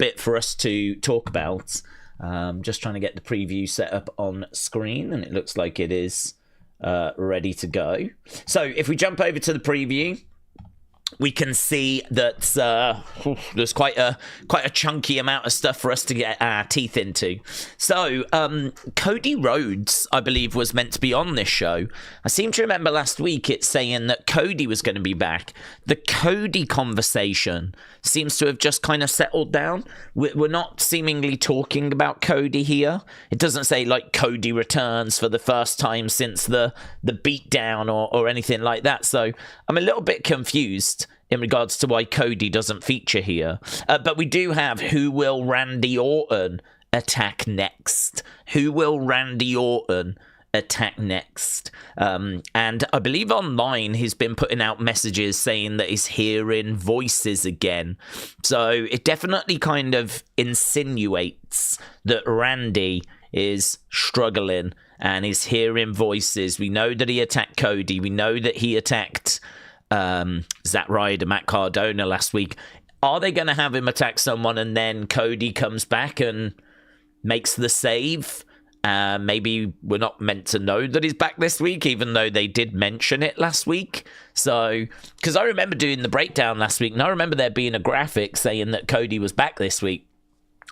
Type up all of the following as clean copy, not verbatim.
bit for us to talk about. Just trying to get the preview set up on screen, and it looks like it is ready to go. So if we jump over to the preview, we can see that there's quite a chunky amount of stuff for us to get our teeth into. So Cody Rhodes, I believe, was meant to be on this show. I seem to remember last week it saying that Cody was going to be back. The Cody conversation seems to have just kind of settled down. We're not seemingly talking about Cody here. It doesn't say like Cody returns for the first time since the beatdown or anything like that. So I'm a little bit confused in regards to why Cody doesn't feature here. But we do have who will Randy Orton attack next? Who will Randy Orton attack next? And I believe online he's been putting out messages saying that he's hearing voices again. So it definitely kind of insinuates that Randy is struggling and is hearing voices. We know that he attacked Cody. We know that he attacked Zack Ryder, Matt Cardona last week. Are they going to have him attack someone and then Cody comes back and makes the save? Maybe we're not meant to know that he's back this week, even though they did mention it last week. So, because I remember doing the breakdown last week, and I remember there being a graphic saying that Cody was back this week.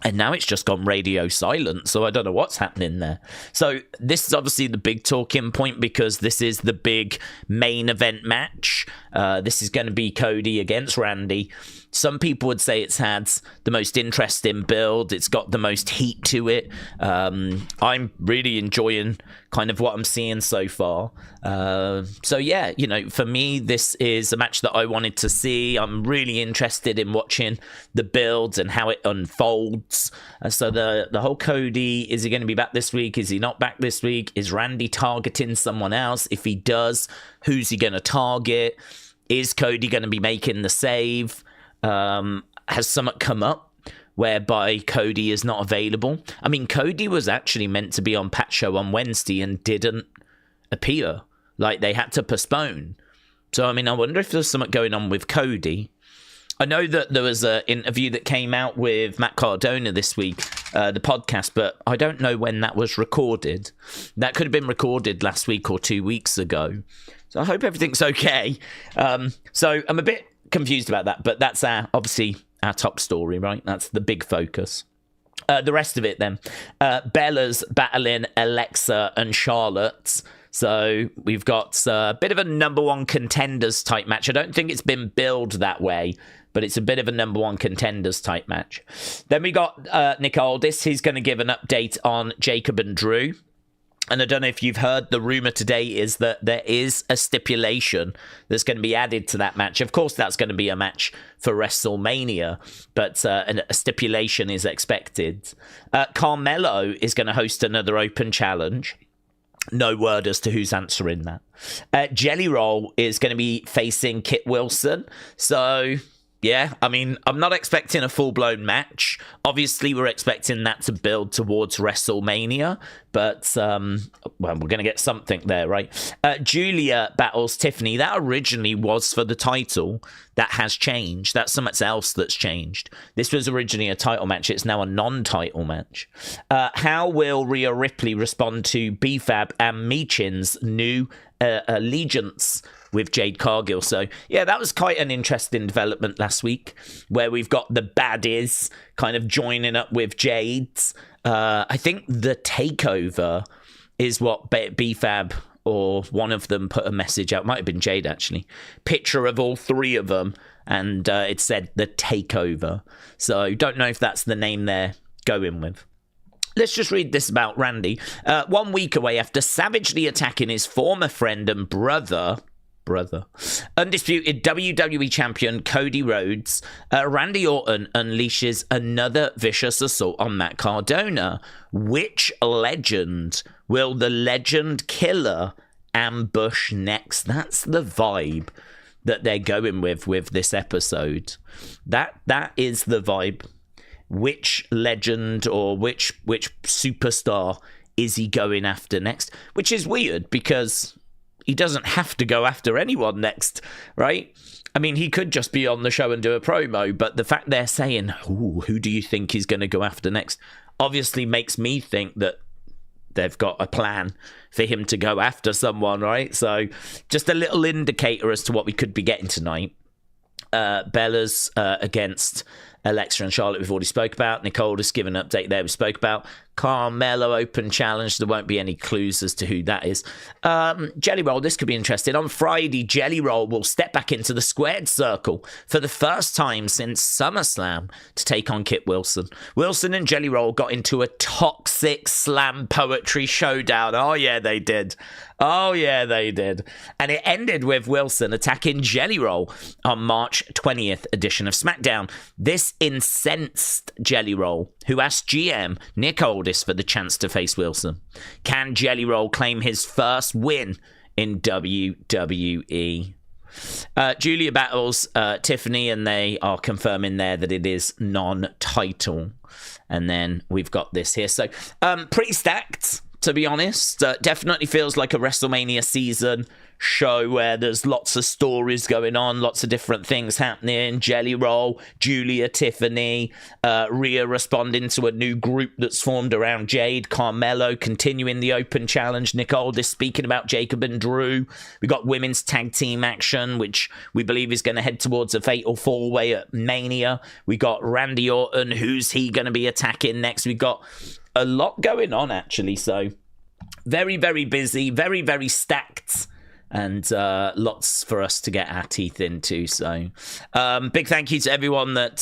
And now it's just gone radio silent, so I don't know what's happening there. So this is obviously the big talking point because this is the big main event match. This is going to be Cody against Randy. Some people would say it's had the most interesting build. It's got the most heat to it. I'm really enjoying kind of what I'm seeing so far. So yeah, you know, for me, this is a match that I wanted to see. I'm really interested in watching the builds and how it unfolds. So the whole Cody, is he going to be back this week? Is he not back this week? Is Randy targeting someone else? If he does, who's he going to target? Is Cody going to be making the save? Has something come up whereby Cody is not available? I mean, Cody was actually meant to be on Pat's show on Wednesday and didn't appear. Like, they had to postpone. So, I mean, I wonder if there's something going on with Cody. I know that there was an interview that came out with Matt Cardona this week, the podcast, but I don't know when that was recorded. That could have been recorded last week or 2 weeks ago. So I hope everything's okay. So I'm a bit confused about that, but that's obviously our top story, right? That's the big focus. The rest of it then, Bella's battling Alexa and Charlotte. So we've got a bit of a number one contenders type match. I don't think it's been billed that way, but it's a bit of a number one contenders type match. Then we got Nick Aldis. He's going to give an update on Jacob and Drew. And I don't know if you've heard, the rumor today is that there is a stipulation that's going to be added to that match. Of course, that's going to be a match for WrestleMania, but a stipulation is expected. Carmelo is going to host another open challenge. No word as to who's answering that. Jelly Roll is going to be facing Kit Wilson. So, yeah, I mean, I'm not expecting a full-blown match. Obviously, we're expecting that to build towards WrestleMania, but, well, we're going to get something there, right? Giulia battles Tffany. That originally was for the title. That has changed. That's something else that's changed. This was originally a title match. It's now a non-title match. How will Rhea Ripley respond to BFAB and Meechin's new allegiance with Jade Cargill? So, yeah, that was quite an interesting development last week, where we've got the baddies kind of joining up with Jade's. I think the takeover is what BFAB or one of them put a message out. Might have been Jade, actually. Picture of all three of them, and it said the takeover. So, don't know if that's the name they're going with. Let's just read this about Randy. 1 week away after savagely attacking his former friend and brother, undisputed WWE champion Cody Rhodes, Randy Orton unleashes another vicious assault on Matt Cardona. Which legend will the legend killer ambush next? That's the vibe that they're going with this episode. That is the vibe. Which legend or which superstar is he going after next? Which is weird because he doesn't have to go after anyone next, right? I mean, he could just be on the show and do a promo, but the fact they're saying, "Ooh, who do you think he's going to go after next?" obviously makes me think that they've got a plan for him to go after someone, right? So just a little indicator as to what we could be getting tonight. Bella's against Alexa and Charlotte, we've already spoke about. Nicole just given an update there, we spoke about. Carmelo Open Challenge, there won't be any clues as to who that is. Jelly Roll, this could be interesting. On Friday, Jelly Roll will step back into the squared circle for the first time since SummerSlam to take on Kit Wilson. Wilson and Jelly Roll got into a toxic slam poetry showdown. Oh yeah, they did. Oh yeah, they did. And it ended with Wilson attacking Jelly Roll on March 20th edition of SmackDown. This incensed Jelly Roll, who asked GM Nick Aldis for the chance to face Wilson. Can Jelly Roll claim his first win in WWE? Giulia battles Tffany, and they are confirming there that it is non-title. And then we've got this here. So pretty stacked, to be honest. Definitely feels like a WrestleMania season show where there's lots of stories going on, lots of different things happening. Jelly Roll, Giulia, Tffany, Ria responding to a new group that's formed around Jade, Carmelo continuing the open challenge, Nick Aldis speaking about Jacob and Drew. We got women's tag team action, which we believe is going to head towards a fatal four-way at Mania. We got Randy Orton, who's he going to be attacking next? We got a lot going on, actually. So very, very busy, very, very stacked, and lots for us to get our teeth into. So big thank you to everyone that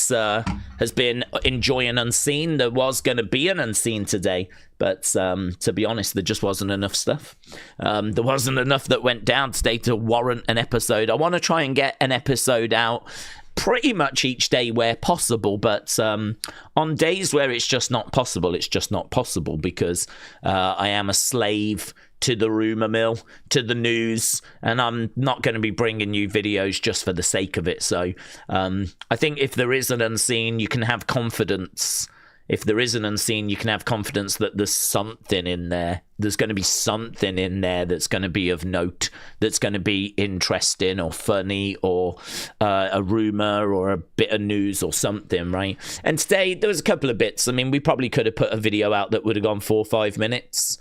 has been enjoying Unseen. There was going to be an Unseen today, but to be honest, there just wasn't enough stuff. There wasn't enough that went down today to warrant an episode. I want to try and get an episode out pretty much each day where possible, but on days where it's just not possible, it's just not possible, because I am a slave to the rumor mill, to the news, and I'm not going to be bringing you videos just for the sake of it. So I think if there is an Unseen, you can have confidence. If there is an Unseen, you can have confidence that there's something in there. There's going to be something in there that's going to be of note, that's going to be interesting or funny, or a rumor or a bit of news or something, right? And today, there was a couple of bits. I mean, we probably could have put a video out that would have gone 4 or 5 minutes.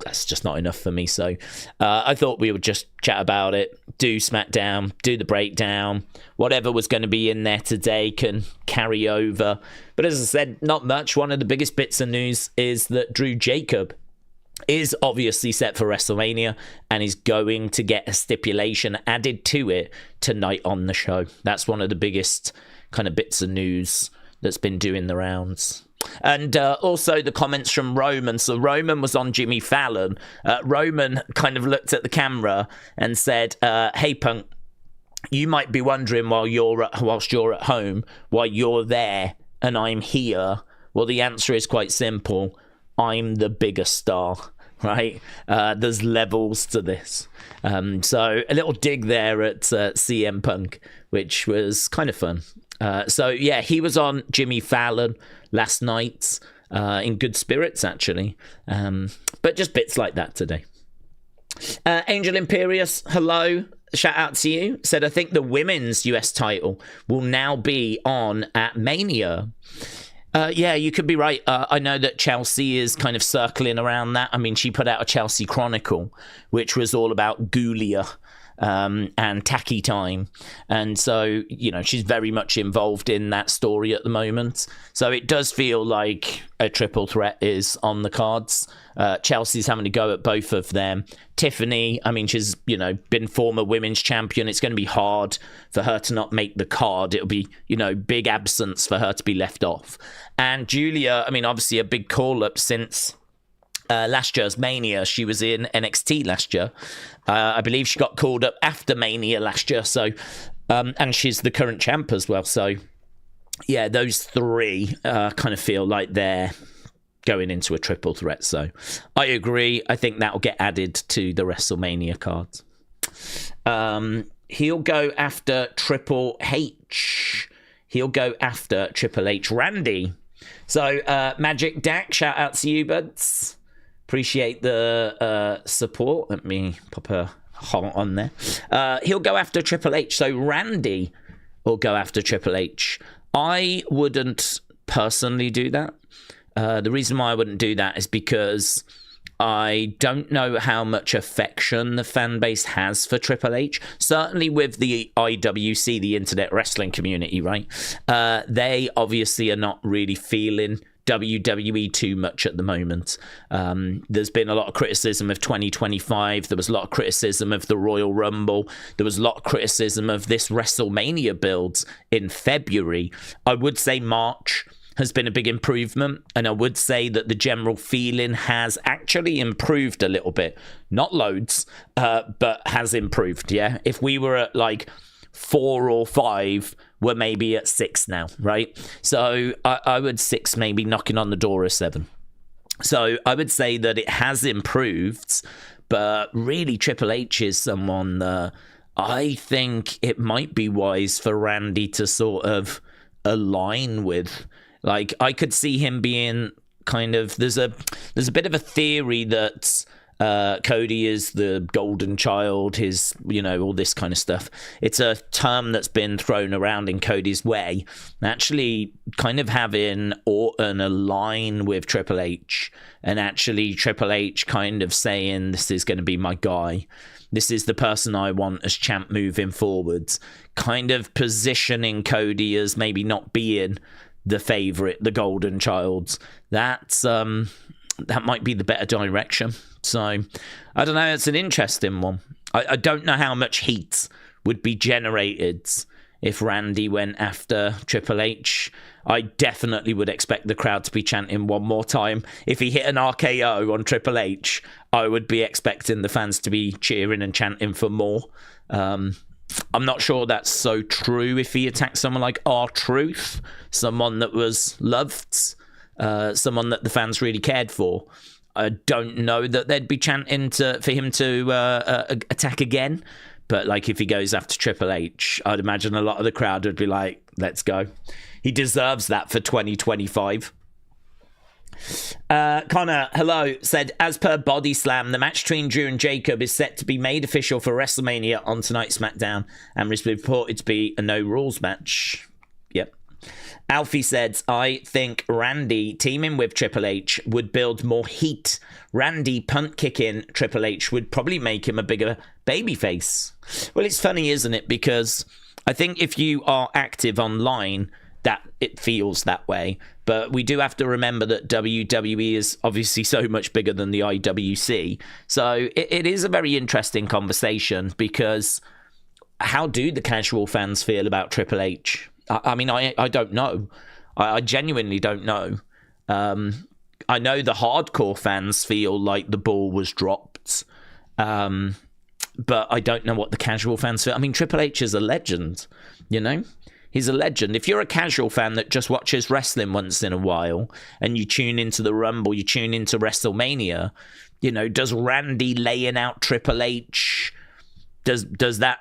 That's just not enough for me. So I thought we would just chat about it, do SmackDown, do the breakdown. Whatever was going to be in there today can carry over. But as I said, not much. One of the biggest bits of news is that Drew Jacob is obviously set for WrestleMania and is going to get a stipulation added to it tonight on the show. That's one of the biggest kind of bits of news that's been doing the rounds. And also the comments from Roman. So Roman was on Jimmy Fallon. Roman kind of looked at the camera and said, hey, Punk, you might be wondering whilst you're at home why you're there and I'm here. Well, the answer is quite simple. I'm the bigger star, right? There's levels to this. So a little dig there at CM Punk, which was kind of fun. So yeah, he was on Jimmy Fallon last night in good spirits, actually. But just bits like that today. Angel Imperius, hello. Shout out to you. Said, I think the women's US title will now be on at Mania. Yeah, you could be right. I know that Chelsea is kind of circling around that. I mean, she put out a Chelsea Chronicle, which was all about Giulia and Tacky Time. And so, you know, she's very much involved in that story at the moment. So it does feel like a triple threat is on the cards. Chelsea's having to go at both of them. Tffany, I mean, she's, you know, been former women's champion. It's going to be hard for her to not make the card. It'll be, you know, big absence for her to be left off. And Giulia, I mean, obviously a big call-up since last year's Mania. She was in NXT last year. I believe she got called up after Mania last year. So, and she's the current champ as well. So, yeah, those three kind of feel like they're going into a triple threat. So, I agree. I think that will get added to the WrestleMania cards. He'll go after Triple H. He'll go after Triple H. Randy. So, Magic Dak, shout out to you, buds. Appreciate the support. Let me pop a hot on there. He'll go after Triple H. So Randy will go after Triple H. I wouldn't personally do that. The reason why I wouldn't do that is because I don't know how much affection the fan base has for Triple H. Certainly with the IWC, the Internet Wrestling Community, right? They obviously are not really feeling WWE too much at the moment. There's been a lot of criticism of 2025. There was a lot of criticism of the Royal Rumble. There was a lot of criticism of this WrestleMania build in February. I would say March has been a big improvement, and I would say that the general feeling has actually improved a little bit. Not loads, but has improved, yeah? If we were at like 4 or 5, we're maybe at 6 now, right? So I would 6 maybe knocking on the door of 7. So I would say that it has improved, but really Triple H is someone that I think it might be wise for Randy to sort of align with. Like, I could see him being kind of, there's a bit of a theory that Cody is the golden child, his, you know, all this kind of stuff. It's a term that's been thrown around in Cody's way. Actually kind of having Orton align with Triple H, and actually Triple H kind of saying, this is going to be my guy. This is the person I want as champ moving forwards. Kind of positioning Cody as maybe not being the favorite, the golden child. That might be the better direction. So I don't know, it's an interesting one. I don't know how much heat would be generated if Randy went after Triple H. I definitely would expect the crowd to be chanting one more time. If he hit an RKO on Triple H, I would be expecting the fans to be cheering and chanting for more. I'm not sure that's so true if he attacked someone like R-Truth, someone that was loved, someone that the fans really cared for. I don't know that they'd be chanting for him to attack again. But like if he goes after Triple H, I'd imagine a lot of the crowd would be like, let's go. He deserves that for 2025. Connor, hello, said, as per Body Slam, the match between Drew and Jacob is set to be made official for WrestleMania on tonight's SmackDown and is reported to be a no rules match. Yep. Alfie said, I think Randy teaming with Triple H would build more heat. Randy punt kicking Triple H would probably make him a bigger babyface. Well, it's funny, isn't it? Because I think if you are active online, that it feels that way. But we do have to remember that WWE is obviously so much bigger than the IWC. So it is a very interesting conversation, because how do the casual fans feel about Triple H? I mean, I don't know. I genuinely don't know. I know the hardcore fans feel like the ball was dropped. But I don't know what the casual fans feel. I mean, Triple H is a legend, you know? He's a legend. If you're a casual fan that just watches wrestling once in a while and you tune into the Rumble, you tune into WrestleMania, you know, does Randy laying out Triple H, does that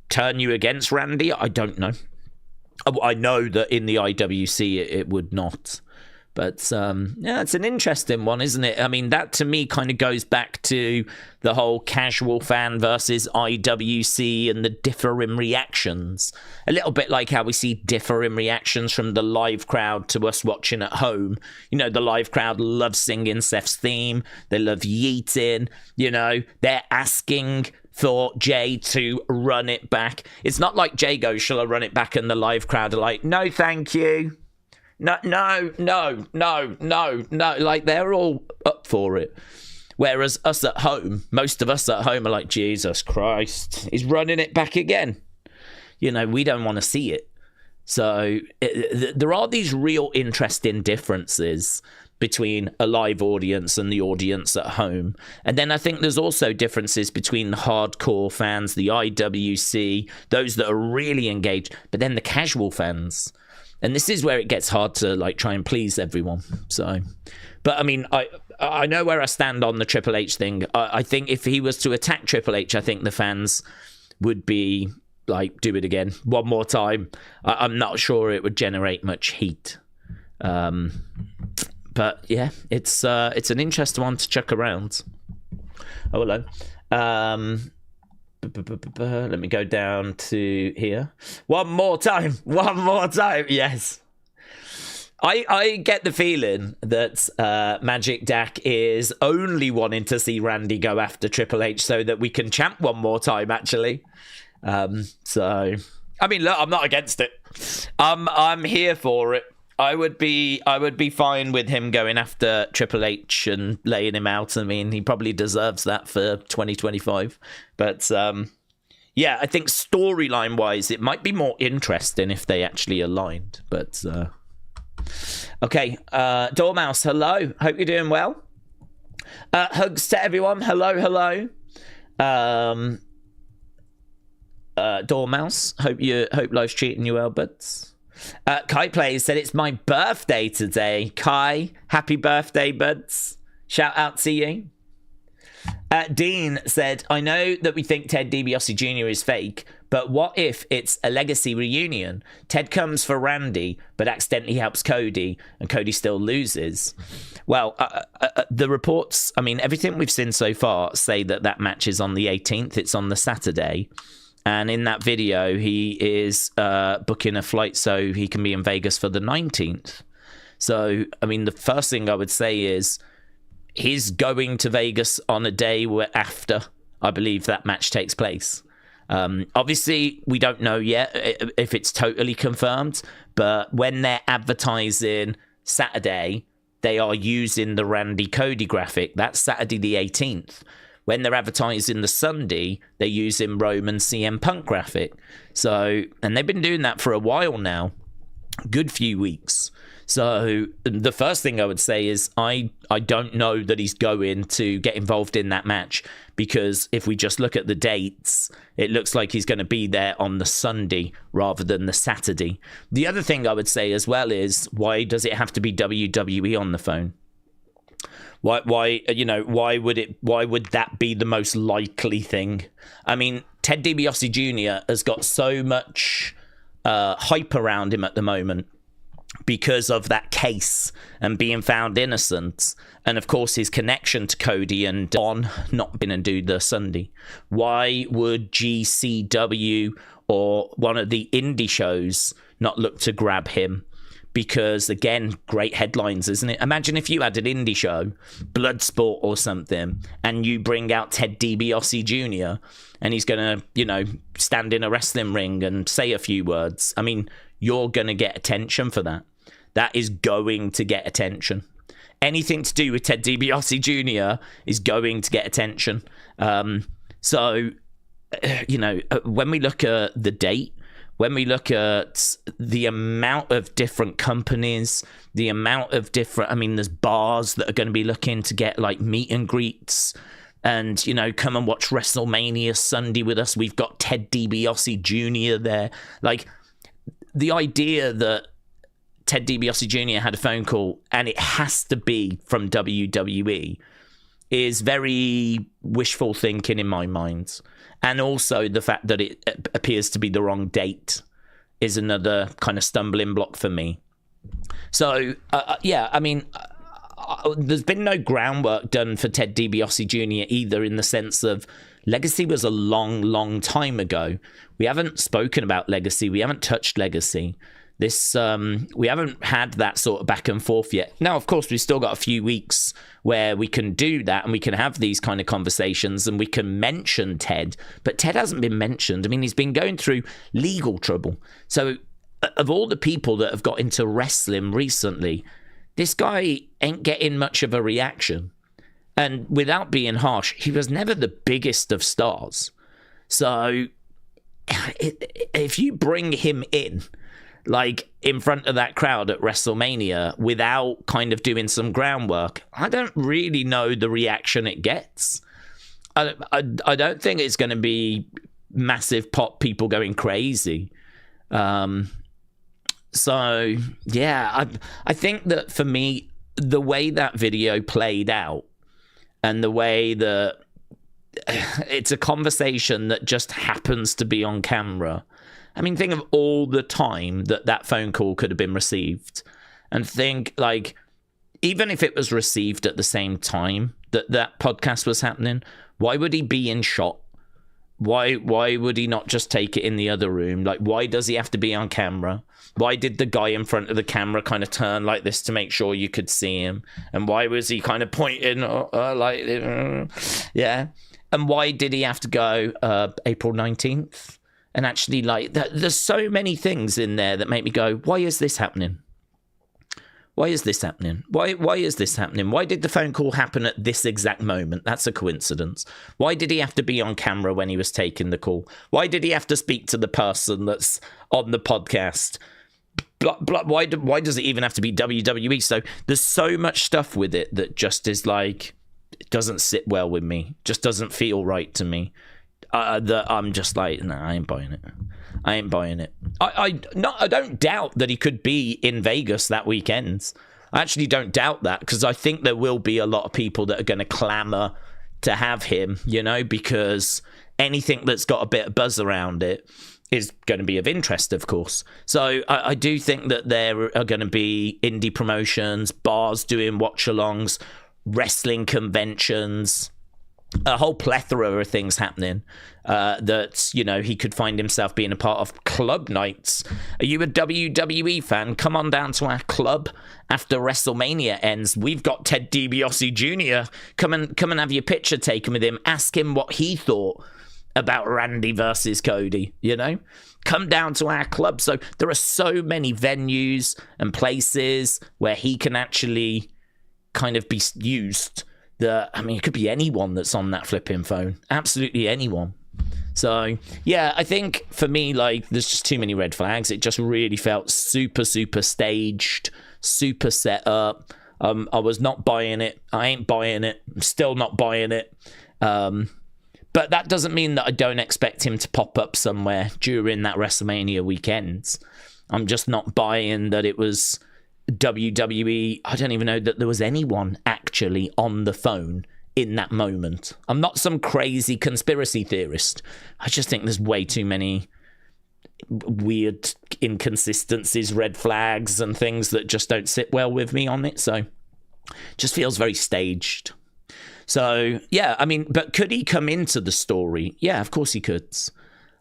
turn you against Randy? I don't know. I know that in the IWC it would not. But, yeah, it's an interesting one, isn't it? I mean, that to me kind of goes back to the whole casual fan versus IWC and the differing reactions. A little bit like how we see differing reactions from the live crowd to us watching at home. You know, the live crowd loves singing Seth's theme. They love yeeting. You know, they're asking for Jay to run it back. It's not like Jay goes, shall I run it back? And the live crowd are like, no, thank you. No. Like, they're all up for it. Whereas us at home, most of us at home are like, Jesus Christ, he's running it back again. You know, we don't want to see it. So there are these real interesting differences between a live audience and the audience at home. And then I think there's also differences between the hardcore fans, the IWC, those that are really engaged, but then the casual fans. And this is where it gets hard to like try and please everyone. So, but I mean, I know where I stand on the Triple H thing. I think if he was to attack Triple H, I think the fans would be like, do it again, one more time. I'm not sure it would generate much heat. But yeah, it's an interesting one to check around. Oh, hello. Let me go down to here. One more time. Yes. I get the feeling that Magic Dak is only wanting to see Randy go after Triple H so that we can champ one more time, actually. So, I mean, look, I'm not against it. I'm here for it. I would be fine with him going after Triple H and laying him out. I mean, he probably deserves that for 2025. But yeah, I think storyline wise, it might be more interesting if they actually aligned. But okay, Dormouse, hello. Hope you're doing well. Hugs to everyone. Hello. Dormouse, hope life's treating you well, buds. Kai Plays said it's my birthday today. Kai, happy birthday, buds. Shout out to you. Dean said, I know that we think Ted DiBiase Jr. is fake, but what if it's a legacy reunion? Ted comes for Randy, but accidentally helps Cody, and Cody still loses. Well, the reports, I mean, everything we've seen so far say that match is on the 18th. It's on the Saturday. And in that video, he is booking a flight so he can be in Vegas for the 19th. So, I mean, the first thing I would say is he's going to Vegas on a day where after, I believe, that match takes place. Obviously, we don't know yet if it's totally confirmed, but when they're advertising Saturday, they are using the Randy Cody graphic. That's Saturday the 18th. When they're advertising the Sunday, they're using Roman CM Punk graphic. So, and they've been doing that for a while now. Good few weeks. So the first thing I would say is I don't know that he's going to get involved in that match, because if we just look at the dates, it looks like he's going to be there on the Sunday rather than the Saturday. The other thing I would say as well is, why does it have to be WWE on the phone? Why would that be the most likely thing? I mean, Ted DiBiase Jr. has got so much hype around him at the moment because of that case and being found innocent, and of course his connection to Cody and Don not being and do the Sunday. Why would GCW or one of the indie shows not look to grab him? Because, again, great headlines, isn't it? Imagine if you had an indie show, Bloodsport or something, and you bring out Ted DiBiase Jr., and he's going to, stand in a wrestling ring and say a few words. I mean, you're going to get attention for that. That is going to get attention. Anything to do with Ted DiBiase Jr. is going to get attention. So, when we look at the date, when we look at the amount of different companies, the amount of different, there's bars that are going to be looking to get like meet and greets and, come and watch WrestleMania Sunday with us. We've got Ted DiBiase Jr. there. Like, the idea that Ted DiBiase Jr. had a phone call and it has to be from WWE is very wishful thinking in my mind. And also the fact that it appears to be the wrong date is another kind of stumbling block for me. So, there's been no groundwork done for Ted DiBiase Jr. either, in the sense of Legacy was a long, long time ago. We haven't spoken about Legacy. We haven't touched Legacy. We haven't had that sort of back and forth yet. Now, of course, we've still got a few weeks where we can do that and we can have these kind of conversations and we can mention Ted, but Ted hasn't been mentioned. I mean, he's been going through legal trouble. So of all the people that have got into wrestling recently, this guy ain't getting much of a reaction. And without being harsh, he was never the biggest of stars. So if you bring him in, like in front of that crowd at WrestleMania without kind of doing some groundwork, I don't really know the reaction it gets. I don't think it's going to be massive pop, people going crazy. So, yeah, I think that for me, the way that video played out and the way that it's a conversation that just happens to be on camera. I mean, think of all the time that phone call could have been received, and think, like, even if it was received at the same time that podcast was happening, why would he be in shot Why would he not just take it in the other room? Like, why does he have to be on camera? Why did the guy in front of the camera kind of turn like this to make sure you could see him? And why was he kind of pointing yeah? And why did he have to go April 19th? And actually, like, there's so many things in there that make me go, why is this happening? Why is this happening? Why is this happening? Why did the phone call happen at this exact moment? That's a coincidence. Why did he have to be on camera when he was taking the call? Why did he have to speak to the person that's on the podcast? Why does it even have to be WWE? So there's so much stuff with it that just is like, it doesn't sit well with me. Just doesn't feel right to me. That I'm just like, no, I ain't buying it. I ain't buying it. I don't doubt that he could be in Vegas that weekend. I actually don't doubt that, because I think there will be a lot of people that are going to clamour to have him, you know, because anything that's got a bit of buzz around it is going to be of interest, of course. So I do think that there are going to be indie promotions, bars doing watch-alongs, wrestling conventions, a whole plethora of things happening that, you know, he could find himself being a part of. Club nights. Are you a WWE fan? Come on down to our club after WrestleMania ends. We've got Ted DiBiase Jr. Come and have your picture taken with him. Ask him what he thought about Randy versus Cody, you know? Come down to our club. So there are so many venues and places where he can actually kind of be used. I mean, it could be anyone that's on that flipping phone. Absolutely anyone. So, yeah, I think for me, like, there's just too many red flags. It just really felt super, super staged, super set up. I was not buying it. I ain't buying it. I'm still not buying it. But that doesn't mean that I don't expect him to pop up somewhere during that WrestleMania weekend. I'm just not buying that it was WWE. I don't even know that there was anyone actually on the phone in that moment. I'm not some crazy conspiracy theorist. I just think there's way too many weird inconsistencies, red flags, and things that just don't sit well with me on it. So just feels very staged. So, yeah, I mean, but could he come into the story? Yeah, of course he could.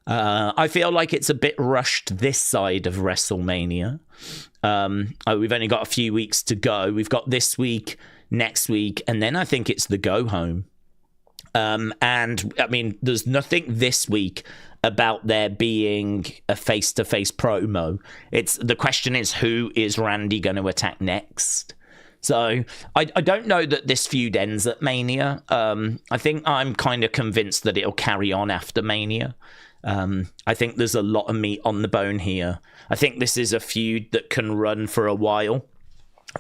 I feel like it's a bit rushed this side of WrestleMania. We've only got a few weeks to go. We've got this week, next week, and then I think it's the go home. And I mean, there's nothing this week about there being a face-to-face promo. The question is, who is Randy going to attack next? So I don't know that this feud ends at Mania. I think I'm kind of convinced that it'll carry on after Mania. I think there's a lot of meat on the bone here. I think this is a feud that can run for a while.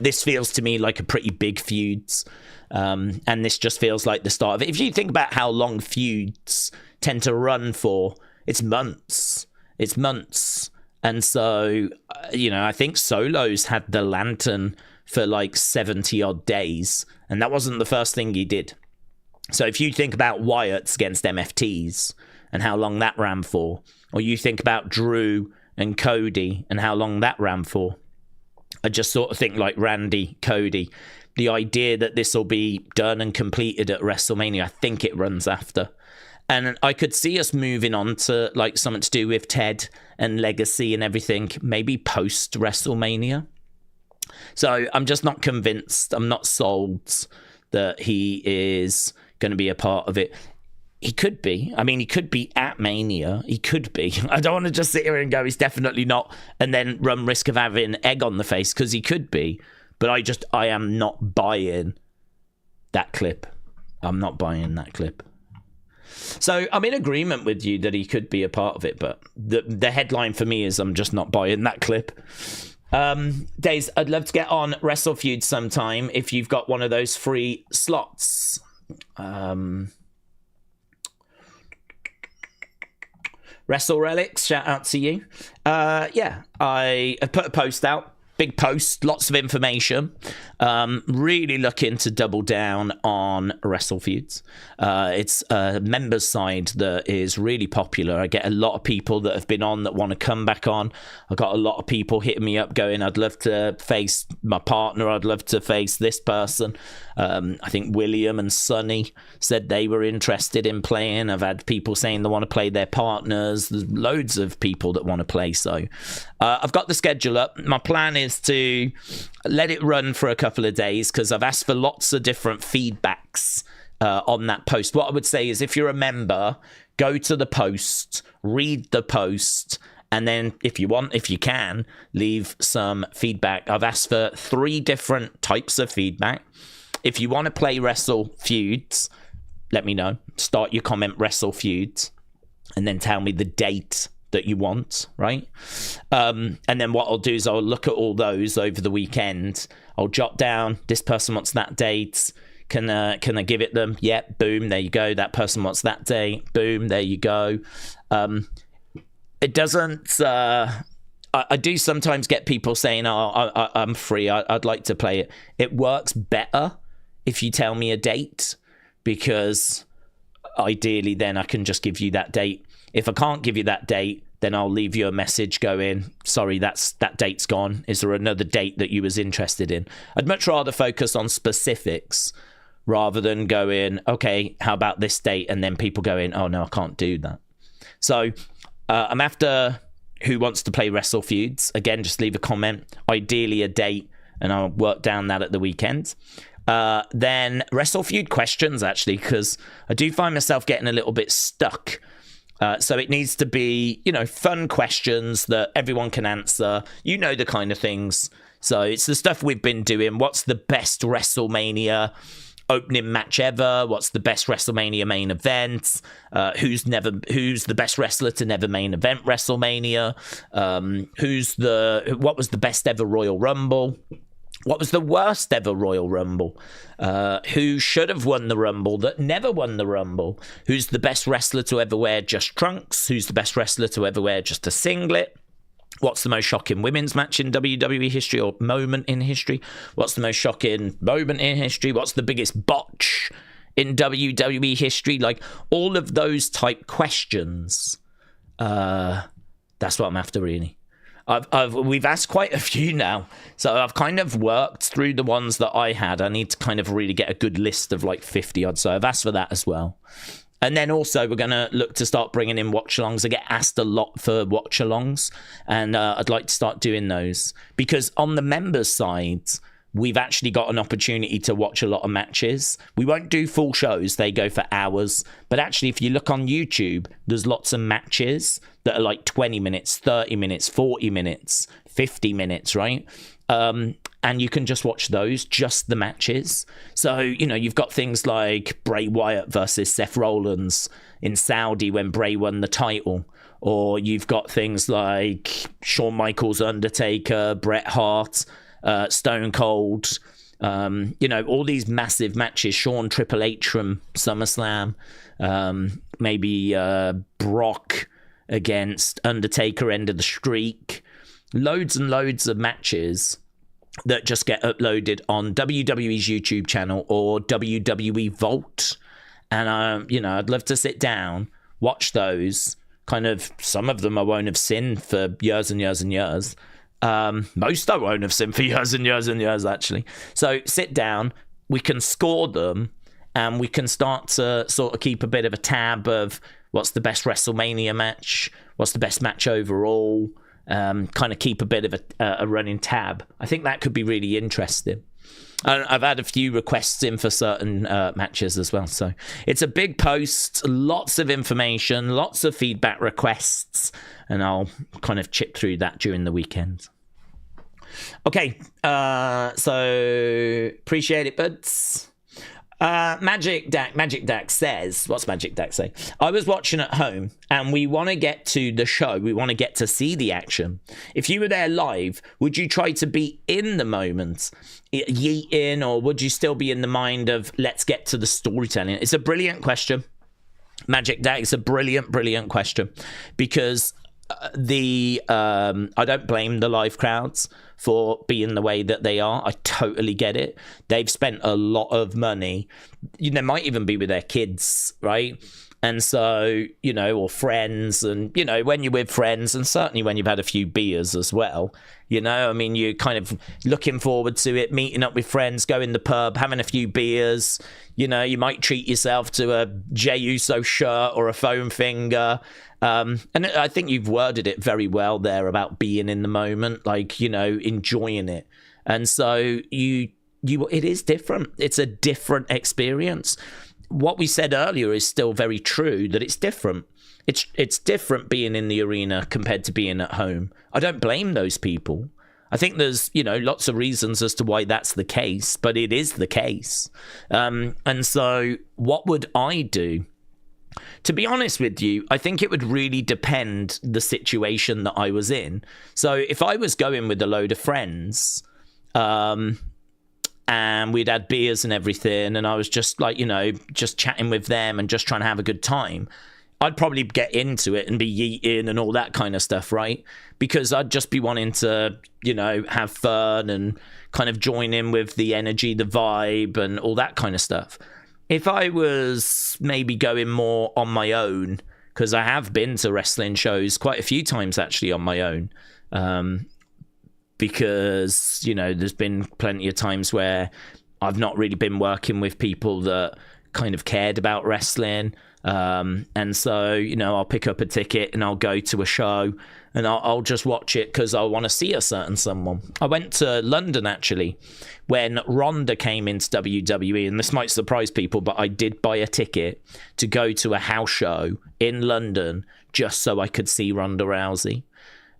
This feels to me like a pretty big feud. And this just feels like the start of it. If you think about how long feuds tend to run for, it's months. It's months. And so, you know, I think Solo's had the lantern for like 70 odd days. And that wasn't the first thing he did. So if you think about Wyatt's against MFTs and how long that ran for, or you think about Drew and Cody and how long that ran for, I just sort of think like Randy, Cody, the idea that this will be done and completed at WrestleMania, I think it runs after. And I could see us moving on to like something to do with Ted and legacy and everything, maybe post WrestleMania. So I'm just not convinced. I'm not sold that he is going to be a part of it. He could be. I mean, he could be at Mania. He could be. I don't want to just sit here and go, he's definitely not, and then run risk of having egg on the face, because he could be. But I am not buying that clip. I'm not buying that clip. So I'm in agreement with you that he could be a part of it, but the headline for me is I'm just not buying that clip. Daze, I'd love to get on WrestleFeud sometime if you've got one of those free slots. Wrestle Relics, shout out to you. Yeah, I put a post out big post, lots of information. Really looking to double down on Wrestle Feuds. It's a members side that is really popular. I get a lot of people that have been on that want to come back on. I got a lot of people hitting me up going, I'd love to face my partner. I'd love to face this person. I think William and Sonny said they were interested in playing. I've had people saying they want to play their partners. There's loads of people that want to play. So I've got the schedule up. My plan is to let it run for a couple of days because I've asked for lots of different feedbacks on that post. What I would say is if you're a member, go to the post, read the post, and then if you can, leave some feedback. I've asked for 3 different types of feedback. If you want to play Wrestle Feuds, let me know. Start your comment Wrestle Feuds, and then tell me the date that you want, right? And then what I'll do is I'll look at all those over the weekend. I'll jot down, this person wants that date. Can I give it them? Yeah, boom, there you go. That person wants that date. Boom, there you go. It doesn't... I do sometimes get people saying, I'm free, I'd like to play it. It works better if you tell me a date, because ideally then I can just give you that date. If I can't give you that date, then I'll leave you a message going, sorry, that date's gone. Is there another date that you was interested in? I'd much rather focus on specifics rather than going, okay, how about this date? And then people going, oh no, I can't do that. So I'm after who wants to play Wrestle Feuds. Again, just leave a comment, ideally a date, and I'll work down that at the weekend. Then Wrestle Feud questions, actually, because I do find myself getting a little bit stuck. So it needs to be, fun questions that everyone can answer. You know the kind of things. So it's the stuff we've been doing. What's the best WrestleMania opening match ever? What's the best WrestleMania main event? Who's the best wrestler to never main event WrestleMania? What was the best ever Royal Rumble? What was the worst ever Royal Rumble? Who should have won the Rumble that never won the Rumble? Who's the best wrestler to ever wear just trunks? Who's the best wrestler to ever wear just a singlet? What's the most shocking women's match in WWE history or moment in history? What's the most shocking moment in history? What's the biggest botch in WWE history? Like all of those type questions. That's what I'm after, really. We've asked quite a few now, so I've kind of worked through the ones that I had. I need to kind of really get a good list of like 50 odd, so I've asked for that as well. And then also we're going to look to start bringing in watch-alongs. I get asked a lot for watch-alongs, and I'd like to start doing those, because on the members side, we've actually got an opportunity to watch a lot of matches. We won't do full shows, they go for hours, but actually if you look on YouTube, there's lots of matches that are like 20 minutes, 30 minutes, 40 minutes, 50 minutes, right? And you can just watch those, just the matches. So, you've got things like Bray Wyatt versus Seth Rollins in Saudi when Bray won the title. Or you've got things like Shawn Michaels, Undertaker, Bret Hart, Stone Cold, all these massive matches. Shawn Triple H from SummerSlam, maybe Brock against Undertaker, end of the streak. Loads and loads of matches that just get uploaded on WWE's YouTube channel or WWE Vault. And, I'd love to sit down, watch those. Kind of, some of them I won't have seen for years and years and years. Most I won't have seen for years and years and years, actually. So sit down, we can score them, and we can start to sort of keep a bit of a tab of what's the best WrestleMania match, what's the best match overall, kind of keep a bit of a running tab. I think that could be really interesting. I've had a few requests in for certain matches as well. So it's a big post, lots of information, lots of feedback requests, and I'll kind of chip through that during the weekend. Okay, so appreciate it, buds. Magic Dak says, what's Magic Dak say? I was watching at home and we want to get to the show. We want to get to see the action. If you were there live, would you try to be in the moment, yeeting, or would you still be in the mind of let's get to the storytelling? It's a brilliant question. Magic Dak, it's a brilliant question, because I don't blame the live crowds for being the way that they are. I totally get it. They've spent a lot of money. They might even be with their kids, right? And so, or friends, and, when you're with friends, and certainly when you've had a few beers as well, you're kind of looking forward to it, meeting up with friends, going to the pub, having a few beers, you might treat yourself to a Jey Uso shirt or a foam finger. And I think you've worded it very well there about being in the moment, like, enjoying it. And so it is different. It's a different experience. What we said earlier is still very true, that it's different. It's different being in the arena compared to being at home. I don't blame those people. I think there's, lots of reasons as to why that's the case, but it is the case. And so what would I do? To be honest with you, I think it would really depend the situation that I was in. So if I was going with a load of friends, and we'd had beers and everything, and I was just like, just chatting with them and just trying to have a good time, I'd probably get into it and be yeeting and all that kind of stuff, right? Because I'd just be wanting to, have fun and kind of join in with the energy, the vibe, and all that kind of stuff. If I was maybe going more on my own, because I have been to wrestling shows quite a few times actually on my own, because, there's been plenty of times where I've not really been working with people that kind of cared about wrestling. And so, I'll pick up a ticket and I'll go to a show and I'll just watch it because I want to see a certain someone. I went to London, actually, when Ronda came into WWE, and this might surprise people, but I did buy a ticket to go to a house show in London just so I could see Ronda Rousey.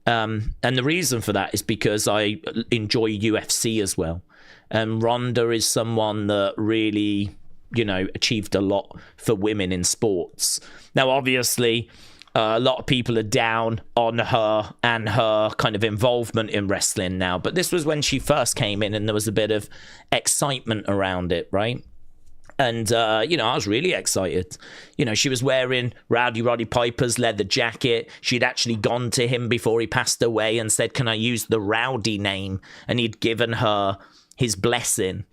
And the reason for that is because I enjoy UFC as well. And Ronda is someone that really, achieved a lot for women in sports. Now, obviously, a lot of people are down on her and her kind of involvement in wrestling now. But this was when she first came in and there was a bit of excitement around it, right? And, I was really excited. She was wearing Roddy Piper's leather jacket. She'd actually gone to him before he passed away and said, "Can I use the Rowdy name?" And he'd given her his blessing.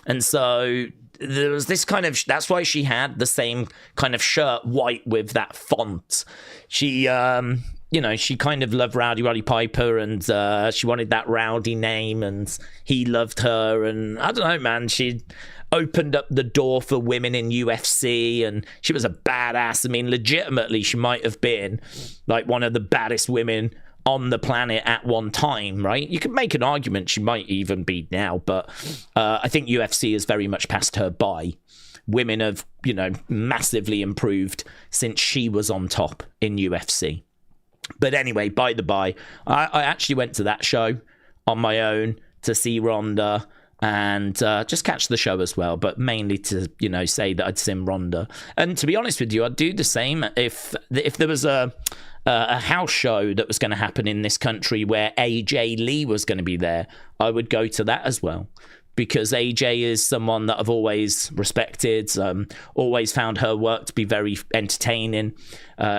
And so there was this kind of, that's why she had the same kind of shirt, white with that font. She, she kind of loved Roddy Piper, and she wanted that Rowdy name, and he loved her. And I don't know, man, she opened up the door for women in UFC, and she was a badass. I mean, legitimately, she might have been like one of the baddest women on the planet at one time, right? You could make an argument she might even be now, but I think UFC has very much passed her by. Women have, massively improved since she was on top in UFC. But anyway, by the by, I actually went to that show on my own to see Ronda and just catch the show as well, but mainly to, say that I'd seen Ronda. And to be honest with you, I'd do the same if there was a house show that was going to happen in this country where AJ Lee was going to be there. I would go to that as well, because AJ is someone that I've always respected, always found her work to be very entertaining.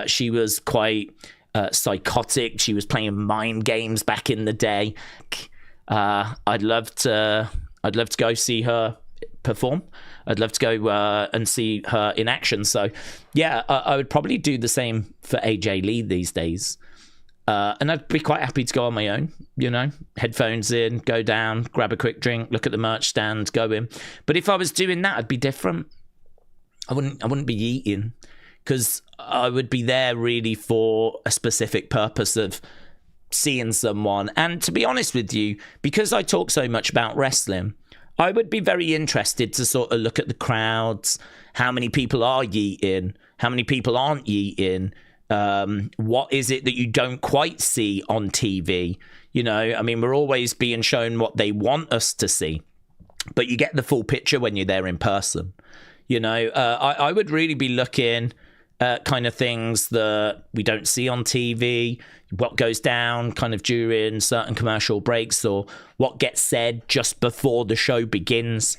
She was quite psychotic. She was playing mind games back in the day. I'd love to go see her perform. I'd love to go and see her in action. So, yeah, I would probably do the same for AJ Lee these days. And I'd be quite happy to go on my own, headphones in, go down, grab a quick drink, look at the merch stand, go in. But if I was doing that, I'd be different. I wouldn't be eating, because I would be there really for a specific purpose of seeing someone. And to be honest with you, because I talk so much about wrestling, I would be very interested to sort of look at the crowds, how many people are yeeting, how many people aren't yeeting, what is it that you don't quite see on TV? We're always being shown what they want us to see, but you get the full picture when you're there in person. I would really be looking at kind of things that we don't see on TV, what goes down kind of during certain commercial breaks, or what gets said just before the show begins.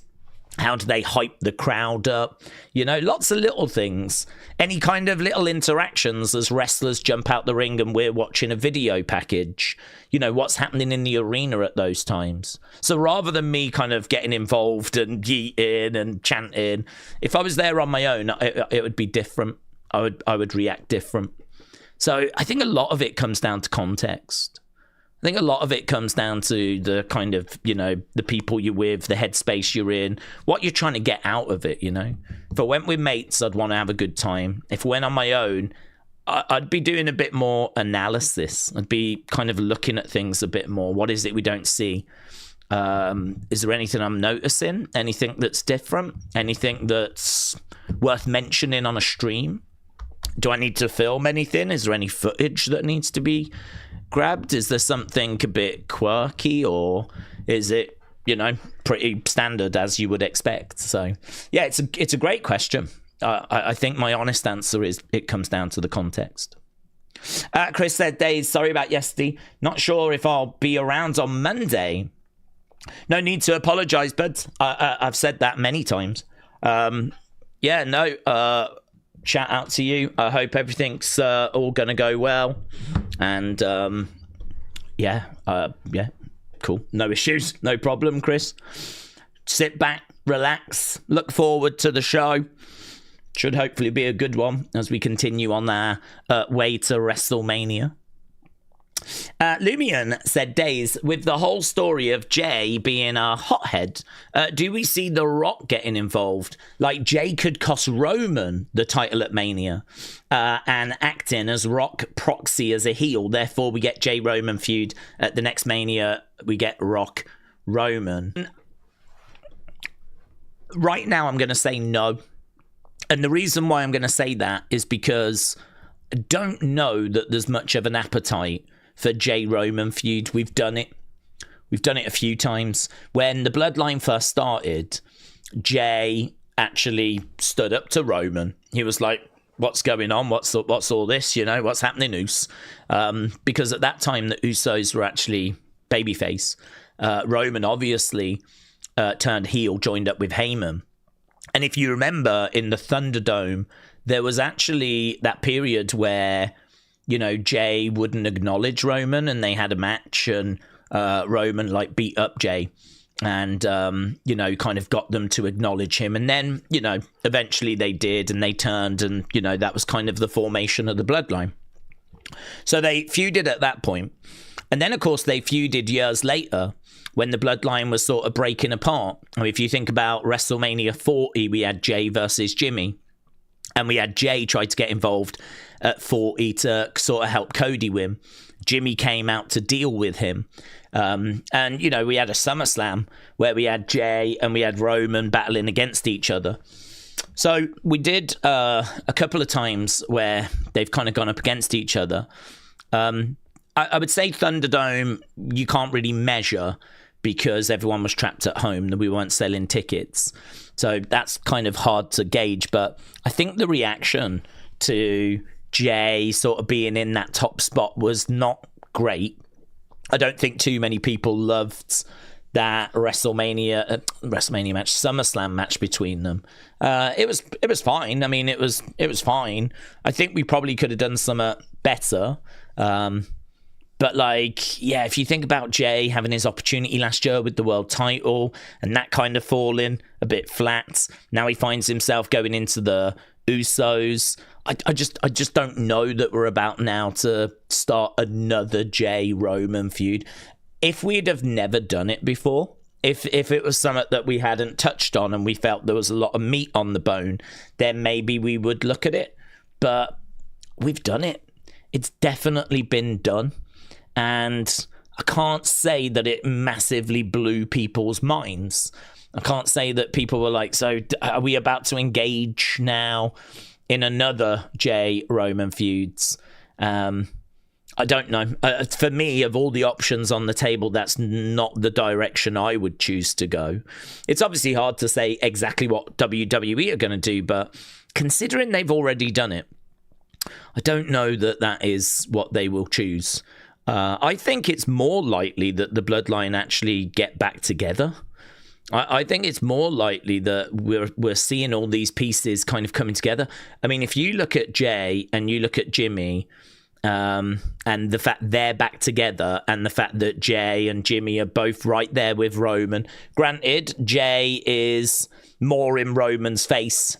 How do they hype the crowd up? You know, lots of little things. Any kind of little interactions as wrestlers jump out the ring and we're watching a video package. You know, what's happening in the arena at those times. So rather than me kind of getting involved and yeeting and chanting, if I was there on my own, it would be different. I would react different. So I think a lot of it comes down to context. I think a lot of it comes down to the kind of, you know, the people you're with, the headspace you're in, what you're trying to get out of it, you know. If I went with mates, I'd want to have a good time. If I went on my own, I'd be doing a bit more analysis. I'd be kind of looking at things a bit more. What is it we don't see? Is there anything I'm noticing? Anything that's different? Anything that's worth mentioning on a stream? Do I need to film anything? Is there any footage that needs to be grabbed? Is there something a bit quirky, or is it, you know, pretty standard as you would expect? So yeah, it's a great question. I think my honest answer is it comes down to the context. Chris said, Daze, sorry about yesterday, not sure if I'll be around on Monday. No need to apologize, bud. I've said that many times. Shout out to you. I hope everything's all gonna go well. And cool. No issues, no problem, Chris. Sit back, relax, look forward to the show. Should hopefully be a good one as we continue on our way to WrestleMania. Lumion said, Daze, with the whole story of Jay being a hothead, do we see The Rock getting involved? Like Jay could cost Roman the title at Mania and acting as Rock proxy as a heel. Therefore, we get Jay Roman feud at the next Mania. We get Rock Roman. Right now, I'm going to say no. And the reason why I'm going to say that is because I don't know that there's much of an appetite for Jay Roman feud. We've done it a few times. When the Bloodline first started, Jay actually stood up to Roman. He was like, what's going on? What's all this? You know, what's happening, Us? Because at that time, the Usos were actually babyface. Roman obviously turned heel, joined up with Heyman. And if you remember, in the Thunderdome, there was actually that period where, you know, Jay wouldn't acknowledge Roman, and they had a match, and Roman like beat up Jay and, you know, kind of got them to acknowledge him. And then, you know, eventually they did, and they turned, and, you know, that was kind of the formation of the Bloodline. So they feuded at that point. And then, of course, they feuded years later when the Bloodline was sort of breaking apart. I mean, if you think about WrestleMania 40, we had Jay versus Jimmy. And we had Jay try to get involved at 40 to sort of help Cody win. Jimmy came out to deal with him. And, you know, we had a SummerSlam where we had Jay and we had Roman battling against each other. So we did a couple of times where they've kind of gone up against each other. I would say Thunderdome, you can't really measure because everyone was trapped at home and we weren't selling tickets. So that's kind of hard to gauge. But I think the reaction to Jay sort of being in that top spot was not great. I don't think too many people loved that WrestleMania match, SummerSlam match between them. It was fine. I mean, it was fine. I think we probably could have done some better. But, like, yeah, if you think about Jay having his opportunity last year with the world title and that kind of falling a bit flat, now he finds himself going into the Usos. I just don't know that we're about now to start another Jay Roman feud. If we'd have never done it before, if it was something that we hadn't touched on and we felt there was a lot of meat on the bone, then maybe we would look at it. But we've done it. It's definitely been done. And I can't say that it massively blew people's minds. I can't say that people were like, so are we about to engage now in another Jay Roman feuds? I don't know. For me, of all the options on the table, that's not the direction I would choose to go. It's obviously hard to say exactly what WWE are going to do, but considering they've already done it, I don't know that that is what they will choose. I think it's more likely that the Bloodline actually get back together. I think it's more likely that we're seeing all these pieces kind of coming together. I mean, if you look at Jay and you look at Jimmy, and the fact they're back together, and the fact that Jay and Jimmy are both right there with Roman. Granted, Jay is more in Roman's face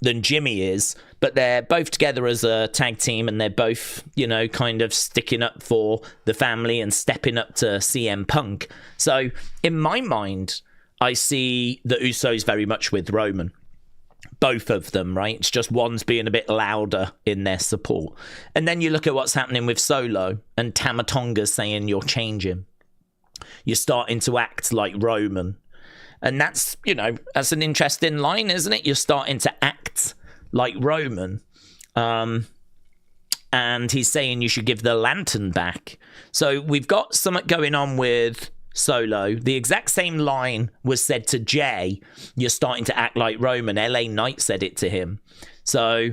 than Jimmy is, but they're both together as a tag team, and they're both, you know, kind of sticking up for the family and stepping up to CM Punk. So in my mind, I see the Usos very much with Roman. Both of them, right? It's just one's being a bit louder in their support. And then you look at what's happening with Solo, and Tama Tonga saying you're changing. You're starting to act like Roman. And that's, you know, that's an interesting line, isn't it? You're starting to act like Roman. And he's saying you should give the lantern back. So we've got something going on with Solo. The exact same line was said to Jay. You're starting to act like Roman. LA Knight said it to him. So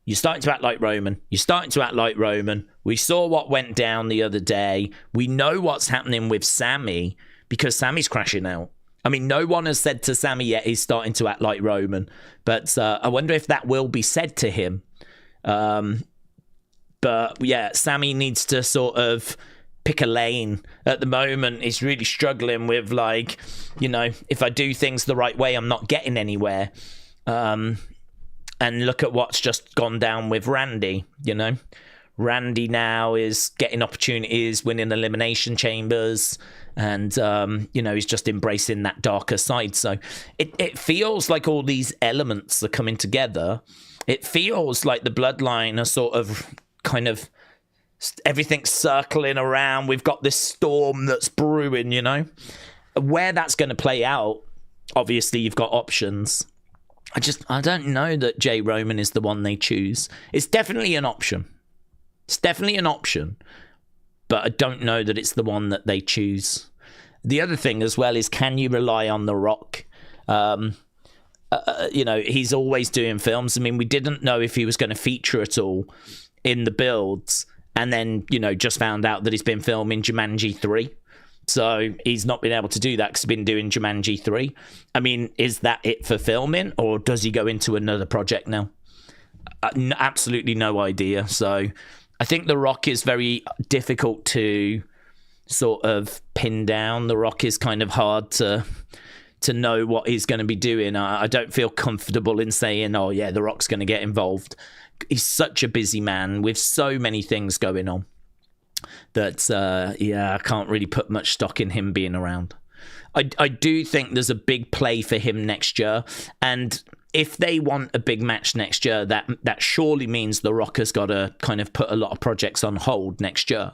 you're starting to act like Roman. You're starting to act like Roman. We saw what went down the other day. We know what's happening with Sammy, because Sammy's crashing out. I mean, no one has said to Sammy yet he's starting to act like Roman, but I wonder if that will be said to him. But yeah, Sammy needs to sort of pick a lane. At the moment, he's really struggling with, like, you know, if I do things the right way, I'm not getting anywhere. And look at what's just gone down with Randy, you know. Randy now is getting opportunities, winning elimination chambers, and, you know, he's just embracing that darker side. So it feels like all these elements are coming together. It feels like the Bloodline are sort of kind of everything's circling around. We've got this storm that's brewing, you know. Where that's going to play out, obviously you've got options. I don't know that Jay Roman is the one they choose. It's definitely an option. It's definitely an option, but I don't know that it's the one that they choose. The other thing as well is, can you rely on The Rock? You know, he's always doing films. I mean, we didn't know if he was going to feature at all in the builds, and then, you know, just found out that he's been filming Jumanji 3. So he's not been able to do that because he's been doing Jumanji 3. I mean, is that it for filming, or does he go into another project now? Absolutely no idea. So I think The Rock is very difficult to sort of pin down. The Rock is kind of hard to know what he's going to be doing. I don't feel comfortable in saying, oh yeah, The Rock's going to get involved. He's such a busy man with so many things going on that, yeah, I can't really put much stock in him being around. I do think there's a big play for him next year, and if they want a big match next year, that surely means The Rock has got to kind of put a lot of projects on hold next year,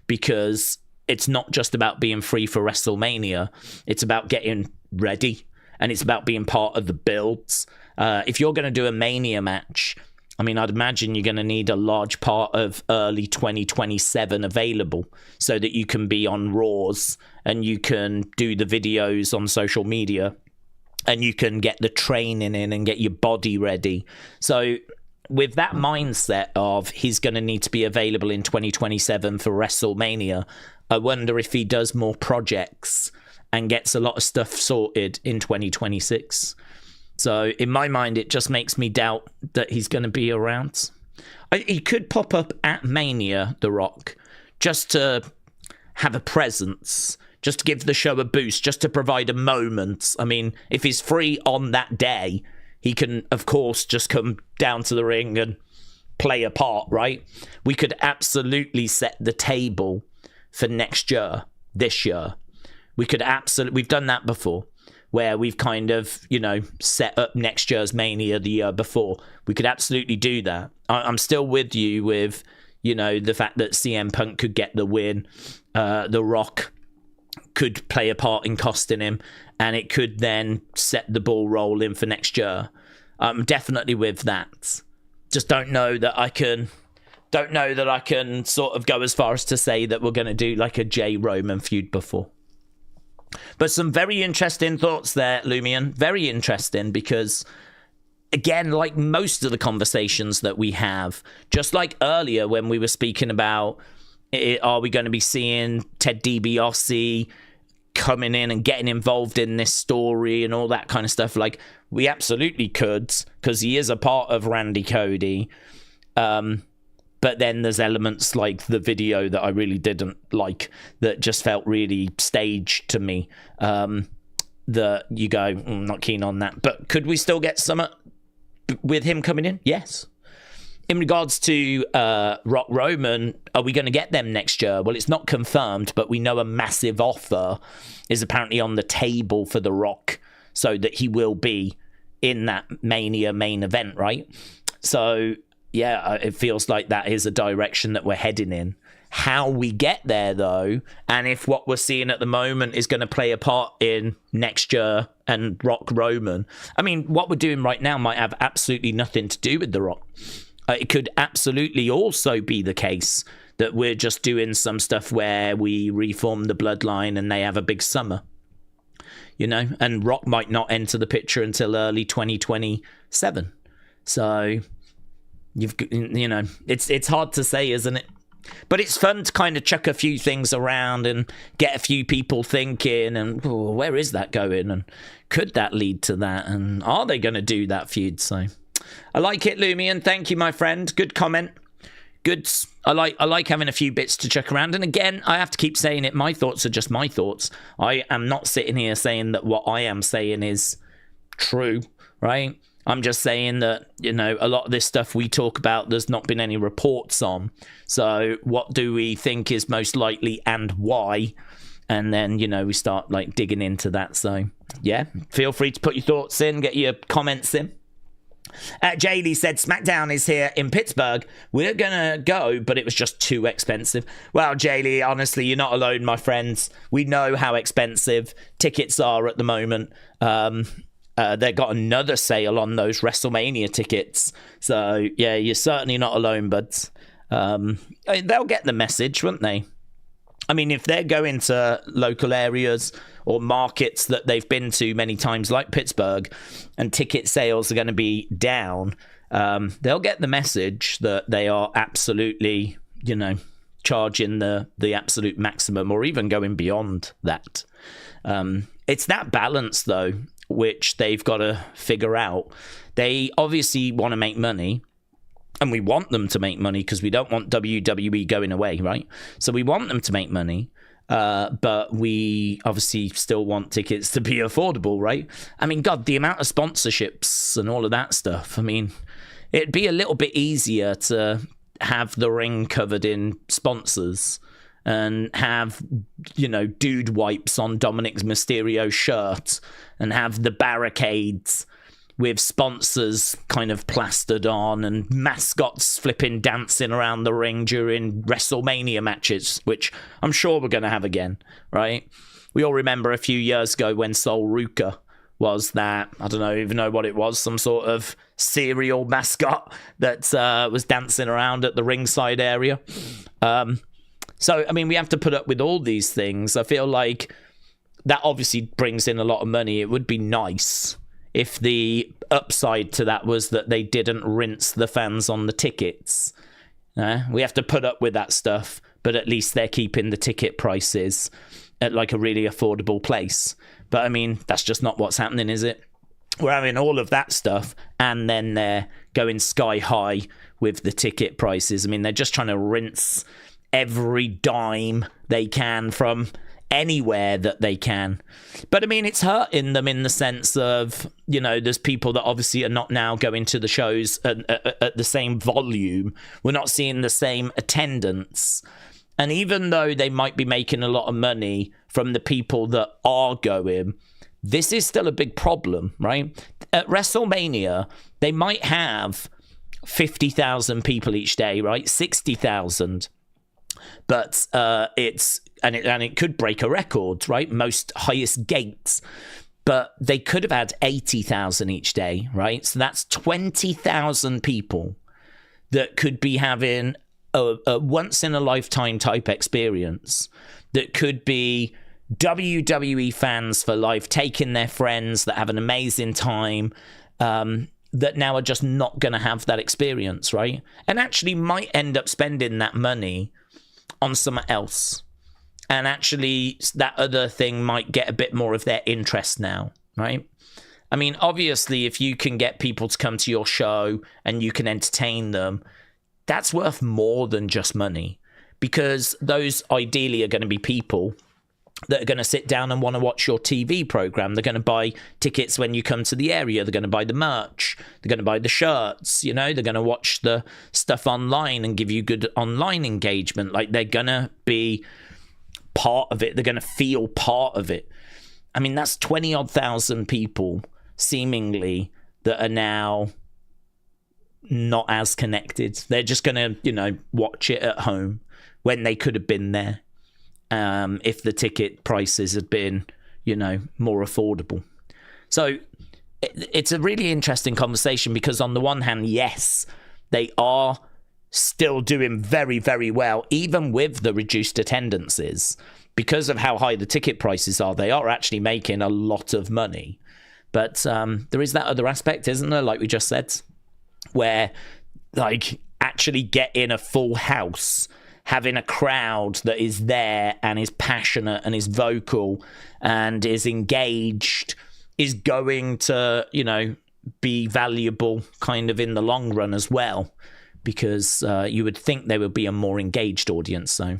because it's not just about being free for WrestleMania. It's about getting ready, and it's about being part of the builds. If you're going to do a Mania match, I mean, I'd imagine you're going to need a large part of early 2027 available so that you can be on Raws and you can do the videos on social media and you can get the training in and get your body ready. So with that mindset of he's going to need to be available in 2027 for WrestleMania, I wonder if he does more projects and gets a lot of stuff sorted in 2026. So in my mind, it just makes me doubt that he's going to be around. He could pop up at Mania, The Rock, just to have a presence, just to give the show a boost, just to provide a moment. I mean, if he's free on that day, he can, of course, just come down to the ring and play a part, right? We could absolutely set the table for next year, this year. We've done that before, where we've kind of, you know, set up next year's Mania the year before. We could absolutely do that. I'm still with you with, you know, the fact that CM Punk could get the win. The Rock could play a part in costing him, and it could then set the ball rolling for next year. I'm definitely with that. Just don't know that I can sort of go as far as to say that we're going to do like a Jay Roman feud before. But some very interesting thoughts there, Lumion. Very interesting, because, again, like most of the conversations that we have, just like earlier when we were speaking about, are we going to be seeing Ted DiBiase coming in and getting involved in this story and all that kind of stuff. Like, we absolutely could, because he is a part of Randy Cody. But then there's elements like the video that I really didn't like, that just felt really staged to me. That you go, I'm not keen on that. But could we still get some with him coming in? Yes. In regards to Rock Roman, are we going to get them next year? Well, it's not confirmed, but we know a massive offer is apparently on the table for The Rock, so that he will be in that Mania main event, right? So, yeah, it feels like that is a direction that we're heading in. How we get there, though, and if what we're seeing at the moment is going to play a part in next year and Rock Roman, I mean, what we're doing right now might have absolutely nothing to do with The Rock. It could absolutely also be the case that we're just doing some stuff where we reform the bloodline and they have a big summer, you know, and Rock might not enter the picture until early 2027. So you know, it's hard to say, isn't it? But it's fun to kind of chuck a few things around and get a few people thinking, and where is that going? And could that lead to that? And are they going to do that feud? So I like it, Lumion. Thank you, my friend. Good comment. Good. I like having a few bits to check around. And again, I have to keep saying it. My thoughts are just my thoughts. I am not sitting here saying that what I am saying is true, right? I'm just saying that, you know, a lot of this stuff we talk about, there's not been any reports on. So what do we think is most likely and why? And then, you know, we start like digging into that. So yeah, feel free to put your thoughts in, get your comments in. Jaylee said, SmackDown is here in Pittsburgh. We're going to go, but it was just too expensive. Well, Jaylee, honestly, you're not alone, my friends. We know how expensive tickets are at the moment. They got another sale on those WrestleMania tickets. So, yeah, you're certainly not alone, but they'll get the message, won't they? I mean, if they're going to local areas or markets that they've been to many times, like Pittsburgh, and ticket sales are going to be down, they'll get the message that they are absolutely, you know, charging the absolute maximum or even going beyond that. It's that balance, though, which they've got to figure out. They obviously want to make money. And we want them to make money because we don't want WWE going away, right? So we want them to make money, but we obviously still want tickets to be affordable, right? I mean, God, the amount of sponsorships and all of that stuff. I mean, it'd be a little bit easier to have the ring covered in sponsors and have, you know, dude wipes on Dominic Mysterio's shirt and have the barricades with sponsors kind of plastered on and mascots flipping dancing around the ring during WrestleMania matches, which I'm sure we're going to have again, right? We all remember a few years ago when Sol Ruka was that, I don't even know what it was, some sort of cereal mascot that was dancing around at the ringside area. So, I mean, we have to put up with all these things. I feel like that obviously brings in a lot of money. It would be nice if the upside to that was that they didn't rinse the fans on the tickets. We have to put up with that stuff, but at least they're keeping the ticket prices at like a really affordable place. But I mean, that's just not what's happening, is it? We're having all of that stuff, and then they're going sky high with the ticket prices. I mean, they're just trying to rinse every dime they can from anywhere that they can. But I mean, it's hurting them in the sense of, you know, there's people that obviously are not now going to the shows at the same volume. We're not seeing the same attendance. And even though they might be making a lot of money from the people that are going, this is still a big problem, right? At WrestleMania, they might have 50,000 people each day, right? 60,000. But it could break a record, right? Most highest gates. But they could have had 80,000 each day, right? So that's 20,000 people that could be having a once-in-a-lifetime type experience, that could be WWE fans for life, taking their friends that have an amazing time, that now are just not going to have that experience, right? And actually might end up spending that money on something else. and actually that other thing might get a bit more of their interest now, right? I mean, obviously, if you can get people to come to your show and you can entertain them, that's worth more than just money, because those ideally are going to be people that are going to sit down and want to watch your TV program. They're going to buy tickets when you come to the area. They're going to buy the merch. They're going to buy the shirts. You know, they're going to watch the stuff online and give you good online engagement. Like, they're going to be part of it. They're going to feel part of it. I mean, that's 20-odd thousand people, seemingly, that are now not as connected. They're just going to, you know, watch it at home when they could have been there. If the ticket prices had been, you know, more affordable. So it's a really interesting conversation, because on the one hand, yes, they are still doing very, very well, even with the reduced attendances. Because of how high the ticket prices are, they are actually making a lot of money. But there is that other aspect, isn't there, like we just said, where, like, actually getting a full house, having a crowd that is there and is passionate and is vocal and is engaged, is going to, you know, be valuable kind of in the long run as well, because you would think they would be a more engaged audience. So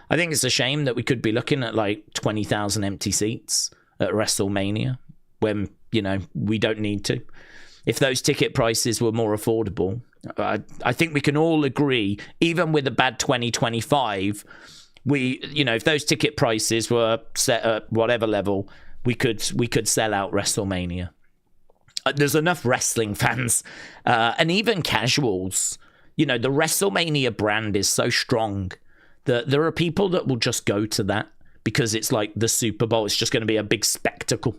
I think it's a shame that we could be looking at like 20,000 empty seats at WrestleMania when, you know, we don't need to. If those ticket prices were more affordable, I think we can all agree, even with a bad 2025, you know, if those ticket prices were set at whatever level, we could sell out WrestleMania. There's enough wrestling fans and even casuals. You know, the WrestleMania brand is so strong that there are people that will just go to that because it's like the Super Bowl. It's just going to be a big spectacle.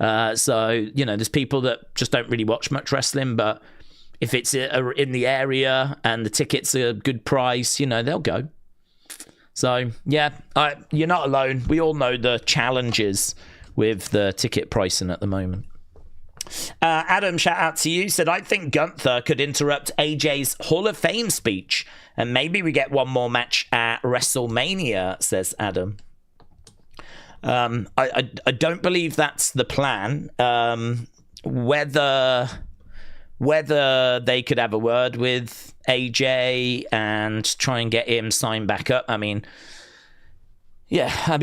So, you know, there's people that just don't really watch much wrestling, but if it's in the area and the tickets are a good price, you know, they'll go. So, yeah, you're not alone. We all know the challenges with the ticket pricing at the moment. Adam, shout out to you, said, I think Gunther could interrupt AJ's Hall of Fame speech and maybe we get one more match at WrestleMania, says Adam. I don't believe that's the plan. Whether they could have a word with AJ and try and get him signed back up. I mean, I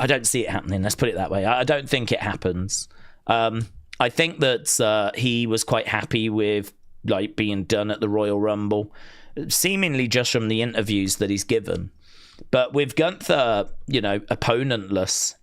don't see it happening. Let's put it that way. I don't think it happens. I think that he was quite happy with like being done at the Royal Rumble, seemingly just from the interviews that he's given. But with Gunther, you know, opponentless,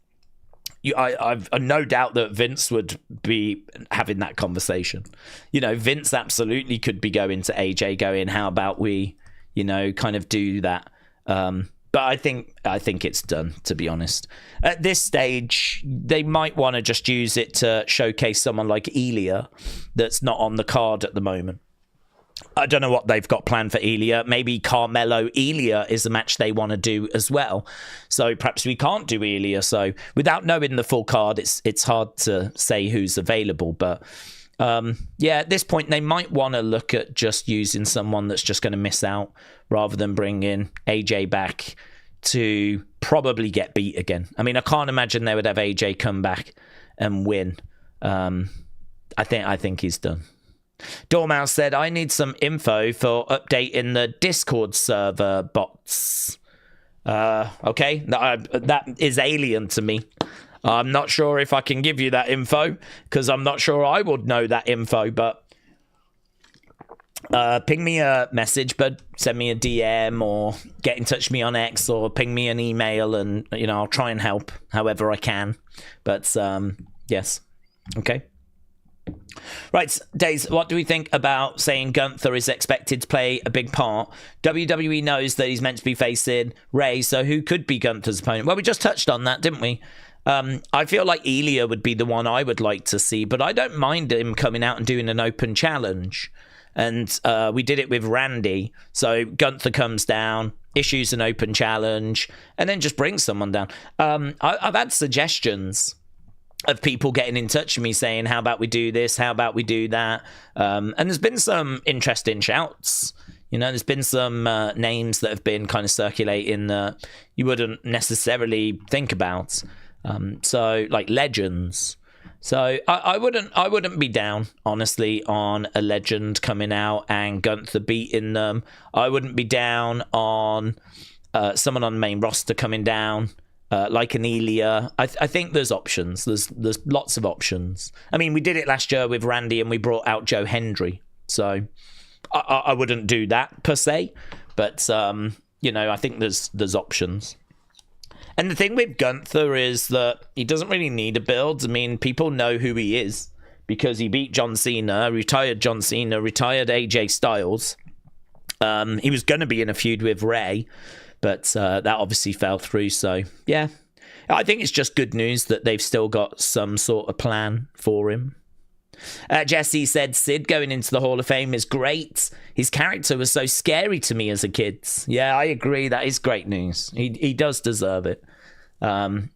I've no doubt that Vince would be having that conversation. You know, Vince absolutely could be going to AJ going, how about we, you know, kind of do that. But I think it's done, to be honest. At this stage, they might want to just use it to showcase someone like Giulia that's not on the card at the moment. I don't know what they've got planned for Giulia. Maybe Carmelo Giulia is a match they want to do as well. So perhaps we can't do Giulia. So without knowing the full card, it's hard to say who's available. But at this point, they might want to look at just using someone that's just going to miss out rather than bringing AJ back to probably get beat again. I mean, I can't imagine they would have AJ come back and win. I think he's done. Dormouse said, I need some info for updating the Discord server bots. Okay, that is alien to me. I'm not sure if I can give you that info because I'm not sure I would know that info, but ping me a message, but send me a DM or get in touch with me on X or ping me an email and, you know, I'll try and help however I can. But yes, okay. Right, Daze, what do we think about saying Gunther is expected to play a big part? WWE knows that he's meant to be facing Ray, so who could be Gunther's opponent? Well, we just touched on that, didn't we? I feel like Giulia would be the one I would like to see, but I don't mind him coming out and doing an open challenge. And we did it with Randy. So Gunther comes down, issues an open challenge, and then just brings someone down. I've had suggestions of people getting in touch with me saying, how about we do this? How about we do that? And there's been some interesting shouts, You know, there's been some names that have been kind of circulating that you wouldn't necessarily think about. So like legends. So I wouldn't be down, honestly, on a legend coming out and Gunther beating them. I wouldn't be down on someone on the main roster coming down, like an Ilya. I think there's options. There's lots of options. I mean, we did it last year with Randy and we brought out Joe Hendry. So I wouldn't do that per se. But, you know, I think there's options. And the thing with Gunther is that he doesn't really need a build. I mean, people know who he is because he beat John Cena, retired AJ Styles. He was going to be in a feud with Ray, but that obviously fell through. So, yeah, I think it's just good news that they've still got some sort of plan for him. Jesse said Sid going into the Hall of Fame is great. His character was so scary to me as a kid. Yeah, I agree. That is great news. He does deserve it. I'm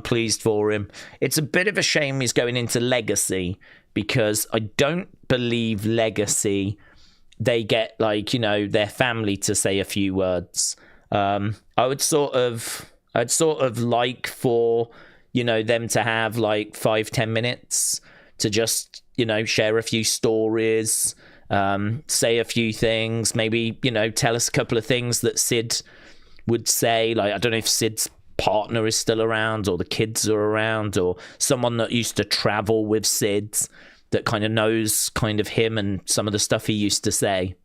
pleased for him. It's a bit of a shame he's going into Legacy because I don't believe Legacy, they get, like, you know, their family to say a few words. I'd sort of like for, you know, them to have like 5-10 minutes to just, you know, share a few stories, say a few things, maybe, you know, tell us a couple of things that Sid would say. Like, I don't know if Sid's partner is still around or the kids are around or someone that used to travel with Sid that kind of knows kind of him and some of the stuff he used to say.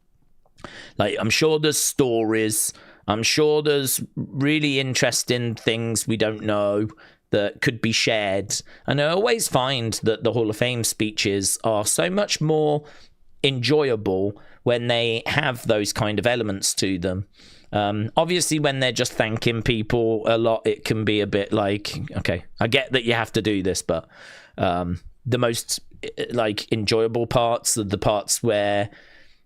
Like, I'm sure there's stories. I'm sure there's really interesting things we don't know that could be shared. And I always find that the Hall of Fame speeches are so much more enjoyable when they have those kind of elements to them. Obviously, when they're just thanking people a lot, it can be a bit like, okay, I get that you have to do this, but the most like enjoyable parts are the parts where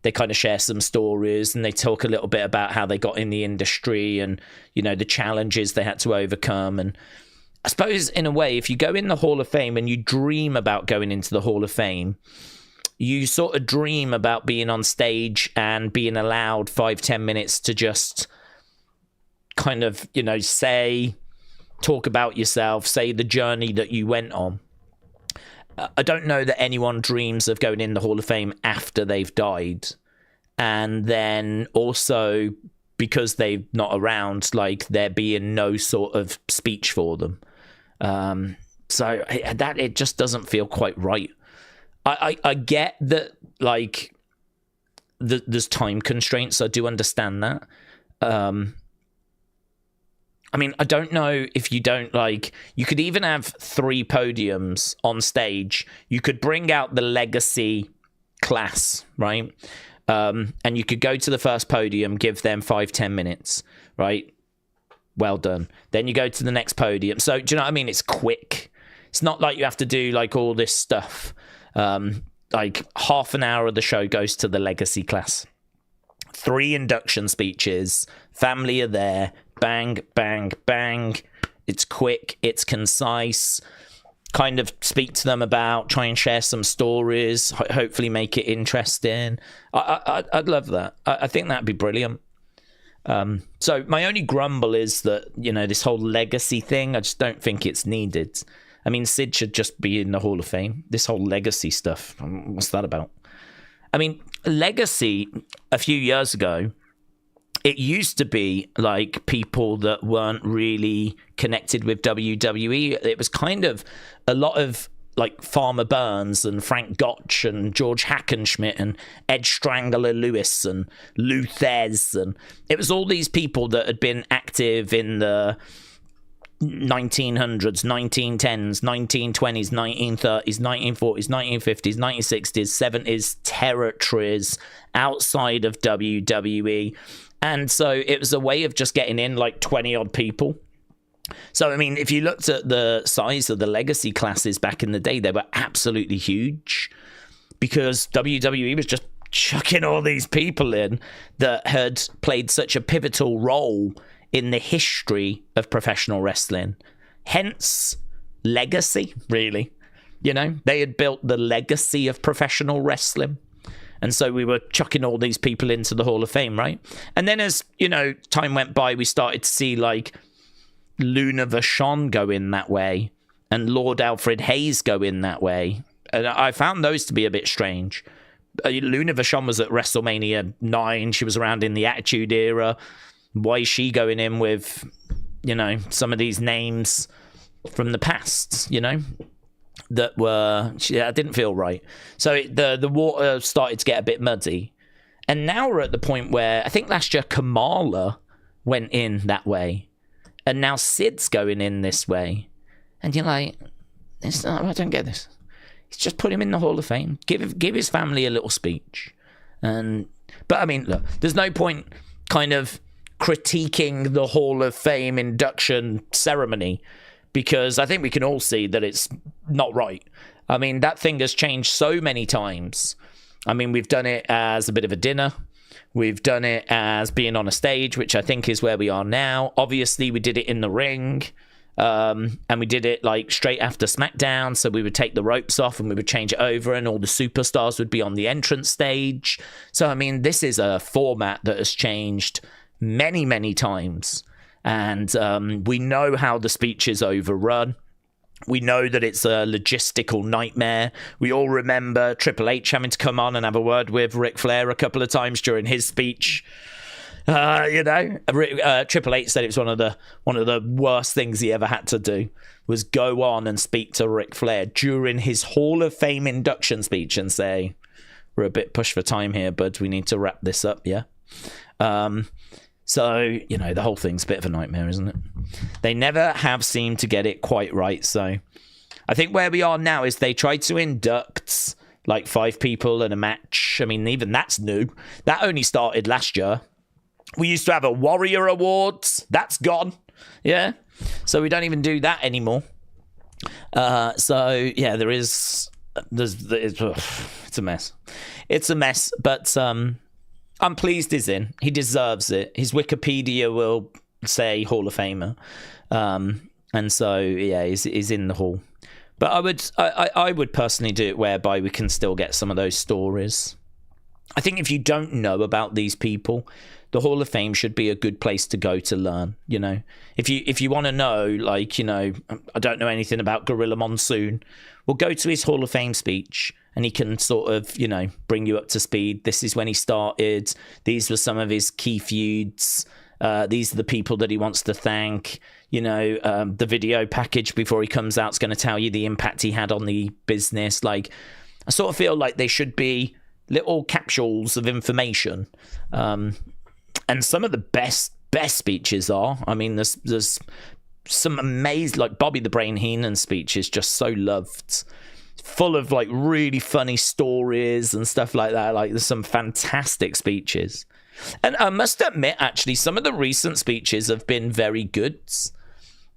they kind of share some stories and they talk a little bit about how they got in the industry and, you know, the challenges they had to overcome. And I suppose, in a way, if you go in the Hall of Fame and you dream about going into the Hall of Fame, you sort of dream about being on stage and being allowed 5-10 minutes to just kind of, you know, talk about yourself, say the journey that you went on. I don't know that anyone dreams of going in the Hall of Fame after they've died. And then also, because they're not around, like, there being no sort of speech for them. So it just doesn't feel quite right. I get that, like, there's time constraints. I do understand that. I mean, I don't know if you don't, like, you could even have 3 podiums on stage. You could bring out the legacy class, right? And you could go to the first podium, give them 5-10 minutes, right? Well done. Then you go to the next podium. So, do you know what I mean? It's quick. It's not like you have to do, like, all this stuff. Like, half an hour of the show goes to the legacy class. 3 induction speeches. Family are there. Bang, bang, bang. It's quick. It's concise. Kind of speak to them about, try and share some stories. Hopefully make it interesting. I'd love that. I think that'd be brilliant. So my only grumble is that, you know, this whole legacy thing, I just don't think it's needed. I mean, Sid should just be in the Hall of Fame. This whole legacy stuff, what's that about? I mean, legacy, a few years ago, it used to be like people that weren't really connected with WWE. It was kind of a lot of like Farmer Burns and Frank Gotch and George Hackenschmidt and Ed Strangler Lewis and Lou Thez. And it was all these people that had been active in the 1900s, 1910s, 1920s, 1930s, 1940s, 1950s, 1960s, 70s territories outside of WWE. And so it was a way of just getting in like 20 odd people. So, I mean, if you looked at the size of the legacy classes back in the day, they were absolutely huge because WWE was just chucking all these people in that had played such a pivotal role in the history of professional wrestling. Hence, legacy, really. You know, they had built the legacy of professional wrestling. And so we were chucking all these people into the Hall of Fame, right? And then as, you know, time went by, we started to see, like, Luna Vachon go in that way and Lord Alfred Hayes go in that way. And I found those to be a bit strange. Luna Vachon was at WrestleMania 9. She was around in the Attitude Era. Why is she going in with, you know, some of these names from the past, you know? That were, yeah, didn't feel right. So the water started to get a bit muddy. And now we're at the point where I think last year Kamala went in that way. And now Sid's going in this way. And you're like, I don't get this. Just put him in the Hall of Fame. Give his family a little speech. But I mean, look, there's no point kind of critiquing the Hall of Fame induction ceremony, because I think we can all see that it's not right. I mean, that thing has changed so many times. I mean, we've done it as a bit of a dinner. We've done it as being on a stage, which I think is where we are now. Obviously, we did it in the ring. And we did it like straight after SmackDown. So we would take the ropes off and we would change it over and all the superstars would be on the entrance stage. So, I mean, this is a format that has changed many, many times. And we know how the speech is overrun. We know that it's a logistical nightmare. We all remember Triple H having to come on and have a word with Ric Flair a couple of times during his speech. You know, Triple H said it was one of the worst things he ever had to do was go on and speak to Ric Flair during his Hall of Fame induction speech and say, "We're a bit pushed for time here, bud. We need to wrap this up." Yeah. So, you know, the whole thing's a bit of a nightmare, isn't it? They never have seemed to get it quite right. So I think where we are now is they tried to induct like 5 people in a match. I mean, even that's new. That only started last year. We used to have a Warrior Awards. That's gone. Yeah. So we don't even do that anymore. So, yeah, it's a mess. It's a mess, but I'm pleased he's in. He deserves it. His Wikipedia will say Hall of Famer. And so, yeah, he's in the Hall. But I would personally do it whereby we can still get some of those stories. I think if you don't know about these people, the Hall of Fame should be a good place to go to learn, you know. If you want to know, like, you know, I don't know anything about Gorilla Monsoon, well, go to his Hall of Fame speech and he can sort of, you know, bring you up to speed. This is when he started. These were some of his key feuds. These are the people that he wants to thank. You know, the video package before he comes out is going to tell you the impact he had on the business. Like, I sort of feel like they should be little capsules of information. And some of the best speeches are, I mean, there's some amazing, like Bobby the Brain Heenan speech is just so loved. Full of like really funny stories and stuff like that. Like there's some fantastic speeches. And I must admit, actually, some of the recent speeches have been very good.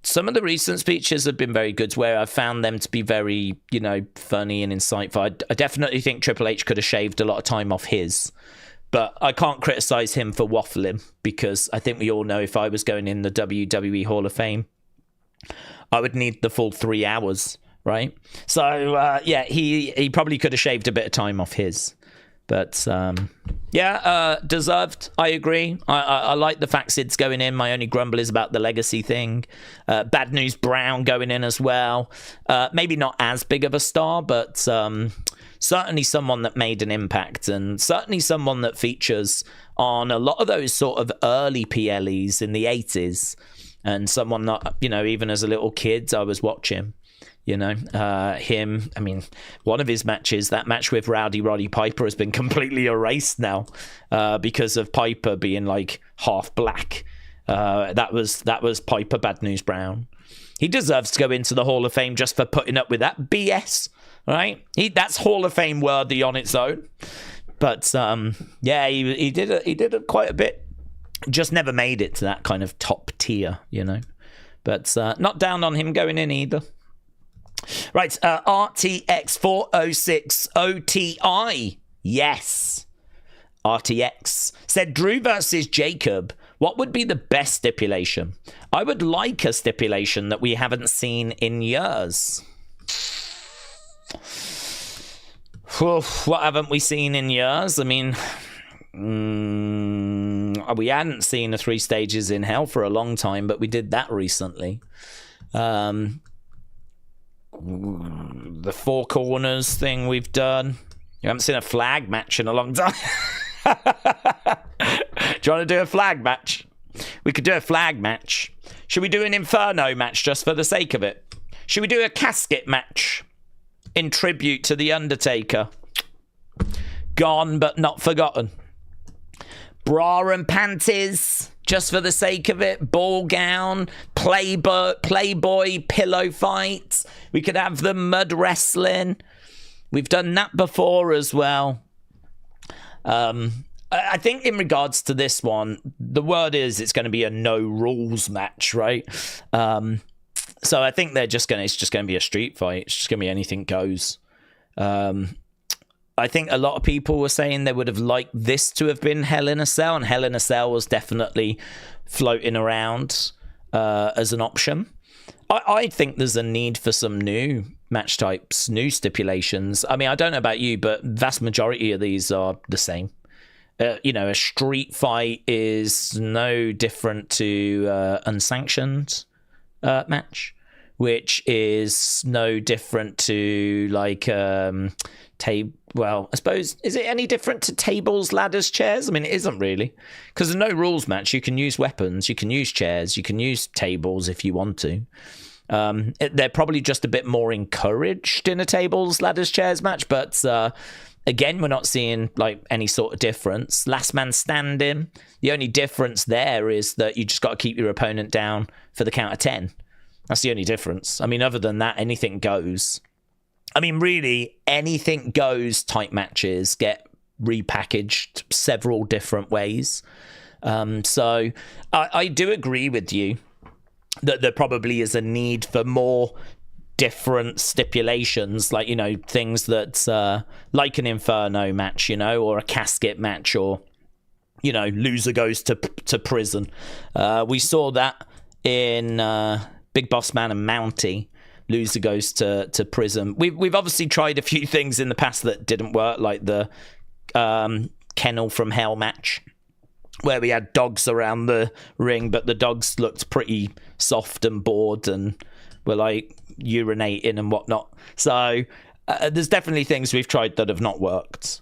Some of the recent speeches have been very good where I've found them to be very, you know, funny and insightful. I definitely think Triple H could have shaved a lot of time off his. But I can't criticize him for waffling because I think we all know if I was going in the WWE Hall of Fame, I would need the full 3 hours, right? So, yeah, he probably could have shaved a bit of time off his. But, yeah, deserved. I agree. I like the fact Sid's going in. My only grumble is about the legacy thing. Bad News Brown going in as well. Maybe not as big of a star, but certainly someone that made an impact and certainly someone that features on a lot of those sort of early PLEs in the 80s. And someone that, you know, even as a little kid, I was watching. You know, him, I mean, one of his matches, that match with Roddy Piper has been completely erased now because of Piper being like half black. That was Piper, Bad News Brown. He deserves to go into the Hall of Fame just for putting up with that BS, right? That's Hall of Fame worthy on its own. But yeah, he did quite a bit. Just never made it to that kind of top tier, you know. But not down on him going in either. Right, RTX 406 OTI. Yes. RTX said Drew versus Jacob. What would be the best stipulation? I would like a stipulation that we haven't seen in years. What haven't we seen in years? I mean, we hadn't seen a 3 stages in hell for a long time, but we did that recently. The 4 corners thing we've done. You haven't seen a flag match in a long time. Do you want to do a flag match? We could do a flag match. Should we do an Inferno match just for the sake of it? Should we do a casket match in tribute to The Undertaker? Gone but not forgotten. Bra and panties, just for the sake of it. Ball gown, Playboy pillow fight. We could have the mud wrestling. We've done that before as well. I think in regards to this one, the word is it's going to be a no rules match, right? So I think it's just going to be a street fight. It's just going to be anything goes. I think a lot of people were saying they would have liked this to have been Hell in a Cell, and Hell in a Cell was definitely floating around as an option. I think there's a need for some new match types, new stipulations. I mean, I don't know about you, but vast majority of these are the same. A street fight is no different to unsanctioned match, which is no different to like I suppose, is it any different to tables, ladders, chairs? I mean, it isn't really, because there's no rules match. You can use weapons, you can use chairs, you can use tables if you want to. They're probably just a bit more encouraged in a tables, ladders, chairs match, but again, we're not seeing like any sort of difference. Last man standing. The only difference there is that you just got to keep your opponent down for the count of 10. That's the only difference. I mean, other than that, anything goes. I mean, really, anything goes type matches get repackaged several different ways. So I do agree with you that there probably is a need for more different stipulations, like, things that like an Inferno match, or a casket match, or loser goes to prison. We saw that in Big Boss Man and Mountie. Loser goes to prison. We've obviously tried a few things in the past that didn't work, like the Kennel from Hell match, where we had dogs around the ring, but the dogs looked pretty soft and bored and were like urinating and whatnot. So there's definitely things we've tried that have not worked.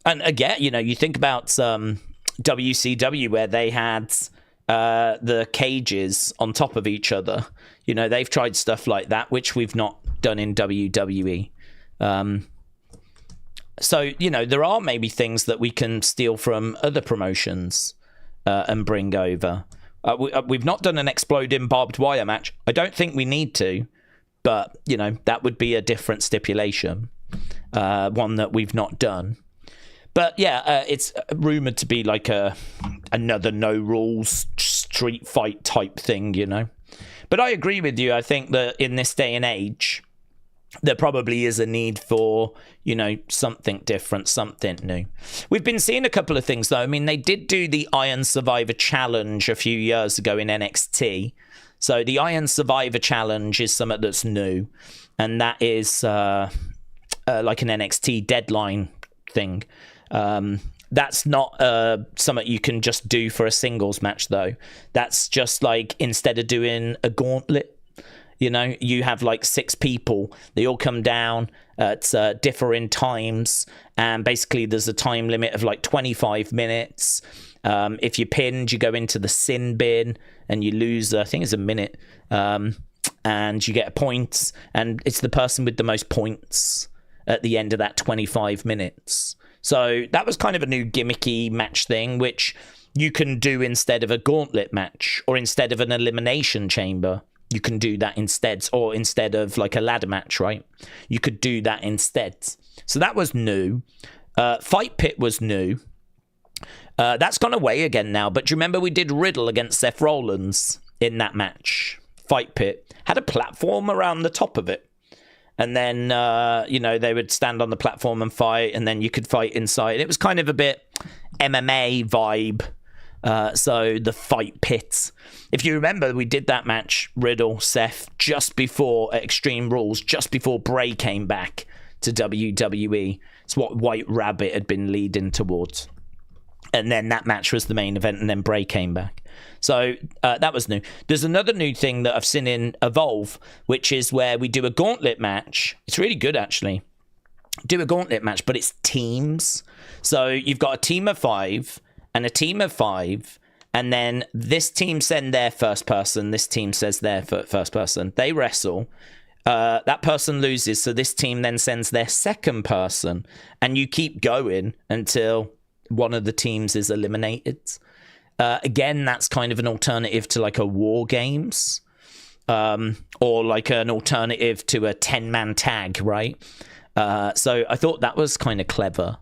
And again, you think about WCW, where they had the cages on top of each other. They've tried stuff like that, which we've not done in WWE. So, there are maybe things that we can steal from other promotions and bring over. We've not done an exploding barbed wire match. I don't think we need to, but, that would be a different stipulation, one that we've not done. But, yeah, it's rumoured to be like another no-rules street fight type thing, But I agree with you. I think that in this day and age, there probably is a need for, something different, something new. We've been seeing a couple of things, though. I mean, they did do the Iron Survivor Challenge a few years ago in NXT. So the Iron Survivor Challenge is something that's new. And that is like an NXT deadline thing. That's not something you can just do for a singles match, though. That's just like, instead of doing a gauntlet, you have like 6 people. They all come down at differing times, and basically there's a time limit of like 25 minutes. If you're pinned, you go into the sin bin and you lose, I think it's a minute, and you get a point, and it's the person with the most points at the end of that 25 minutes. So that was kind of a new gimmicky match thing, which you can do instead of a gauntlet match, or instead of an elimination chamber. You can do that instead, or instead of like a ladder match, right? You could do that instead. So that was new. Fight Pit was new. That's gone away again now. But do you remember we did Riddle against Seth Rollins in that match? Fight Pit had a platform around the top of it. And then, they would stand on the platform and fight, and then you could fight inside. It was kind of a bit MMA vibe. So the Fight Pit. If you remember, we did that match, Riddle, Seth, just before Extreme Rules, just before Bray came back to WWE. It's what White Rabbit had been leading towards. And then that match was the main event, and then Bray came back. So that was new. There's another new thing that I've seen in Evolve, which is where we do a gauntlet match. It's really good, actually. Do a gauntlet match, but it's teams. So you've got a team of 5 and a team of 5, and then this team send their first person, this team says their first person. They wrestle. That person loses, so this team then sends their second person, and you keep going until one of the teams is eliminated. Again, that's kind of an alternative to like a War Games, or like an alternative to a 10-man tag, right? So I thought that was kind of clever.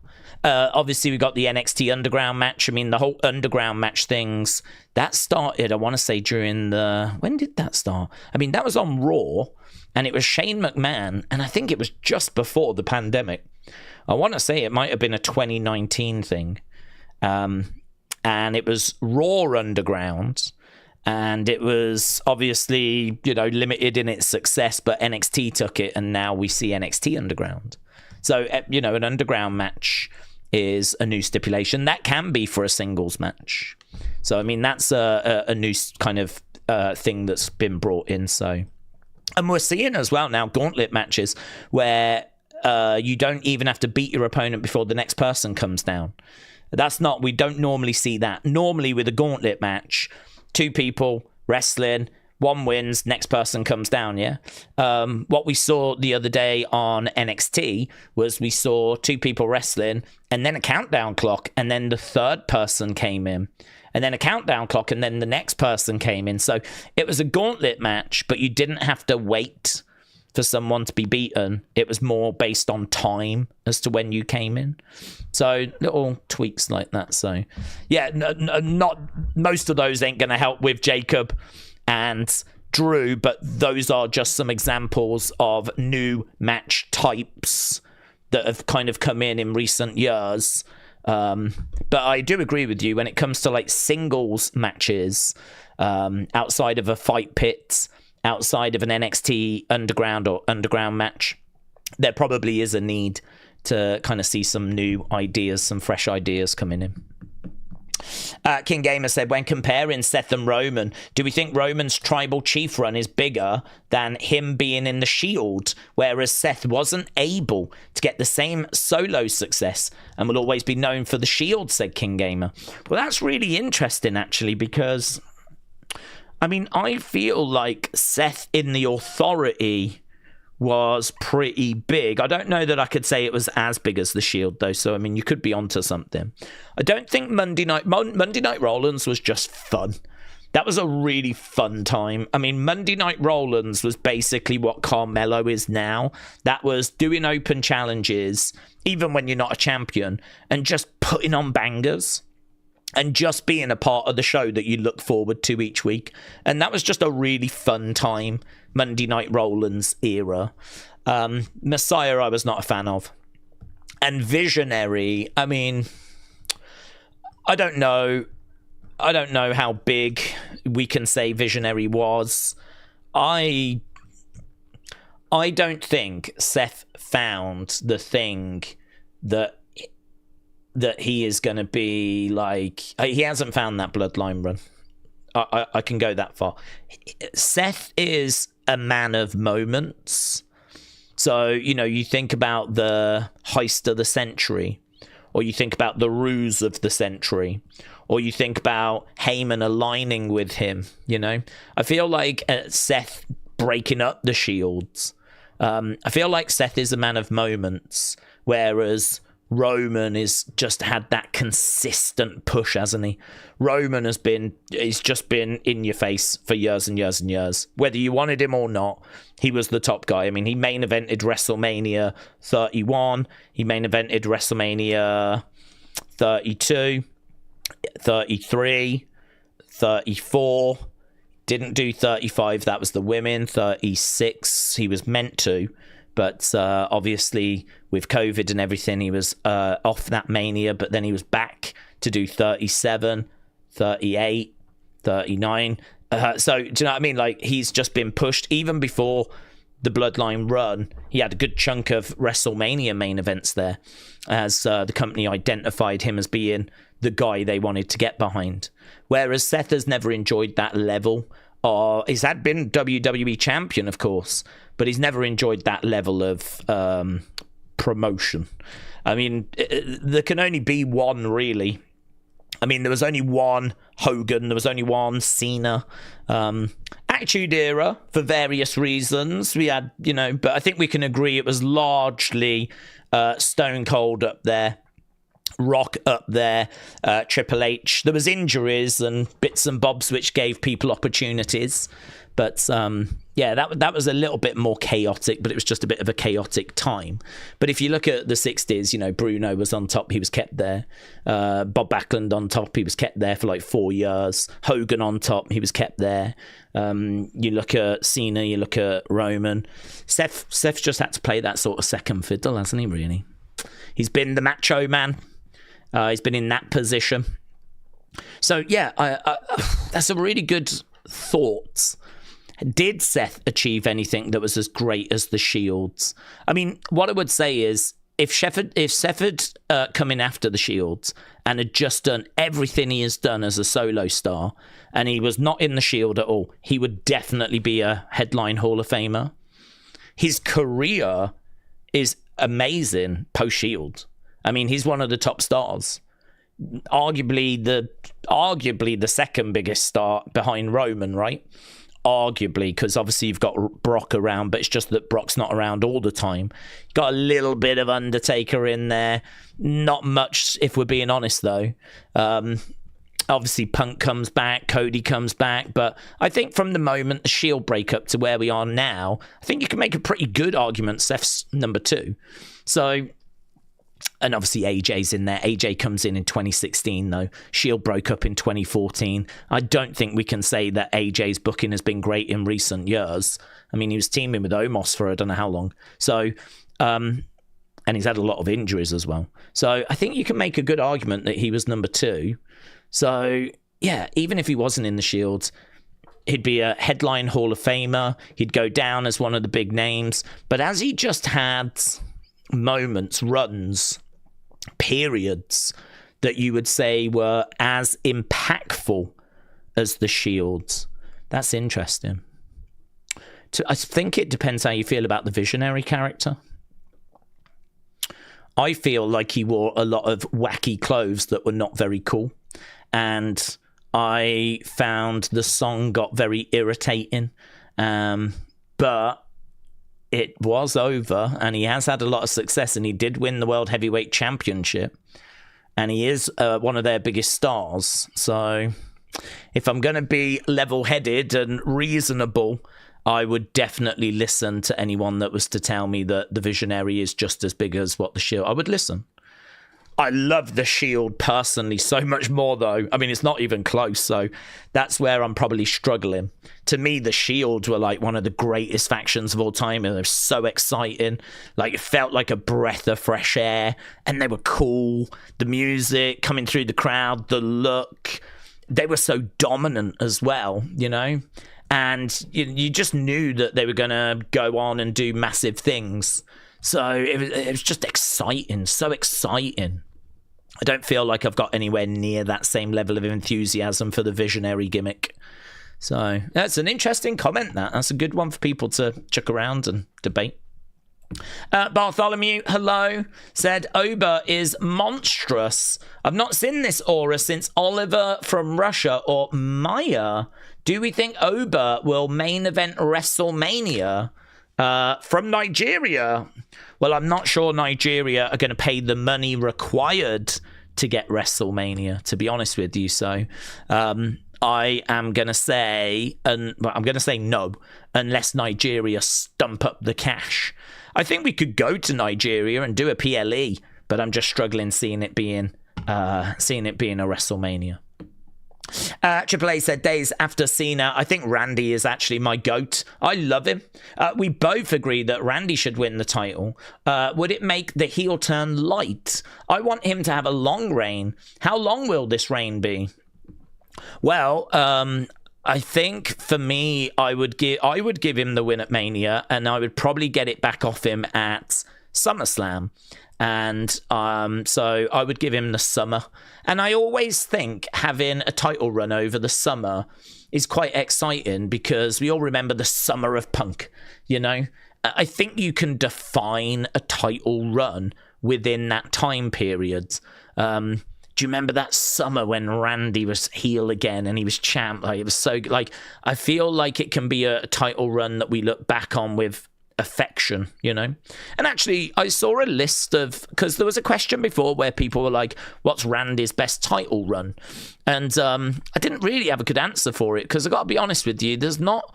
Obviously, we got the NXT Underground match. I mean, the whole Underground match things, that started, I want to say, during the... When did that start? I mean, that was on Raw, and it was Shane McMahon, and I think it was just before the pandemic. I want to say it might have been a 2019 thing. And it was Raw Underground, and it was obviously, limited in its success, but NXT took it, and now we see NXT Underground. So, an Underground match is a new stipulation. That can be for a singles match. So, I mean, that's a new kind of thing that's been brought in. So, and we're seeing as well now gauntlet matches where you don't even have to beat your opponent before the next person comes down. We don't normally see that. Normally with a gauntlet match, 2 people wrestling, 1 wins, next person comes down, yeah? What we saw the other day on NXT was we saw 2 people wrestling, and then a countdown clock, and then the third person came in, and then a countdown clock, and then the next person came in. So it was a gauntlet match, but you didn't have to wait for someone to be beaten. It was more based on time as to when you came in. So little tweaks like that. So yeah, not most of those ain't going to help with Jacob and Drew, but those are just some examples of new match types that have kind of come in recent years. But I do agree with you when it comes to like singles matches, outside of a fight pit, outside of an NXT Underground or Underground match, there probably is a need to kind of see some new ideas, some fresh ideas coming in. King Gamer said, when comparing Seth and Roman, do we think Roman's tribal chief run is bigger than him being in the Shield, whereas Seth wasn't able to get the same solo success and will always be known for the Shield, said King Gamer. Well, that's really interesting, actually, because I mean, I feel like Seth in the Authority was pretty big. I don't know that I could say it was as big as the Shield, though. So, I mean, you could be onto something. I don't think Monday Night Rollins was just fun. That was a really fun time. I mean, Monday Night Rollins was basically what Carmelo is now. That was doing open challenges, even when you're not a champion, and just putting on bangers. And just being a part of the show that you look forward to each week. And that was just a really fun time, Monday Night Rollins era. Messiah, I was not a fan of. And Visionary, I mean, I don't know how big we can say Visionary was. I don't think Seth found the thing that he is going to be like. He hasn't found that bloodline run. I can go that far. Seth is a man of moments. So, you think about the heist of the century, or you think about the ruse of the century, or you think about Heyman aligning with him, I feel like Seth breaking up the Shields. I feel like Seth is a man of moments, whereas Roman is just had that consistent push, hasn't he? Roman he's just been in your face for years and years and years. Whether you wanted him or not, he was the top guy. I mean, he main evented WrestleMania 31. He main evented WrestleMania 32, 33, 34. Didn't do 35. That was the women. 36. He was meant to. But obviously, with COVID and everything, he was off that Mania. But then he was back to do 37, 38, 39. So, do you know what I mean? Like, he's just been pushed even before the Bloodline run, he had a good chunk of WrestleMania main events there, as the company identified him as being the guy they wanted to get behind. Whereas Seth has never enjoyed that level. He's had been WWE champion, of course, but he's never enjoyed that level of promotion. I mean, there can only be one, really. I mean, there was only one Hogan, there was only one Cena. Attitude Era, for various reasons. We had, but I think we can agree it was largely Stone Cold up there, Rock up there, Triple H. There was injuries and bits and bobs which gave people opportunities. But that was a little bit more chaotic, but it was just a bit of a chaotic time. But if you look at the 60s, Bruno was on top, he was kept there. Bob Backlund on top, he was kept there for like 4 years. Hogan on top, he was kept there. You look at Cena, you look at Roman. Seth's just had to play that sort of second fiddle, hasn't he, really? He's been the macho man. He's been in that position. So, that's a really good thought. Did Seth achieve anything that was as great as the Shields? I mean, what I would say is, if Seth had come in after the Shields and had just done everything he has done as a solo star, and he was not in the Shield at all, he would definitely be a headline Hall of Famer. His career is amazing post-Shield. I mean, he's one of the top stars. Arguably the second biggest star behind Roman, right? Arguably, because obviously you've got Brock around, but it's just that Brock's not around all the time. Got a little bit of Undertaker in there. Not much, if we're being honest, though. Obviously, Punk comes back, Cody comes back, but I think from the moment the Shield breakup to where we are now, I think you can make a pretty good argument Seth's number 2. So, and obviously AJ's in there. AJ comes in 2016, though. Shield broke up in 2014. I don't think we can say that AJ's booking has been great in recent years. I mean, he was teaming with Omos for I don't know how long. So, and he's had a lot of injuries as well. So I think you can make a good argument that he was number 2. So, yeah, even if he wasn't in the Shield, he'd be a headline Hall of Famer. He'd go down as one of the big names. But as he just had moments, runs, periods that you would say were as impactful as the Shields, that's interesting. I think it depends how you feel about the Visionary character. I feel like he wore a lot of wacky clothes that were not very cool. And I found the song got very irritating. But it was over, and he has had a lot of success, and he did win the World Heavyweight Championship. And he is one of their biggest stars. So if I'm going to be level-headed and reasonable, I would definitely listen to anyone that was to tell me that the Visionary is just as big as what the Shield. I would listen. I love the Shield personally so much more, though. I mean, it's not even close, so that's where I'm probably struggling. To me, the Shield were like one of the greatest factions of all time, and they're so exciting. Like, it felt like a breath of fresh air, and they were cool. The music coming through the crowd, the look, they were so dominant as well, and you just knew that they were going to go on and do massive things. So it was just exciting, so exciting. I don't feel like I've got anywhere near that same level of enthusiasm for the Visionary gimmick. So that's an interesting comment, that's a good one for people to chuck around and debate. Bartholomew, hello, said Oba is monstrous. I've not seen this aura since Oliver from Russia or Maya. Do we think Oba will main event WrestleMania? From Nigeria. Well, I'm not sure Nigeria are going to pay the money required to get WrestleMania, to be honest with you. So I am going to say, I'm going to say no, unless Nigeria stump up the cash. I think we could go to Nigeria and do a PLE, but I'm just struggling seeing it being a WrestleMania. Triple A said, Daze, after Cena, I think Randy is actually my GOAT. I love him. We both agree that Randy should win the title. Would it make the heel turn light? I want him to have a long reign. How long will this reign be? Well, I think for me, I would give him the win at Mania, and I would probably get it back off him at SummerSlam. And so I would give him the summer. And I always think having a title run over the summer is quite exciting, because we all remember the summer of Punk, you know? I think you can define a title run within that time period. Do you remember that summer when Randy was heel again and he was champ? Like, it was so, like, I feel like it can be a title run that we look back on with affection, you know? And actually, I saw a list of, because there was a question before where people were like, what's Randy's best title run? And I didn't really have a good answer for it, because I got to be honest with you, there's not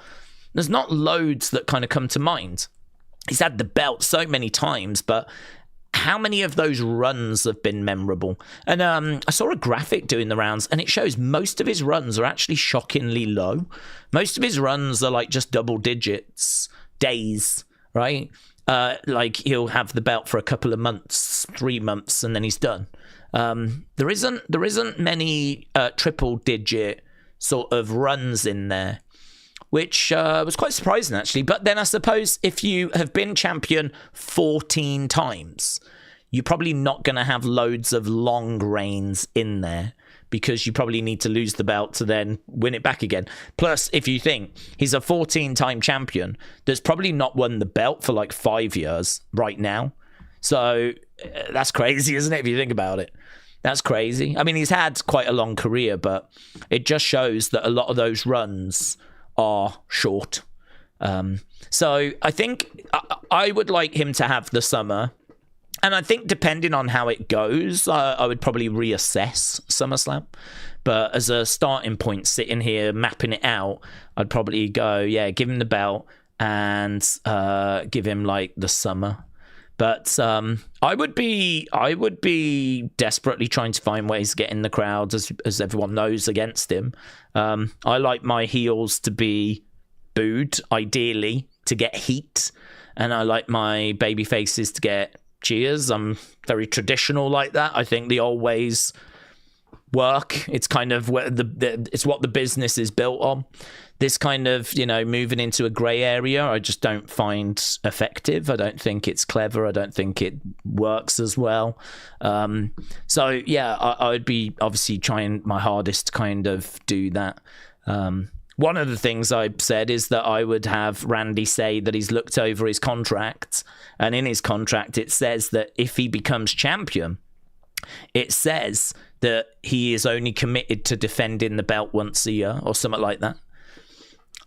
loads that kind of come to mind. He's had the belt so many times, but how many of those runs have been memorable? And I saw a graphic doing the rounds, and it shows most of his runs are actually shockingly low. Most of his runs are like just double digits days, right? Like, he'll have the belt for a couple of months, 3 months, and then he's done. There isn't many triple digit sort of runs in there, which was quite surprising, actually. But then I suppose if you have been champion 14 times, you're probably not going to have loads of long reigns in there, because you probably need to lose the belt to then win it back again. Plus, if you think he's a 14-time champion that's probably not won the belt for like 5 years right now. So that's crazy, isn't it, if you think about it? That's crazy. I mean, he's had quite a long career, but it just shows that a lot of those runs are short. So I think I would like him to have the summer. And I think depending on how it goes, I would probably reassess SummerSlam. But as a starting point, sitting here, mapping it out, I'd probably go, yeah, give him the belt and give him like the summer. But I would be desperately trying to find ways to get in the crowd, as everyone knows, against him. I like my heels to be booed, ideally, to get heat. And I like my baby faces to get cheers. I'm very traditional like that. I think the old ways work. It's kind of where it's what the business is built on. This kind of, you know, moving into a grey area, I just don't find effective. I don't think it's clever. I don't think it works as well. So yeah, I would be obviously trying my hardest to kind of do that. One of the things I've said is that I would have Randy say that he's looked over his contract, and in his contract it says that if he becomes champion, it says that he is only committed to defending the belt once a year or something like that.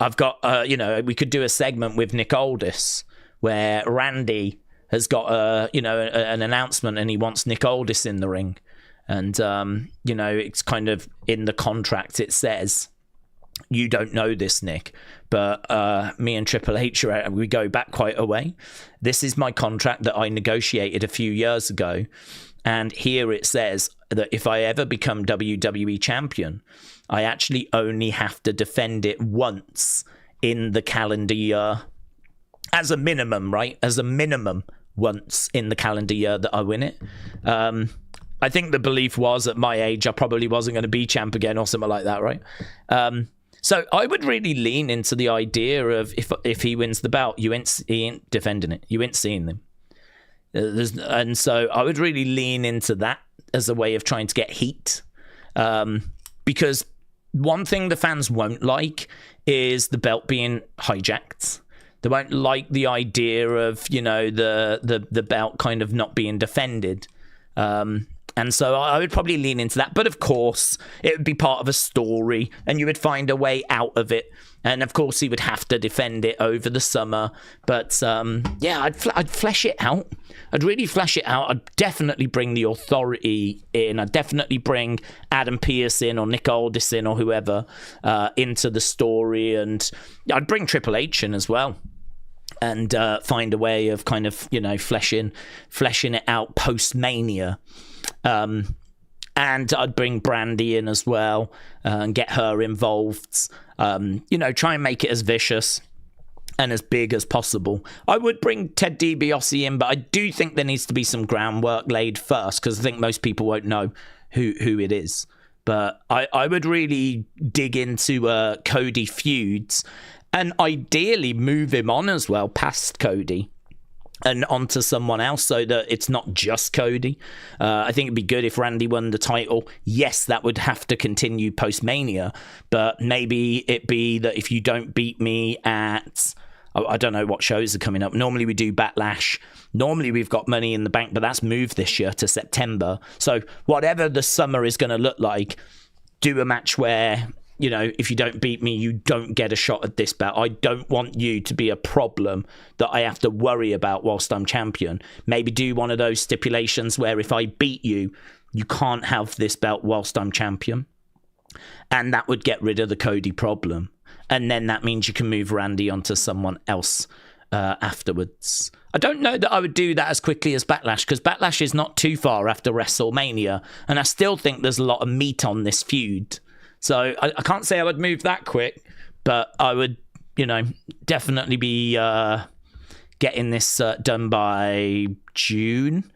I've got, you know, we could do a segment with Nick Aldis where Randy has got an announcement and he wants Nick Aldis in the ring. And, you know, it's kind of in the contract, it says, you don't know this, Nick, but me and Triple H, we go back quite a way. This is my contract that I negotiated a few years ago. And here it says that if I ever become WWE champion, I actually only have to defend it once in the calendar year. As a minimum, right? As a minimum, once in the calendar year that I win it. I think the belief was at my age, I probably wasn't going to be champ again or something like that, right? So I would really lean into the idea of if he wins the belt, he ain't defending it. You ain't seeing them. And so I would really lean into that as a way of trying to get heat. Because one thing the fans won't like is the belt being hijacked. They won't like the idea of, you know, the belt kind of not being defended. And so I would probably lean into that. But of course, it would be part of a story and you would find a way out of it. And of course, he would have to defend it over the summer. But yeah, I'd flesh it out. I'd really flesh it out. I'd definitely bring the Authority in. I'd definitely bring Adam Pearce in or Nick Aldis in or whoever into the story. And I'd bring Triple H in as well. And find a way of kind of, you know, fleshing it out post-Mania. And I'd bring Brandy in as well and get her involved. You know, try and make it as vicious and as big as possible. I would bring Ted DiBiase in, but I do think there needs to be some groundwork laid first because I think most people won't know who it is. But I would really dig into Cody feuds and ideally move him on as well past Cody and onto someone else so that it's not just Cody. I think it'd be good if Randy won the title. Yes, that would have to continue post-Mania, but maybe it be that if you don't beat me at... I don't know what shows are coming up. Normally we do Backlash. Normally we've got Money in the Bank, but that's moved this year to September. So whatever the summer is going to look like, do a match where... if you don't beat me, you don't get a shot at this belt. I don't want you to be a problem that I have to worry about whilst I'm champion. Maybe do one of those stipulations where if I beat you, you can't have this belt whilst I'm champion. And that would get rid of the Cody problem. And then that means you can move Randy onto someone else afterwards. I don't know that I would do that as quickly as Backlash, because Backlash is not too far after WrestleMania. And I still think there's a lot of meat on this feud. So I can't say I would move that quick, but I would, definitely be getting this done by June.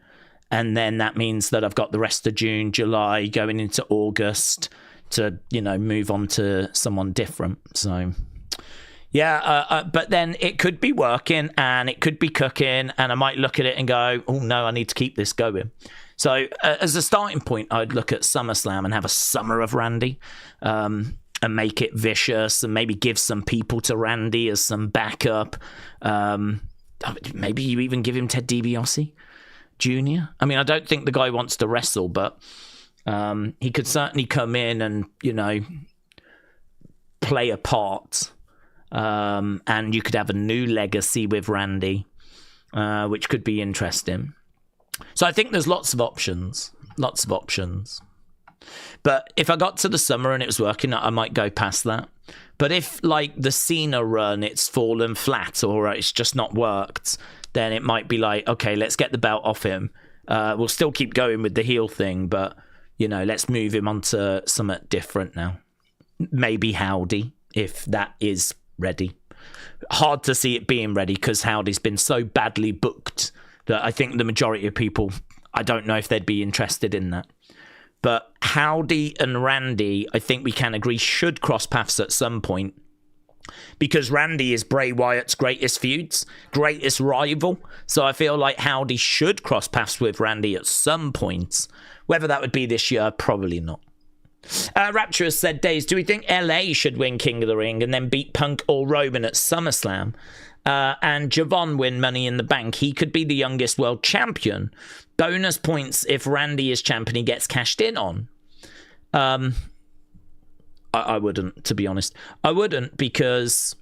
And then that means that I've got the rest of June, July, going into August to, move on to someone different. So, yeah, but then it could be working and it could be cooking, and I might look at it and go, oh, no, I need to keep this going. So as a starting point, I'd look at SummerSlam and have a summer of Randy and make it vicious and maybe give some people to Randy as some backup. Maybe you even give him Ted DiBiase Jr. I mean, I don't think the guy wants to wrestle, but he could certainly come in and, play a part. And you could have a new legacy with Randy, which could be interesting. So I think there's lots of options. But if I got to the summer and it was working, I might go past that. But if, like, the Cena run, it's fallen flat or it's just not worked, then it might be like, okay, let's get the belt off him. We'll still keep going with the heel thing, but, let's move him onto something different now. Maybe Howdy, if that is ready. Hard to see it being ready because Howdy's been so badly booked that I think the majority of people, I don't know if they'd be interested in that. But Howdy and Randy, I think we can agree, should cross paths at some point. Because Randy is Bray Wyatt's greatest rival. So I feel like Howdy should cross paths with Randy at some point. Whether that would be this year, probably not. Rapturous said, Daze, do we think LA should win King of the Ring and then beat Punk or Roman at SummerSlam? And Javon win Money in the Bank? He could be the youngest world champion. Bonus points if Randy is champion, he gets cashed in on. I wouldn't, to be honest. I wouldn't, because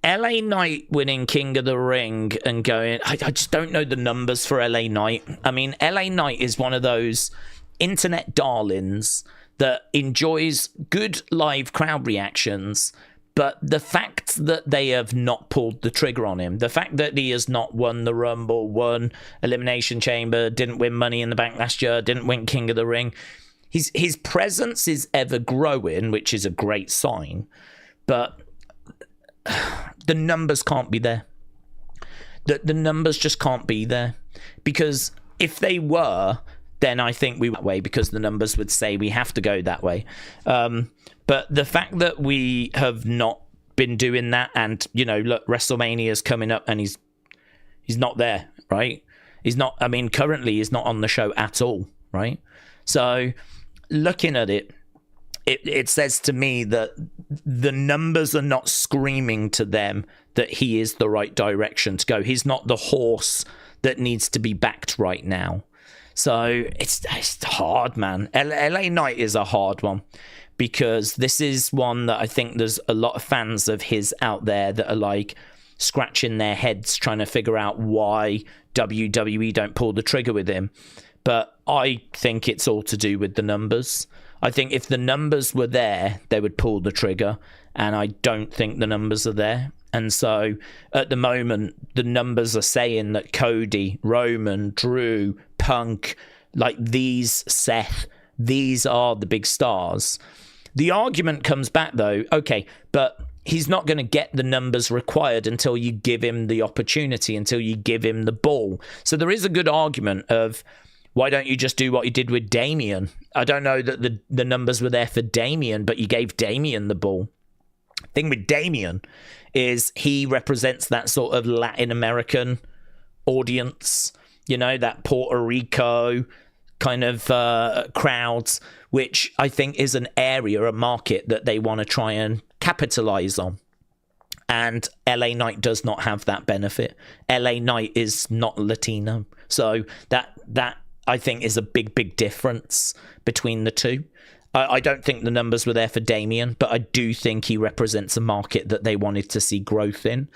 LA Knight winning King of the Ring and going... I just don't know the numbers for LA Knight. I mean, LA Knight is one of those internet darlings that enjoys good live crowd reactions, but the fact that they have not pulled the trigger on him, the fact that he has not won the Rumble, won Elimination Chamber, didn't win Money in the Bank last year, didn't win King of the Ring, his presence is ever growing, which is a great sign, but the numbers can't be there. The numbers just can't be there, because if they were, then I think we went that way, because the numbers would say we have to go that way. But the fact that we have not been doing that, and, look, WrestleMania is coming up and he's not there, right? He's not, I mean, currently he's not on the show at all, right? So looking at it, it says to me that the numbers are not screaming to them that he is the right direction to go. He's not the horse that needs to be backed right now. So it's hard, man. LA Knight is a hard one, because this is one that I think there's a lot of fans of his out there that are like scratching their heads trying to figure out why WWE don't pull the trigger with him. But I think it's all to do with the numbers. I think if the numbers were there, they would pull the trigger, and I don't think the numbers are there. And so at the moment, the numbers are saying that Cody, Roman, Drew, Punk, like these, Seth, these are the big stars. The argument comes back, though, okay, but he's not going to get the numbers required until you give him the opportunity, until you give him the ball. So there is a good argument of, Why don't you just do what you did with Damien? I don't know that the numbers were there for Damien, but you gave Damien the ball. Thing with Damien is he represents that sort of Latin American audience, you know, that Puerto Rico kind of crowds, which I think is an area, a market that they want to try and capitalize on. And LA Knight does not have that benefit. LA Knight is not Latino. So that I think is a big difference between the two. I don't think the numbers were there for Damien, but I do think he represents a market that they wanted to see growth in.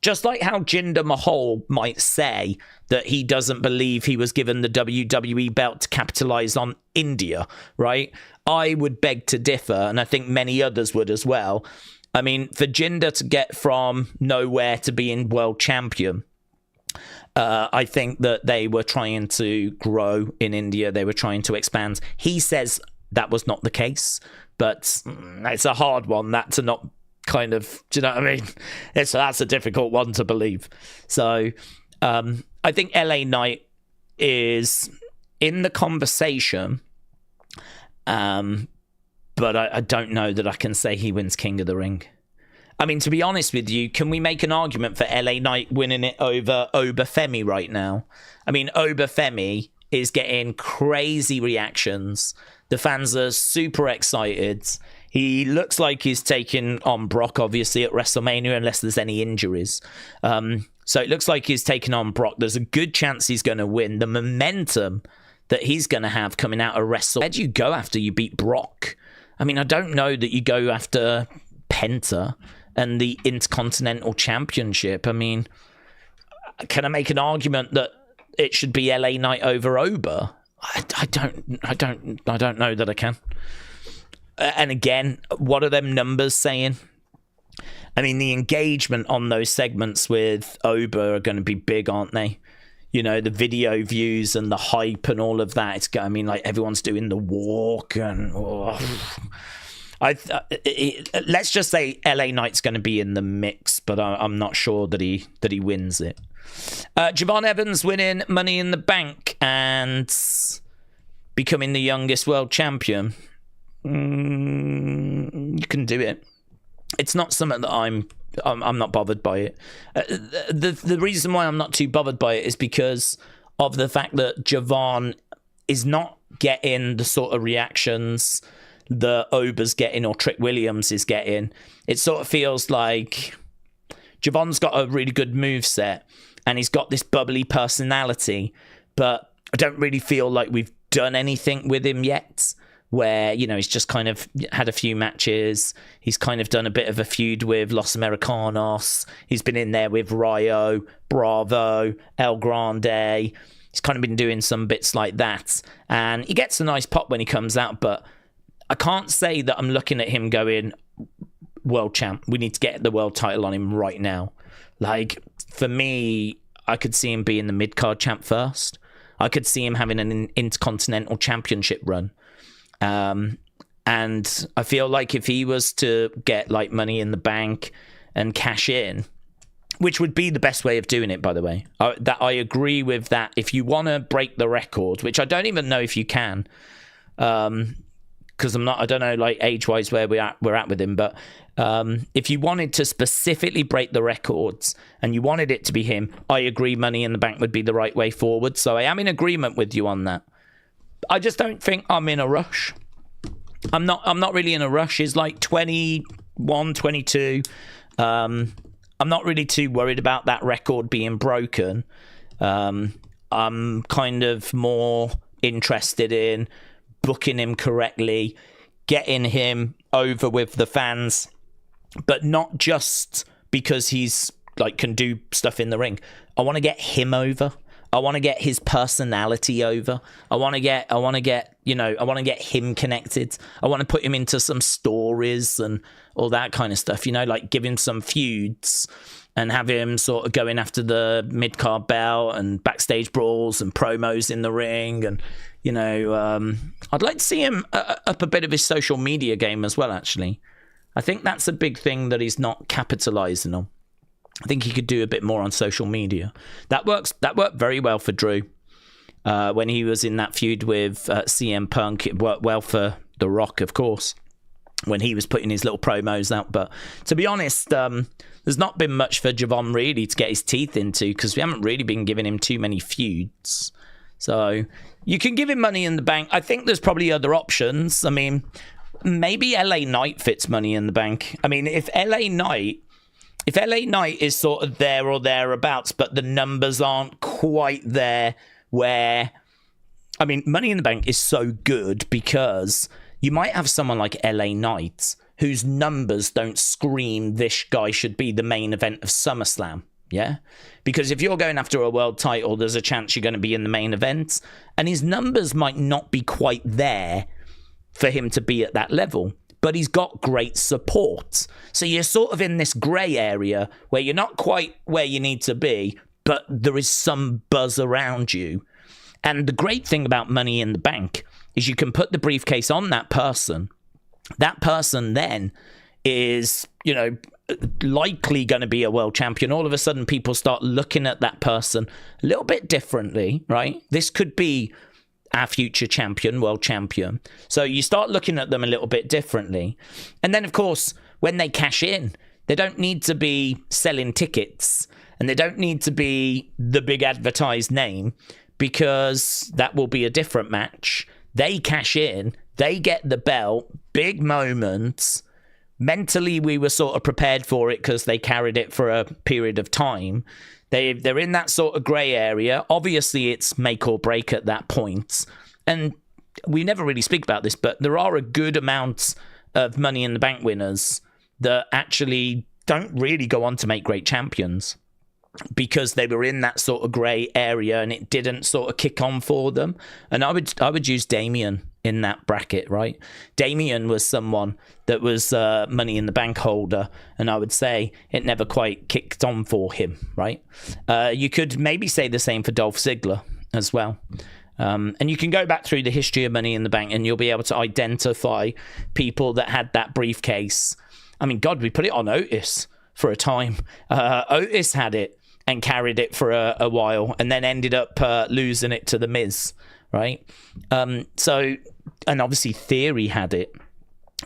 Just like how Jinder Mahal might say that he doesn't believe he was given the WWE belt to capitalize on India, right? I would beg to differ, and I think many others would as well. I mean, for Jinder to get from nowhere to being world champion, I think that they were trying to grow in India. They were trying to expand. He says that was not the case, but it's a hard one, that to not kind of, do you know what I mean? That's a difficult one to believe. So I think LA Knight is in the conversation, but I don't know that I can say he wins King of the Ring. I mean, to be honest with you, can we make an argument for LA Knight winning it over Femi right now? I mean, Femi is getting crazy reactions. The fans are super excited. He looks like he's taking on Brock, obviously, at WrestleMania, unless there's any injuries. So it looks like he's taking on Brock. There's a good chance he's going to win. The momentum that he's going to have coming out of Wrestle. Where do you go after you beat Brock? I mean, I don't know that you go after Penta and the Intercontinental Championship. I mean, can I make an argument that it should be LA Knight over Oba? I don't know that I can. And again, what are them numbers saying? I mean, the engagement on those segments with Oba are going to be big, aren't they? You know, the video views and the hype and all of that. It's, I mean, like everyone's doing the walk and let's just say LA Knight's going to be in the mix, but I'm not sure that he wins it. Javon Evans winning Money in the Bank and becoming the youngest world champion. You can do it. It's not something that I'm not bothered by it. The reason why I'm not too bothered by it is because of the fact that Javon is not getting the sort of reactions that Oba's getting or Trick Williams is getting. It sort of feels like Javon's got a really good moveset and he's got this bubbly personality, but I don't really feel like we've done anything with him yet, where, you know, he's just kind of had a few matches. He's kind of done a bit of a feud with Los Americanos. He's been in there with Rayo, Bravo, El Grande. He's kind of been doing some bits like that. And he gets a nice pop when he comes out, but I can't say that I'm looking at him going, world champ, we need to get the world title on him right now. Like, for me, I could see him being the mid-card champ first. I could see him having an Intercontinental Championship run. And I feel like if he was to get like Money in the Bank and cash in, which would be the best way of doing it, by the way, that I agree with that. If you want to break the record, which I don't even know if you can, because I don't know, like age-wise where we're at with him, but if you wanted to specifically break the records and you wanted it to be him, I agree Money in the Bank would be the right way forward. So I am in agreement with you on that. I just don't think I'm in a rush. I'm not really in a rush. He's like 21, 22. I'm not really too worried about that record being broken. I'm kind of more interested in booking him correctly, getting him over with the fans, but not just because he's like can do stuff in the ring. I want to get him over. I want to get his personality over. I want to get him connected. I want to put him into some stories and all that kind of stuff, like give him some feuds and have him sort of going after the mid-card belt and backstage brawls and promos in the ring. And, I'd like to see him up a bit of his social media game as well, actually. I think that's a big thing that he's not capitalizing on. I think he could do a bit more on social media. That worked very well for Drew. when he was in that feud with CM Punk. It worked well for The Rock, of course, when he was putting his little promos out. But to be honest, there's not been much for Javon really to get his teeth into, because we haven't really been giving him too many feuds. So you can give him Money in the Bank. I think there's probably other options. I mean, maybe LA Knight fits Money in the Bank. I mean, if LA Knight is sort of there or thereabouts, but the numbers aren't quite there where... I mean, Money in the Bank is so good because you might have someone like LA Knight whose numbers don't scream this guy should be the main event of SummerSlam. Yeah? Because if you're going after a world title, there's a chance you're going to be in the main event. And his numbers might not be quite there for him to be at that level. But he's got great support. So you're sort of in this grey area where you're not quite where you need to be, but there is some buzz around you. And the great thing about Money in the Bank is you can put the briefcase on that person. That person then is, you know, likely going to be a world champion. All of a sudden, people start looking at that person a little bit differently, right? This could be our future champion, world champion. So you start looking at them a little bit differently. And then, of course, when they cash in, they don't need to be selling tickets and they don't need to be the big advertised name, because that will be a different match. They cash in, they get the belt, big moments. Mentally, we were sort of prepared for it because they carried it for a period of time. They're in that sort of grey area. Obviously, it's make or break at that point. And we never really speak about this, but there are a good amount of Money in the Bank winners that actually don't really go on to make great champions, because they were in that sort of grey area and it didn't sort of kick on for them. And I would use Damien in that bracket, right? Damien was someone that was Money in the Bank holder, and I would say it never quite kicked on for him, right? You could maybe say the same for Dolph Ziggler as well. And you can go back through the history of Money in the Bank and you'll be able to identify people that had that briefcase. I mean, God, we put it on Otis for a time. Otis had it and carried it for a while, and then ended up losing it to The Miz, right? So, and obviously Theory had it,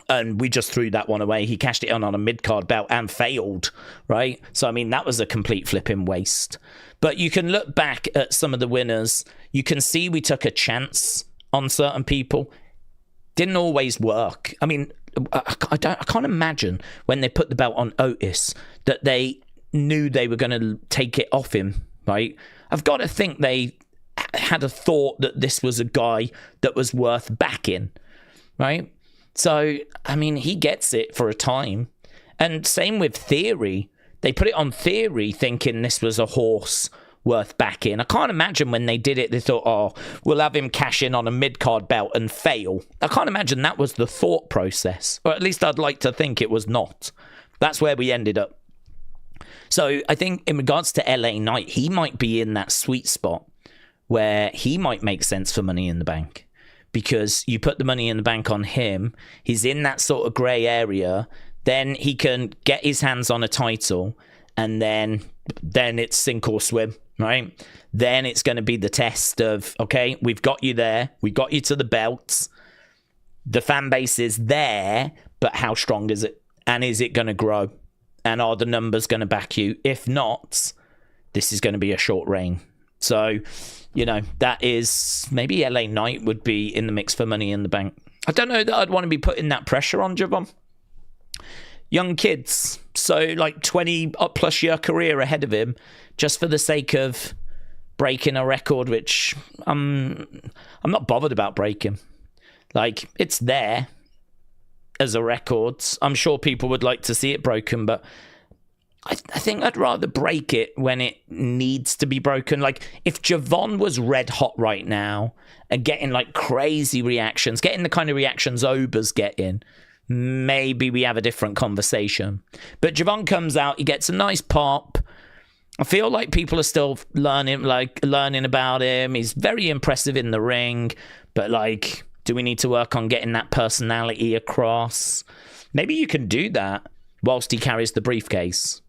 and we just threw that one away. He cashed it on a mid-card belt and failed, right? So, I mean, that was a complete flipping waste. But you can look back at some of the winners. You can see we took a chance on certain people. Didn't always work. I mean, I can't imagine when they put the belt on Otis that they knew they were going to take it off him, right? I've got to think they had a thought that this was a guy that was worth backing, right? So, I mean, he gets it for a time. And same with Theory. They put it on Theory thinking this was a horse worth backing. I can't imagine when they did it, they thought, oh, we'll have him cash in on a mid-card belt and fail. I can't imagine that was the thought process. Or at least I'd like to think it was not. That's where we ended up. So I think in regards to LA Knight, he might be in that sweet spot where he might make sense for Money in the Bank, because you put the Money in the Bank on him, he's in that sort of grey area, then he can get his hands on a title, and then it's sink or swim, right? Then it's going to be the test of, okay, we've got you there, we got you to the belts, the fan base is there, but how strong is it? And is it going to grow? And are the numbers going to back you? If not, this is going to be a short reign. So, you know, that is... Maybe LA Knight would be in the mix for Money in the Bank. I don't know that I'd want to be putting that pressure on Javon. Young kids. So, like, 20-plus year career ahead of him, just for the sake of breaking a record, which I'm not bothered about breaking. Like, it's there as a record. I'm sure people would like to see it broken, but I think I'd rather break it when it needs to be broken. Like, if Javon was red hot right now and getting like crazy reactions, getting the kind of reactions Ober's getting, maybe we have a different conversation. But Javon comes out, he gets a nice pop. I feel like people are still learning about him. He's very impressive in the ring, but like, do we need to work on getting that personality across? Maybe you can do that whilst he carries the briefcase.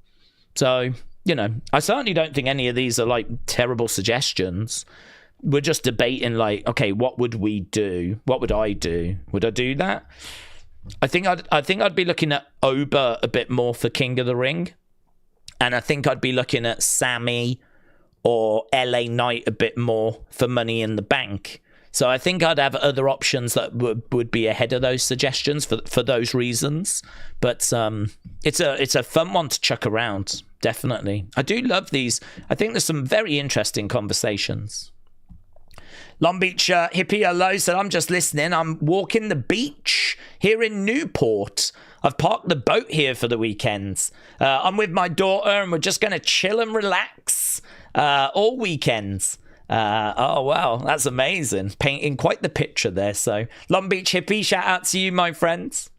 So, you know, I certainly don't think any of these are like terrible suggestions, we're just debating, like, okay, what would we do? What would I do? Would I do that? I think I'd be looking at Oba a bit more for King of the Ring, and I think I'd be looking at Sammy or LA Knight a bit more for Money in the Bank. So I think I'd have other options that would be ahead of those suggestions for those reasons. But it's a fun one to chuck around, definitely. I do love these. I think there's some very interesting conversations. Long Beach Hippie Hello said, I'm just listening. I'm walking the beach here in Newport. I've parked the boat here for the weekends. I'm with my daughter and we're just going to chill and relax all weekends. Oh, wow. That's amazing. Painting quite the picture there. So, Long Beach Hippie, shout out to you, my friends.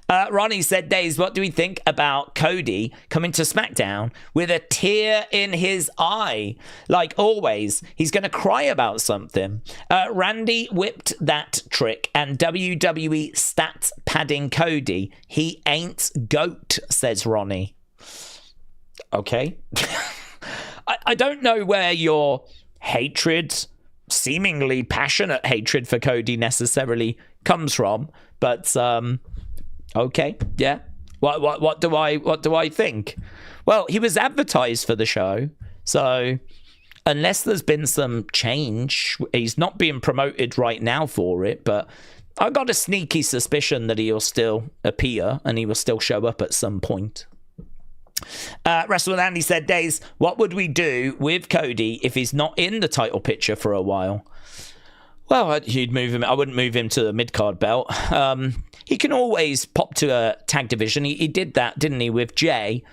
Ronnie said, Daze, what do we think about Cody coming to SmackDown with a tear in his eye? Like always, he's going to cry about something. Randy whipped that trick and WWE stats padding Cody. He ain't GOAT, says Ronnie. Okay. I don't know where your hatred, seemingly passionate hatred for Cody necessarily comes from, but okay, yeah. What do I think? Well, he was advertised for the show, so unless there's been some change, he's not being promoted right now for it, but I've got a sneaky suspicion that he'll still appear and he will still show up at some point. Wrestle with Andy said, Daze, what would we do with Cody if he's not in the title picture for a while? Well, you'd move him. I wouldn't move him to the mid-card belt. He can always pop to a tag division. He did that, didn't he, with Jay?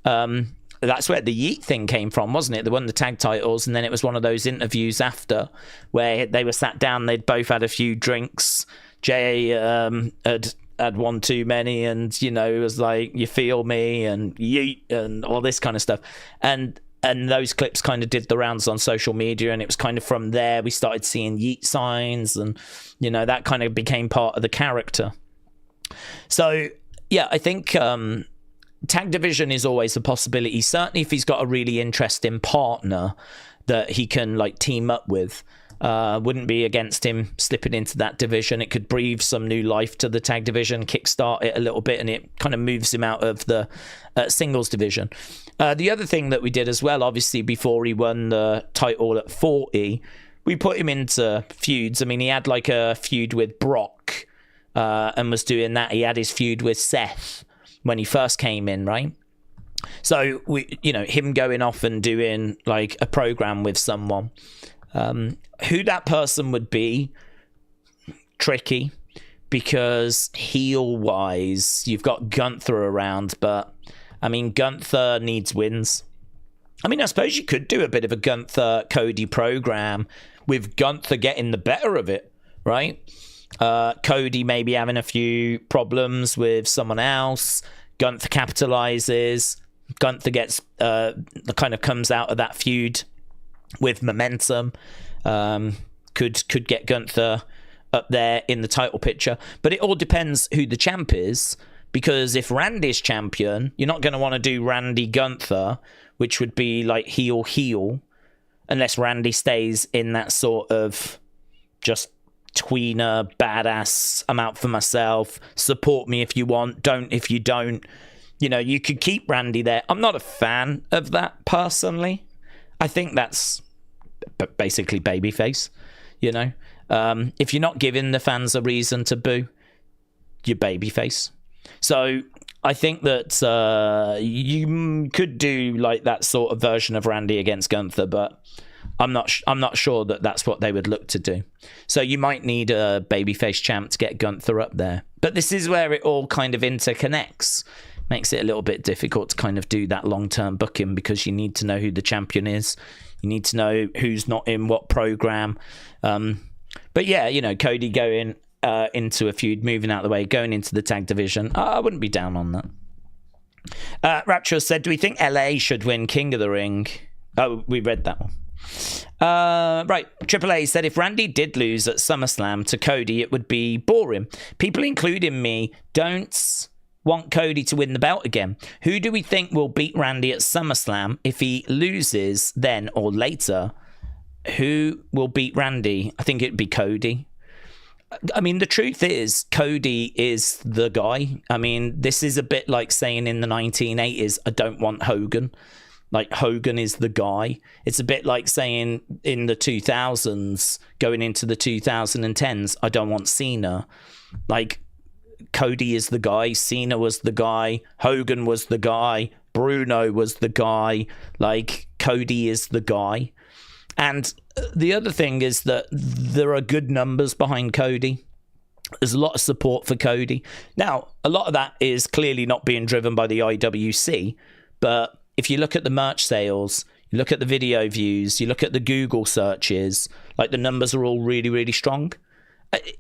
That's where the Yeet thing came from, wasn't it? They won the tag titles, and then it was one of those interviews after where they were sat down. They'd both had a few drinks. Jay had one too many, and it was like, you feel me, and Yeet, and all this kind of stuff. And those clips kind of did the rounds on social media, and it was kind of from there we started seeing Yeet signs, and that kind of became part of the character. So yeah, I think tag division is always a possibility, certainly if he's got a really interesting partner that he can like team up with. Wouldn't be against him slipping into that division. It could breathe some new life to the tag division, kickstart it a little bit, and it kind of moves him out of the singles division. The other thing that we did as well, obviously, before he won the title at 40, we put him into feuds. I mean, he had like a feud with Brock and was doing that. He had his feud with Seth when he first came in, right? So, him going off and doing like a program with someone. Who that person would be, tricky, because heel-wise, you've got Gunther around, but, I mean, Gunther needs wins. I mean, I suppose you could do a bit of a Gunther-Cody program with Gunther getting the better of it, right? Cody maybe having a few problems with someone else, Gunther capitalizes, Gunther gets, kind of comes out of that feud with momentum, could get Gunther up there in the title picture. But it all depends who the champ is, because if Randy's champion, you're not going to want to do Randy Gunther, which would be like heel, unless Randy stays in that sort of just tweener, badass, I'm out for myself, support me if you want, don't if you don't. You could keep Randy there. I'm not a fan of that personally. I think that's basically babyface, if you're not giving the fans a reason to boo, you're babyface. So I think that you could do like that sort of version of Randy against Gunther, but I'm not sure that that's what they would look to do. So you might need a babyface champ to get Gunther up there. But this is where it all kind of interconnects. Makes it a little bit difficult to kind of do that long-term booking, because you need to know who the champion is. You need to know who's not in what program. But yeah, Cody going into a feud, moving out of the way, going into the tag division. I wouldn't be down on that. Rapture said, do we think LA should win King of the Ring? Oh, we read that one. Right. Triple A said, if Randy did lose at SummerSlam to Cody, it would be boring. People, including me, don't want Cody to win the belt again. Who do we think will beat Randy at SummerSlam if he loses then or later? who will beat Randy? I think it'd be Cody. I mean, the truth is, Cody is the guy. I mean, this is a bit like saying in the 1980s, I don't want Hogan. Like, Hogan is the guy. It's a bit like saying in the 2000s, going into the 2010s, I don't want Cena. Like, Cody is the guy. Cena was the guy. Hogan was the guy. Bruno was the guy. Like, Cody is the guy. And the other thing is that there are good numbers behind Cody. There's a lot of support for Cody. Now, a lot of that is clearly not being driven by the IWC, but if you look at the merch sales, you look at the video views, you look at the Google searches, like the numbers are all really, really strong.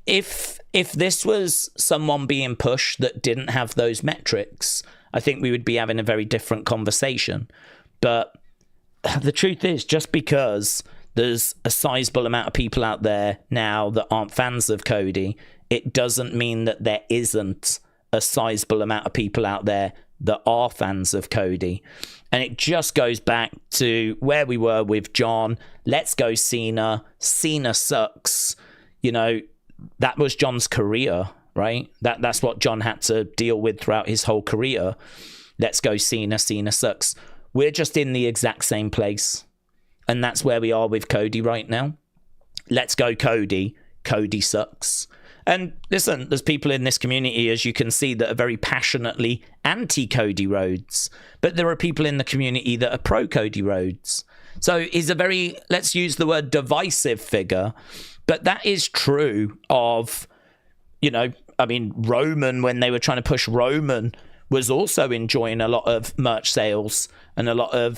If this was someone being pushed that didn't have those metrics, I think we would be having a very different conversation. But the truth is, just because there's a sizable amount of people out there now that aren't fans of Cody, it doesn't mean that there isn't a sizable amount of people out there that are fans of Cody. And it just goes back to where we were with John. Let's go Cena. Cena sucks. You know, that was John's career, right? That's what John had to deal with throughout his whole career. Let's go Cena. Cena sucks. We're just in the exact same place. And that's where we are with Cody right now. Let's go Cody. Cody sucks. And listen, there's people in this community, as you can see, that are very passionately anti-Cody Rhodes. But there are people in the community that are pro-Cody Rhodes. So he's a very, let's use the word divisive figure. But that is true of, you know, I mean, Roman, when they were trying to push Roman, was also enjoying a lot of merch sales and a lot of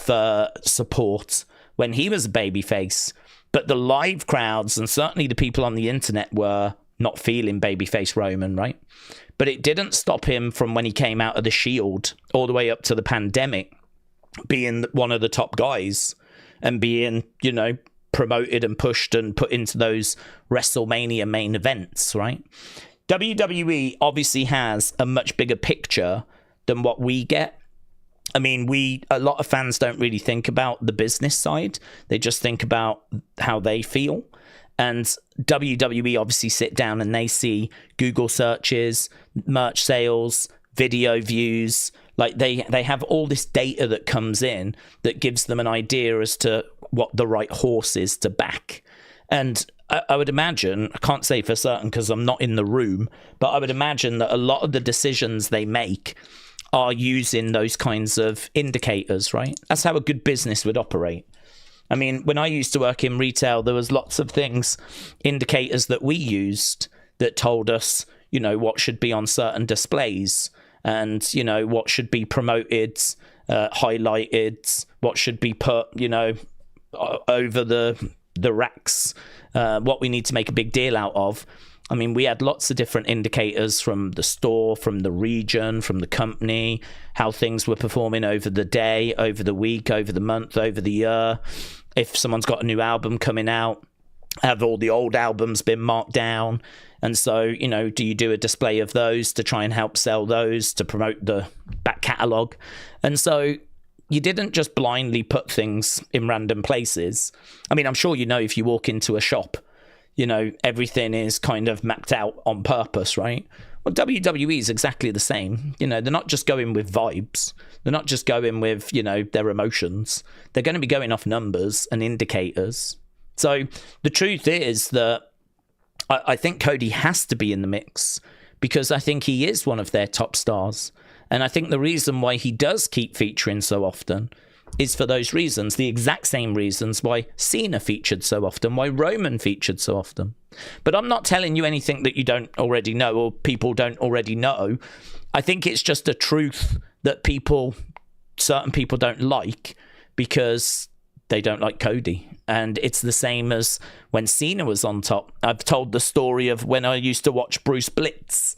support when he was a babyface. But the live crowds, and certainly the people on the internet, were not feeling babyface Roman, right? But it didn't stop him from when he came out of the Shield all the way up to the pandemic being one of the top guys and being, you know, promoted and pushed and put into those WrestleMania main events, right? WWE obviously has a much bigger picture than what we get. I mean, a lot of fans don't really think about the business side. They just think about how they feel. And WWE obviously sit down and they see Google searches, merch sales, video views. Like they have all this data that comes in that gives them an idea as to what the right horse is to back. And I would imagine, I can't say for certain because I'm not in the room, but I would imagine that a lot of the decisions they make are using those kinds of indicators, right? That's how a good business would operate. I mean, when I used to work in retail, there was lots of things, indicators that we used that told us, you know, what should be on certain displays and, you know, what should be promoted, highlighted, what should be put, you know, over the racks, what we need to make a big deal out of. I mean, we had lots of different indicators from the store, from the region, from the company, how things were performing over the day, over the week, over the month, over the year. If someone's got a new album coming out, have all the old albums been marked down? And so, you know, do you do a display of those to try and help sell those, to promote the back catalogue? And so you didn't just blindly put things in random places. I mean, I'm sure you know if you walk into a shop, you know, everything is kind of mapped out on purpose, right? Well, WWE is exactly the same. You know, they're not just going with vibes. They're not just going with, you know, their emotions. They're going to be going off numbers and indicators. So the truth is that I think Cody has to be in the mix because I think he is one of their top stars. And I think the reason why he does keep featuring so often is for those reasons, the exact same reasons why Cena featured so often, why Roman featured so often. But I'm not telling you anything that you don't already know or people don't already know. I think it's just a truth that certain people don't like because they don't like Cody. And it's the same as when Cena was on top. I've told the story of when I used to watch Bruce Blitz.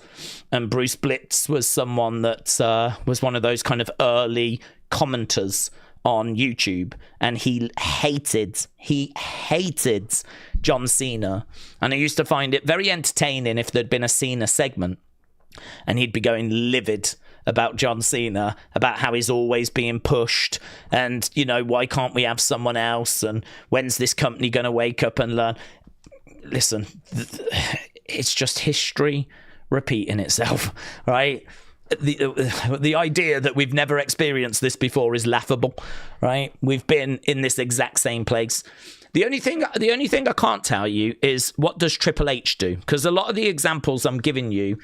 And Bruce Blitz was someone that was one of those kind of early commenters on YouTube, and he hated John Cena. And I used to find it very entertaining if there'd been a Cena segment And he'd be going livid about John Cena, about how he's always being pushed, and, you know, why can't we have someone else, and when's this company going to wake up and learn? Listen, it's just history repeating itself, right? The idea that we've never experienced this before is laughable, right? We've been in this exact same place. The only thing I can't tell you is, what does Triple H do? Because a lot of the examples I'm giving you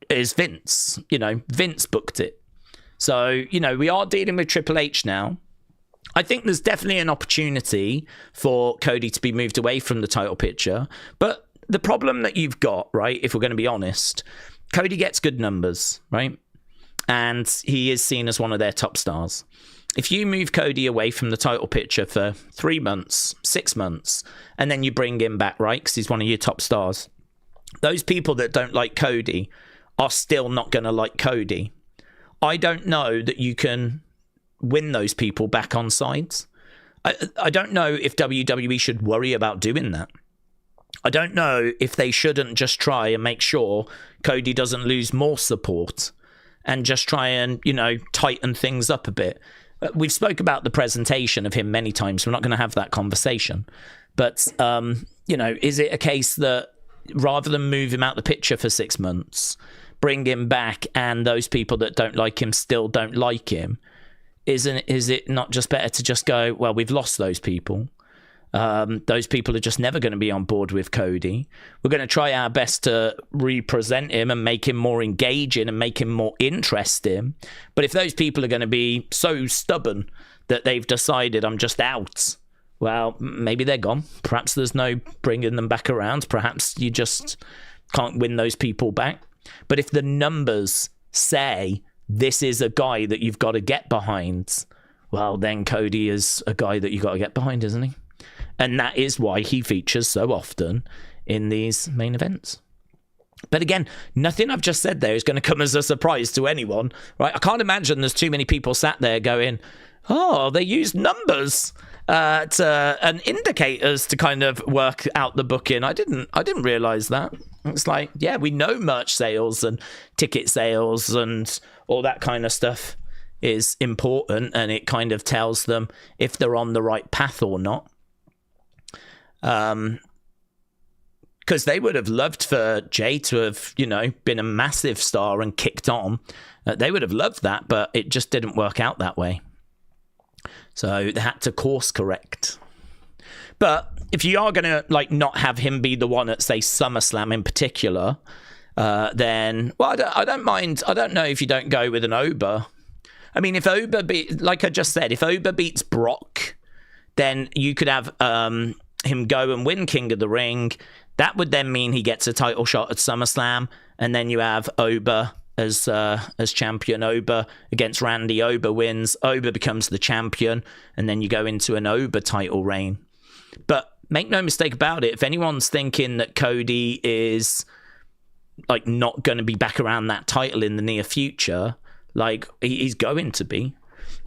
is Vince. You know, Vince booked it. So, you know, we are dealing with Triple H now. I think there's definitely an opportunity for Cody to be moved away from the title picture. But the problem that you've got, right, if we're going to be honest, Cody gets good numbers, right? And he is seen as one of their top stars. If you move Cody away from the title picture for 3 months, 6 months, and then you bring him back, right, because he's one of your top stars, those people that don't like Cody are still not going to like Cody. I don't know that you can win those people back on sides. I don't know if WWE should worry about doing that. I don't know if they shouldn't just try and make sure Cody doesn't lose more support and just try and, you know, tighten things up a bit. We've spoke about the presentation of him many times. We're not going to have that conversation. But, you know, is it a case that rather than move him out the picture for 6 months, bring him back, and those people that don't like him still don't like him, is it not just better to just go, well, we've lost those people. Those people are just never going to be on board with Cody. We're going to try our best to represent him and make him more engaging and make him more interesting. But if those people are going to be so stubborn that they've decided, I'm just out, well, maybe they're gone. Perhaps there's no bringing them back around. Perhaps you just can't win those people back. But if the numbers say this is a guy that you've got to get behind, well, then Cody is a guy that you've got to get behind, isn't he? And that is why he features so often in these main events. But again, nothing I've just said there is going to come as a surprise to anyone, right? I can't imagine there's too many people sat there going, oh, they use numbers and indicators to kind of work out the booking. I didn't realize that. It's like, yeah, we know merch sales and ticket sales and all that kind of stuff is important, and it kind of tells them if they're on the right path or not. Because they would have loved for Jay to have, you know, been a massive star and kicked on. They would have loved that, but it just didn't work out that way. So they had to course correct. But if you are going to, like, not have him be the one at, say, SummerSlam in particular, then, well, I don't mind. I don't know if you don't go with an Oba. I mean, if Oba like I just said, if Oba beats Brock, then you could have him go and win King of the Ring. That would then mean he gets a title shot at SummerSlam, and then you have Oba as champion. Oba against Randy. Oba wins. Oba becomes the champion, and then you go into an Oba title reign. But make no mistake about it, if anyone's thinking that Cody is, like, not going to be back around that title in the near future, like, he's going to be.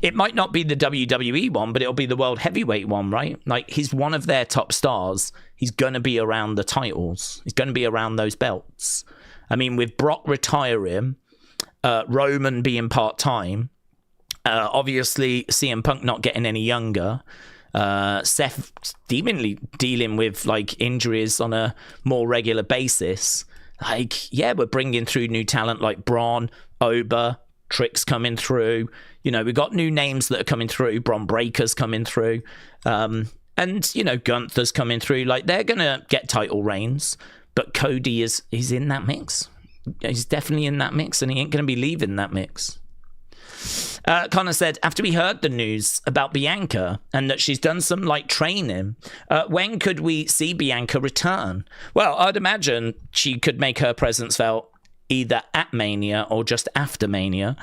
It might not be the WWE one, but it'll be the World Heavyweight one, right? Like, he's one of their top stars. He's going to be around the titles. He's going to be around those belts. I mean, with Brock retiring, Roman being part-time, obviously CM Punk not getting any younger, Seth seemingly dealing with, like, injuries on a more regular basis. Like, yeah, we're bringing through new talent like Braun, Oba, Trick's coming through. You know, we've got new names that are coming through. Bron Breaker's coming through. And, you know, Gunther's coming through. Like, they're going to get title reigns. But Cody he's in that mix. He's definitely in that mix, and he ain't going to be leaving that mix. Connor said, after we heard the news about Bianca and that she's done some, like, training, when could we see Bianca return? Well, I'd imagine she could make her presence felt either at Mania or just after Mania.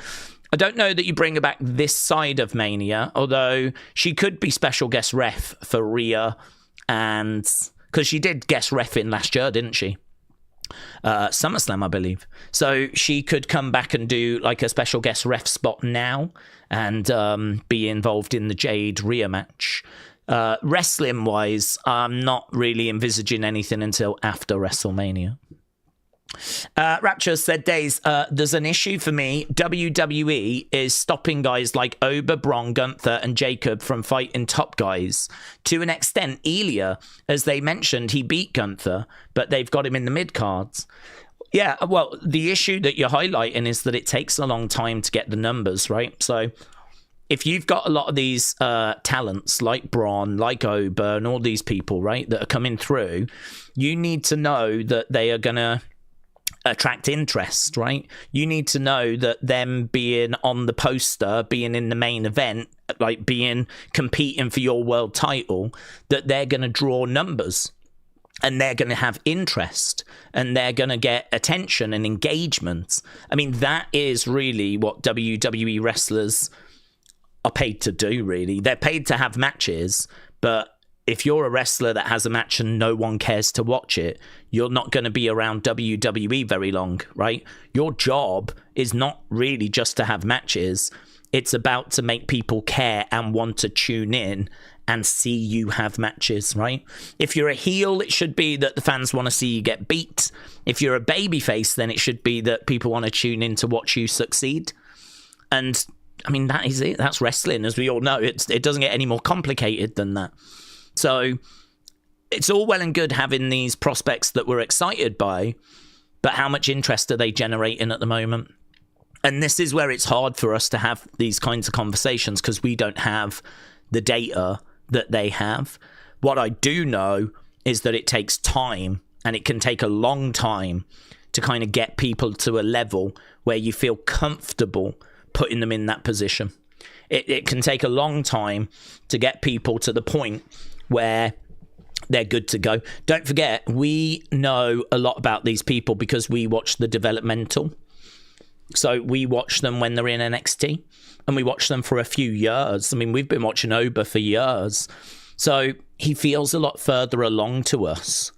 I don't know that you bring her back this side of Mania, although she could be special guest ref for Rhea, and because she did guest ref in last year, didn't she? SummerSlam, I believe. So she could come back and do, like, a special guest ref spot now and be involved in the Jade Ria match. Wrestling wise, I'm not really envisaging anything until after WrestleMania. Rapture said, Daze, there's an issue for me. WWE is stopping guys like Ober, Braun, Gunther, and Jacob from fighting top guys. To an extent, Ilya, as they mentioned, he beat Gunther, but they've got him in the mid-cards. Yeah, well, the issue that you're highlighting is that it takes a long time to get the numbers, right? So if you've got a lot of these talents like Braun, like Ober, and all these people, right, that are coming through, you need to know that they are going to attract interest, right? You need to know that them being on the poster, being in the main event, like competing for your world title, that they're going to draw numbers and they're going to have interest and they're going to get attention and engagement. I mean, that is really what WWE wrestlers are paid to do, really. They're paid to have matches, but if you're a wrestler that has a match and no one cares to watch it, you're not going to be around WWE very long, right? Your job is not really just to have matches. It's about to make people care and want to tune in and see you have matches, right? If you're a heel, it should be that the fans want to see you get beat. If you're a babyface, then it should be that people want to tune in to watch you succeed. And I mean, that is it. That's wrestling, as we all know. It doesn't get any more complicated than that. So it's all well and good having these prospects that we're excited by, but how much interest are they generating at the moment? And this is where it's hard for us to have these kinds of conversations because we don't have the data that they have. What I do know is that it takes time, and it can take a long time to kind of get people to a level where you feel comfortable putting them in that position. It can take a long time to get people to the point where they're good to go. Don't forget, we know a lot about these people because we watch the developmental. So we watch them when they're in NXT, and we watch them for a few years. I mean, we've been watching Ober for years. So he feels a lot further along to us.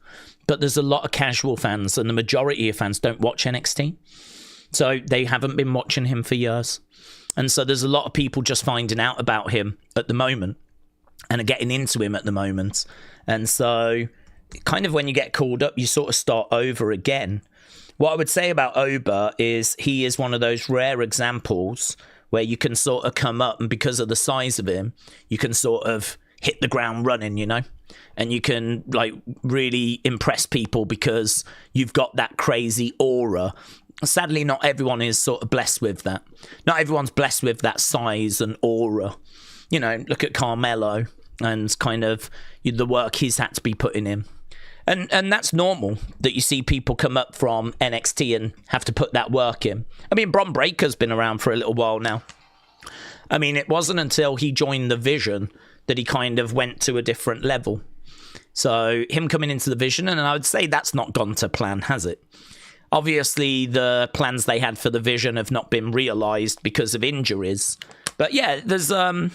But there's a lot of casual fans, and the majority of fans don't watch NXT. So they haven't been watching him for years. And so there's a lot of people just finding out about him at the moment and are getting into him at the moment. And so kind of when you get called up, you sort of start over again. What I would say about Ober is he is one of those rare examples where you can sort of come up, and because of the size of him, you can sort of hit the ground running, you know, and you can like really impress people because you've got that crazy aura. Sadly, not everyone is sort of blessed with that. Not everyone's blessed with that size and aura. You know, look at Carmelo and kind of the work he's had to be putting in. And that's normal that you see people come up from NXT and have to put that work in. I mean, Bron Breakker's been around for a little while now. I mean, it wasn't until he joined the Vision that he kind of went to a different level. So him coming into the Vision, and I would say that's not gone to plan, has it? Obviously, the plans they had for the Vision have not been realised because of injuries. But yeah, there's a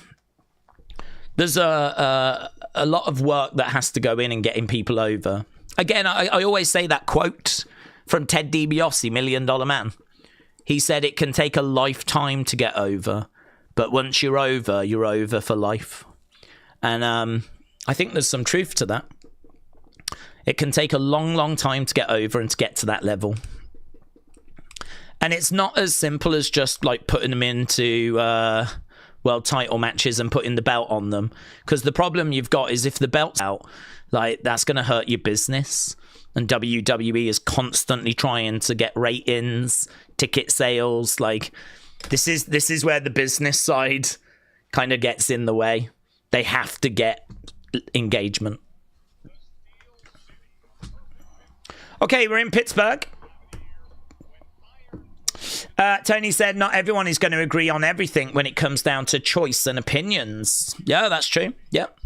lot of work that has to go in and getting people over. Again, I always say that quote from Ted DiBiase, $1 Million Man. He said it can take a lifetime to get over, but once you're over for life. And I think there's some truth to that. It can take a long, long time to get over and to get to that level. And it's not as simple as just like putting them into world title matches and putting the belt on them. Because the problem you've got is if the belt's out, like that's going to hurt your business. And WWE is constantly trying to get ratings, ticket sales. Like this is where the business side kind of gets in the way. They have to get engagement. Okay, we're in Pittsburgh. Tony said, not everyone is going to agree on everything when it comes down to choice and opinions. Yeah, that's true. Yep.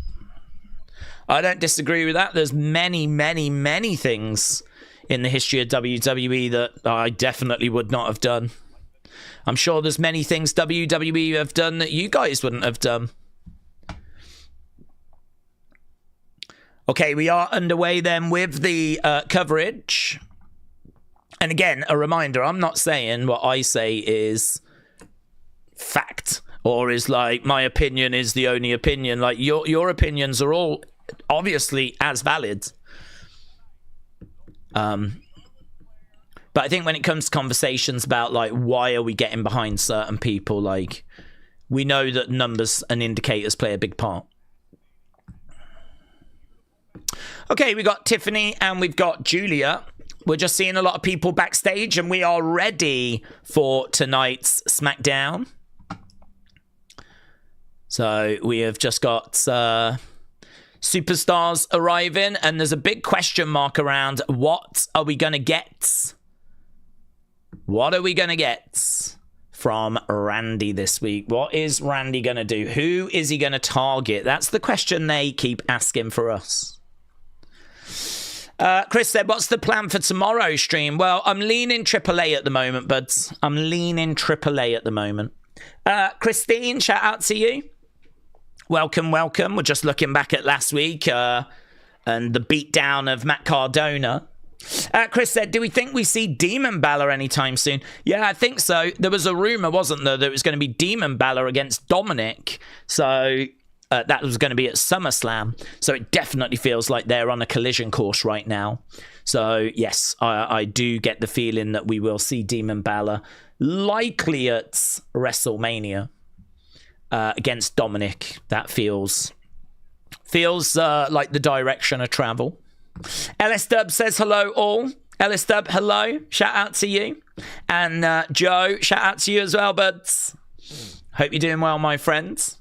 I don't disagree with that. There's many, many, many things in the history of WWE that I definitely would not have done. I'm sure there's many things WWE have done that you guys wouldn't have done. Okay, we are underway then with the coverage. And again, a reminder, I'm not saying what I say is fact or is like my opinion is the only opinion. Like your opinions are all obviously as valid. But I think when it comes to conversations about, like, why are we getting behind certain people, like, we know that numbers and indicators play a big part. Okay, we got Tffany and we've got Giulia. We're just seeing a lot of people backstage, and we are ready for tonight's SmackDown. So we have just got superstars arriving, and there's a big question mark around what are we going to get? What are we going to get from Randy this week? What is Randy going to do? Who is he going to target? That's the question they keep asking for us. Chris said, what's the plan for tomorrow's stream? Well, I'm leaning AAA at the moment, buds. I'm leaning AAA at the moment. Christine, shout out to you. Welcome, welcome. We're just looking back at last week and the beatdown of Matt Cardona. Chris said, do we think we see Demon Balor anytime soon? Yeah, I think so. There was a rumor, wasn't there, that it was going to be Demon Balor against Dominic. So that was going to be at SummerSlam. So it definitely feels like they're on a collision course right now. So yes, I do get the feeling that we will see Demon Balor likely at WrestleMania against Dominic. That feels like the direction of travel. Ellis Dub says hello all. Ellis Dub, hello. Shout out to you. And Joe, shout out to you as well, buds. Hope you're doing well, my friends.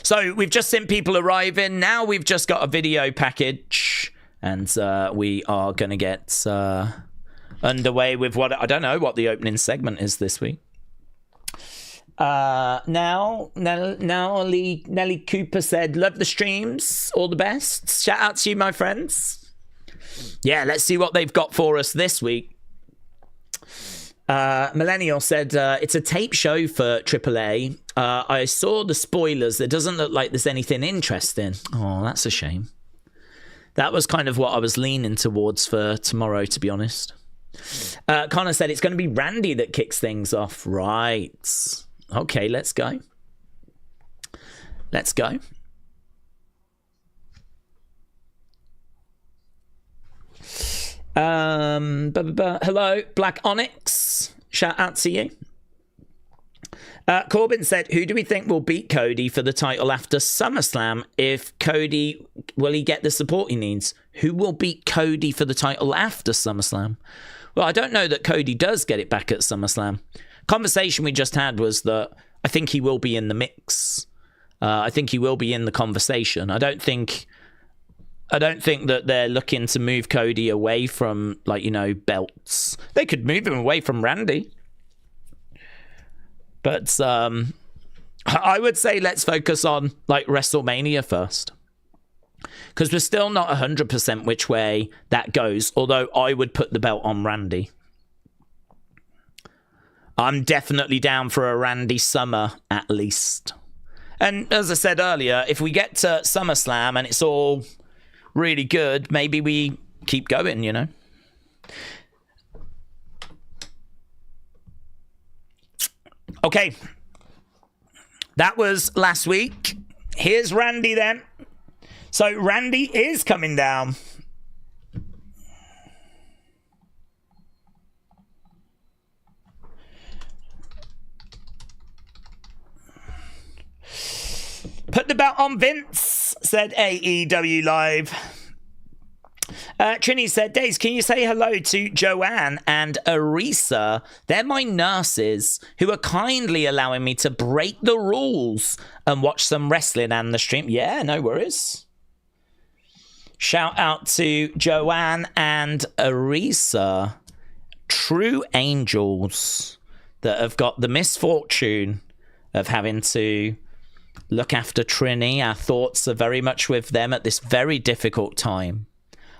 So we've just seen people arriving. Now we've just got a video package. And we are going to get underway with what, I don't know what the opening segment is this week. Now Nelly Cooper said, love the streams, all the best. Shout out to you, my friends. Yeah, let's see what they've got for us this week. Millennial said, it's a tape show for AAA. I saw the spoilers. It doesn't look like there's anything interesting. Oh, that's a shame. That was kind of what I was leaning towards for tomorrow, to be honest. Connor said it's going to be Randy that kicks things off. Right. Okay, let's go. Let's go. Hello, Black Onyx. Shout out to you. Corbin said, who do we think will beat Cody for the title after SummerSlam? If Cody, will he get the support he needs? Who will beat Cody for the title after SummerSlam? Well, I don't know that Cody does get it back at SummerSlam. Conversation we just had was that I think he will be in the mix. I think he will be in the conversation. I don't think that they're looking to move Cody away from, like, you know, belts. They could move him away from Randy. But I would say let's focus on, like, WrestleMania first. Because we're still not 100% which way that goes. Although I would put the belt on Randy. I'm definitely down for a Randy Summer, at least. And as I said earlier, if we get to SummerSlam and it's all really good, maybe we keep going, you know? Okay. That was last week. Here's Randy then. So Randy is coming down. Put the belt on Vince, said AEW Live. Trini said, Daze, can you say hello to Joanne and Arisa? They're my nurses who are kindly allowing me to break the rules and watch some wrestling and the stream. Yeah, no worries. Shout out to Joanne and Arisa. True angels that have got the misfortune of having to look after Trini. Our thoughts are very much with them at this very difficult time.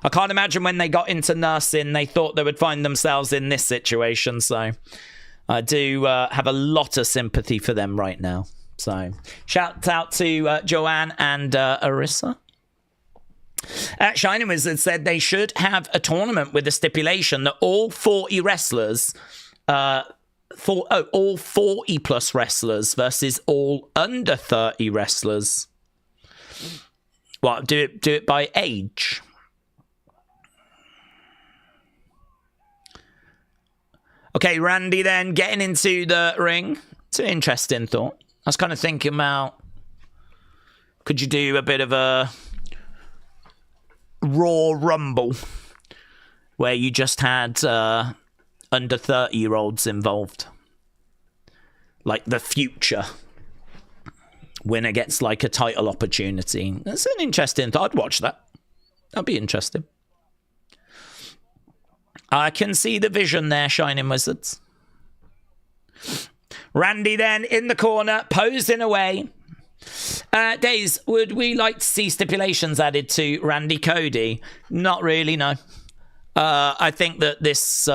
I can't imagine when they got into nursing, they thought they would find themselves in this situation. So I do have a lot of sympathy for them right now. So shout out to Joanne and Arisa. Shining Wizard said they should have a tournament with a stipulation that all 40 wrestlers, all 40 plus wrestlers versus all under 30 wrestlers. What, do it by age? Okay, Randy then getting into the ring. It's an interesting thought. I was kind of thinking about, could you do a bit of a Raw Rumble where you just had under 30-year-olds involved? Like the future winner gets like a title opportunity. That's an interesting thought. I'd watch that. That'd be interesting. I can see the vision there, Shining Wizards. Randy then in the corner, posing away. Daze, would we like to see stipulations added to Randy Cody? Not really, no. I think that this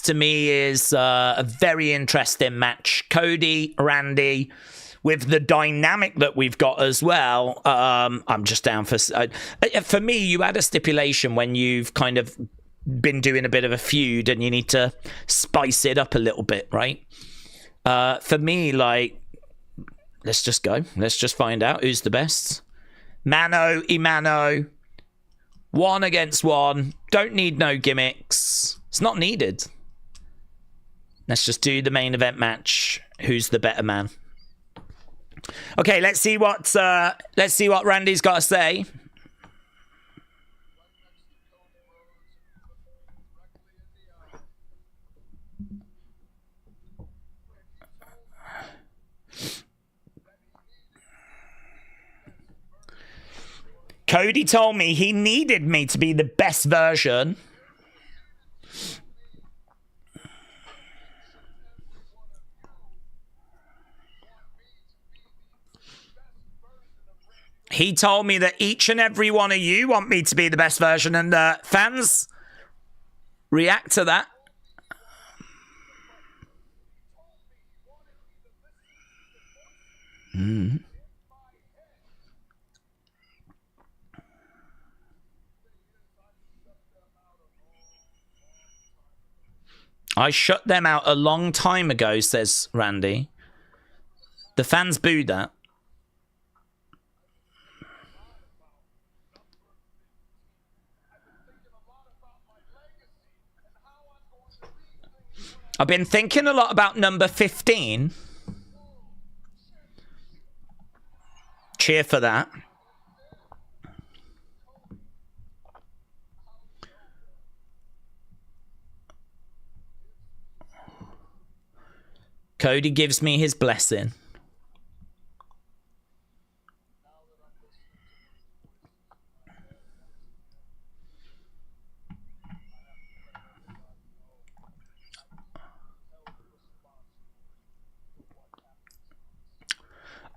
to me is a very interesting match. Cody, Randy, with the dynamic that we've got as well. I'm just down for me, you add a stipulation when you've kind of been doing a bit of a feud and you need to spice it up a little bit, right? For me, like, let's just go. Let's just find out who's the best. Mano y mano. 1 against 1. Don't need no gimmicks. It's not needed. Let's just do the main event match. Who's the better man? Okay, let's see what Randy's got to say. Cody told me he needed me to be the best version. He told me that each and every one of you want me to be the best version, and fans react to that. I shut them out a long time ago, says Randy. The fans booed that. I've been thinking a lot about number 15. Cheer for that. Cody gives me his blessing.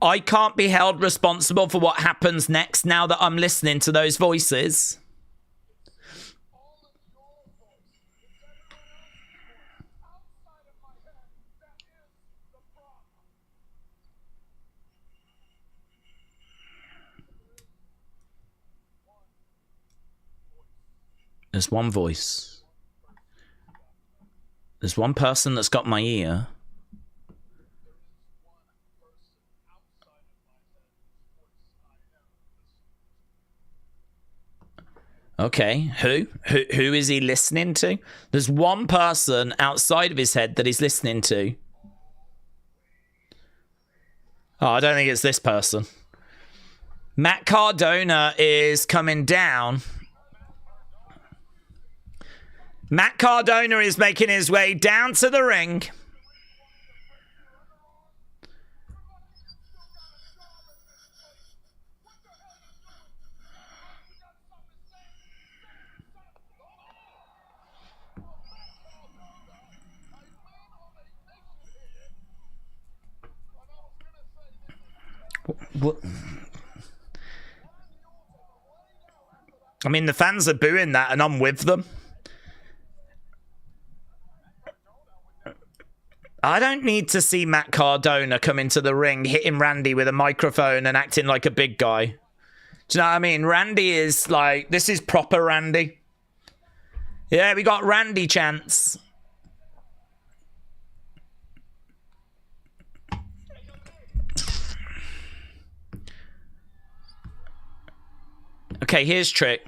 I can't be held responsible for what happens next now that I'm listening to those voices. There's one voice. There's one person that's got my ear. Okay, who is he listening to? There's one person outside of his head that he's listening to. Oh, I don't think it's this person. Matt Cardona is coming down. Matt Cardona is making his way down to the ring. What? I mean, the fans are booing that and I'm with them. I don't need to see Matt Cardona come into the ring, hitting Randy with a microphone and acting like a big guy. Do you know what I mean? Randy is like, this is proper Randy. Yeah, we got Randy chants. Okay, here's trick.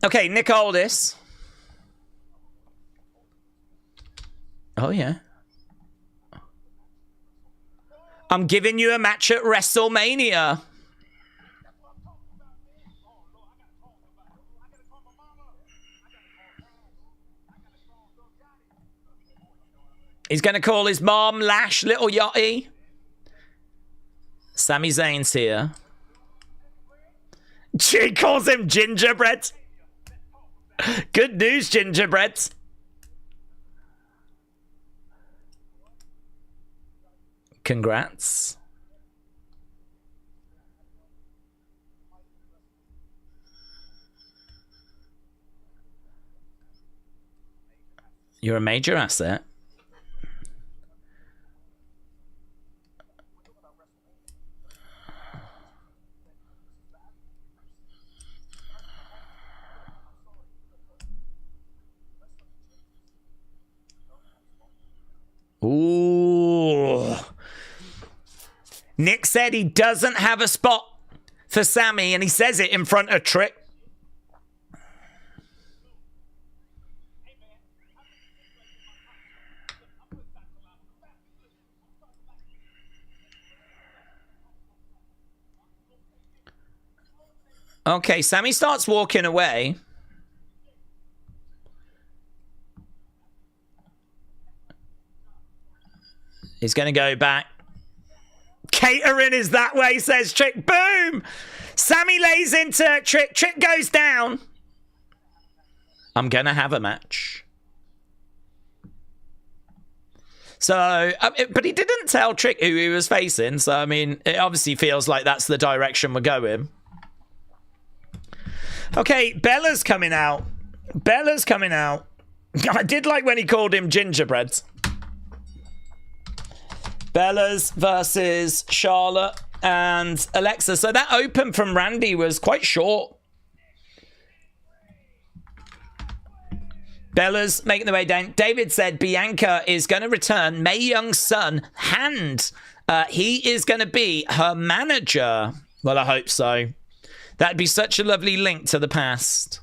Okay, Nick Aldis. Oh, yeah. I'm giving you a match at WrestleMania. He's going to call his mom Lash Little Yachty. Sami Zayn's here. She calls him Gingerbread. Good news, Gingerbread. Congrats. You're a major asset. Ooh. Nick said he doesn't have a spot for Sammy, and he says it in front of Trick. Okay, Sammy starts walking away. He's going to go back. Catering is that way, says Trick. Boom! Sammy lays into Trick. Trick goes down. I'm going to have a match. So, but he didn't tell Trick who he was facing. So, I mean, it obviously feels like that's the direction we're going. Okay, Bella's coming out. Bella's coming out. I did like when he called him Gingerbread. Bella's versus Charlotte and Alexa. So that open from Randy was quite short. Bella's making the way down. David said Bianca is going to return Mae Young's son, Hand. He is going to be her manager. Well, I hope so. That'd be such a lovely link to the past.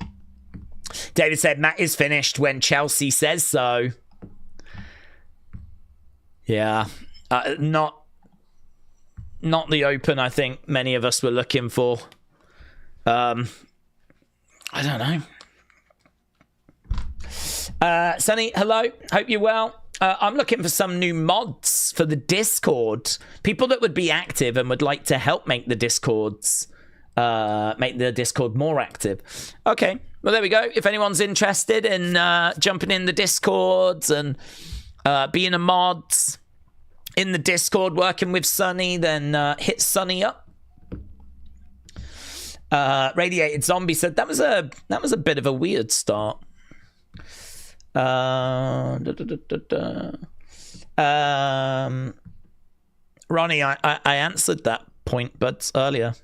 David said Matt is finished when Chelsea says so. Yeah. Not the open I think many of us were looking for. I don't know. Sunny, hello. Hope you're well. I'm looking for some new mods for the Discord. People that would be active and would like to help make the Discords, make the Discord more active. Okay, well, there we go. If anyone's interested in jumping in the Discords and being a mod in the Discord, working with Sunny, then hit Sunny up. Radiated Zombie said that was a bit of a weird start. Ronnie, I answered that point, but earlier.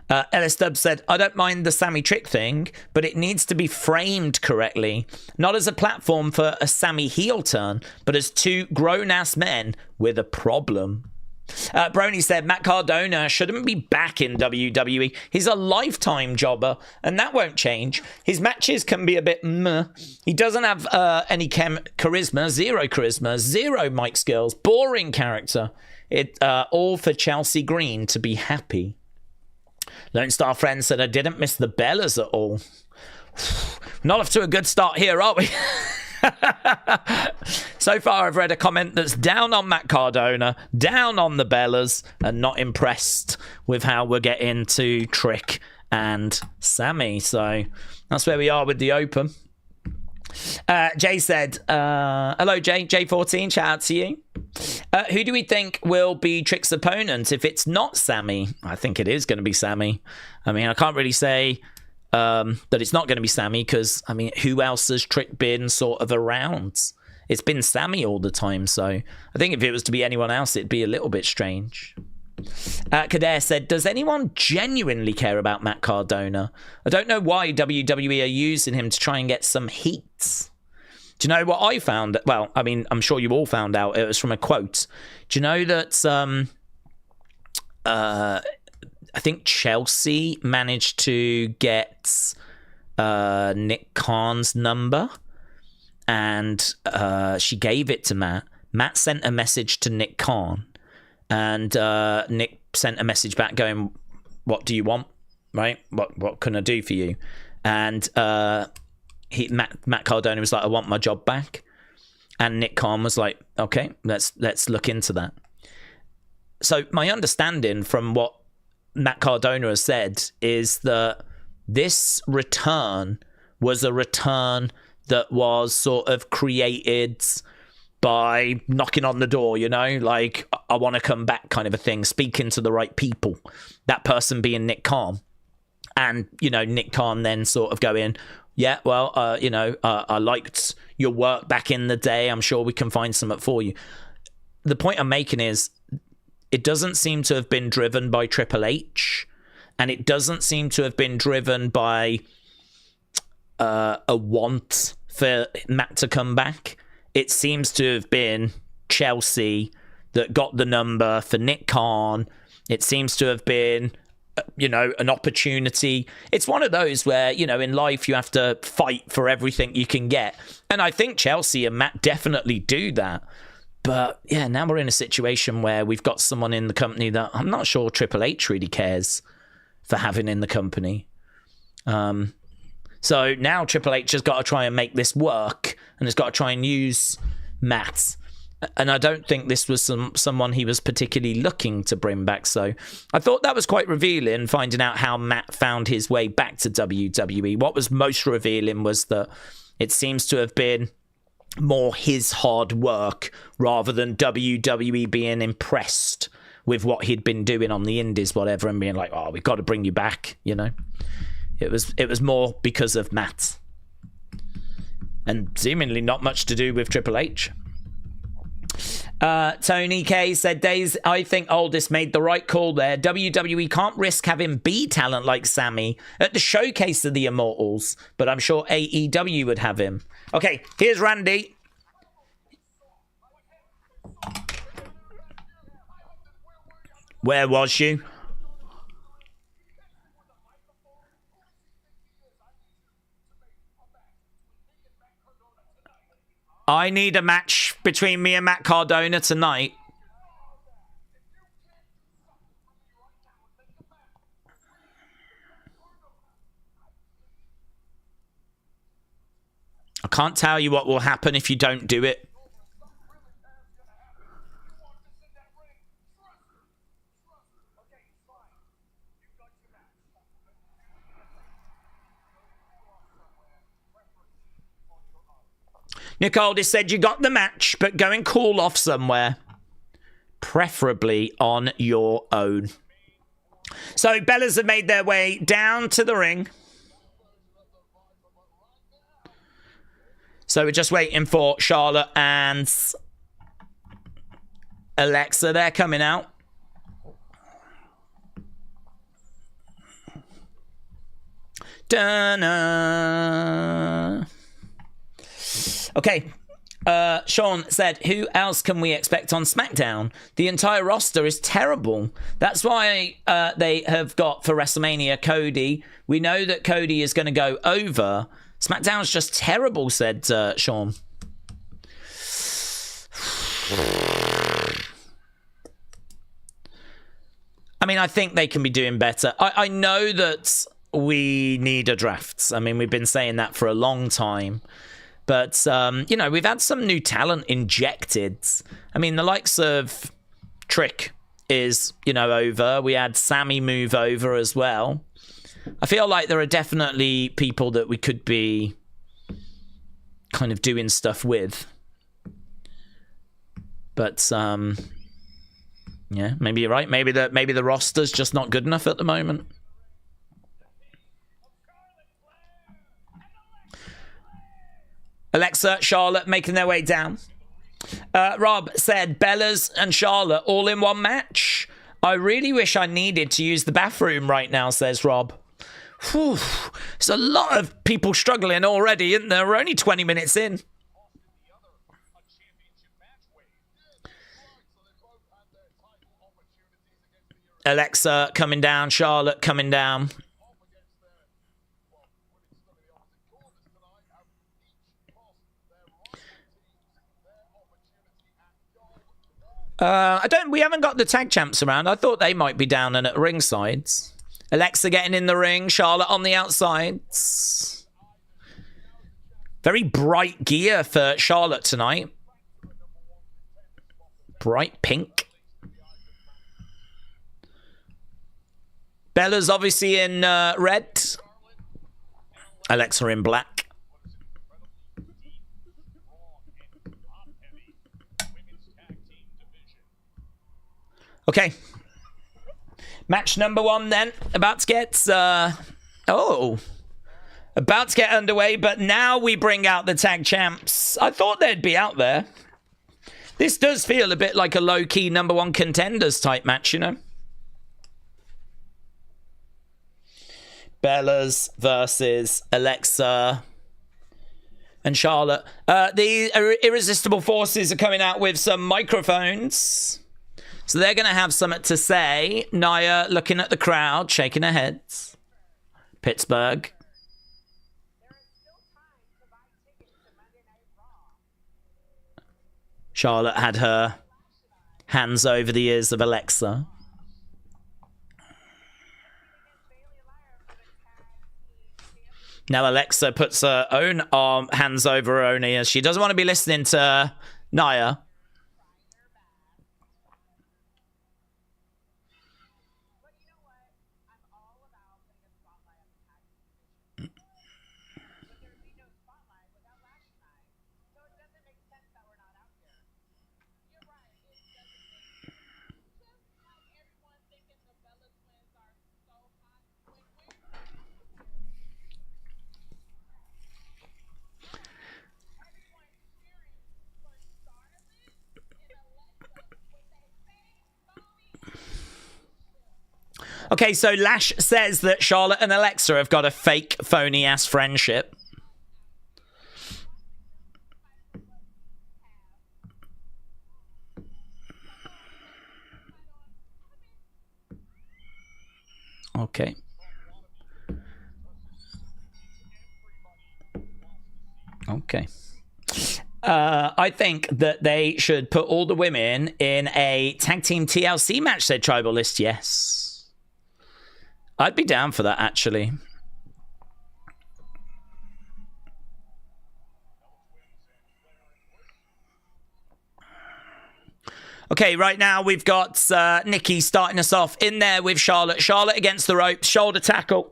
Ellis Stubbs said, I don't mind the Sammy Trick thing, but it needs to be framed correctly. Not as a platform for a Sammy heel turn, but as two grown-ass men with a problem. Brony said, Matt Cardona shouldn't be back in WWE. He's a lifetime jobber, and that won't change. His matches can be a bit meh. He doesn't have any charisma, zero mic skills, boring character. All for Chelsea Green to be happy. Lone Star Friend said, I didn't miss the Bellas at all. Not off to a good start here, are we? So far, I've read a comment that's down on Matt Cardona, down on the Bellas, and not impressed with how we're getting to Trick and Sammy. So that's where we are with the open. Jay said, hello, Jay. J14, shout out to you. Who do we think will be Trick's opponent if it's not Sammy? I think it is going to be Sammy. I mean, I can't really say that it's not going to be Sammy because, I mean, who else has Trick been sort of around? It's been Sammy all the time, so I think if it was to be anyone else, it'd be a little bit strange. Kader said, does anyone genuinely care about Matt Cardona? I don't know why WWE are using him to try and get some heat. Do you know what I found? Well, I mean, I'm sure you all found out. It was from a quote. Do you know that I think Chelsea managed to get Nick Khan's number, and she gave it to Matt. Matt sent a message to Nick Khan, and Nick sent a message back going, "What do you want? Right? What can I do for you?" And Matt Cardona was like, "I want my job back." And Nick Khan was like, "Okay, let's look into that." So my understanding from what Matt Cardona has said is that this return was a return that was sort of created by knocking on the door, you know, like, I want to come back kind of a thing, speaking to the right people, that person being Nick Khan. And, you know, Nick Khan then sort of going, yeah, well, I liked your work back in the day. I'm sure we can find something for you. The point I'm making is it doesn't seem to have been driven by Triple H, and it doesn't seem to have been driven by a want for Matt to come back. It seems to have been Chelsea that got the number for Nick Khan. It seems to have been, you know, an opportunity. It's one of those where, you know, in life you have to fight for everything you can get. And I think Chelsea and Matt definitely do that. But yeah, now we're in a situation where we've got someone in the company that I'm not sure Triple H really cares for having in the company. So now Triple H has got to try and make this work, and has got to try and use Matt. And I don't think this was someone he was particularly looking to bring back. So I thought that was quite revealing, finding out how Matt found his way back to WWE. What was most revealing was that it seems to have been more his hard work rather than WWE being impressed with what he'd been doing on the indies, whatever, and being like, oh, we've got to bring you back, you know. It was more because of Matt, and seemingly not much to do with Triple H. Tony K said, Daze, I think Aldis made the right call there. WWE can't risk having B talent like Sammy at the showcase of the Immortals, but I'm sure AEW would have him. Okay, here's Randy. Where was you? I need a match between me and Matt Cardona tonight. I can't tell you what will happen if you don't do it. Nicole just said you got the match, but go and cool off somewhere. Preferably on your own. So Bellas have made their way down to the ring. So we're just waiting for Charlotte and Alexa. They're coming out. Dun-na. Okay, Sean said, who else can we expect on SmackDown? The entire roster is terrible. That's why they have got for WrestleMania Cody. We know that Cody is going to go over. SmackDown's just terrible, said Sean. I mean, I think they can be doing better. I know that we need a draft. I mean, we've been saying that for a long time. But, you know, we've had some new talent injected. I mean, the likes of Trick is, you know, over. We had Sammy move over as well. I feel like there are definitely people that we could be kind of doing stuff with. But, yeah, maybe you're right. Maybe the roster's just not good enough at the moment. Alexa, Charlotte making their way down. Rob said, Bellas and Charlotte all in one match. I really wish I needed to use the bathroom right now, says Rob. Whew. There's a lot of people struggling already, isn't there? We're only 20 minutes in. Alexa coming down, Charlotte coming down. We haven't got the tag champs around. I thought they might be down and at ringsides. Alexa getting in the ring. Charlotte on the outsides. Very bright gear for Charlotte tonight. Bright pink. Bella's obviously in red. Alexa in black. Okay. Match number 1 then. About to get... about to get underway, but now we bring out the tag champs. I thought they'd be out there. This does feel a bit like a low-key number 1 contenders type match, you know? Bella's versus Alexa and Charlotte. The Irresistible Forces are coming out with some microphones. So they're going to have something to say. Nia looking at the crowd, shaking her head. Pittsburgh. Charlotte had her hands over the ears of Alexa. Now Alexa puts her own hands over her own ears. She doesn't want to be listening to Nia. Okay, so Lash says that Charlotte and Alexa have got a fake, phony-ass friendship. Okay. Okay. I think that they should put all the women in a tag team TLC match, said Tribal List. Yes. I'd be down for that, actually. Okay, right now we've got Nikki starting us off in there with Charlotte. Charlotte against the ropes, shoulder tackle.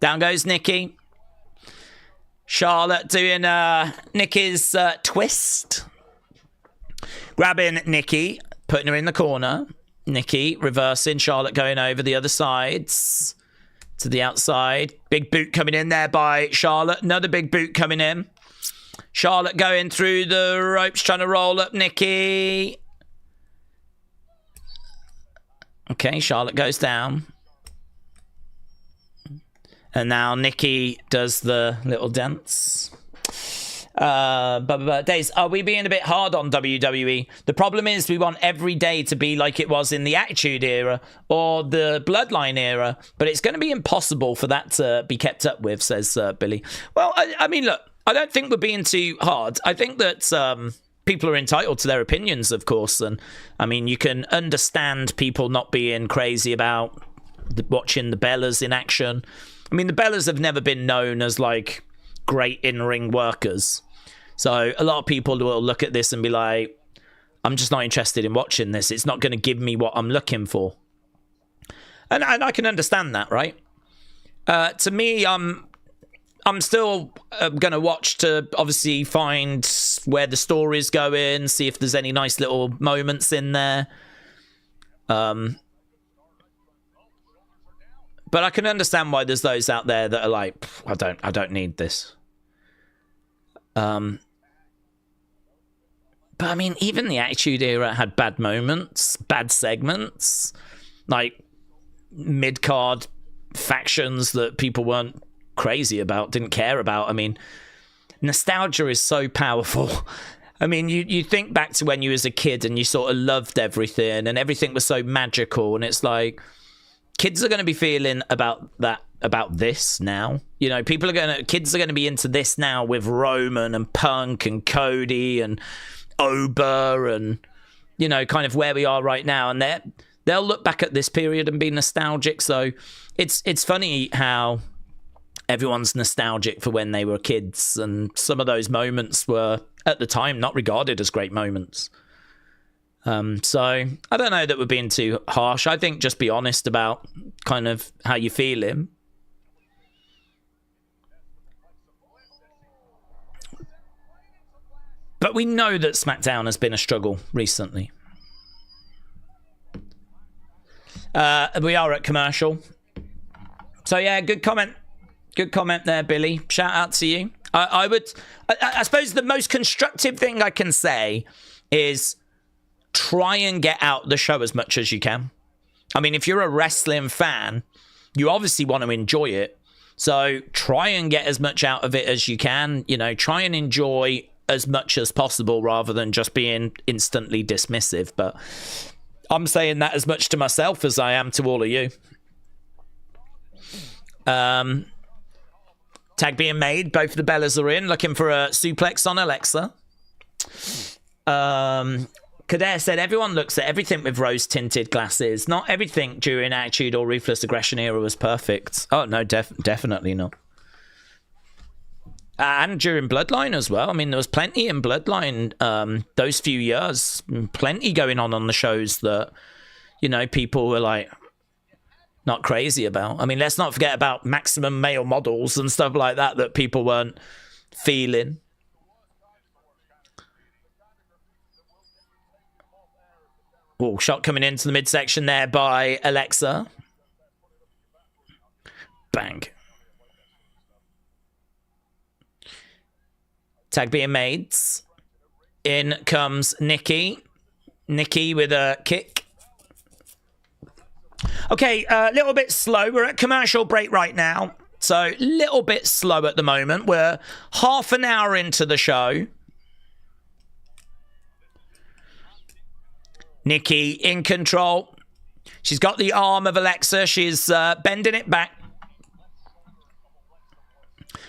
Down goes Nikki. Charlotte doing Nikki's twist. Grabbing Nikki, putting her in the corner. Nikki reversing, Charlotte going over the other sides to the outside. Big boot coming in there by Charlotte. Another big boot coming in. Charlotte going through the ropes, trying to roll up Nikki. Okay, Charlotte goes down. And now Nikki does the little dance. Daze, are we being a bit hard on WWE? The problem is we want every day to be like it was in the Attitude Era or the Bloodline Era, but it's going to be impossible for that to be kept up with, says Billy. Well, I mean, look, I don't think we're being too hard. I think that people are entitled to their opinions, of course, and I mean, you can understand people not being crazy about watching the Bellas in action. I mean, the Bellas have never been known as, like, great in-ring workers. So a lot of people will look at this and be like, I'm just not interested in watching this. It's not going to give me what I'm looking for. And I can understand that, right? To me, I'm still going to watch to obviously find where the story's going, see if there's any nice little moments in there. But I can understand why there's those out there that are like, I don't need this. But I mean, even the Attitude Era had bad moments, bad segments, like mid-card factions that people weren't crazy about, didn't care about. I mean, nostalgia is so powerful. I mean, you think back to when you was a kid and you sort of loved everything and everything was so magical, and it's like, kids are going to be feeling about this now. You know, kids are going to be into this now with Roman and Punk and Cody and Ober and you know, kind of where we are right now, and they'll look back at this period and be nostalgic. So it's funny how everyone's nostalgic for when they were kids, and some of those moments were at the time not regarded as great moments. So I don't know that we're being too harsh. I think just be honest about kind of how you're feeling. But we know that SmackDown has been a struggle recently. We are at commercial. So yeah, good comment. Good comment there, Billy. Shout out to you. I suppose the most constructive thing I can say is try and get out the show as much as you can. I mean, if you're a wrestling fan, you obviously want to enjoy it. So try and get as much out of it as you can. You know, try and enjoy as much as possible rather than just being instantly dismissive. But I'm saying that as much to myself as I am to all of you. Tag being made. Both of the Bellas are in. Looking for a suplex on Alexa. Kader said, everyone looks at everything with rose-tinted glasses. Not everything during Attitude or Ruthless Aggression era was perfect. Oh, no, definitely not. And during Bloodline as well. I mean, there was plenty in Bloodline those few years. Plenty going on the shows that, you know, people were like, not crazy about. I mean, let's not forget about Maximum Male Models and stuff like that people weren't feeling. Oh, shot coming into the midsection there by Alexa. Bang. Tag being made. In comes Nikki. Nikki with a kick. Okay, a little bit slow. We're at commercial break right now. So, a little bit slow at the moment. We're half an hour into the show. Nikki in control. She's got the arm of Alexa. She's bending it back.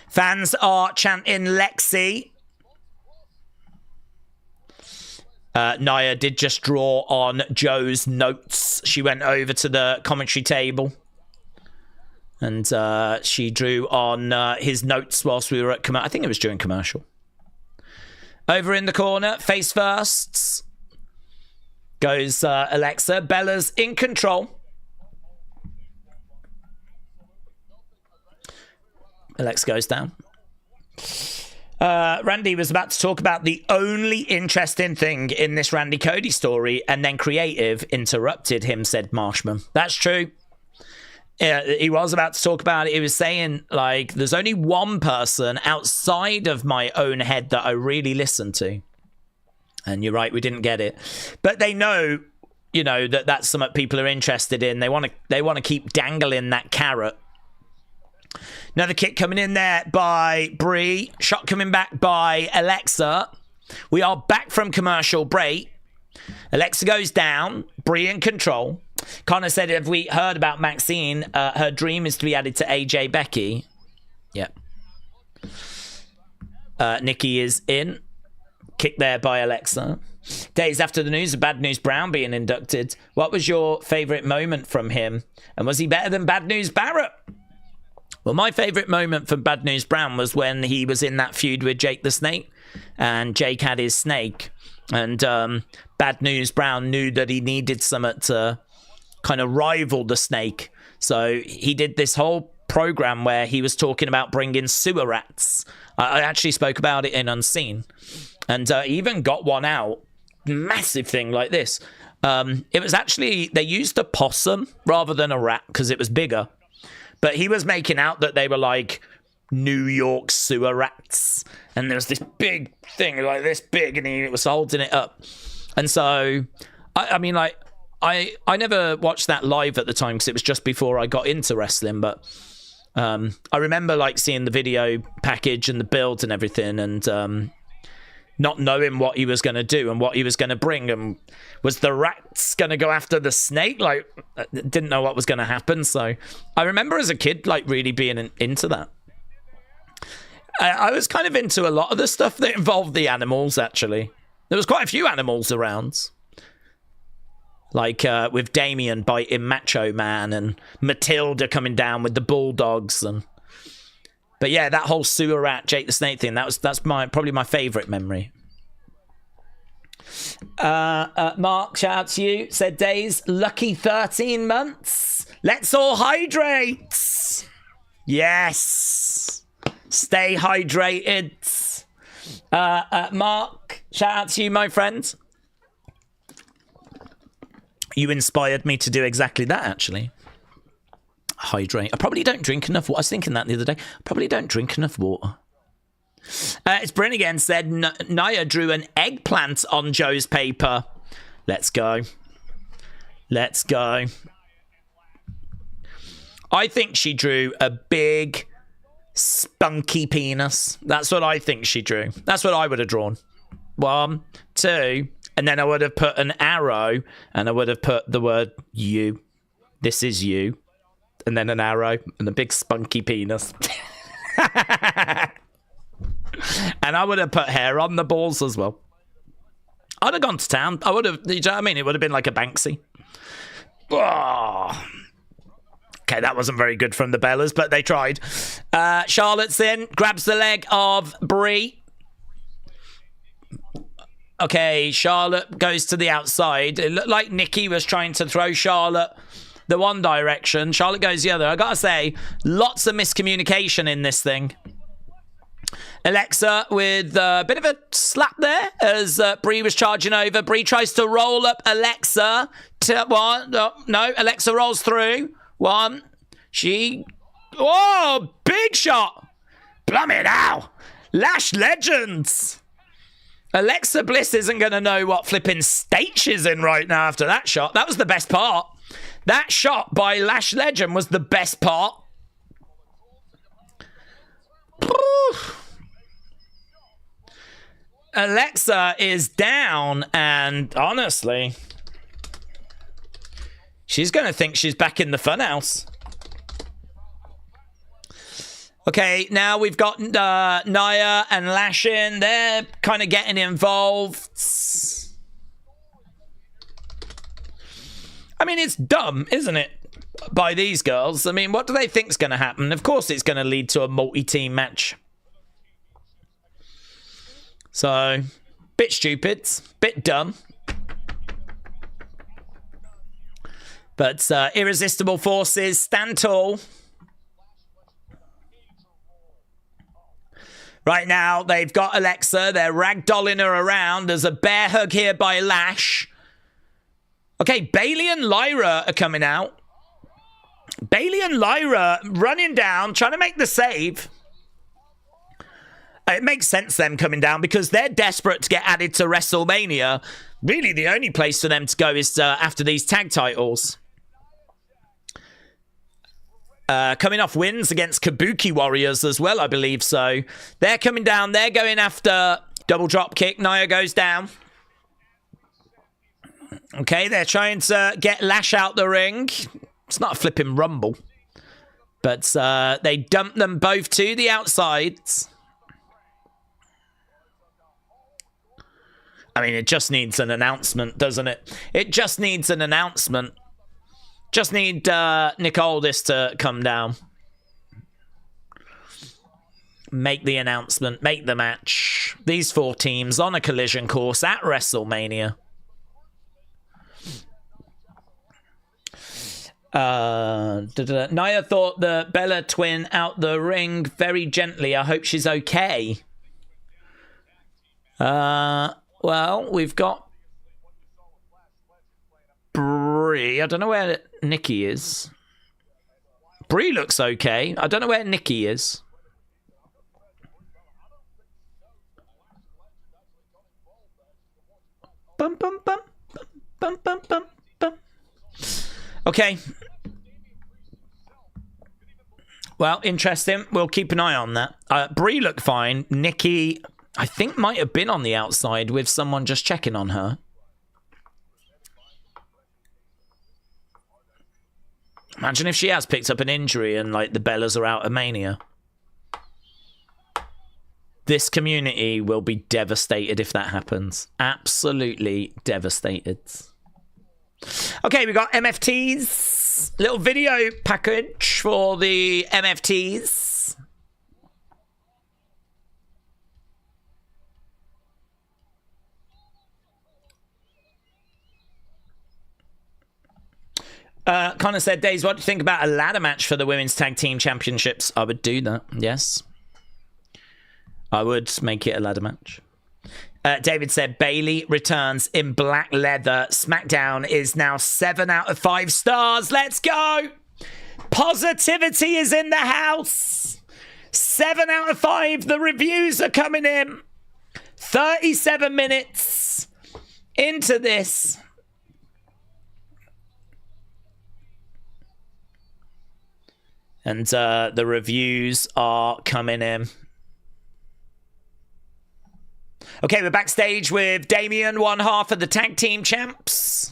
Fans are chanting Lexi. Nia did just draw on Joe's notes. She went over to the commentary table. And she drew on his notes whilst we were at commercial. I think it was during commercial. Over in the corner, face firsts. Goes Alexa. Bella's in control. Alexa goes down. Randy was about to talk about the only interesting thing in this Randy Cody story, and then creative interrupted him, said Marshman. That's true. He was about to talk about it. He was saying, like, there's only one person outside of my own head that I really listen to. And you're right, we didn't get it. But they know, you know, that's something people are interested in. They want to keep dangling that carrot. Another kick coming in there by Brie. Shot coming back by Alexa. We are back from commercial break. Alexa goes down. Brie in control. Connor said, have we heard about Maxine? Her dream is to be added to AJ Becky. Yep. Nikki is in. Kick there by Alexa. Days after the news of Bad News Brown being inducted. What was your favourite moment from him? And was he better than Bad News Barrett? Well, my favourite moment from Bad News Brown was when he was in that feud with Jake the Snake. And Jake had his snake. And Bad News Brown knew that he needed something to kind of rival the snake. So he did this whole program where he was talking about bringing sewer rats. I actually spoke about it in Unseen. And he even got one out. Massive thing like this. It was actually, they used a possum rather than a rat because it was bigger. But he was making out that they were like New York sewer rats. And there was this big thing like this big and he was holding it up. And so, I mean, like, I never watched that live at the time because it was just before I got into wrestling. But I remember like seeing the video package and the builds and everything and not knowing what he was going to do and what he was going to bring. And was the rats going to go after the snake? Like, didn't know what was going to happen. So I remember as a kid, like, really being into that. I was kind of into a lot of the stuff that involved the animals, actually. There was quite a few animals around. Like with Damien biting Macho Man and Matilda coming down with the Bulldogs. But yeah, that whole sewer rat, Jake the Snake thing, that's probably my favourite memory. Mark, shout out to you. Said Daze, lucky 13 months. Let's all hydrate. Yes. Stay hydrated. Mark, shout out to you, my friend. You inspired me to do exactly that, actually. Hydrate. I probably don't drink enough water. I was thinking that the other day. I probably don't drink enough water. It's Bryn again said, Nia drew an eggplant on Joe's paper. Let's go. Let's go. I think she drew a big, spunky penis. That's what I think she drew. That's what I would have drawn. 1, 2, and then I would have put an arrow, and I would have put the word you. This is you. And then an arrow, and a big spunky penis. And I would have put hair on the balls as well. I'd have gone to town. I would have, you know what I mean? It would have been like a Banksy. Oh. Okay, that wasn't very good from the Bellas, but they tried. Charlotte's in, grabs the leg of Brie. Okay, Charlotte goes to the outside. It looked like Nikki was trying to throw Charlotte the one direction. Charlotte goes the other. I gotta say, lots of miscommunication in this thing. Alexa with a bit of a slap there as Brie was charging over. Brie tries to roll up Alexa. No, Alexa rolls through. 1. Oh, big shot. Blummit, ow. Lash Legends. Alexa Bliss isn't going to know what flipping state she's in right now after that shot. That was the best part. That shot by Lash Legend was the best part. Alexa is down, and honestly, she's going to think she's back in the funhouse. Okay, now we've got Nia and Lash in. They're kind of getting involved. I mean, it's dumb, isn't it, by these girls? I mean, what do they think's going to happen? Of course it's going to lead to a multi-team match. So, bit stupid, bit dumb. But irresistible forces stand tall. Right now, they've got Alexa. They're ragdolling her around. There's a bear hug here by Lash. Okay, Bayley and Lyra are coming out. Bayley and Lyra running down, trying to make the save. It makes sense them coming down because they're desperate to get added to WrestleMania. Really, the only place for them to go is after these tag titles. Coming off wins against Kabuki Warriors as well, I believe so. They're coming down. They're going after double drop kick. Nia goes down. Okay, they're trying to get Lash out the ring. It's not a flipping rumble. But they dump them both to the outsides. I mean, it just needs an announcement, doesn't it? It just needs an announcement. Just need Nick Aldis to come down. Make the announcement. Make the match. These 4 teams on a collision course at WrestleMania. Nia thought the Bella twin out the ring very gently. I hope she's okay. Well, we've got Brie. I don't know where Nikki is. Brie looks okay. I don't know where Nikki is. Bum, bum, bum, bum, bum, bum, bum. Okay. Well, interesting. We'll keep an eye on that. Brie looked fine. Nikki, I think, might have been on the outside with someone just checking on her. Imagine if she has picked up an injury and, like, the Bellas are out of Mania. This community will be devastated if that happens. Absolutely devastated. Okay, we got MFTs. Little video package for the MFTs. Connor said, Daze, what do you think about a ladder match for the Women's Tag Team Championships? I would do that, yes. I would make it a ladder match. David said, Bayley returns in black leather. SmackDown is now 7 out of 5 stars. Let's go! Positivity is in the house. 7 out of 5. The reviews are coming in. 37 minutes into this. And the reviews are coming in. Okay, we're backstage with Damien, one half of the tag team champs.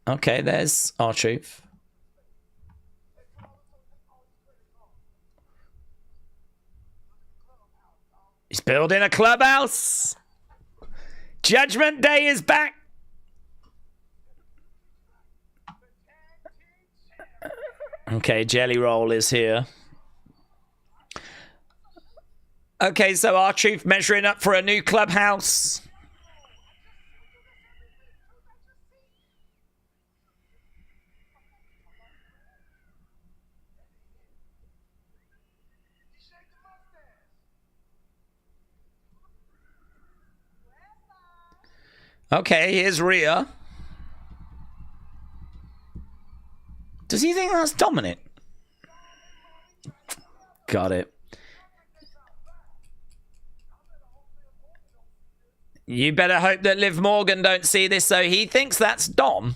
Okay, there's R-Truth. He's building a clubhouse. Judgment Day is back. Okay, Jelly Roll is here. Okay, so R-Truth measuring up for a new clubhouse. Okay, here's Ria. Does he think that's Dominic? Got it. You better hope that Liv Morgan don't see this, so he thinks that's Dom.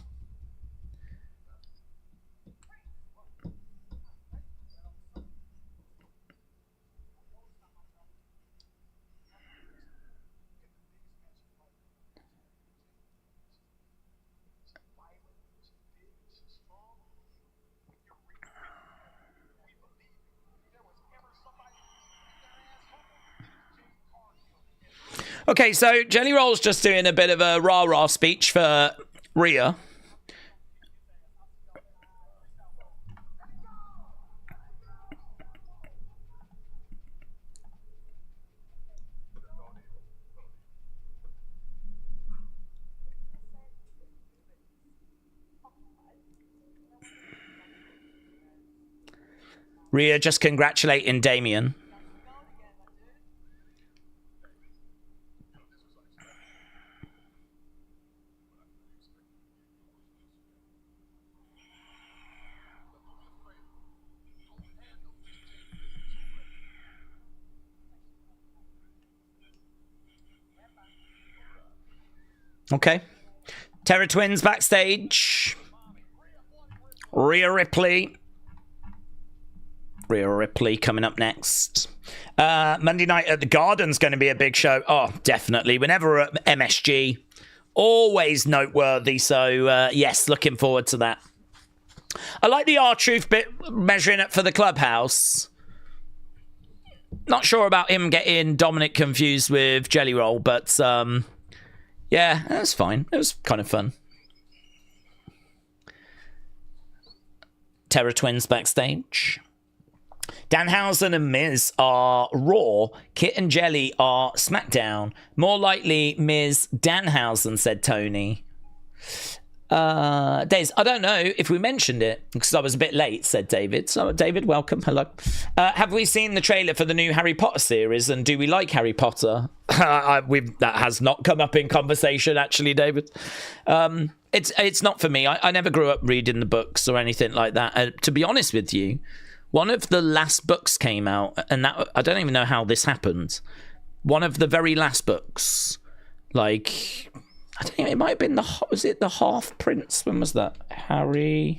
Okay, so Jelly Roll's just doing a bit of a rah-rah speech for Rhea. Rhea just congratulating Damien. Okay. Terror Twins backstage. Rhea Ripley. Rhea Ripley coming up next. Monday night at the Garden's going to be a big show. Oh, definitely. Whenever we're at MSG, always noteworthy. So, yes, looking forward to that. I like the R-Truth bit measuring up for the clubhouse. Not sure about him getting Dominic confused with Jelly Roll, but yeah, that was fine. It was kind of fun. Terror Twins backstage. Danhausen and Miz are Raw. Kit and Jelly are SmackDown. More likely Miz Danhausen, said Tony. Daze, I don't know if we mentioned it because I was a bit late, said David. So, David, welcome. Hello. Have we seen the trailer for the new Harry Potter series, and do we like Harry Potter? That has not come up in conversation, actually, David. It's not for me. I never grew up reading the books or anything like that. To be honest with you, one of the last books came out, and that I don't even know how this happened. One of the very last books, like, I don't know, it might have been was it the Half Prince? When was that? Harry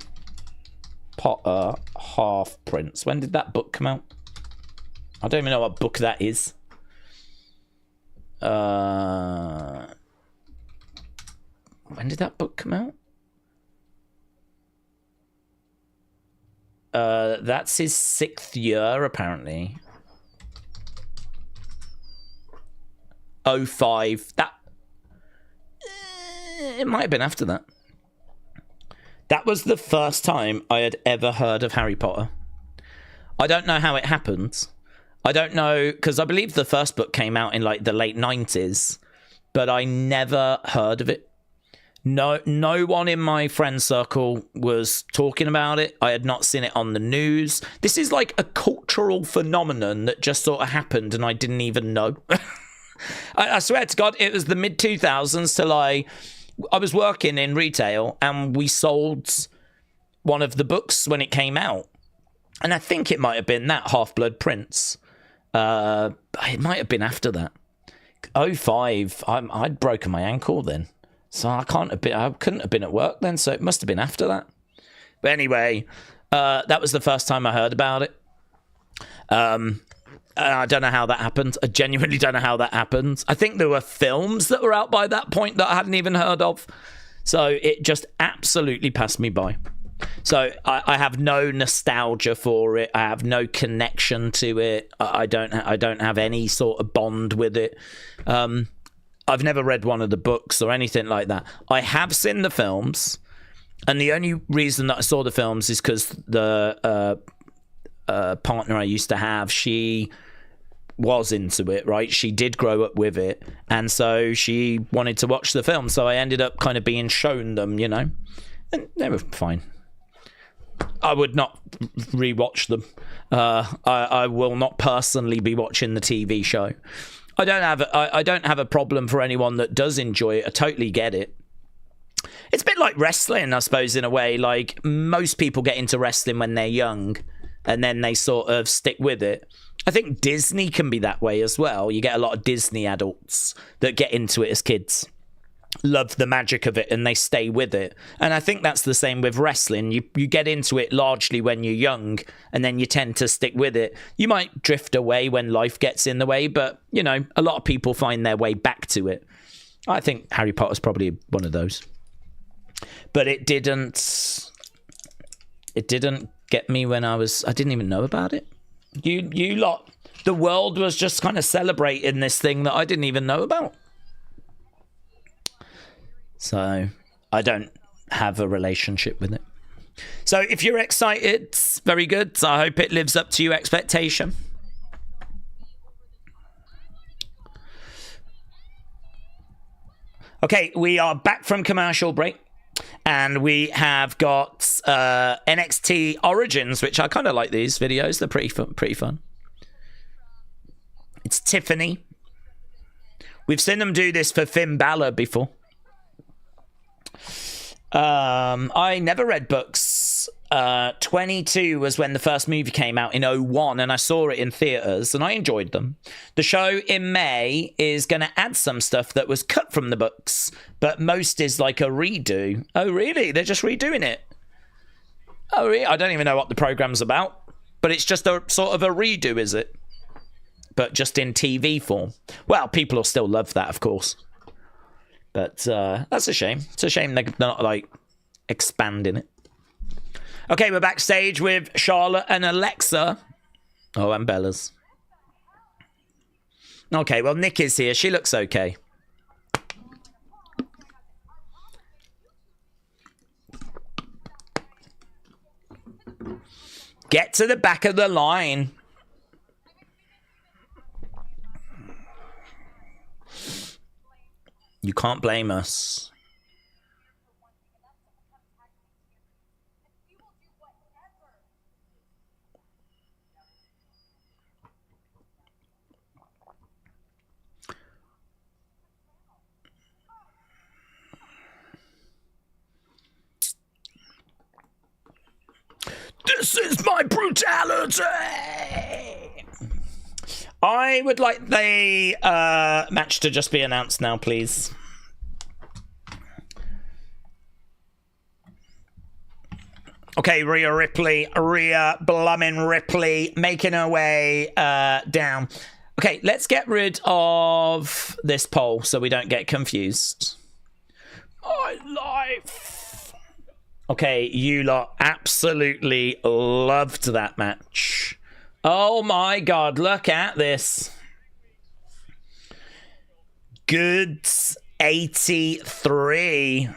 Potter Half Prince. When did that book come out? I don't even know what book that is. When did that book come out? That's his 6th year, apparently. 05. That It might have been after that. That was the first time I had ever heard of Harry Potter. I don't know how it happened. I don't know, because I believe the first book came out in like the late 90s, but I never heard of it. No one in my friend circle was talking about it. I had not seen it on the news. This is like a cultural phenomenon that just sort of happened and I didn't even know. I swear to God, it was the mid-2000s till I was working in retail and we sold one of the books when it came out. And I think it might have been that Half-Blood Prince. It might have been after that. 05, I'd broken my ankle then. So I couldn't have been at work then, so it must have been after that. But anyway, that was the first time I heard about it. I don't know how that happened. I genuinely don't know how that happened. I think there were films that were out by that point that I hadn't even heard of. So it just absolutely passed me by. So I have no nostalgia for it. I have no connection to it. I don't have any sort of bond with it. I've never read one of the books or anything like that. I have seen the films, and the only reason that I saw the films is because the partner I used to have, she was into it, right? She did grow up with it, and so she wanted to watch the film. So I ended up kind of being shown them, you know, and they were fine. I would not rewatch them. I will not personally be watching the TV show. I don't have a problem for anyone that does enjoy it. I totally get it. It's a bit like wrestling, I suppose, in a way. Like, most people get into wrestling when they're young, and then they sort of stick with it. I think Disney can be that way as well. You get a lot of Disney adults that get into it as kids, love the magic of it, and they stay with it. And I think that's the same with wrestling. You get into it largely when you're young, and then you tend to stick with it. You might drift away when life gets in the way, but, you know, a lot of people find their way back to it. I think Harry Potter's probably one of those. But it didn't get me when I didn't even know about it. You lot, the world was just kind of celebrating this thing that I didn't even know about. So I don't have a relationship with it. So if you're excited, very good. So I hope it lives up to your expectation. Okay, we are back from commercial break. And we have got NXT Origins, which I kind of like these videos. They're pretty fun. It's Tffany. We've seen them do this for Finn Balor before. I never read books. 22 was when the first movie came out in 01, and I saw it in theaters, and I enjoyed them. The show in May is going to add some stuff that was cut from the books, but most is like a redo. Oh, really? They're just redoing it? Oh, really? I don't even know what the program's about, but it's just a sort of a redo, is it? But just in TV form. Well, people will still love that, of course. But that's a shame. It's a shame they're not, like, expanding it. Okay, we're backstage with Charlotte and Alexa. Oh, and Bella's. Okay, well, Nick is here. She looks okay. Get to the back of the line. You can't blame us. This is my brutality. I would like the match to just be announced now, please. Okay, Rhea Blummin' Ripley making her way down. Okay, let's get rid of this poll so we don't get confused. My life. Okay, you lot absolutely loved that match. Oh my God, look at this. Good 83.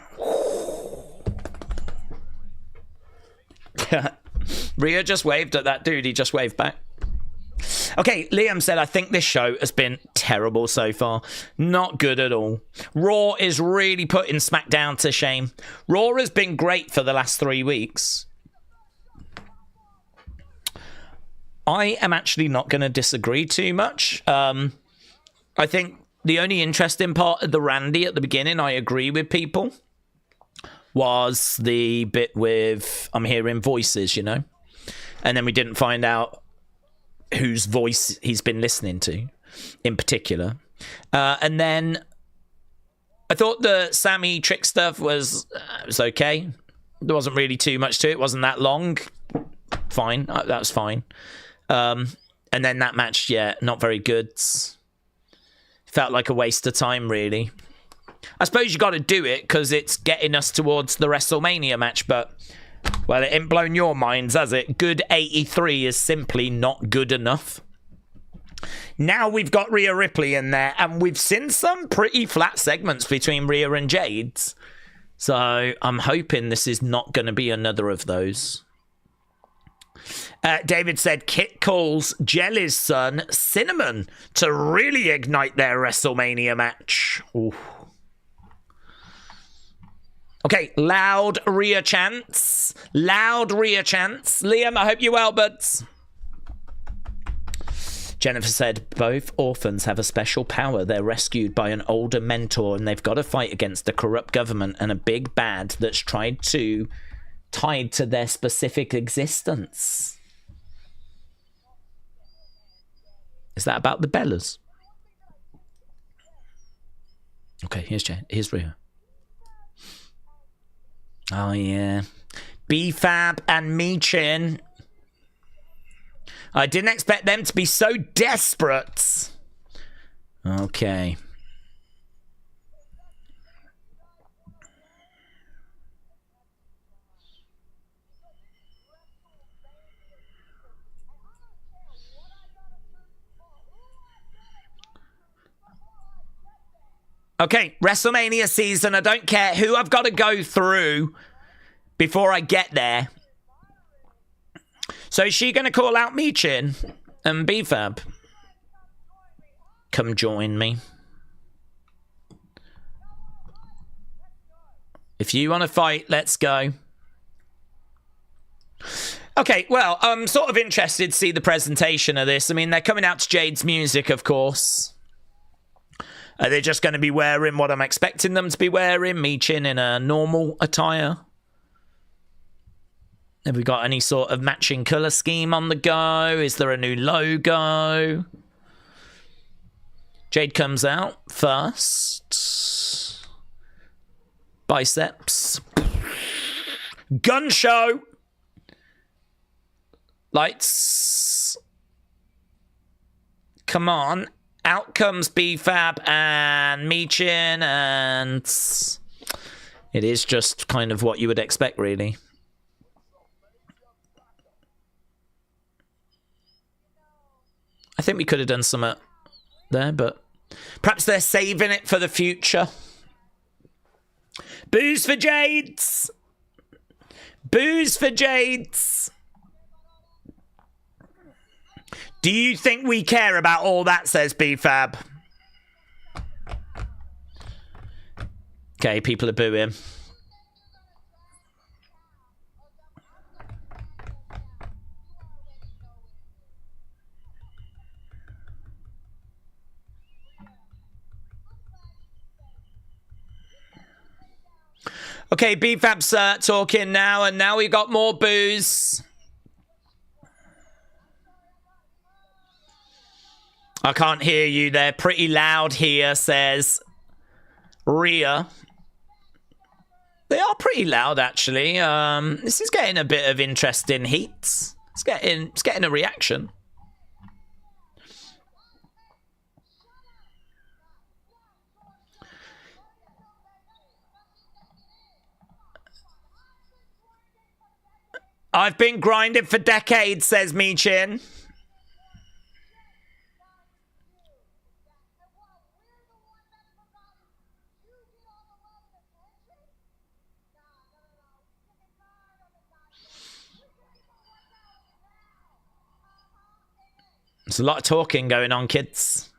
Ria just waved at that dude. He just waved back. Okay, Liam said, I think this show has been terrible so far. Not good at all. Raw is really putting SmackDown to shame. Raw has been great for the last 3 weeks. I am actually not going to disagree too much. I think the only interesting part of the Randy at the beginning, I agree with people, was the bit with, I'm hearing voices, you know? And then we didn't find out whose voice he's been listening to in particular. And then I thought the Sammy trick stuff was okay. There wasn't really too much to it. It wasn't that long. Fine. That was fine. And then that match, yeah, not very good. Felt like a waste of time, really. I suppose you got to do it because it's getting us towards the WrestleMania match, but, well, it ain't blown your minds, has it? Good 83 is simply not good enough. Now we've got Rhea Ripley in there, and we've seen some pretty flat segments between Rhea and Jade. So I'm hoping this is not going to be another of those. David said, Kit calls Jelly's son, Cinnamon, to really ignite their WrestleMania match. Ooh. Okay, loud Rhea chants. Loud Rhea chants. Liam, I hope you're well, buds. Jennifer said, both orphans have a special power. They're rescued by an older mentor, and they've got to fight against a corrupt government and a big bad that's tied to their specific existence. Is that about the Bellas? Okay, here's Rhea. Oh, yeah. B-Fab and Michin. I didn't expect them to be so desperate. Okay. Okay, WrestleMania season. I don't care who I've got to go through before I get there. So is she going to call out Michin and B-Fab? Come join me. If you want to fight, let's go. Okay, well, I'm sort of interested to see the presentation of this. I mean, they're coming out to Jade's music, of course. Are they just going to be wearing what I'm expecting them to be wearing? Michin in a normal attire? Have we got any sort of matching colour scheme on the go? Is there a new logo? Jade comes out first. Biceps. Gun show! Lights. Come on. Out comes B-Fab and Michin, and it is just kind of what you would expect, really. I think we could have done some there, but perhaps they're saving it for the future. Booze for Jades! Booze for Jades! Do you think we care about all that, says B-Fab? Okay, people are booing. Okay, B-Fab's talking now, and now we got more boos. I can't hear you. They're pretty loud here, says Rhea. They are pretty loud, actually. This is getting a bit of interesting heat. It's getting a reaction. I've been grinding for decades, says Michin. There's a lot of talking going on, kids.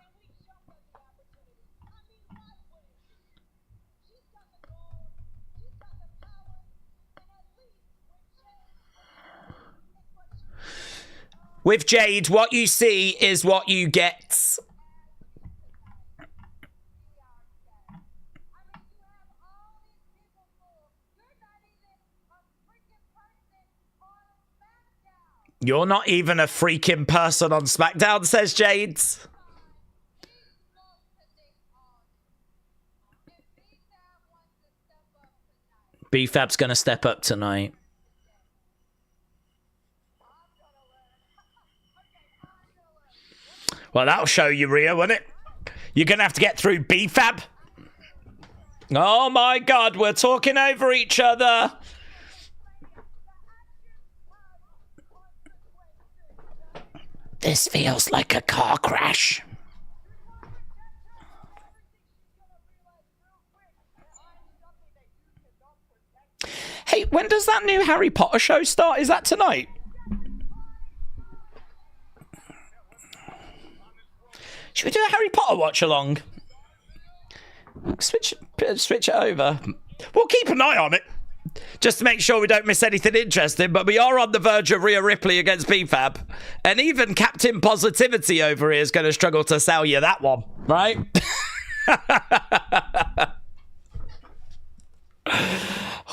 With Jade, what you see is what you get. You're not even a freaking person on SmackDown, says Jade. B-Fab's going to step up tonight. Well, that'll show you, Ria, won't it? You're going to have to get through B-Fab. Oh, my God. We're talking over each other. This feels like a car crash. Hey, when does that new Harry Potter show start? Is that tonight? Should we do a Harry Potter watch along? Switch it over. We'll keep an eye on it, just to make sure we don't miss anything interesting. But we are on the verge of Rhea Ripley against B-Fab, and even Captain Positivity over here is going to struggle to sell you that one, right?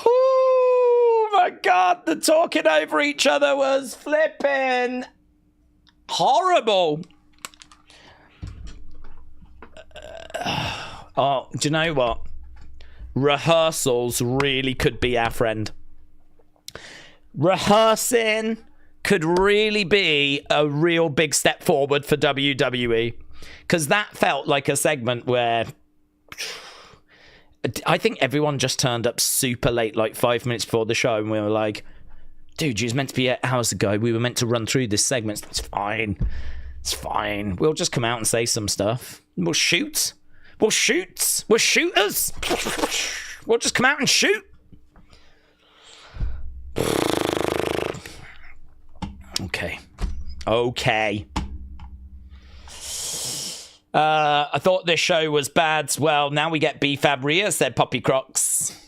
Oh my God, the talking over each other was flipping horrible. Oh, do you know what? Rehearsals really could be our friend. Rehearsing could really be a real big step forward for WWE, because that felt like a segment where I think everyone just turned up super late, like 5 minutes before the show, and we were like, dude, you was meant to be 8 hours ago. We were meant to run through this segment. It's fine. It's fine. We'll just come out and say some stuff. We'll shoot. We'll shoot. We're shooters. We'll just come out and shoot. Okay. Okay. I thought this show was bad. Well, now we get B-Fab Rhea, said Poppy Crocs.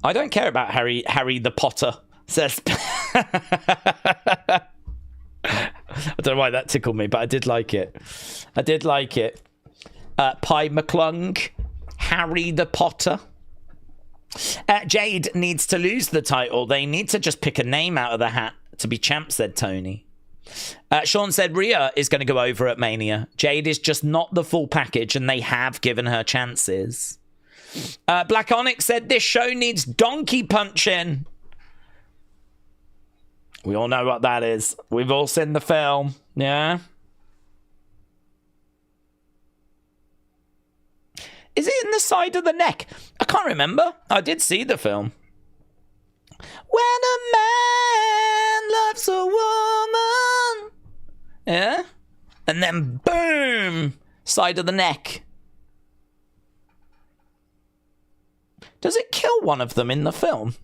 I don't care about Harry the Potter, says... I don't know why that tickled me, but I did like it. I did like it. Pie McClung, Harry the Potter. Jade needs to lose the title. They need to just pick a name out of the hat to be champ, said Tony. Sean said Rhea is going to go over at Mania. Jade is just not the full package, and they have given her chances. Black Onyx said this show needs donkey punching. We all know what that is. We've all seen the film. Yeah. Is it in the side of the neck? I can't remember. I did see the film. When a man loves a woman. Yeah. And then boom. Side of the neck. Does it kill one of them in the film?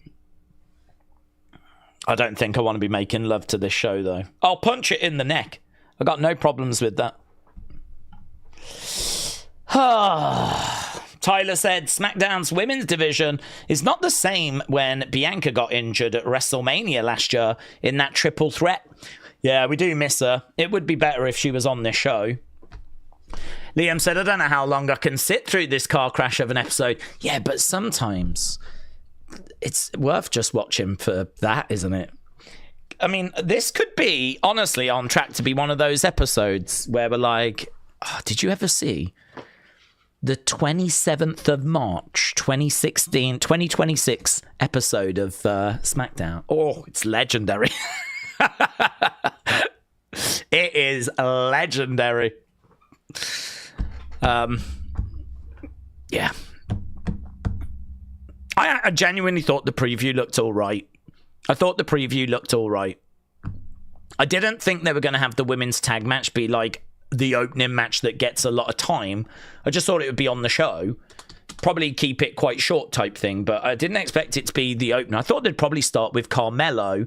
I don't think I want to be making love to this show, though. I'll punch it in the neck. I got no problems with that. Tyler said SmackDown's women's division is not the same when Bianca got injured at WrestleMania last year in that triple threat. Yeah, we do miss her. It would be better if she was on this show. Liam said, I don't know how long I can sit through this car crash of an episode. Yeah, but sometimes it's worth just watching for that, isn't it? I mean, this could be, honestly, on track to be one of those episodes where we're like, oh, did you ever see the 27th of March, 2026 episode of SmackDown? Oh, it's legendary. It is legendary. Yeah. I genuinely thought the preview looked all right. I didn't think they were going to have the women's tag match be like the opening match that gets a lot of time. I just thought it would be on the show. Probably keep it quite short type thing, but I didn't expect it to be the opener. I thought they'd probably start with Carmelo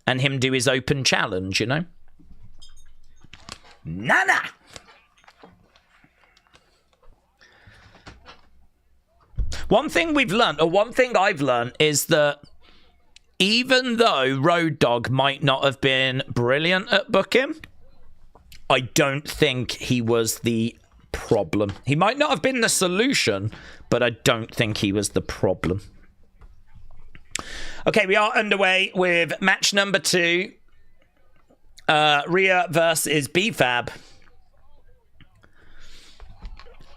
and him do his open challenge, you know? Nana. One thing we've learned, or one thing I've learned, is that even though Road Dogg might not have been brilliant at booking, I don't think he was the problem. He might not have been the solution, but I don't think he was the problem. Okay, we are underway with match number 2. Ria versus B-Fab.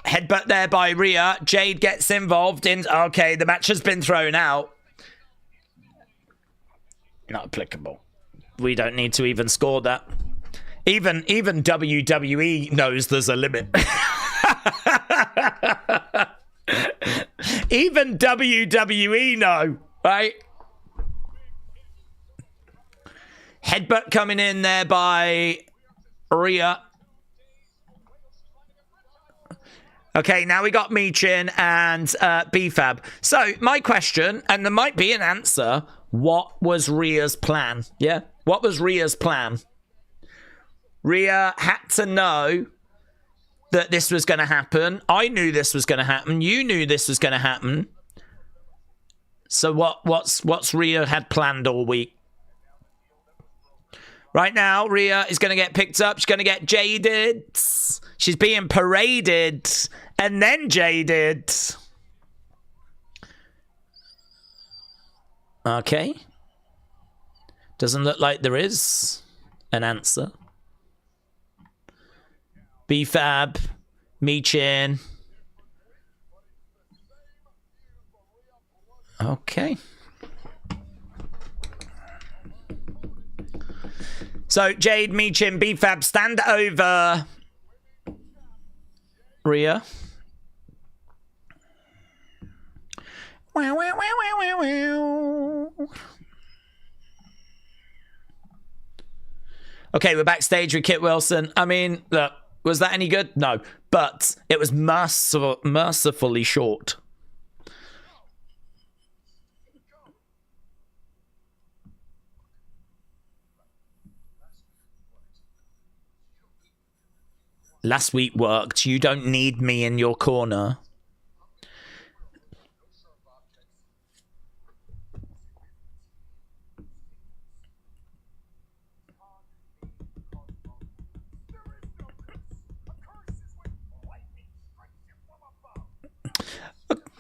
Headbutt there by Ria. Jade gets involved in... Okay, the match has been thrown out. Not applicable. We don't need to even score that. Even WWE knows there's a limit. Even WWE know, right? Headbutt coming in there by Ria. Okay, now we got Michin and B-Fab. So, my question, and there might be an answer, what was Rhea's plan? Yeah? What was Rhea's plan? Ria had to know that this was going to happen. I knew this was going to happen. You knew this was going to happen. So what's Ria had planned all week? Right now, Ria is going to get picked up. She's going to get jaded. She's being paraded and then jaded. Okay. Doesn't look like there is an answer. B-Fab, Michin. Okay. So, Jade, Michin, B-Fab stand over Ria. Wow, wow, wow, wow, wow, wow. Okay, we're backstage with Kit Wilson. I mean, look, was that any good? No. But it was mercifully short. Last week worked. You don't need me in your corner.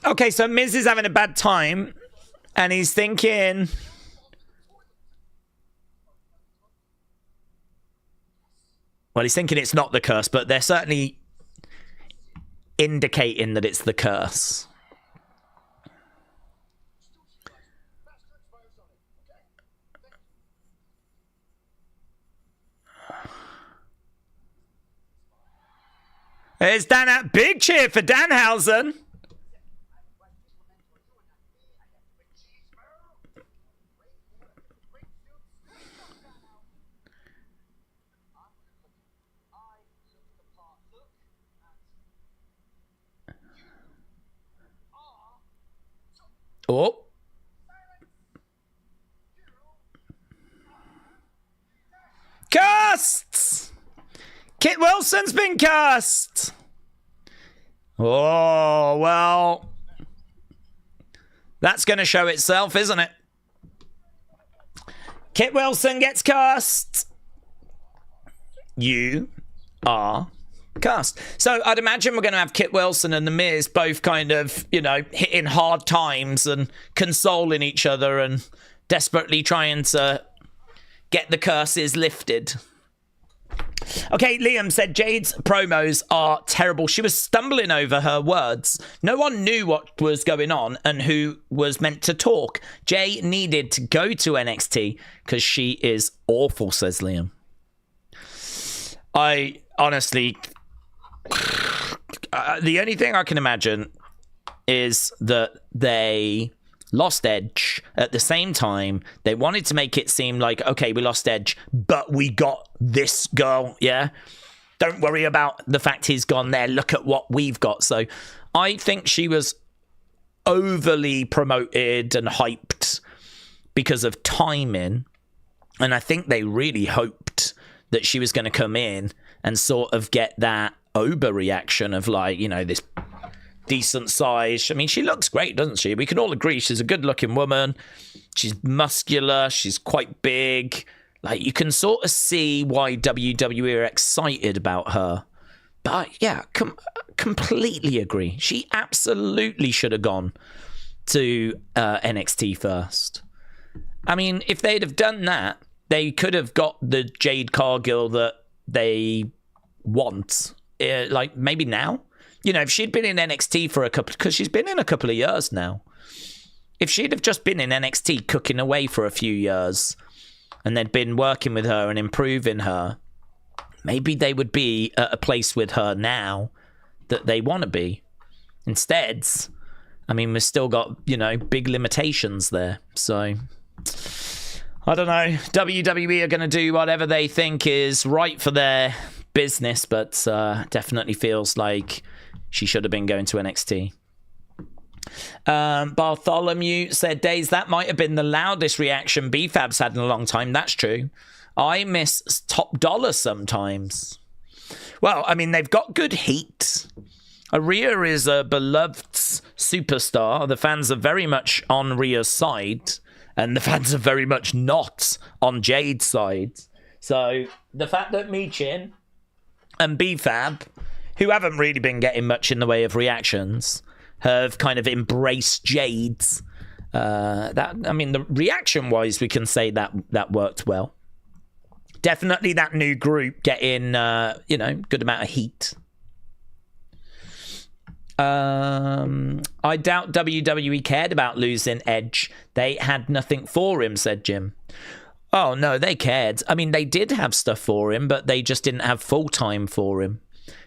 Okay, so Miz is having a bad time, and he's thinking... Well, he's thinking it's not the curse, but they're certainly indicating that it's the curse. There's Dan. Big cheer for Danhausen. Oh. Cursed! Kit Wilson's been cursed! Oh, well. That's going to show itself, isn't it? Kit Wilson gets cursed. You are cursed. So I'd imagine we're going to have Kit Wilson and The Miz both kind of, you know, hitting hard times and consoling each other and desperately trying to get the curses lifted. Okay, Liam said Jade's promos are terrible. She was stumbling over her words. No one knew what was going on and who was meant to talk. Jay needed to go to NXT because she is awful, says Liam. I honestly... the only thing I can imagine is that they lost Edge at the same time. They wanted to make it seem like, okay, we lost Edge, but we got this girl, yeah? Don't worry about the fact he's gone there. Look at what we've got. So I think she was overly promoted and hyped because of timing. And I think they really hoped that she was going to come in and sort of get that Oba reaction of like, you know, this decent size. I mean, she looks great, doesn't she? We can all agree she's a good looking woman. She's muscular. She's quite big. Like, you can sort of see why WWE are excited about her. But yeah, completely agree. She absolutely should have gone to NXT first. I mean, if they'd have done that, they could have got the Jade Cargill that they want. Like, maybe now. You know, if she'd been in NXT for because she's been in a couple of years now. If she'd have just been in NXT cooking away for a few years and they'd been working with her and improving her, maybe they would be at a place with her now that they want to be. Instead, I mean, we've still got, you know, big limitations there. So, I don't know. WWE are going to do whatever they think is right for their business, but definitely feels like she should have been going to NXT. Bartholomew said, Daze, that might have been the loudest reaction B-Fab's had in a long time. That's true. I miss Top Dollar sometimes. Well, I mean, they've got good heat. Rhea is a beloved superstar. The fans are very much on Rhea's side, and the fans are very much not on Jade's side. So the fact that Michin and B-Fab, who haven't really been getting much in the way of reactions, have kind of embraced Jade's. That, I mean, the reaction-wise, we can say that worked well. Definitely that new group getting, you know, good amount of heat. I doubt WWE cared about losing Edge. They had nothing for him, said Jim. Oh, no, they cared. I mean, they did have stuff for him, but they just didn't have full time for him.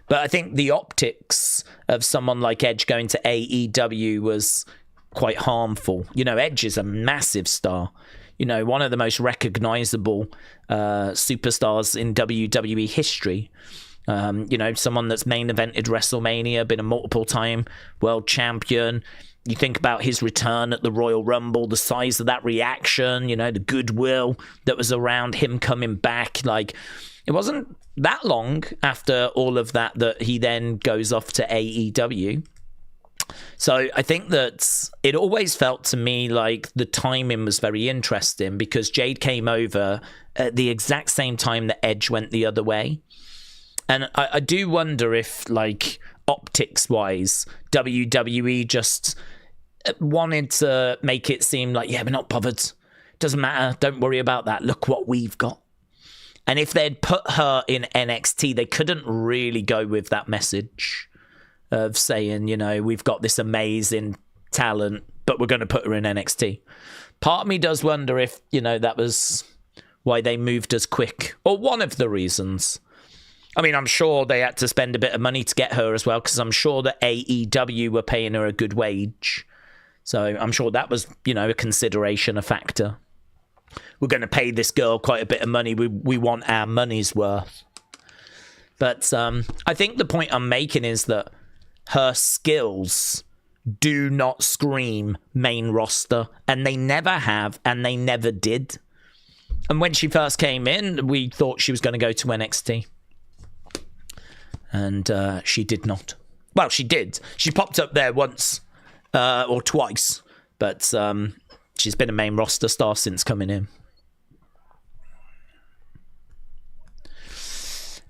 But I think the optics of someone like Edge going to AEW was quite harmful. You know, Edge is a massive star. You know, one of the most recognizable superstars in WWE history. You know, someone that's main evented WrestleMania, been a multiple time world champion. You think about his return at the Royal Rumble, the size of that reaction, you know, the goodwill that was around him coming back. Like, it wasn't that long after all of that he then goes off to AEW. So I think that it always felt to me like the timing was very interesting because Jade came over at the exact same time that Edge went the other way. And I do wonder if, like, optics-wise, WWE just wanted to make it seem like, yeah, we're not bothered. Doesn't matter. Don't worry about that. Look what we've got. And if they'd put her in NXT, they couldn't really go with that message of saying, you know, we've got this amazing talent, but we're going to put her in NXT. Part of me does wonder if, you know, that was why they moved as quick, or one of the reasons. I mean, I'm sure they had to spend a bit of money to get her as well, because I'm sure that AEW were paying her a good wage. So I'm sure that was, you know, a consideration, a factor. We're going to pay this girl quite a bit of money. We want our money's worth. But I think the point I'm making is that her skills do not scream main roster, and they never have, and they never did. And when she first came in, we thought she was going to go to NXT. And she did not. Well, she did. She popped up there once or twice, but she's been a main roster star since coming in.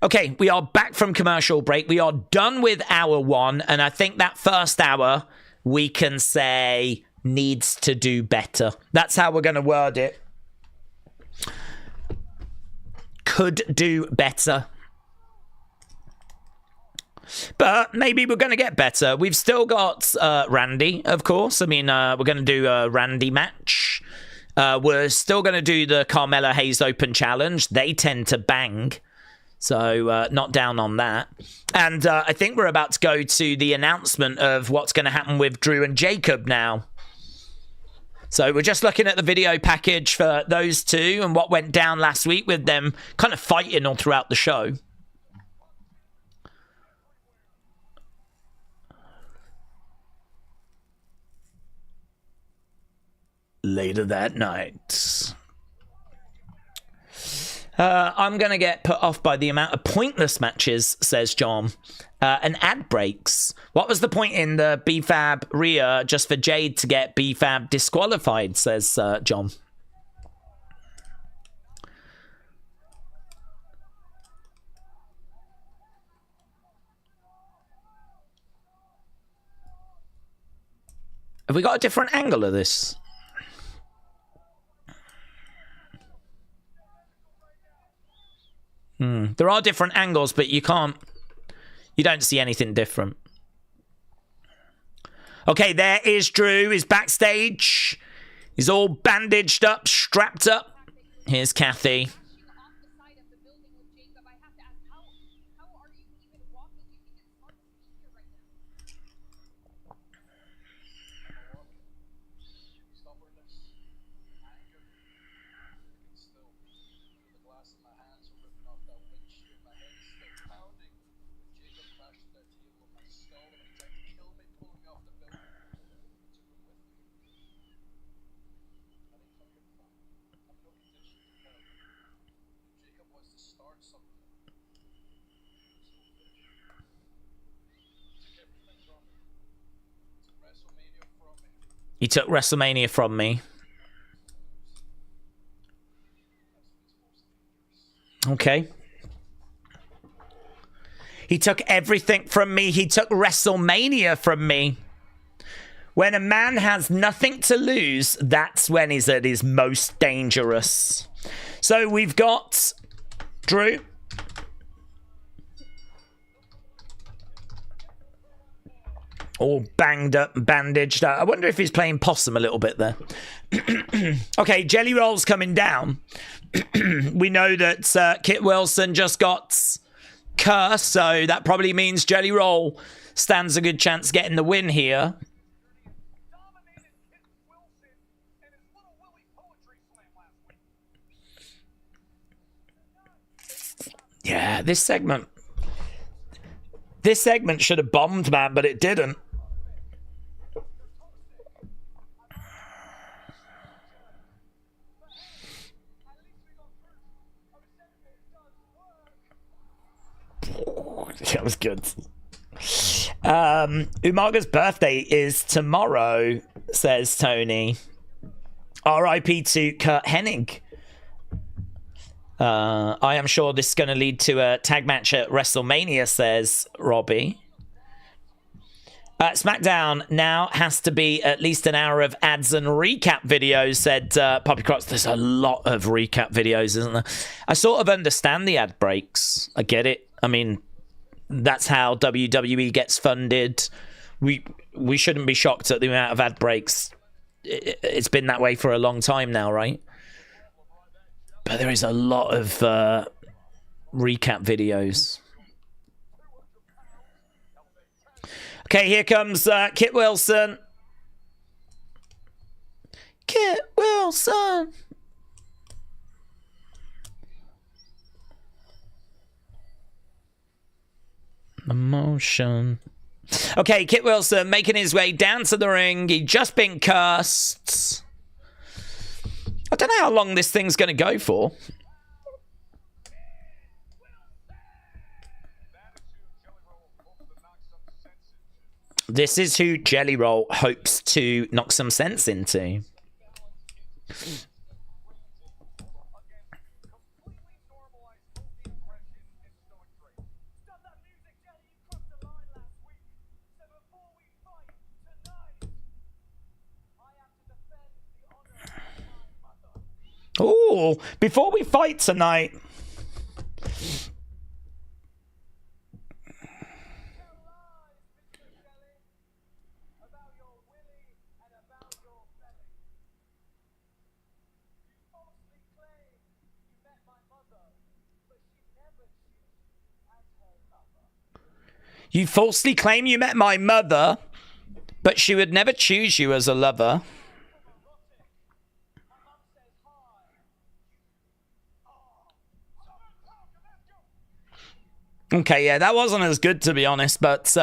Okay, we are back from commercial break. We are done with hour one, and I think that first hour, we can say, needs to do better. That's how we're going to word it. Could do better. But maybe we're going to get better. We've still got Randy, of course. I mean, we're going to do a Randy match. We're still going to do the Carmella Hayes Open Challenge. They tend to bang. So not down on that. And I think we're about to go to the announcement of what's going to happen with Drew and Jacob now. So we're just looking at the video package for those two and what went down last week with them kind of fighting all throughout the show. Later that night. I'm going to get put off by the amount of pointless matches, says John. And ad breaks. What was the point in the BFAB Ria just for Jade to get BFAB disqualified, says John. Have we got a different angle of this? There are different angles, but you don't see anything different. Okay, there is Drew. He's backstage. He's all bandaged up, strapped up. Here's Kathy. He took WrestleMania from me. Okay. He took everything from me. He took WrestleMania from me. When a man has nothing to lose, that's when he's at his most dangerous. So we've got Drew. All banged up and bandaged. I wonder if he's playing possum a little bit there. Okay, Jelly Roll's coming down. We know that Kit Wilson just got cursed, so that probably means Jelly Roll stands a good chance getting the win here. Yeah, this segment should have bombed, man, but it didn't. That was good. Umaga's birthday is tomorrow, says Tony. R.I.P. to Kurt Hennig. I am sure this is going to lead to a tag match at WrestleMania, says Robbie. SmackDown now has to be at least an hour of ads and recap videos, said Poppy Crocs. There's a lot of recap videos, isn't there? I sort of understand the ad breaks. I get it. I mean, that's how WWE gets funded. We shouldn't be shocked at the amount of ad breaks. It's been that way for a long time now, right? But there is a lot of recap videos. Okay, here comes Kit Wilson. Kit Wilson. Emotion. Okay, Kit Wilson making his way down to the ring. He'd just been cursed. I don't know how long this thing's going to go for. This is who Jelly Roll hopes to knock some sense into. Oh, before we fight tonight. You falsely claim you met my mother, but she would never choose you as a lover. Okay, yeah, that wasn't as good, to be honest, but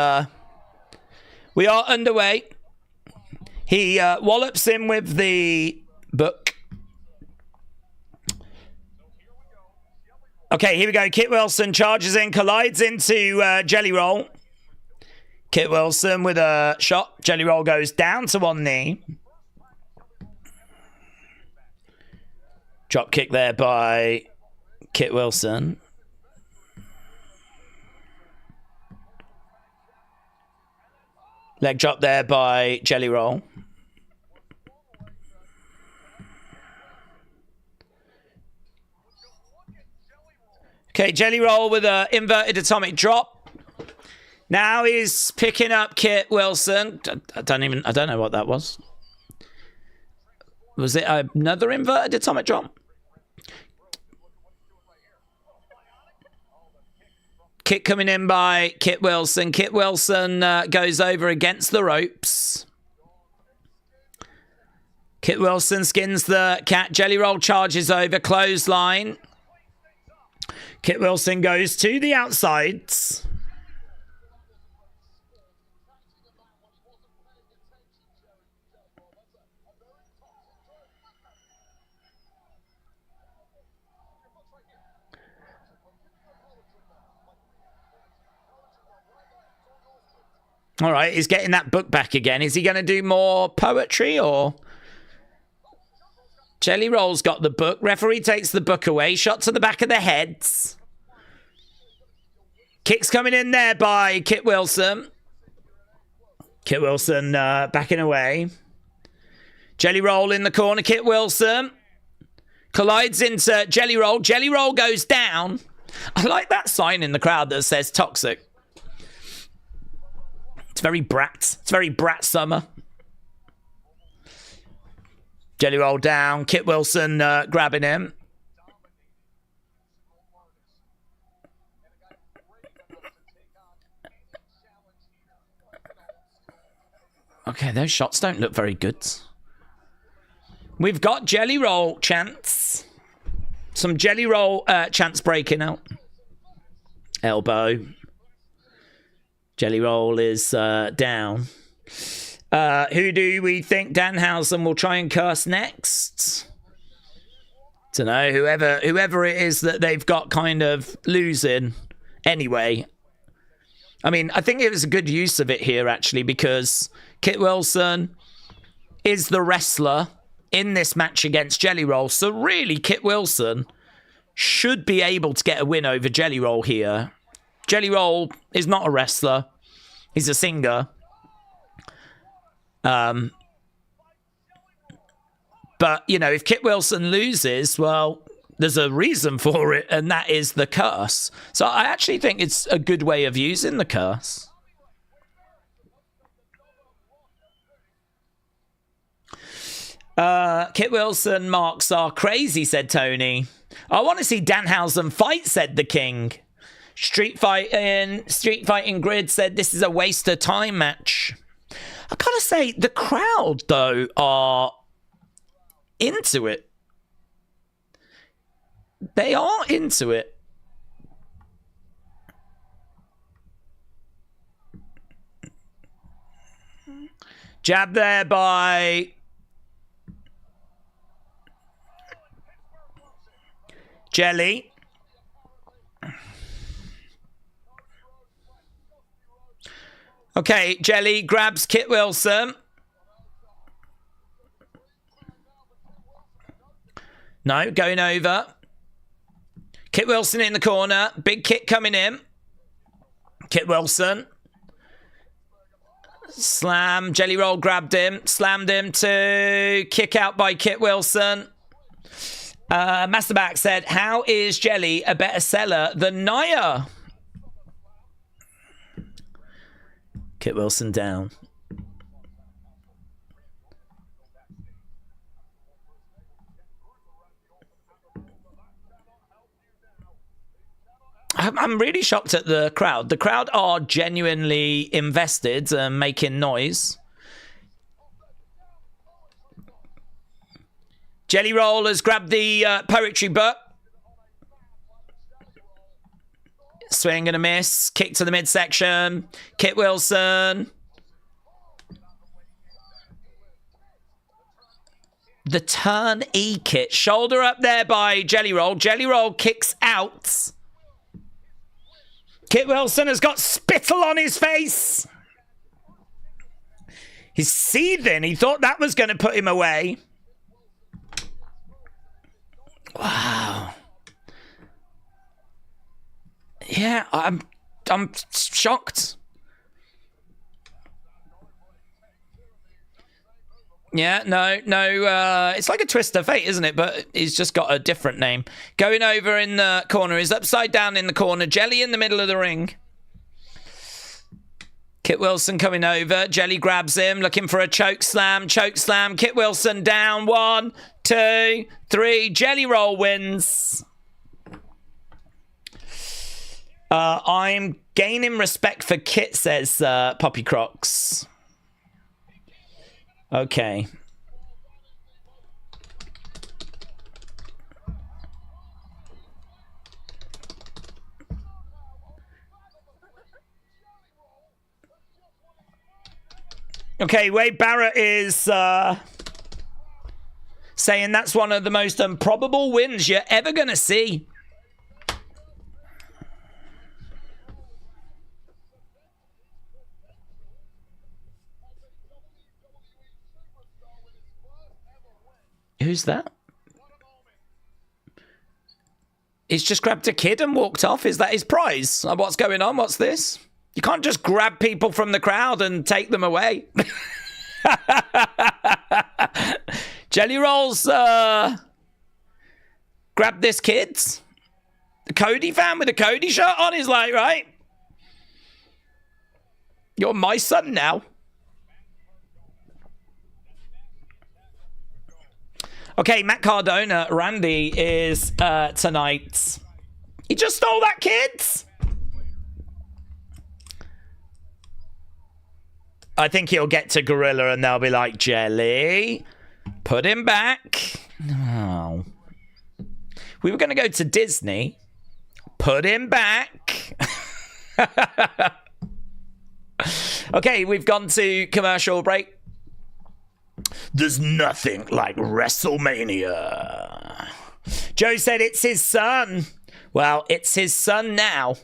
we are underway. He wallops him with the book. Okay, here we go. Kit Wilson charges in, collides into Jelly Roll. Kit Wilson with a shot. Jelly Roll goes down to one knee. Drop kick there by Kit Wilson. Leg drop there by Jelly Roll. Okay, Jelly Roll with an inverted atomic drop. Now he's picking up Kit Wilson. I don't know what that was. Was it another inverted atomic drop? Kick coming in by Kit Wilson. Kit Wilson goes over against the ropes. Kit Wilson skins the cat. Jelly Roll charges over. Clothesline. Kit Wilson goes to the outsides. All right, he's getting that book back again. Is he going to do more poetry or... Jelly Roll's got the book. Referee takes the book away. Shot to the back of the heads. Kicks coming in there by Kit Wilson. Kit Wilson backing away. Jelly Roll in the corner. Kit Wilson collides into Jelly Roll. Jelly Roll goes down. I like that sign in the crowd that says toxic. It's very brat. It's very brat summer. Jelly Roll down. Kit Wilson grabbing him. Okay, those shots don't look very good. We've got Jelly Roll chants. Some Jelly Roll chants breaking out. Elbow. Jelly Roll is down. Who do we think Danhausen will try and curse next? Don't know. Whoever it is that they've got kind of losing. Anyway. I mean, I think it was a good use of it here, actually, because Kit Wilson is the wrestler in this match against Jelly Roll. So really, Kit Wilson should be able to get a win over Jelly Roll here. Jelly Roll is not a wrestler. He's a singer. But, you know, if Kit Wilson loses, well, there's a reason for it, and that is the curse. So I actually think it's a good way of using the curse. Kit Wilson marks are crazy, said Tony. I want to see Danhausen fight, said the King. Street Fighting Grid said this is a waste of time match. I gotta say, the crowd, though, are into it. They are into it. Jab there by Jelly. Okay, Jelly grabs Kit Wilson. No, going over. Kit Wilson in the corner. Big kick coming in. Kit Wilson. Slam. Jelly Roll grabbed him. Slammed him to kick out by Kit Wilson. Masterback said, how is Jelly a better seller than Nia? Kit Wilson down. I'm really shocked at the crowd. The crowd are genuinely invested and making noise. Jelly Roll has grabbed the poetry book. Swing and a miss. Kick to the midsection. Kit Wilson. The turn E kit. Shoulder up there by Jelly Roll. Jelly Roll kicks out. Kit Wilson has got spittle on his face. He's seething. He thought that was going to put him away. Wow. Yeah, I'm shocked. Yeah, no. It's like a twist of fate, isn't it? But he's just got a different name. Going over in the corner. He's upside down in the corner. Jelly in the middle of the ring. Kit Wilson coming over. Jelly grabs him, looking for a choke slam. Choke slam. Kit Wilson down. 1, 2, 3. Jelly Roll wins. I'm gaining respect for Kit, says Poppy Crocs. Okay. Okay, Wade Barrett is saying that's one of the most improbable wins you're ever going to see. Who's that? He's just grabbed a kid and walked off. Is that his prize? What's going on? What's this? You can't just grab people from the crowd and take them away. Jelly Rolls grab this kid. The Cody fan with a Cody shirt on is like, right? You're my son now. Okay, Matt Cardona, Randy is tonight. He just stole that kid. I think he'll get to Gorilla and they'll be like, Jelly, put him back. No. We were going to go to Disney. Put him back. Okay, we've gone to commercial break. There's nothing like WrestleMania. Joe said it's his son. Well, it's his son now.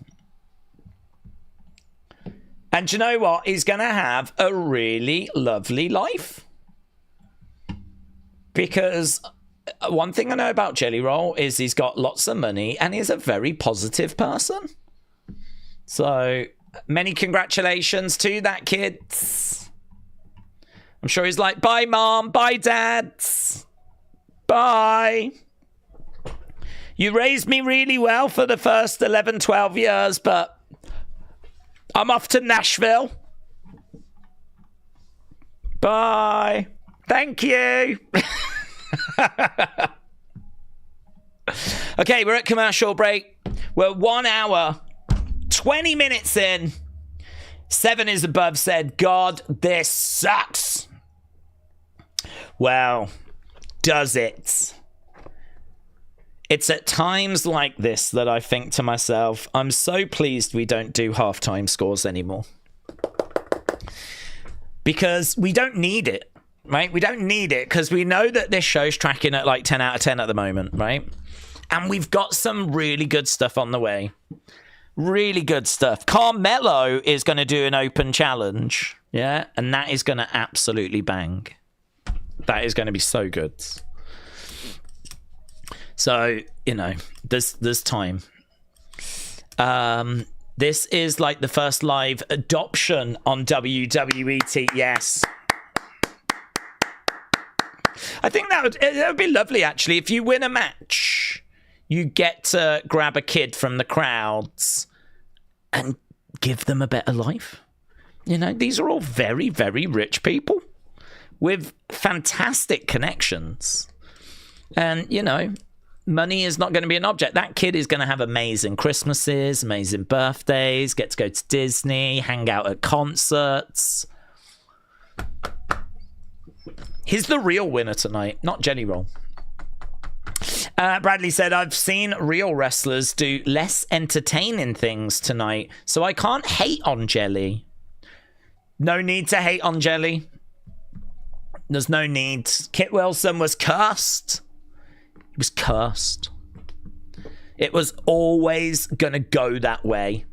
And you know what? He's going to have a really lovely life. Because one thing I know about Jelly Roll is he's got lots of money and he's a very positive person. So, many congratulations to that kid. I'm sure he's like, bye, Mom. Bye, Dad. Bye. You raised me really well for the first 11, 12 years, but I'm off to Nashville. Bye. Thank you. Okay, we're at commercial break. We're 1 hour, 20 minutes in. 7 is above said, God, this sucks. Well, does it? It's at times like this that I think to myself, I'm so pleased we don't do halftime scores anymore. Because we don't need it, right? We don't need it because we know that this show's tracking at like 10 out of 10 at the moment, right? And we've got some really good stuff on the way. Really good stuff. Carmelo is going to do an open challenge, yeah? And that is going to absolutely bang. That is going to be so good. So, you know, there's time. This is like the first live adoption on WWE. Yes. I think that would be lovely, actually. If you win a match, you get to grab a kid from the crowds and give them a better life. You know, these are all very, very rich people with fantastic connections. And, you know, money is not going to be an object. That kid is going to have amazing Christmases, amazing birthdays, get to go to Disney, hang out at concerts. He's the real winner tonight, not Jelly Roll. Bradley said, I've seen real wrestlers do less entertaining things tonight, so I can't hate on Jelly. No need to hate on Jelly. There's no need. Kit Wilson was cursed. He was cursed. It was always going to go that way.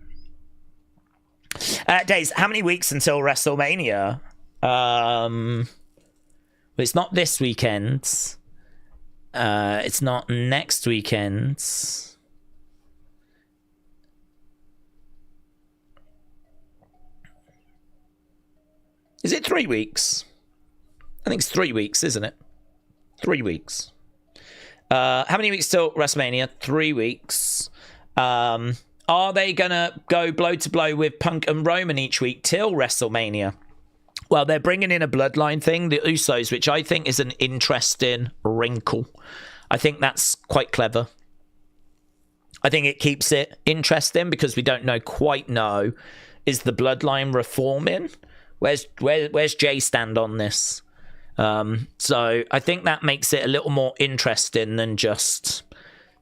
Daze, how many weeks until WrestleMania? It's not this weekend. It's not next weekend. Is it 3 weeks? I think it's 3 weeks, isn't it? 3 weeks. How many weeks till WrestleMania? 3 weeks. Are they going to go blow to blow with Punk and Roman each week till WrestleMania? Well, they're bringing in a bloodline thing, the Usos, which I think is an interesting wrinkle. I think that's quite clever. I think it keeps it interesting because we don't quite know, is the bloodline reforming? Where's Jay stand on this? So I think that makes it a little more interesting than just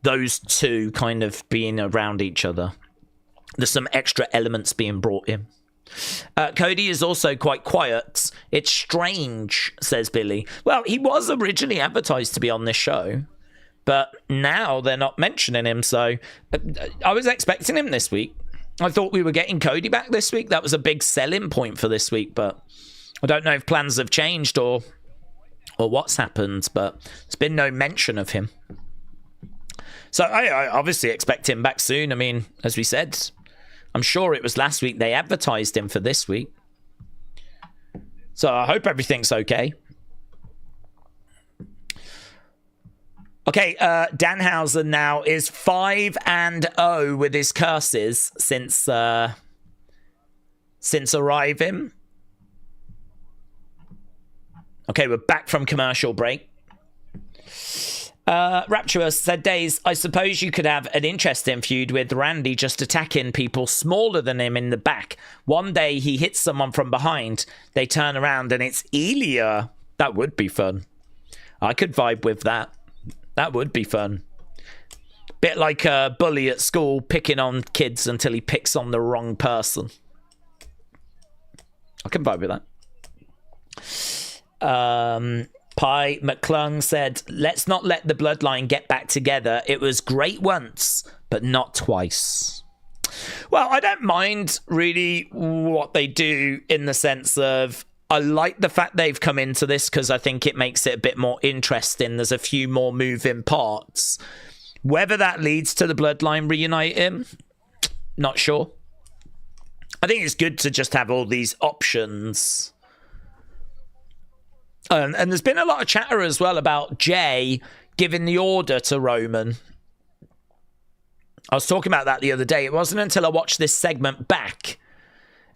those two kind of being around each other. There's some extra elements being brought in. Cody is also quite quiet. It's strange, says Billy. Well, he was originally advertised to be on this show, but now they're not mentioning him, so I was expecting him this week. I thought we were getting Cody back this week. That was a big selling point for this week, but I don't know if plans have changed or what's happened, but there's been no mention of him. So I obviously expect him back soon. I mean, as we said, I'm sure it was last week they advertised him for this week. So I hope everything's okay. Okay, Danhausen now is 5-0 with his curses since arriving. Okay, we're back from commercial break. Rapturous said, Daze, I suppose you could have an interesting feud with Randy just attacking people smaller than him in the back. One day he hits someone from behind, they turn around and it's Ilya. That would be fun. I could vibe with that. That would be fun. Bit like a bully at school picking on kids until he picks on the wrong person. I can vibe with that. Pi McClung said, let's not let the bloodline get back together. It was great once, but not twice. Well, I don't mind really what they do in the sense of I like the fact they've come into this because I think it makes it a bit more interesting. There's a few more moving parts. Whether that leads to the bloodline reuniting, not sure. I think it's good to just have all these options. And there's been a lot of chatter as well about Jay giving the order to Roman. I was talking about that the other day. It wasn't until I watched this segment back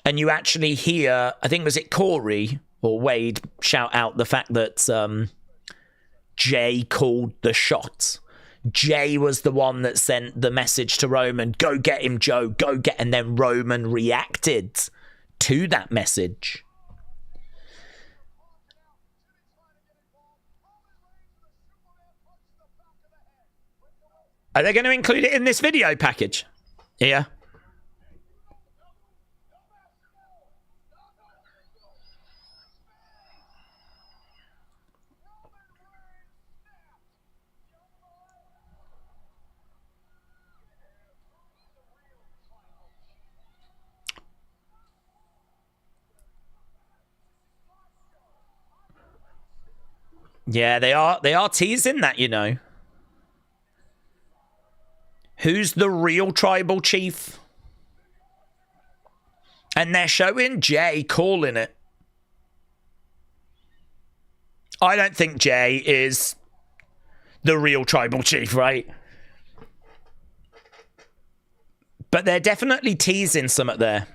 and you actually hear, I think, was it Corey or Wade shout out the fact that Jay called the shot. Jay was the one that sent the message to Roman, go get him, Joe, go get, and then Roman reacted to that message. Are they going to include it in this video package? Yeah. Yeah, they are teasing that, you know. Who's the real tribal chief? And they're showing Jay calling it. I don't think Jay is the real tribal chief, right? But they're definitely teasing something there.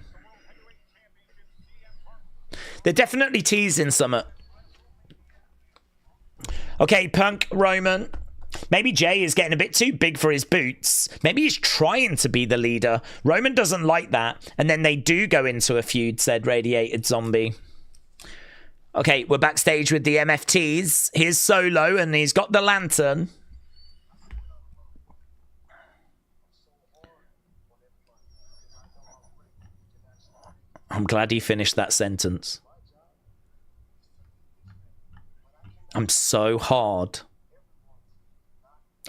They're definitely teasing something. Okay, Punk, Roman. Maybe Jay is getting a bit too big for his boots. Maybe he's trying to be the leader. Roman doesn't like that. And then they do go into a feud, said Radiated Zombie. Okay, we're backstage with the MFTs. Here's Solo, and he's got the lantern. I'm glad he finished that sentence. I'm so hard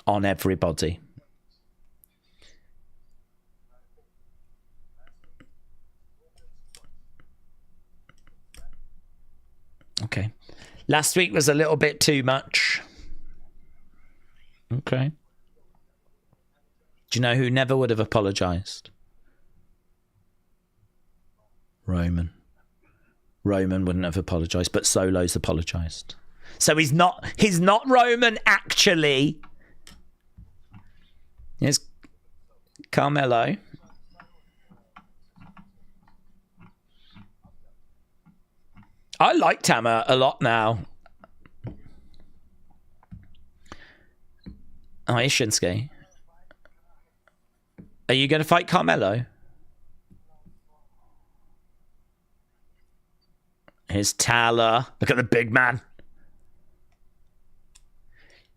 on everybody. Okay. Last week was a little bit too much. Okay. Do you know who never would have apologized? Roman. Roman wouldn't have apologized, but Solo's apologized. So he's not Roman, actually. Here's Carmelo. I like Tama a lot now. Oh, here's Shinsuke. Are you going to fight Carmelo? Here's Tala. Look at the big man.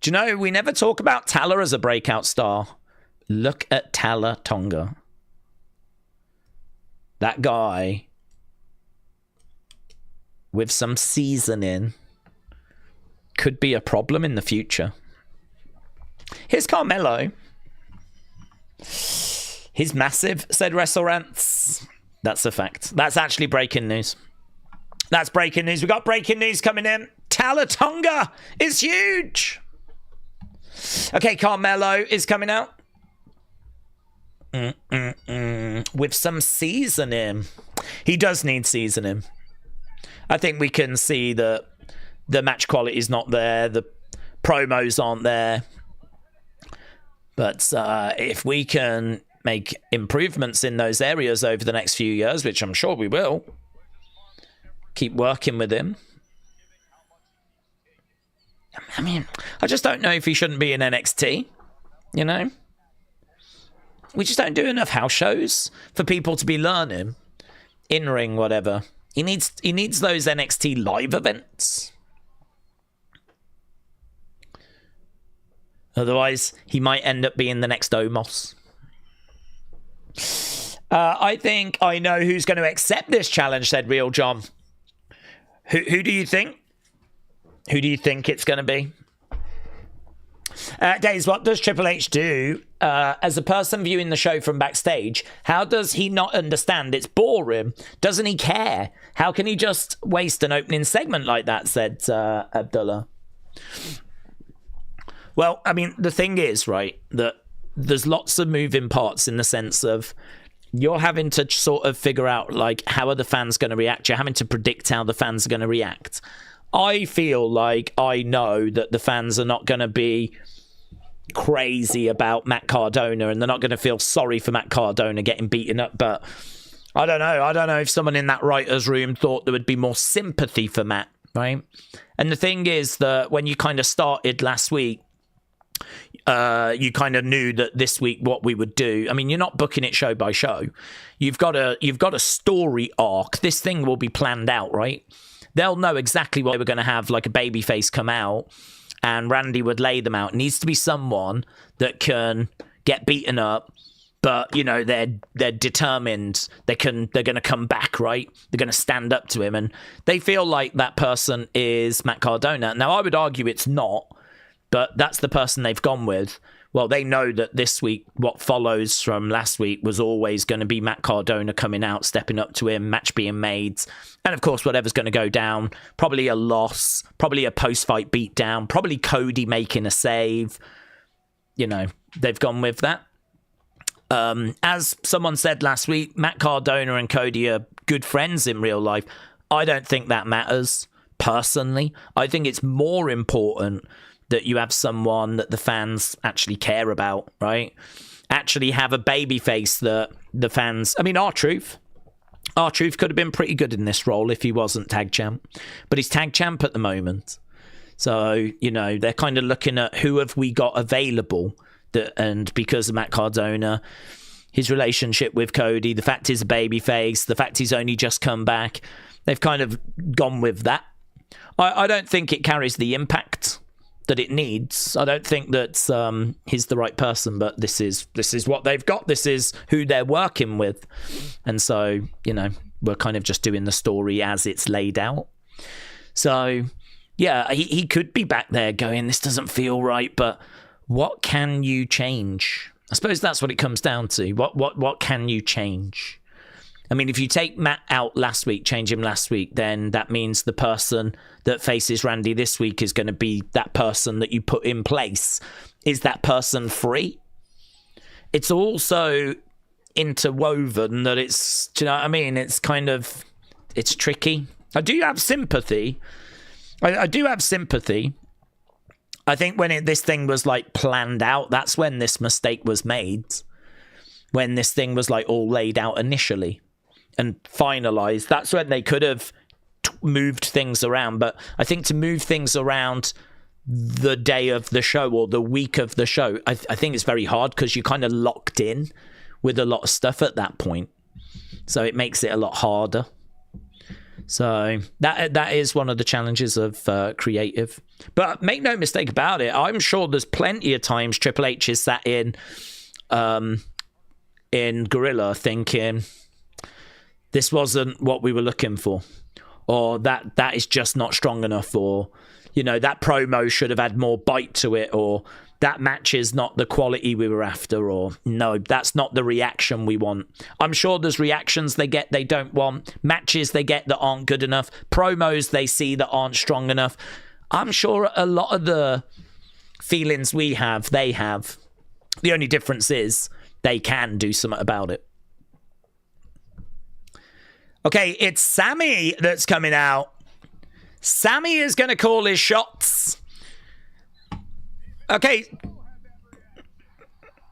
Do you know, we never talk about Tala as a breakout star. Look at Tala Tonga. That guy, with some seasoning, could be a problem in the future. Here's Carmelo. He's massive, said WrestleRants. That's a fact. That's actually breaking news. That's breaking news. We got breaking news coming in. Tala Tonga is huge. Okay, Carmelo is coming out. With some seasoning. He does need seasoning. I think we can see that the match quality is not there. The promos aren't there. But if we can make improvements in those areas over the next few years, which I'm sure we will, keep working with him. I mean, I just don't know if he shouldn't be in NXT, you know? We just don't do enough house shows for people to be learning. In-ring, whatever. He needs those NXT live events. Otherwise, he might end up being the next Omos. I think I know who's going to accept this challenge, said Real John. Who do you think? Who do you think it's going to be? Daze, what does Triple H do? As a person viewing the show from backstage, how does he not understand it's boring? Doesn't he care? How can he just waste an opening segment like that, said Abdullah. Well, I mean, the thing is, right, that there's lots of moving parts in the sense of you're having to sort of figure out, like, how are the fans going to react? You're having to predict how the fans are going to react. I feel like I know that the fans are not going to be crazy about Matt Cardona and they're not going to feel sorry for Matt Cardona getting beaten up, but I don't know. I don't know if someone in that writer's room thought there would be more sympathy for Matt, right? And the thing is that when you kind of started last week, you kind of knew that this week what we would do. I mean, you're not booking it show by show. You've got a story arc. This thing will be planned out, right? They'll know exactly what they were going to have, like a babyface come out, and Randy would lay them out. It needs to be someone that can get beaten up, but you know they're determined. They're going to come back, right? They're going to stand up to him, and they feel like that person is Matt Cardona. Now, I would argue it's not. But that's the person they've gone with. Well, they know that this week, what follows from last week was always going to be Matt Cardona coming out, stepping up to him, match being made. And of course, whatever's going to go down, probably a loss, probably a post-fight beatdown, probably Cody making a save. You know, they've gone with that. As someone said last week, Matt Cardona and Cody are good friends in real life. I don't think that matters, personally. I think it's more important that you have someone that the fans actually care about, right? Actually have a babyface that the fans... I mean, R-Truth could have been pretty good in this role if he wasn't tag champ. But he's tag champ at the moment. So, you know, they're kind of looking at who have we got available. And because of Matt Cardona, his relationship with Cody, the fact he's a babyface, the fact he's only just come back, they've kind of gone with that. I don't think it carries the impact that it needs. I don't think that he's the right person, but this is what they've got. This is who they're working with. And so, you know, we're kind of just doing the story as it's laid out. So yeah, he could be back there going, this doesn't feel right, but what can you change? I suppose that's what it comes down to. What can you change? I mean, if you take Matt out last week, change him last week, then that means the person that faces Randy this week is going to be that person that you put in place. Is that person free? It's also interwoven that it's, do you know what I mean? It's kind of, it's tricky. I do have sympathy. I do have sympathy. I think when this thing was like planned out, that's when this mistake was made. When this thing was like all laid out initially and finalized, that's when they could have moved things around. But I think to move things around the day of the show or the week of the show, I think it's very hard because you're kind of locked in with a lot of stuff at that point. So it makes it a lot harder. So that is one of the challenges of creative. But make no mistake about it, I'm sure there's plenty of times Triple H is sat in Gorilla thinking, this wasn't what we were looking for, or that is just not strong enough, or, you know, that promo should have had more bite to it, or that match is not the quality we were after, or no, that's not the reaction we want. I'm sure there's reactions they get they don't want, matches they get that aren't good enough, promos they see that aren't strong enough. I'm sure a lot of the feelings we have, they have. The only difference is they can do something about it. Okay, it's Sammy that's coming out. Sammy is going to call his shots. Okay.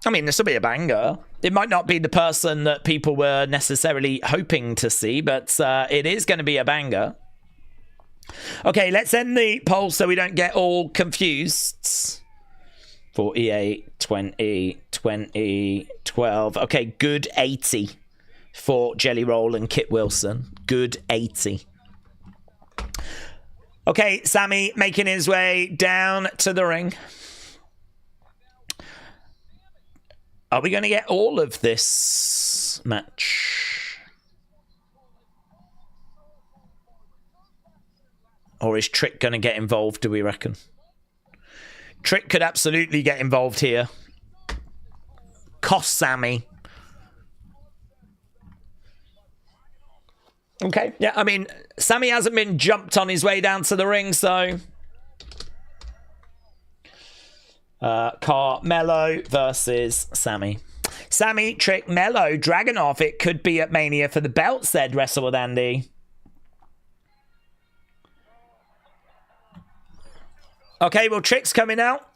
I mean, this will be a banger. It might not be the person that people were necessarily hoping to see, but it is going to be a banger. Okay, let's end the poll so we don't get all confused. 48, 20, 20, 12. Okay, good 80 for Jelly Roll and Kit Wilson. Good 80. Okay, Sammy making his way down to the ring. Are we going to get all of this match? Or is Trick going to get involved, do we reckon? Trick could absolutely get involved here. Cost Sammy. Okay, yeah, I mean, Sammy hasn't been jumped on his way down to the ring, so... Carmelo versus Sammy. Sammy, Trick, Mello, Dragunov. It could be at Mania for the belt, said Wrestle with Andy. Okay, well, Trick's coming out.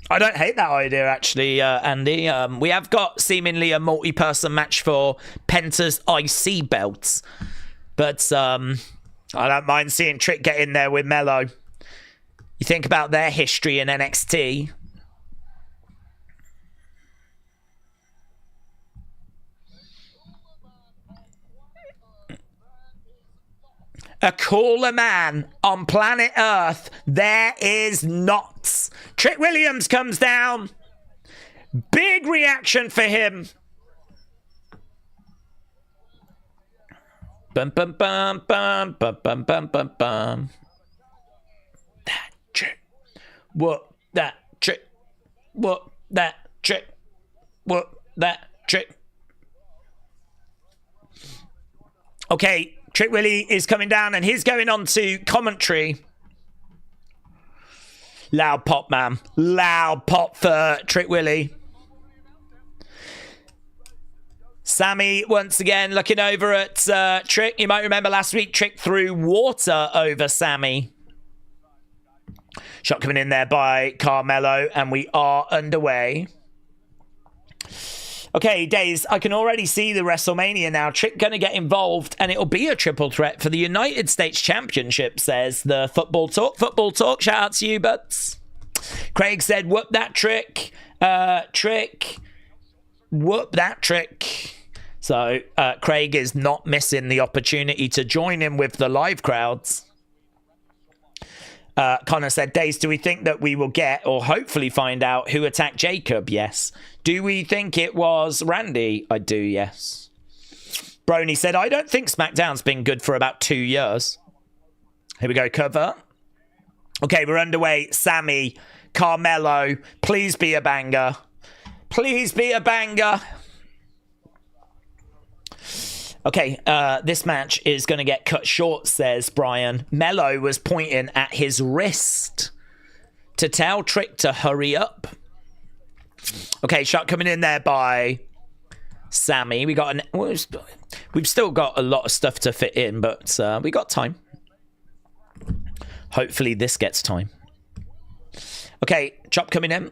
I don't hate that idea, actually, Andy. We have got seemingly a multi-person match for Penta's IC belts. But I don't mind seeing Trick get in there with Mello. You think about their history in NXT. A cooler man on planet Earth there is not. Trick Williams comes down. Big reaction for him. Bum bum bum bum bum bum bum bum bum. That trick. What that trick? What that trick? What that trick? Okay. Trick Willie is coming down and he's going on to commentary. Loud pop, man. Loud pop for Trick Willie. Sammy, once again, looking over at Trick. You might remember last week, Trick threw water over Sammy. Shot coming in there by Carmelo, and we are underway. Okay, Daze, I can already see the WrestleMania now. Trick going to get involved, and it'll be a triple threat for the United States Championship, says the Football Talk. Football Talk, shout out to you, butts. Craig said, whoop that Trick. Trick. Whoop that Trick. So, Craig is not missing the opportunity to join in with the live crowds. Connor said, Daze, do we think that we will get, or hopefully find out, who attacked Jacob? Yes. Do we think it was Randy? I do, yes. Brony said, I don't think SmackDown's been good for about 2 years. Here we go, cover. Okay, we're underway. Sammy, Carmelo, please be a banger. Please be a banger. Okay, this match is going to get cut short, says Brian. Mello was pointing at his wrist to tell Trick to hurry up. Okay, shot coming in there by Sammy. We've still got a lot of stuff to fit in, but we got time. Hopefully this gets time. Okay, chop coming in.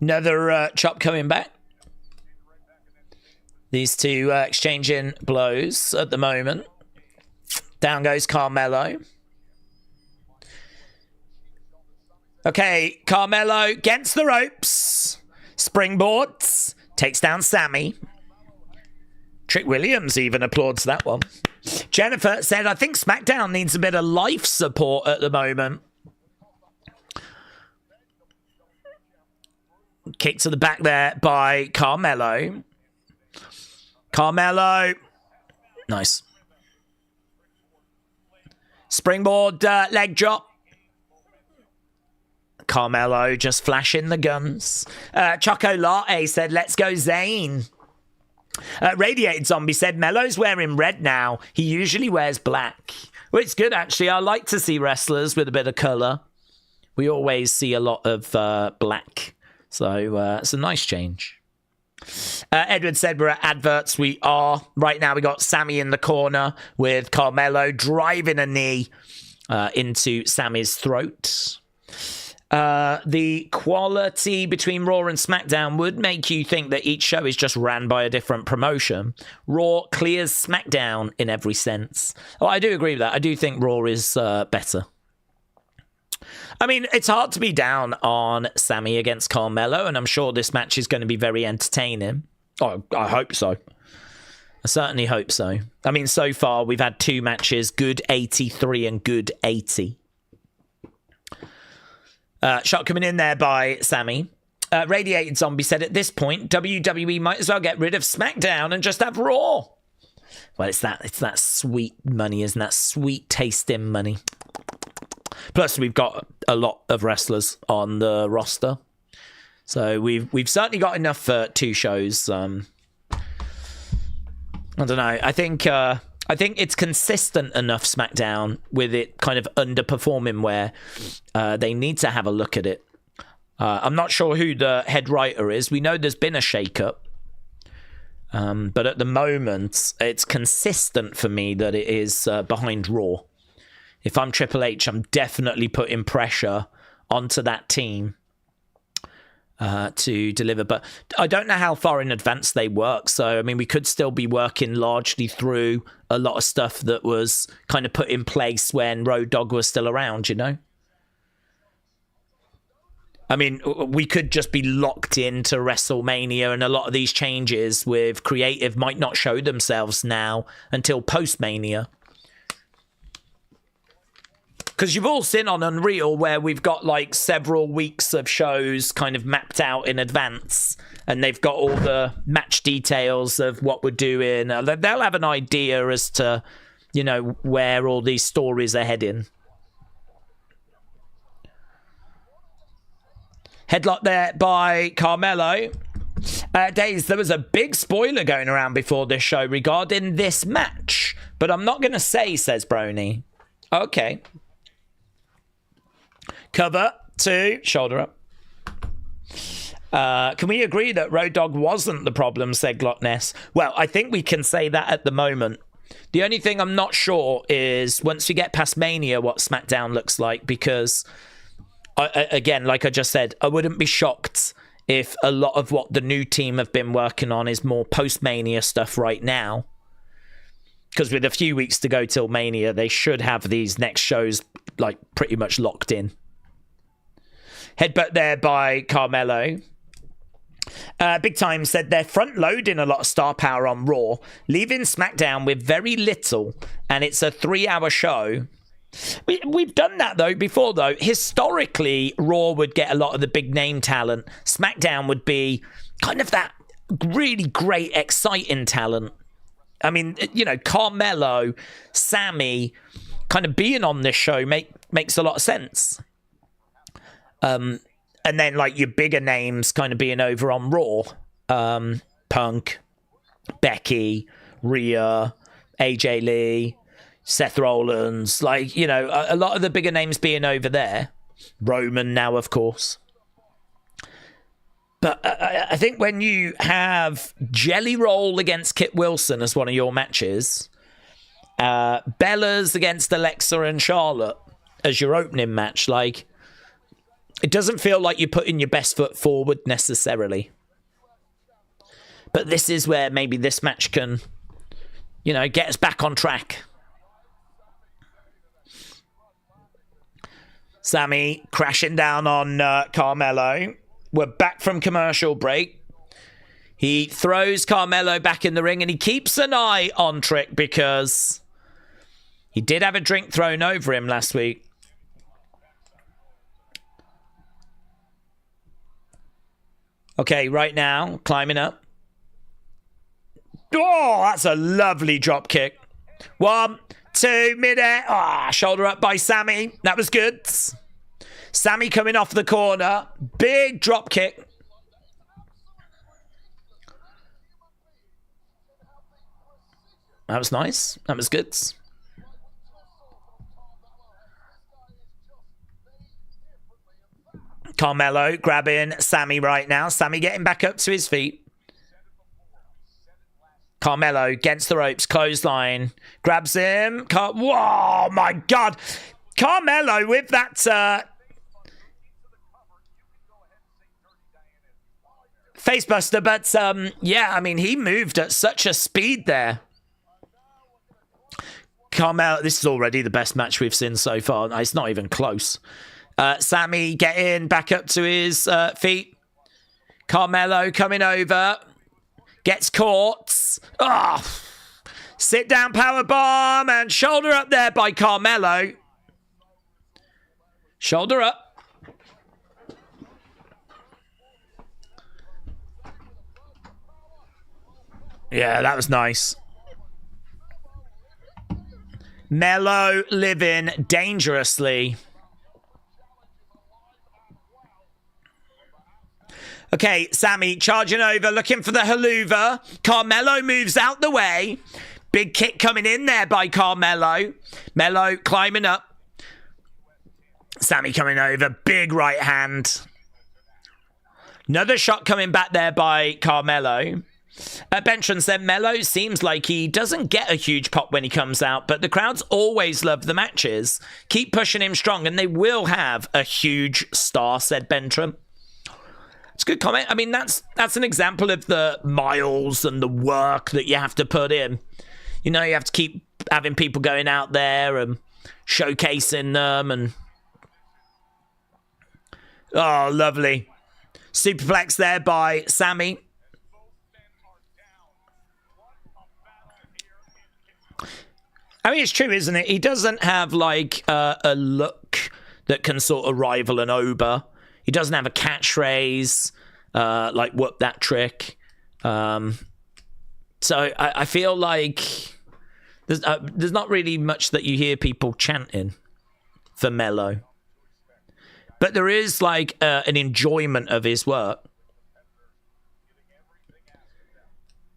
Another chop coming back. These two exchanging blows at the moment. Down goes Carmelo. Okay, Carmelo against the ropes. Springboards. Takes down Sammy. Trick Williams even applauds that one. Jennifer said, I think SmackDown needs a bit of life support at the moment. Kick to the back there by Carmelo. Carmelo. Nice. Springboard leg drop. Carmelo just flashing the guns. Choco Latte said, let's go Zayn. Radiated Zombie said, Melo's wearing red now. He usually wears black. Well, it's good, actually. I like to see wrestlers with a bit of colour. We always see a lot of black. So it's a nice change. Edward said we're at adverts. We are. Right now we got Sammy in the corner with Carmelo driving a knee into Sammy's throat. The quality between Raw and SmackDown would make you think that each show is just ran by a different promotion. Raw clears SmackDown in every sense. Oh, I do agree with that. I do think Raw is better. I mean, it's hard to be down on Sammy against Carmelo, and I'm sure this match is going to be very entertaining. Oh, I hope so. I certainly hope so. I mean, so far we've had 2 matches, good 83 and good 80. Shot coming in there by Sammy. Radiated Zombie said, at this point, WWE might as well get rid of SmackDown and just have Raw. Well, it's that sweet money, isn't that? Sweet tasting money. Plus, we've got a lot of wrestlers on the roster. So we've certainly got enough for 2 shows. I don't know. I think it's consistent enough, SmackDown, with it kind of underperforming where they need to have a look at it. I'm not sure who the head writer is. We know there's been a shake-up. But at the moment, it's consistent for me that it is behind Raw. If I'm Triple H, I'm definitely putting pressure onto that team to deliver. But I don't know how far in advance they work. So, I mean, we could still be working largely through a lot of stuff that was kind of put in place when Road Dogg was still around, you know? I mean, we could just be locked into WrestleMania, and a lot of these changes with creative might not show themselves now until post-Mania. Because you've all seen on Unreal where we've got like several weeks of shows kind of mapped out in advance, and they've got all the match details of what we're doing. They'll have an idea as to, you know, where all these stories are heading. Headlock there by Carmelo. Daze, there was a big spoiler going around before this show regarding this match, but I'm not going to say, says Brony. Okay. Cover 2, shoulder up. Can we agree that Road Dogg wasn't the problem, said Glockness? Well, I think we can say that at the moment. The only thing I'm not sure is once we get past Mania what SmackDown looks like, because, again, like I just said, I wouldn't be shocked if a lot of what the new team have been working on is more post-Mania stuff right now. Because with a few weeks to go till Mania, they should have these next shows like pretty much locked in. Headbutt there by Carmelo. Big Time said they're front-loading a lot of star power on Raw, leaving SmackDown with very little, and it's a 3-hour show. We've done that, though, before, though. Historically, Raw would get a lot of the big-name talent. SmackDown would be kind of that really great, exciting talent. I mean, you know, Carmelo, Sammy, kind of being on this show makes a lot of sense. And then, like, your bigger names kind of being over on Raw. Punk, Becky, Rhea, AJ Lee, Seth Rollins. Like, you know, a lot of the bigger names being over there. Roman now, of course. But I think when you have Jelly Roll against Kit Wilson as one of your matches, Bella's against Alexa and Charlotte as your opening match, like, it doesn't feel like you're putting your best foot forward necessarily. But this is where maybe this match can, you know, get us back on track. Sammy crashing down on Carmelo. We're back from commercial break. He throws Carmelo back in the ring and he keeps an eye on Trick because he did have a drink thrown over him last week. Okay, right now, climbing up. Oh, that's a lovely drop kick. 1, 2, midair. Ah, shoulder up by Sammy. That was good. Sammy coming off the corner. Big drop kick. That was nice. That was good. Carmelo grabbing Sammy right now. Sammy getting back up to his feet. Carmelo against the ropes, clothesline, grabs him. Whoa, my God. Carmelo with that facebuster, but yeah, I mean, he moved at such a speed there. Carmelo, this is already the best match we've seen so far. It's not even close. Sammy getting back up to his feet. Carmelo coming over. Gets caught. Oh, sit down powerbomb and shoulder up there by Carmelo. Shoulder up. Yeah, that was nice. Melo living dangerously. Okay, Sammy charging over, looking for the haluva. Carmelo moves out the way. Big kick coming in there by Carmelo. Melo climbing up. Sammy coming over, big right hand. Another shot coming back there by Carmelo. Bentron said Melo seems like he doesn't get a huge pop when he comes out, but the crowds always love the matches. Keep pushing him strong and they will have a huge star, said Bentron. It's a good comment. I mean, that's an example of the miles and the work that you have to put in. You know, you have to keep having people going out there and showcasing them. And oh, lovely. Superplex there by Sammy. I mean, it's true, isn't it? He doesn't have, like, a look that can sort of rival an Oba. He doesn't have a catchphrase, like whoop that trick. So I feel like there's not really much that you hear people chanting for Melo. But there is like an enjoyment of his work.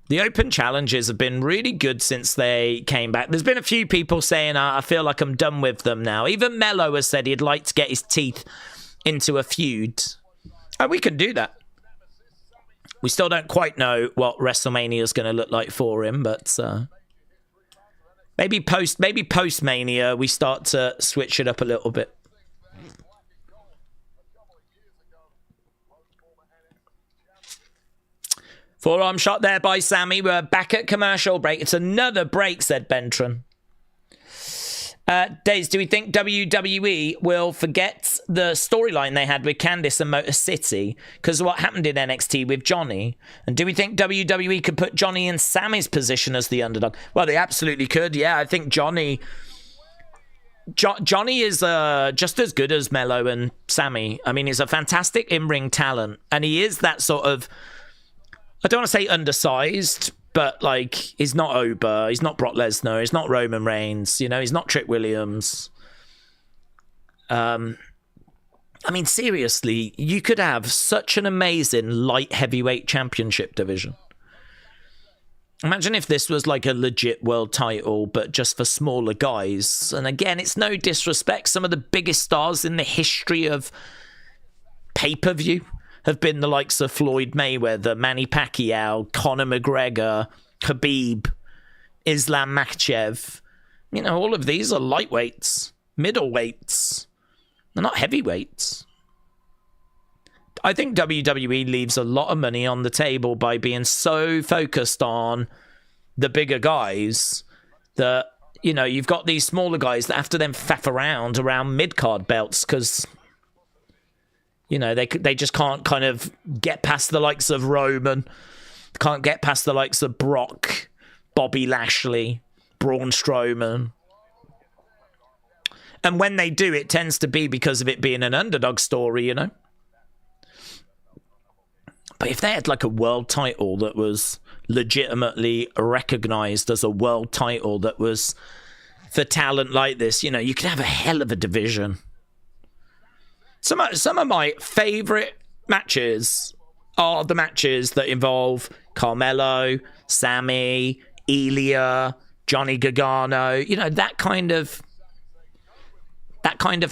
The open challenges have been really good since they came back. There's been a few people saying, I feel like I'm done with them now. Even Melo has said he'd like to get his teeth into a feud. And we can do that. We still don't quite know what WrestleMania is going to look like for him, but maybe post Mania we start to switch it up a little bit. Forearm shot there by Sammy. We're back at commercial break. It's another break, said Bentron. Daze, do we think WWE will forget the storyline they had with Candice and Motor City because of what happened in NXT with Johnny? And do we think WWE could put Johnny in Sammy's position as the underdog? Well, they absolutely could. Yeah, I think Johnny is just as good as Melo and Sammy. I mean, he's a fantastic in-ring talent. And he is that sort of, I don't want to say undersized, But, like, he's not Oba, he's not Brock Lesnar, he's not Roman Reigns, you know, he's not Trick Williams. I mean, seriously, you could have such an amazing light heavyweight championship division. Imagine if this was like a legit world title, but just for smaller guys. And again, it's no disrespect. Some of the biggest stars in the history of pay-per-view have been the likes of Floyd Mayweather, Manny Pacquiao, Conor McGregor, Khabib, Islam Makhachev. You know, all of these are lightweights, middleweights. They're not heavyweights. I think WWE leaves a lot of money on the table by being so focused on the bigger guys that, you know, you've got these smaller guys that have to then faff around mid-card belts because, you know, they just can't kind of get past the likes of Roman, can't get past the likes of Brock, Bobby Lashley, Braun Strowman. And when they do, it tends to be because of it being an underdog story, you know? But if they had like a world title that was legitimately recognized as a world title that was for talent like this, you know, you could have a hell of a division. Some of my favorite matches are the matches that involve Carmelo, Sammy, Ilya, Johnny Gargano, you know, that kind of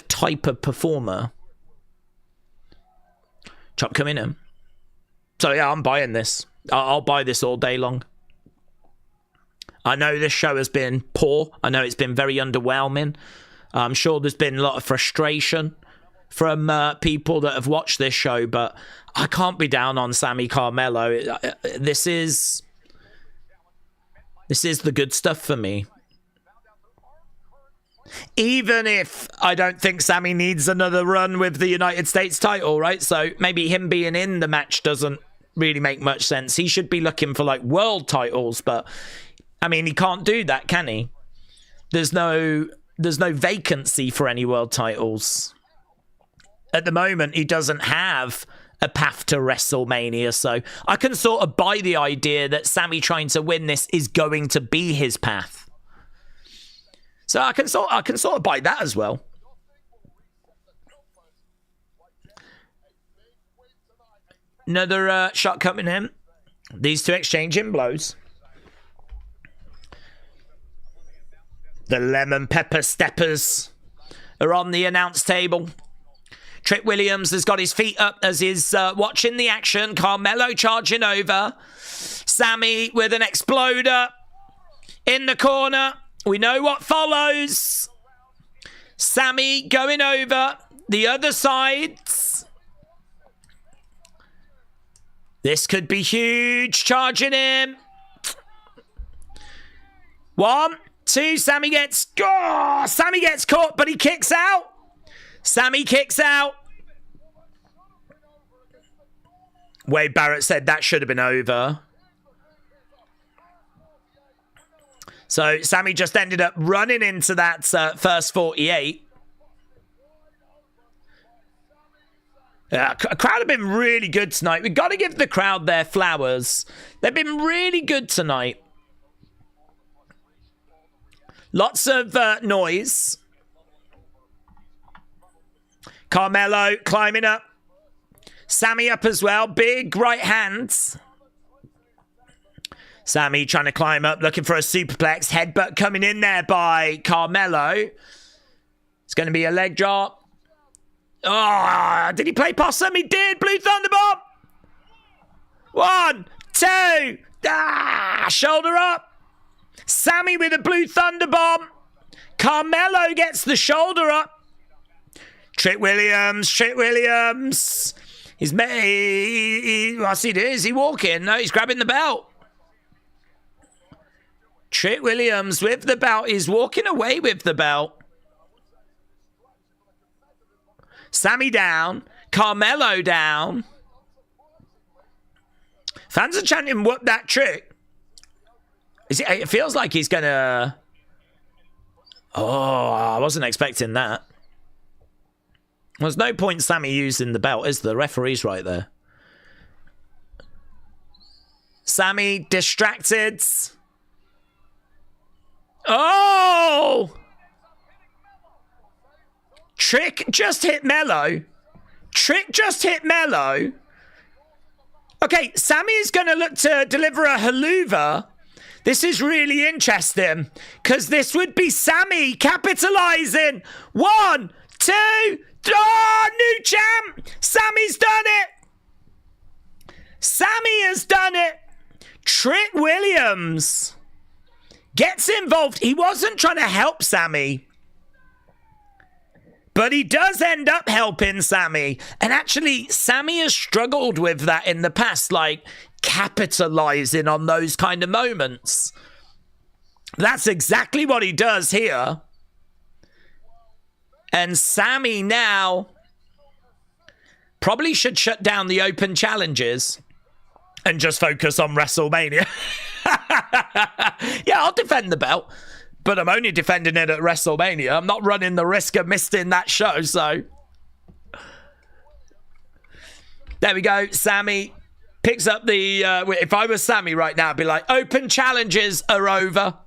type of performer. Chop coming in. So yeah, I'm buying this. I'll buy this all day long. I know this show has been poor. I know it's been very underwhelming. I'm sure there's been a lot of frustration from people that have watched this show, but I can't be down on Sammy Carmelo. This is the good stuff for me. Even if I don't think Sammy needs another run with the United States title, right? So maybe him being in the match doesn't really make much sense. He should be looking for like world titles, but I mean, he can't do that, can he? There's no vacancy for any world titles. At the moment, he doesn't have a path to WrestleMania, so I can sort of buy the idea that Sammy trying to win this is going to be his path. So I can sort of buy that as well. Another shot coming in. These two exchanging blows. The lemon pepper steppers are on the announce table. Trick Williams has got his feet up as he's watching the action. Carmelo charging over. Sammy with an exploder in the corner. We know what follows. Sammy going over the other side. This could be huge. Charging him. 1, 2. Sammy gets caught, but he kicks out. Sammy kicks out. Wade Barrett said that should have been over. So Sammy just ended up running into that first 48. A crowd have been really good tonight. We've got to give the crowd their flowers. They've been really good tonight. Lots of noise. Carmelo climbing up. Sammy up as well. Big right hands. Sammy trying to climb up, looking for a superplex. Headbutt coming in there by Carmelo. It's going to be a leg drop. Oh, did he play possum? He did. Blue Thunderbomb. 1, 2. Shoulder up. Sammy with a blue Thunderbomb. Carmelo gets the shoulder up. Trick Williams. What's he doing? Is he walking? No, he's grabbing the belt. Trick Williams with the belt. He's walking away with the belt. Sammy down. Carmelo down. Fans are chanting, "Whoop that trick." It feels like he's going to... Oh, I wasn't expecting that. There's no point Sammy using the belt, is there? The referee's right there. Sammy distracted. Oh! Trick just hit Mello. Trick just hit Mello. Okay, Sammy is going to look to deliver a haluva. This is really interesting because this would be Sammy capitalizing. 1, 2, 3. Oh, new champ. Sammy's done it. Sammy has done it. Trick Williams gets involved. He wasn't trying to help Sammy, but he does end up helping Sammy. And actually, Sammy has struggled with that in the past, like capitalizing on those kind of moments. That's exactly what he does here. And Sammy now probably should shut down the open challenges and just focus on WrestleMania. Yeah, I'll defend the belt, but I'm only defending it at WrestleMania. I'm not running the risk of missing that show, so. There we go. Sammy picks up the... if I was Sammy right now, I'd be like, open challenges are over.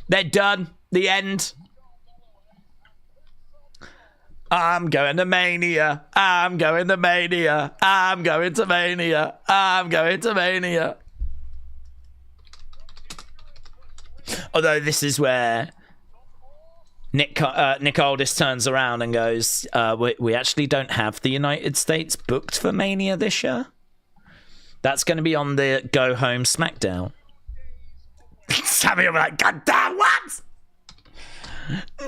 They're done. The end. I'm going to Mania. I'm going to Mania. I'm going to Mania. I'm going to Mania. Although this is where Nick Aldis turns around and goes, we actually don't have the United States booked for Mania this year. That's going to be on the Go Home Smackdown. Sammy will be like, God damn, what? No!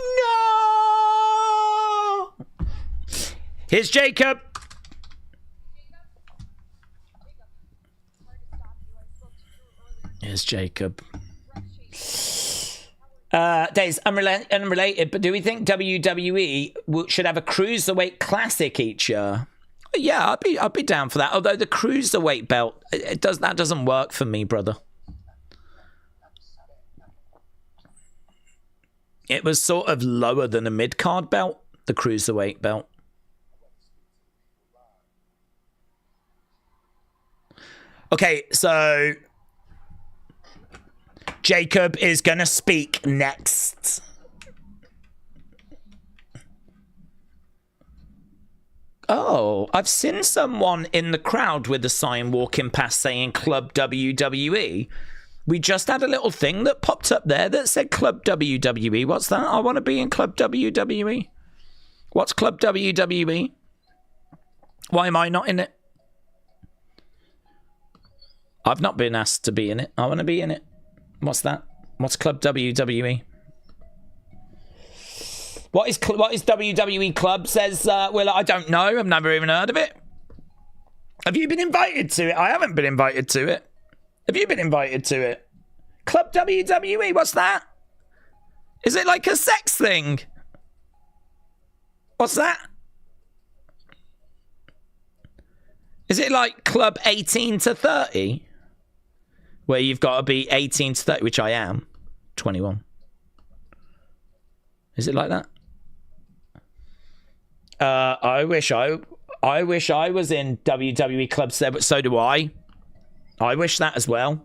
Here's Jacob. Here's Jacob. Daze, unrelated, but do we think WWE should have a Cruiserweight Classic each year? Yeah, I'd be down for that. Although the Cruiserweight belt, that doesn't work for me, brother. It was sort of lower than a mid-card belt, the Cruiserweight belt. Okay, so Jacob is going to speak next. Oh, I've seen someone in the crowd with a sign walking past saying Club WWE. We just had a little thing that popped up there that said Club WWE. What's that? I want to be in Club WWE. What's Club WWE? Why am I not in it? I've not been asked to be in it. I want to be in it. What's that? What's Club WWE? What is WWE Club? Says Will. I don't know. I've never even heard of it. Have you been invited to it? I haven't been invited to it. Have you been invited to it? Club WWE. What's that? Is it like a sex thing? What's that? Is it like Club 18 to 30? Where you've got to be 18 to 30, which I am. 21. Is it like that? I wish I was in WWE clubs there, but so do I. I wish that as well.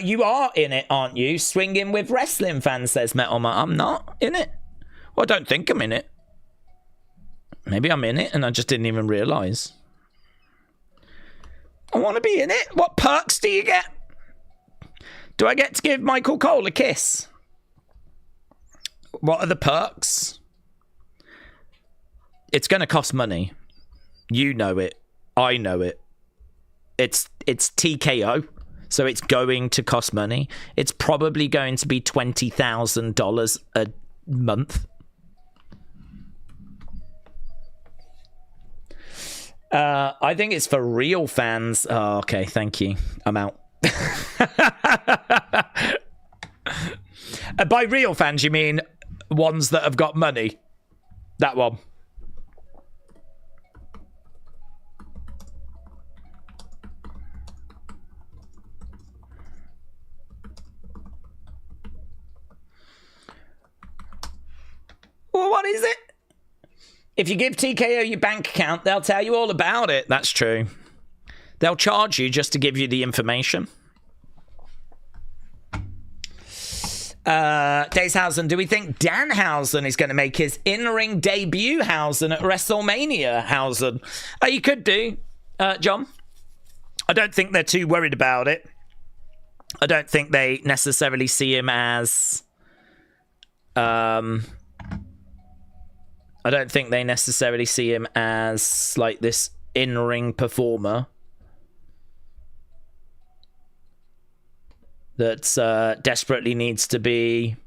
You are in it, aren't you? Swinging with wrestling fans, says Metal Man. I'm not in it. Well, I don't think I'm in it. Maybe I'm in it and I just didn't even realise. I want to be in it. What perks do you get? Do I get to give Michael Cole a kiss? What are the perks? It's going to cost money. You know it. I know it. It's TKO, so it's going to cost money. It's probably going to be $20,000 a month. I think it's for real fans. Oh, okay, thank you. I'm out. By real fans, you mean ones that have got money? That one. Well, what is it? If you give TKO your bank account, they'll tell you all about it. That's true. They'll charge you just to give you the information. Dazehausen, do we think Danhausen is going to make his in-ring debut, Hausen, at WrestleMania, Hausen? You could do, John. I don't think they're too worried about it. I don't think they necessarily see him as... I don't think they necessarily see him as, like, this in-ring performer that desperately needs to be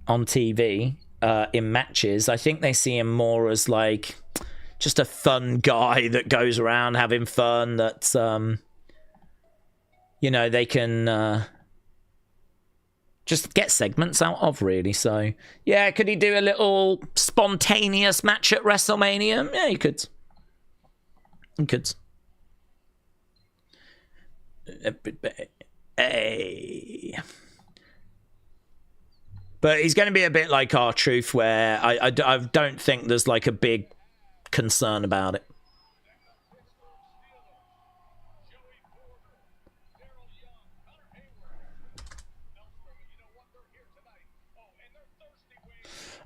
on TV in matches. I think they see him more as like just a fun guy that goes around having fun, that you know, they can just get segments out of, really. So yeah, could he do a little spontaneous match at WrestleMania? Yeah, he could. He could. But he's going to be a bit like R-Truth, where I don't think there's like a big concern about it.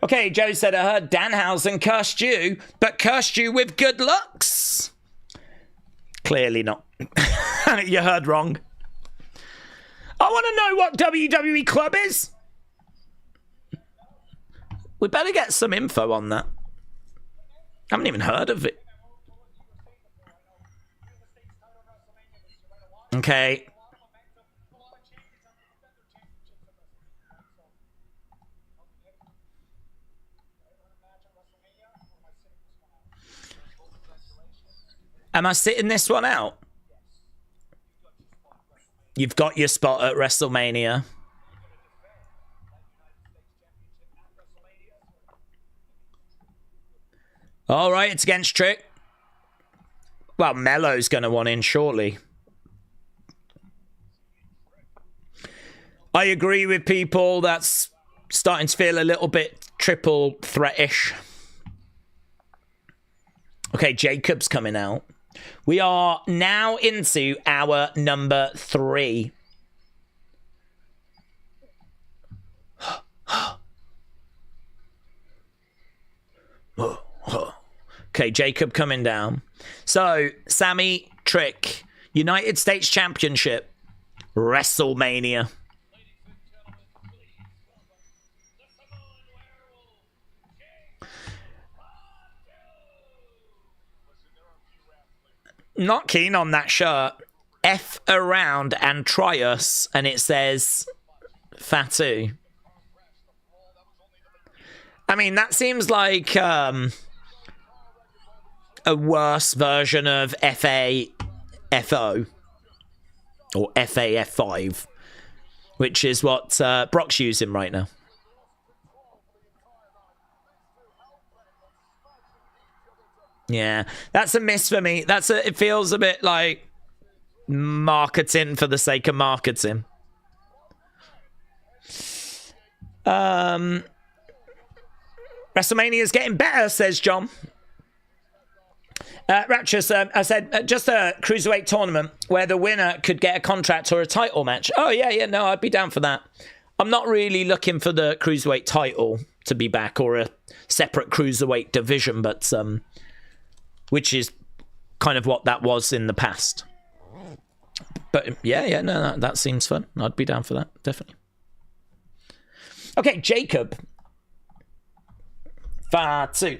Okay, Joe said, I heard Danhausen cursed you, but cursed you with good looks. Clearly not. You heard wrong. I want to know what WWE Club is. We better get some info on that. I haven't even heard of it. Okay. Am I sitting this one out? You've got your spot at WrestleMania. All right, it's against Trick. Well, Mello's going to want in shortly. I agree with people. That's starting to feel a little bit triple threat-ish. Okay, Jacob's coming out. We are now into our number 3. Okay, Jacob coming down. So, Sammy, Trick, United States Championship, WrestleMania. Not keen on that shirt. F around and try us, and it says Fatu. I mean, that seems like a worse version of FAFO or FAF5, which is what Brock's using right now. Yeah, that's a miss for me. It feels a bit like marketing for the sake of marketing. WrestleMania is getting better, says John. Rapturous, I said just a cruiserweight tournament where the winner could get a contract or a title match. Oh, yeah, no, I'd be down for that. I'm not really looking for the cruiserweight title to be back or a separate cruiserweight division, but which is kind of what that was in the past. But yeah, no, that seems fun. I'd be down for that, definitely. Okay, Jacob. Fatu.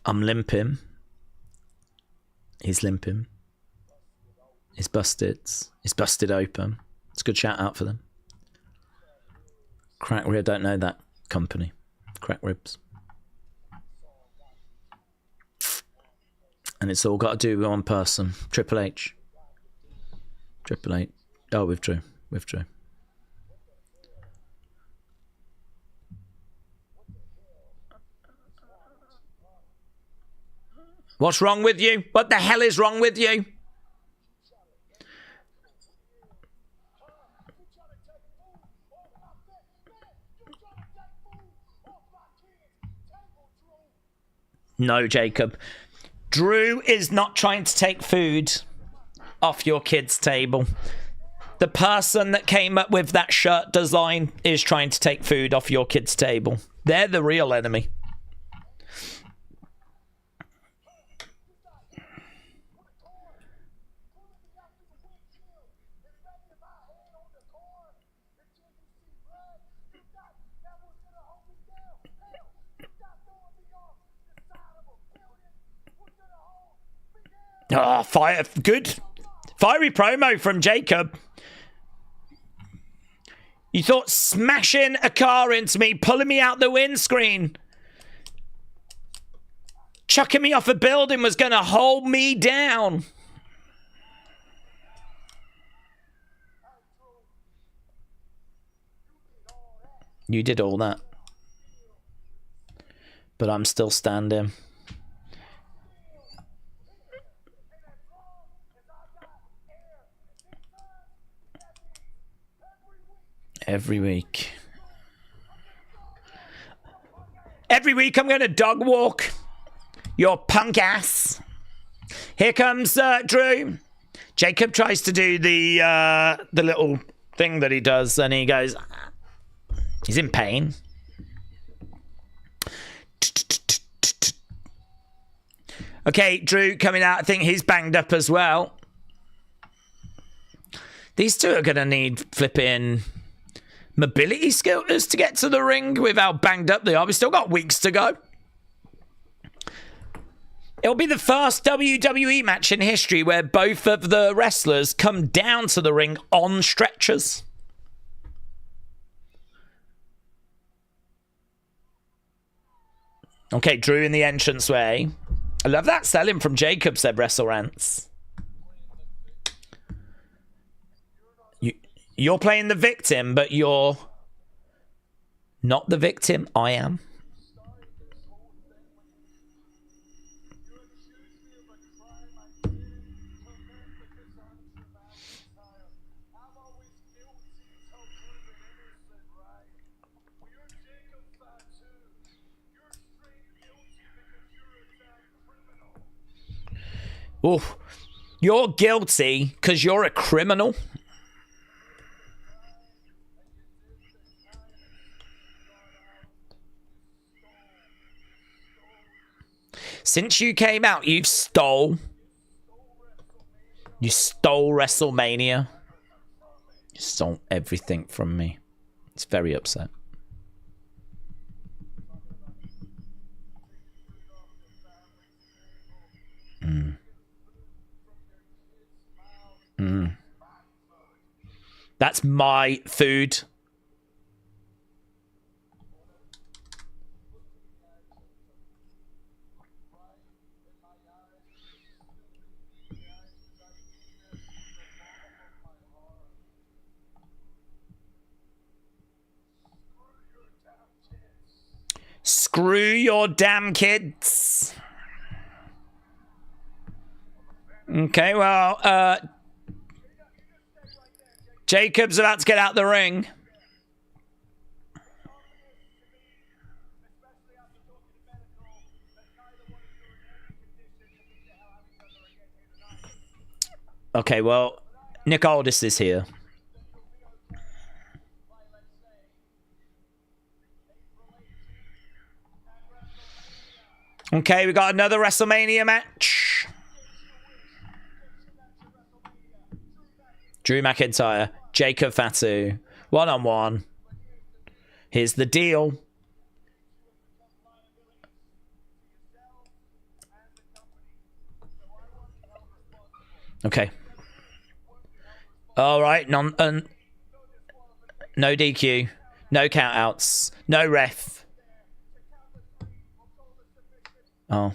I'm limping. He's limping. He's busted. He's busted open. It's a good shout out for them. Crack Rib, I don't know that company. Crack Ribs. And it's all got to do with one person. Triple H. Triple H. Oh, withdrew. What's wrong with you? What the hell is wrong with you? No, Jacob. Drew is not trying to take food off your kid's table. The person that came up with that shirt design is trying to take food off your kid's table. They're the real enemy. Oh, fire! Good. Fiery promo from Jacob. You thought smashing a car into me, pulling me out the windscreen, chucking me off a building was going to hold me down. You did all that. But I'm still standing. Every week. Every week I'm going to dog walk your punk ass. Here comes Drew. Jacob tries to do the little thing that he does, and he goes, he's in pain. Okay, Drew coming out. I think he's banged up as well. These two are going to need flipping mobility skills to get to the ring with how banged up they are. We've still got weeks to go. It'll be the first WWE match in history where both of the wrestlers come down to the ring on stretchers. Okay, Drew in the entranceway. I love that selling from Jacob, said WrestleRants. You're playing the victim, but you're not the victim. I am. Oh, you're guilty because you're a criminal. Since you came out, you stole WrestleMania. You stole everything from me. It's very upset. That's my food. Screw your damn kids. Okay, well, Jacob's about to get out the ring. Okay, well, Nick Aldis is here. Okay, we got another WrestleMania match. Drew McIntyre, Jacob Fatu, one-on-one. Here's the deal. Okay. All right, no DQ, no countouts, no ref. Oh.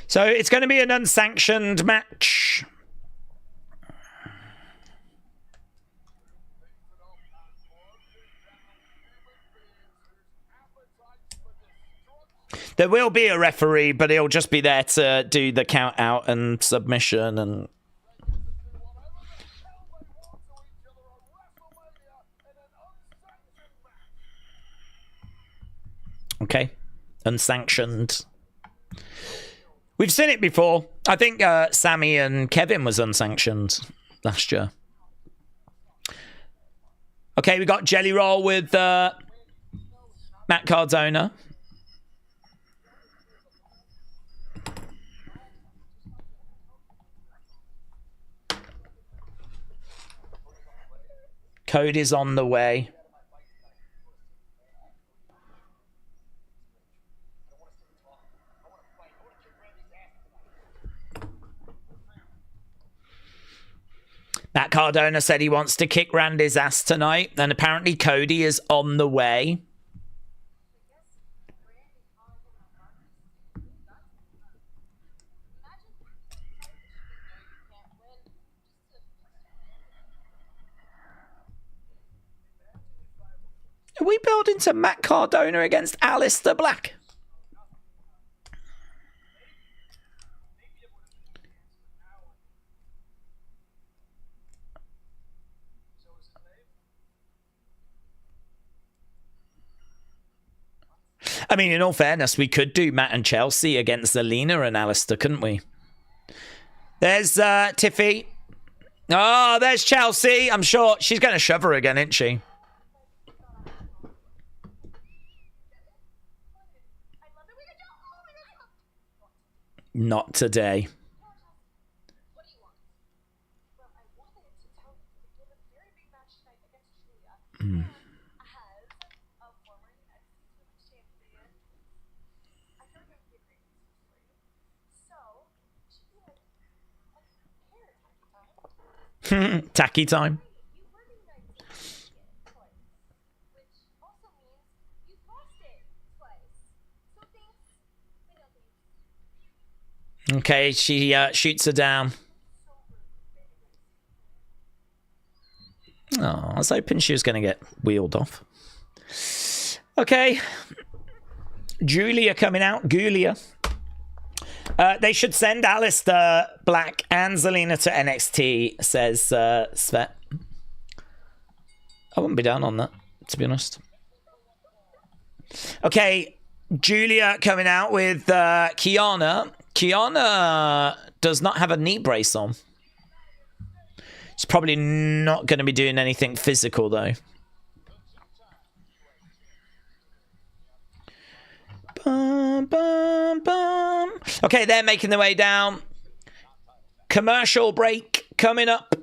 So it's going to be an unsanctioned match. There will be a referee, but he'll just be there to do the count out and submission and... Okay. Unsanctioned. We've seen it before. I think Sammy and Kevin was unsanctioned last year. Okay, we got Jelly Roll with Matt Cardona. Cody's on the way. Matt Cardona said he wants to kick Randy's ass tonight, and apparently Cody is on the way. Are we building to Matt Cardona against Aleister Black? I mean, in all fairness, we could do Matt and Chelsea against Zelina and Aleister, couldn't we? There's Tffany. Oh, there's Chelsea. I'm sure she's going to shove her again, isn't she? Not today. Mm. Tacky time. Okay, she shoots her down. Oh, I was hoping she was going to get wheeled off. Okay. Giulia coming out. Giulia. They should send Aleister Black and Zelina to NXT, says Svet. I wouldn't be down on that, to be honest. Okay, Giulia coming out with Kiana. Kiana does not have a knee brace on. She's probably not going to be doing anything physical, though. Bum, bum, bum. Okay, they're making their way down. Commercial break coming up.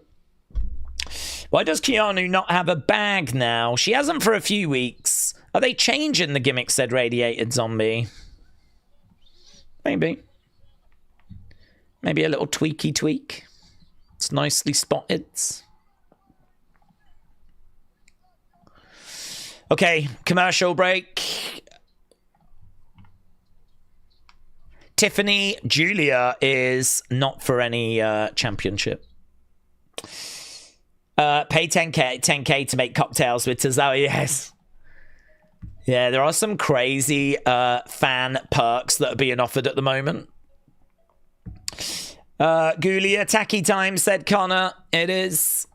Why does Keanu not have a bag now? She hasn't for a few weeks. Are they changing the gimmick, said Radiated Zombie? Maybe. Maybe a little tweaky tweak. It's nicely spotted. Okay, commercial break. Tffany Giulia is not for any championship. Pay 10k to make cocktails with Tozawa, yes. Yeah, there are some crazy fan perks that are being offered at the moment. Giulia, tacky time, said Connor. It is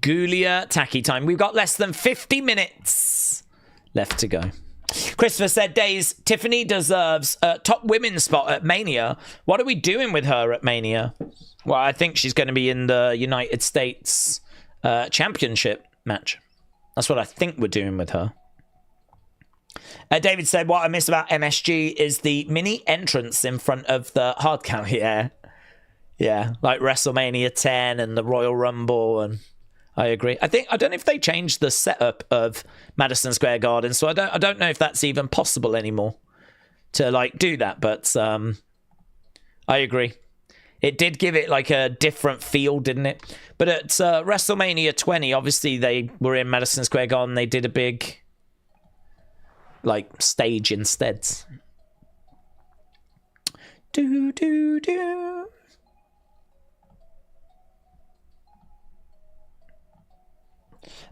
Giulia, tacky time. We've got less than 50 minutes left to go. Christopher said, Daze, Tffany deserves a top women's spot at Mania. What are we doing with her at Mania? Well, I think she's going to be in the United States Championship match. That's what I think we're doing with her. David said, what I miss about MSG is the mini entrance in front of the hard count. Yeah, like WrestleMania 10 and the Royal Rumble, and I agree. I don't know if they changed the setup of Madison Square Garden, so I don't know if that's even possible anymore to like do that, but I agree. It did give it like a different feel, didn't it? But at WrestleMania 20, obviously they were in Madison Square Garden. They did a big like stage instead. Do.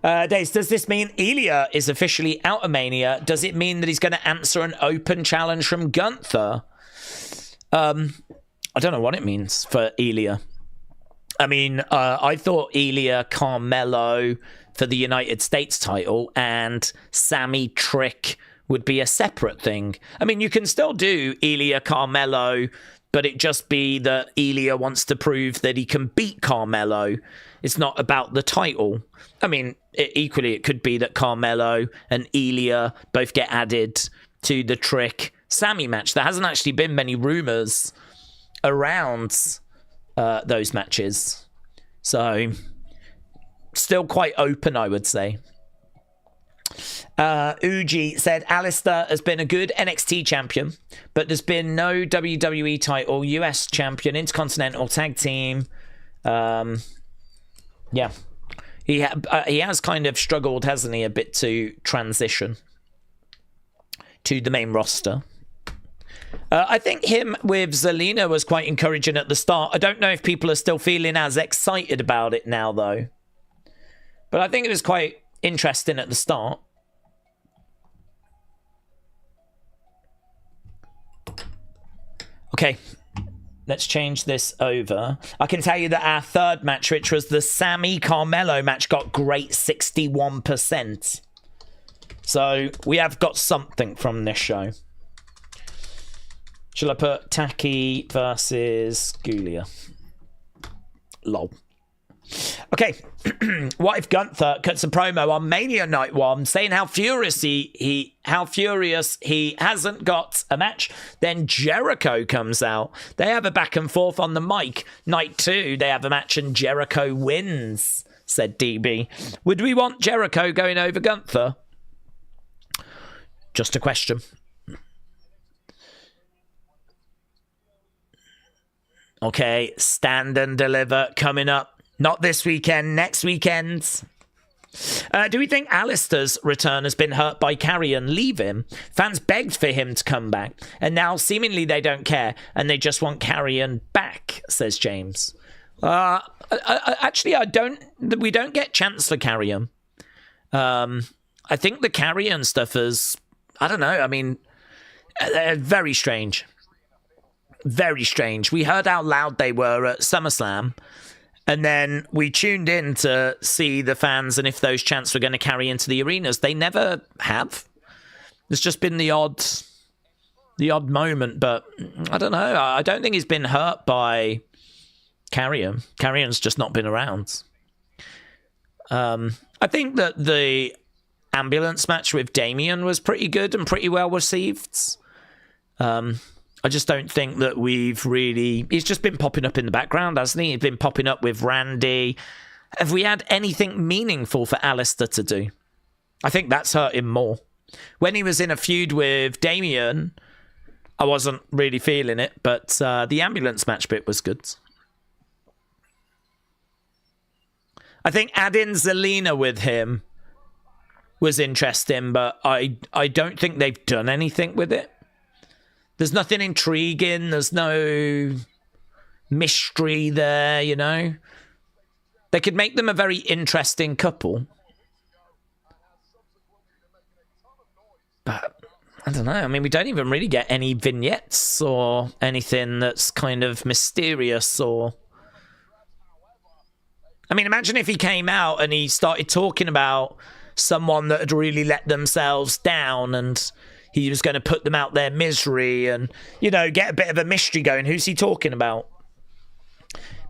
Daze, does this mean Ilya is officially out of Mania? Does it mean that he's going to answer an open challenge from Gunther? I don't know what it means for Ilya. I mean, I thought Ilya, Carmelo for the United States title and Sammy Trick would be a separate thing. I mean, you can still do Ilya, Carmelo, but it just be that Ilya wants to prove that he can beat Carmelo. It's not about the title. I mean, equally, it could be that Carmelo and Ilya both get added to the Trick Sammy match. There hasn't actually been many rumors around those matches. So, still quite open, I would say. Uji said, Alistair has been a good NXT champion, but there's been no WWE title, US champion, Intercontinental Tag Team. Yeah. He has kind of struggled, hasn't he, a bit to transition to the main roster. I think him with Zelina was quite encouraging at the start. I don't know if people are still feeling as excited about it now, though. But I think it was quite interesting at the start. Okay, let's change this over. I can tell you that our third match, which was the Sammy Carmelo match, got great 61%. So we have got something from this show. Shall I put Taki versus Giulia? Lol. Okay, what if Gunther cuts a promo on Mania Night 1 saying how furious he hasn't got a match? Then Jericho comes out. They have a back and forth on the mic. Night 2, they have a match and Jericho wins, said DB. Would we want Jericho going over Gunther? Just a question. Okay, Stand and Deliver coming up. Not this weekend, next weekend. Do we think Alistair's return has been hurt by Karrion leaving? Fans begged for him to come back, and now seemingly they don't care, and they just want Karrion back, says James. Actually, we don't get chance for Karrion. I think the Karrion stuff is, I don't know, I mean, very strange. Very strange. We heard how loud they were at SummerSlam, and then we tuned in to see the fans and if those chants were going to carry into the arenas. They never have. There's just been the odd moment, but I don't know. I don't think he's been hurt by Karrion. Karrion's just not been around. I think that the ambulance match with Damian was pretty good and pretty well received. I just don't think that we've really... He's just been popping up in the background, hasn't he? He's been popping up with Randy. Have we had anything meaningful for Alistair to do? I think that's hurt him more. When he was in a feud with Damian, I wasn't really feeling it, but the ambulance match bit was good. I think adding Zelina with him was interesting, but I don't think they've done anything with it. There's nothing intriguing. There's no mystery there, you know. They could make them a very interesting couple. But, I don't know. I mean, we don't even really get any vignettes or anything that's kind of mysterious or... I mean, imagine if he came out and he started talking about someone that had really let themselves down and... he was going to put them out their misery and, you know, get a bit of a mystery going. Who's he talking about?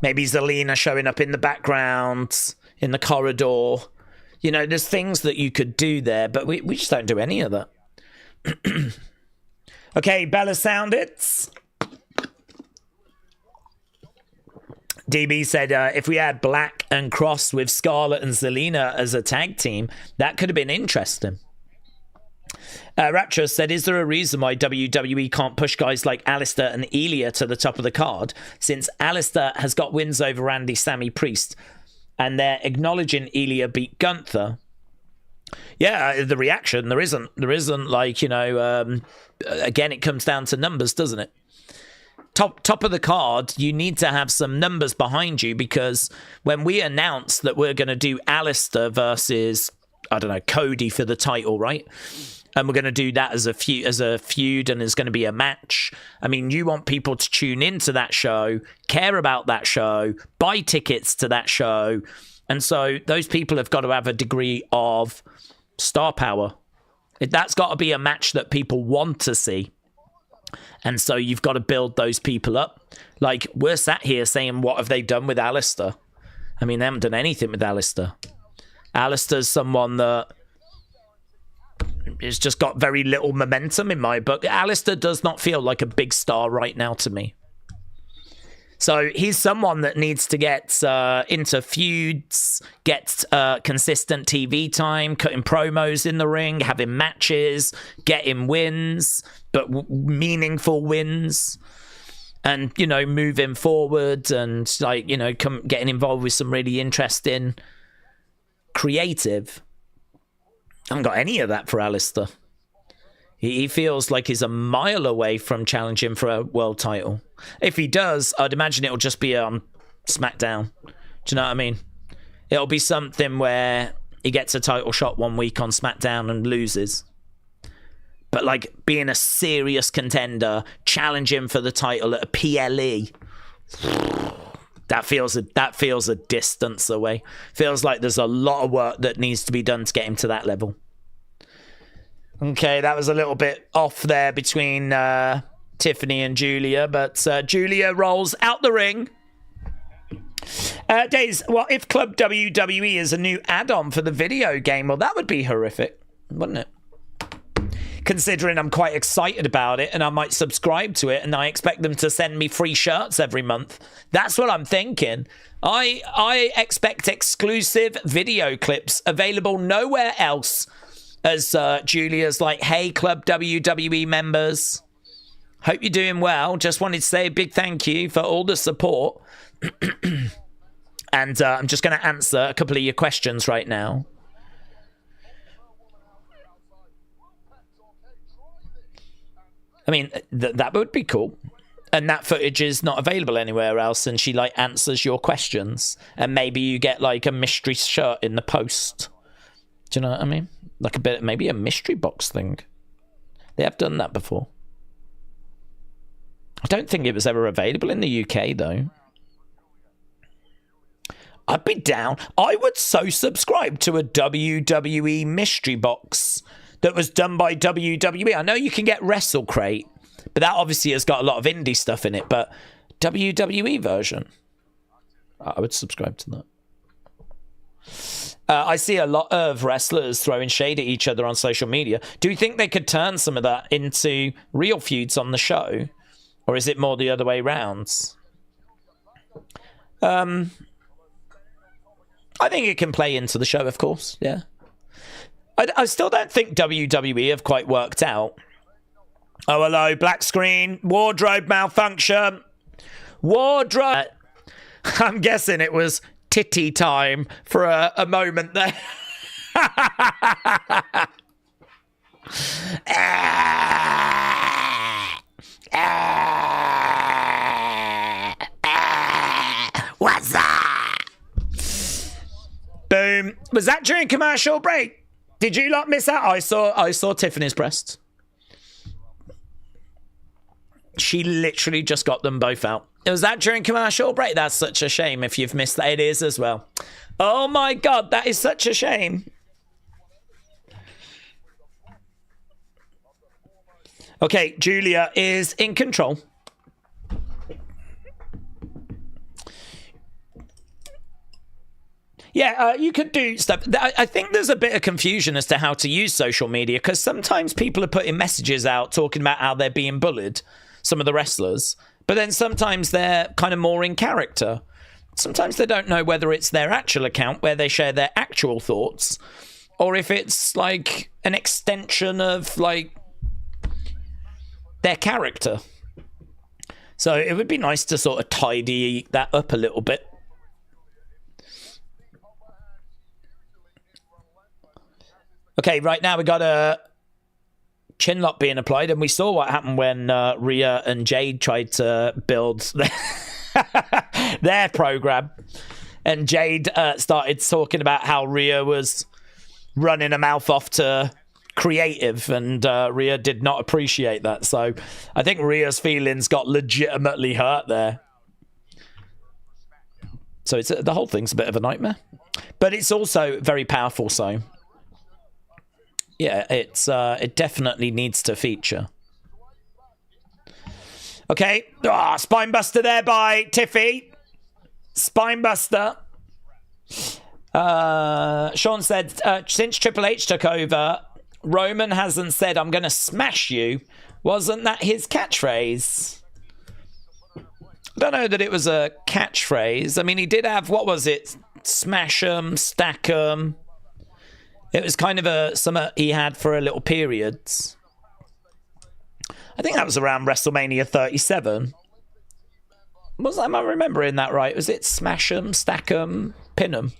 Maybe Zelina showing up in the background, in the corridor. You know, there's things that you could do there, but we just don't do any of that. Okay, Bella Soundits. DB said, if we had Black and Cross with Scarlett and Zelina as a tag team, that could have been interesting. Rapture said, is there a reason why WWE can't push guys like Alistair and Ilya to the top of the card, since Alistair has got wins over Randy, Sammy, Priest, and they're acknowledging Ilya beat Gunther? Yeah, the reaction, there isn't like, you know, again, it comes down to numbers, doesn't it? top of the card, you need to have some numbers behind you, because when we announced that we're going to do Alistair versus, I don't know, Cody for the title, right? And we're going to do that as a feud, and there's going to be a match. I mean, you want people to tune into that show, care about that show, buy tickets to that show. And so those people have got to have a degree of star power. That's got to be a match that people want to see. And so you've got to build those people up. Like, we're sat here saying, what have they done with Alistair? I mean, they haven't done anything with Alistair. Alistair's someone that has just got very little momentum in my book. Alistair does not feel like a big star right now to me. So he's someone that needs to get into feuds, get consistent TV time, cutting promos in the ring, having matches, getting wins, but meaningful wins. And, you know, moving forward and, like, you know, getting involved with some really interesting creative. I haven't got any of that for Alistair. He feels like he's a mile away from challenging for a world title. If he does, I'd imagine it'll just be on SmackDown. Do you know what I mean? It'll be something where he gets a title shot one week on SmackDown and loses. But, like, being a serious contender, challenging for the title at a PLE, that feels a distance away. Feels like there's a lot of work that needs to be done to get him to that level. Okay, that was a little bit off there between Tffany and Giulia, but Giulia rolls out the ring. Daze, well, if Club WWE is a new add-on for the video game, well, that would be horrific, wouldn't it? Considering I'm quite excited about it and I might subscribe to it and I expect them to send me free shirts every month. That's what I'm thinking. I expect exclusive video clips available nowhere else, as Giulia's like, hey, Club WWE members, hope you're doing well. Just wanted to say a big thank you for all the support. And I'm just going to answer a couple of your questions right now. I mean, that would be cool. And that footage is not available anywhere else, and she, like, answers your questions. And maybe you get, like, a mystery shirt in the post. Do you know what I mean? Like a bit, maybe a mystery box thing. They have done that before. I don't think it was ever available in the UK, though. I'd be down. I would so subscribe to a WWE mystery box that was done by WWE. I know you can get WrestleCrate, but that obviously has got a lot of indie stuff in it. But WWE version, I would subscribe to that. I see a lot of wrestlers throwing shade at each other on social media. Do you think they could turn some of that into real feuds on the show? Or is it more the other way round? I think it can play into the show, of course, yeah. I still don't think WWE have quite worked out. Oh, hello, black screen, wardrobe malfunction. Wardrobe. I'm guessing it was titty time for a moment there. What's that? Boom. Was that during commercial break? Did you lot miss out? I saw Tffany's breasts. She literally just got them both out. Was that during commercial break? That's such a shame if you've missed that. It is as well. Oh my God, that is such a shame. Okay, Giulia is in control. Yeah, you could do stuff. I think there's a bit of confusion as to how to use social media, because sometimes people are putting messages out talking about how they're being bullied, some of the wrestlers, but then sometimes they're kind of more in character. Sometimes they don't know whether it's their actual account where they share their actual thoughts, or if it's like an extension of like their character. So it would be nice to sort of tidy that up a little bit. Okay, right now we got a chinlock being applied, and we saw what happened when Ria and Jade tried to build their program, and Jade started talking about how Ria was running her mouth off to creative, and Ria did not appreciate that. So I think Ria's feelings got legitimately hurt there. So the whole thing's a bit of a nightmare, but it's also very powerful. So yeah, it definitely needs to feature. Okay, spine buster there by Tffany. Spine buster. Sean said, since Triple H took over, Roman hasn't said, "I'm going to smash you." Wasn't that his catchphrase? I don't know that it was a catchphrase. I mean, he did have, what was it? Smash 'em, stack 'em. It was kind of something he had for a little period. I think that was around WrestleMania 37. Am I remembering that right? Was it smash 'em, stack 'em, pin 'em?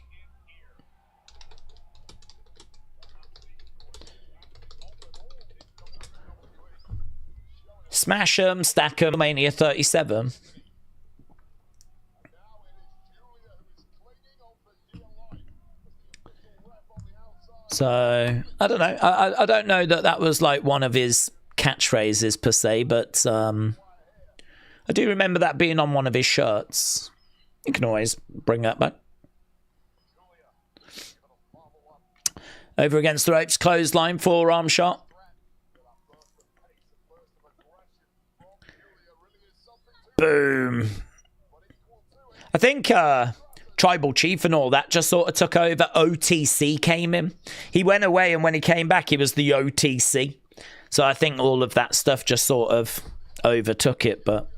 Smash 'em, stack 'em, Mania 37. So, I don't know. I don't know that that was like one of his catchphrases per se, but I do remember that being on one of his shirts. You can always bring that back. Over against the ropes, clothesline, forearm shot. Boom. I think Tribal Chief and all that just sort of took over. OTC came in. He went away, and when he came back, he was the OTC. So I think all of that stuff just sort of overtook it. But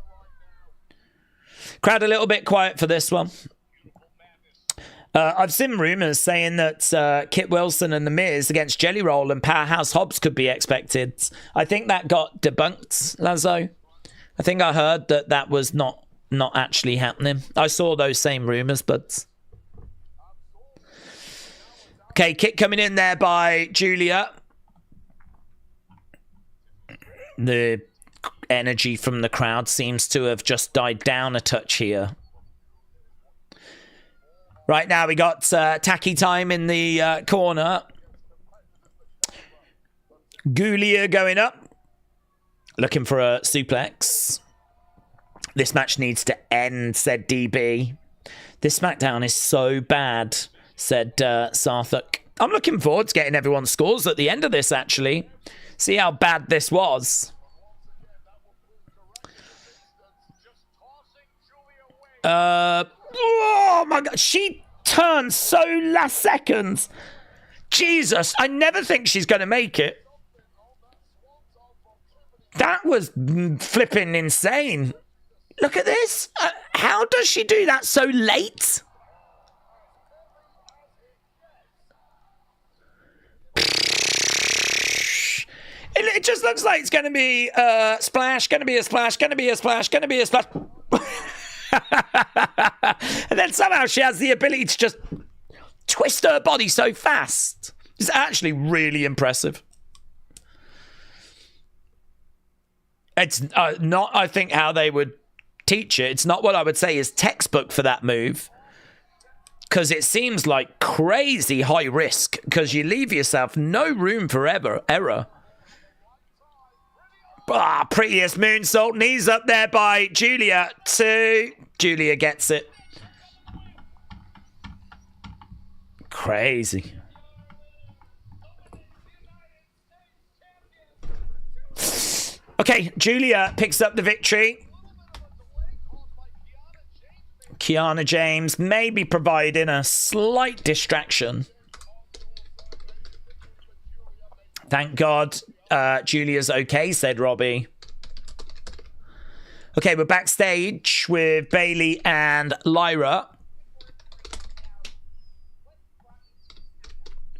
crowd a little bit quiet for this one. I've seen rumours saying that Kit Wilson and The Miz against Jelly Roll and Powerhouse Hobbs could be expected. I think that got debunked, Lazo. I think I heard that that was not actually happening. I saw those same rumours, but... Okay, kick coming in there by Giulia. The energy from the crowd seems to have just died down a touch here. Right now we got tacky time in the corner. Giulia going up. Looking for a suplex. This match needs to end, said DB. This SmackDown is so bad, said Sarthuk. I'm looking forward to getting everyone's scores at the end of this, actually. See how bad this was. Oh my God. She turned so last second. Jesus, I never think she's going to make it. That was flipping insane. Look at this. How does she do that so late? It just looks like it's going to be a splash, going to be a splash, going to be a splash, going to be a splash. And then somehow she has the ability to just twist her body so fast. It's actually really impressive. It's not, I think, how they would teach it. It's not what I would say is textbook for that move. Because it seems like crazy high risk. Because you leave yourself no room for error. Prettiest moonsault. Knees up there by Giulia. Giulia gets it. Crazy. Okay, Giulia picks up the victory. Kiana James maybe providing a slight distraction. Thank God Giulia's okay, said Robbie. Okay, we're backstage with Bayley and Lyra.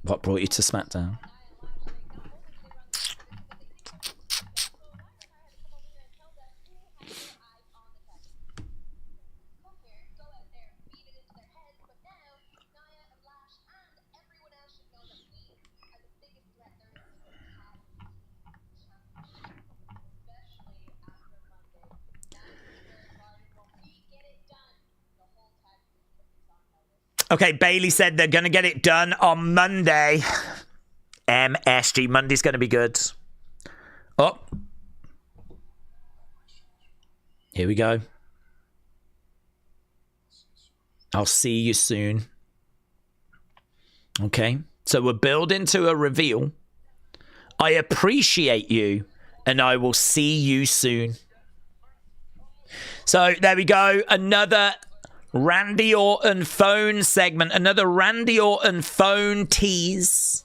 What brought you to SmackDown? Okay, Bailey said they're going to get it done on Monday. MSG. Monday's going to be good. Oh. Here we go. I'll see you soon. Okay. So we're building to a reveal. I appreciate you, and I will see you soon. So there we go. Another Randy Orton phone segment. Another Randy Orton phone tease.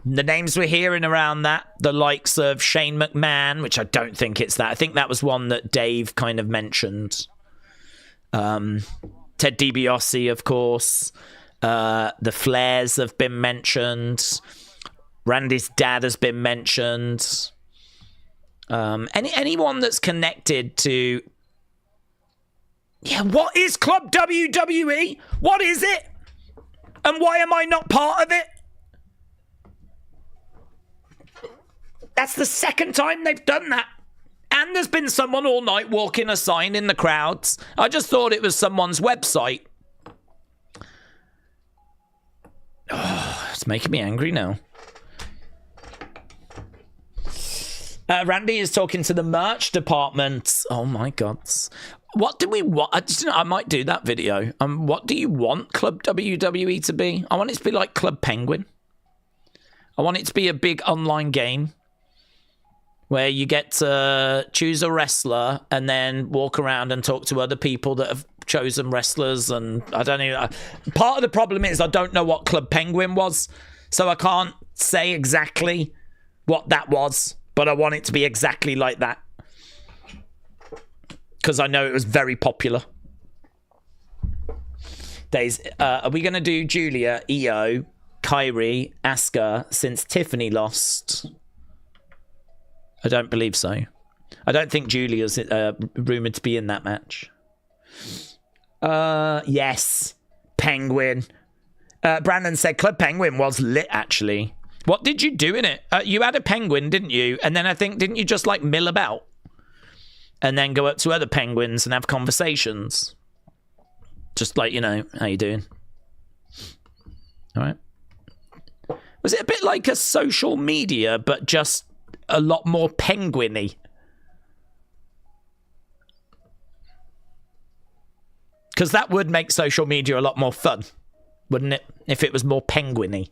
The names we're hearing around that, the likes of Shane McMahon, which I don't think it's that. I think that was one that Dave kind of mentioned. Ted DiBiase, of course. The Flairs have been mentioned. Randy's dad has been mentioned. Anyone that's connected to... Yeah, what is Club WWE? What is it? And why am I not part of it? That's the second time they've done that. And there's been someone all night walking a sign in the crowds. I just thought it was someone's website. Oh, it's making me angry now. Randy is talking to the merch department. Oh my God. What do we want? I might do that video. What do you want Club WWE to be? I want it to be like Club Penguin. I want it to be a big online game where you get to choose a wrestler and then walk around and talk to other people that have chosen wrestlers. And I don't know. Part of the problem is I don't know what Club Penguin was, so I can't say exactly what that was, but I want it to be exactly like that because I know it was very popular. Daze, are we going to do Giulia, Io, Kyrie, Asuka since Tffany lost? I don't believe so. I don't think Giulia's rumoured to be in that match. Yes. Penguin. Brandon said Club Penguin was lit, actually. What did you do in it? You had a penguin, didn't you? And then I think, didn't you just like mill about? And then go up to other penguins and have conversations? Just like, you know, how you doing? All right. Was it a bit like a social media, but just a lot more penguin-y? Because that would make social media a lot more fun, wouldn't it? If it was more penguin-y.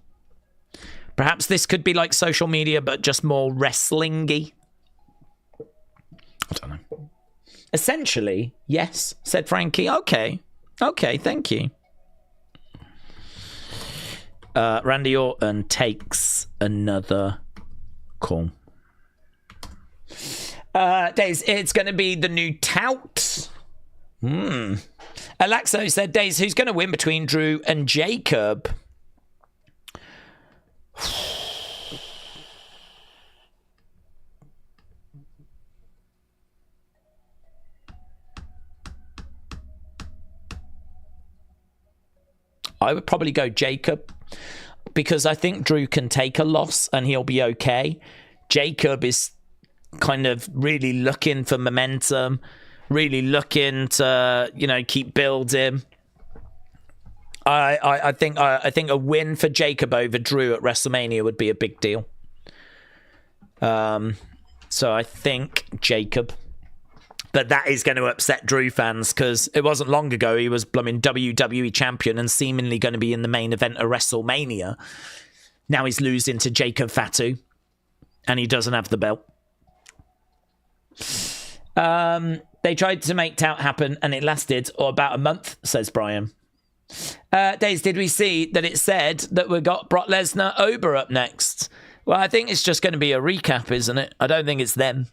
Perhaps this could be like social media, but just more wrestling-y. I don't know. Essentially, yes, said Frankie. Okay. Okay, thank you. Randy Orton takes another call. Daze, it's going to be the new tout. Alaxo said, Daze, who's going to win between Drew and Jacob? I would probably go Jacob because I think Drew can take a loss and he'll be okay. Jacob is kind of really looking for momentum, really looking to, you know, keep building. I think a win for Jacob over Drew at WrestleMania would be a big deal. So I think Jacob. But that is going to upset Drew fans because it wasn't long ago he was blooming WWE champion and seemingly going to be in the main event of WrestleMania. Now he's losing to Jacob Fatu and he doesn't have the belt. They tried to make tout happen and it lasted about a month, says Brian. Daze, did we see that it said that we got Brock Lesnar Ober up next? Well, I think it's just going to be a recap, isn't it? I don't think it's them.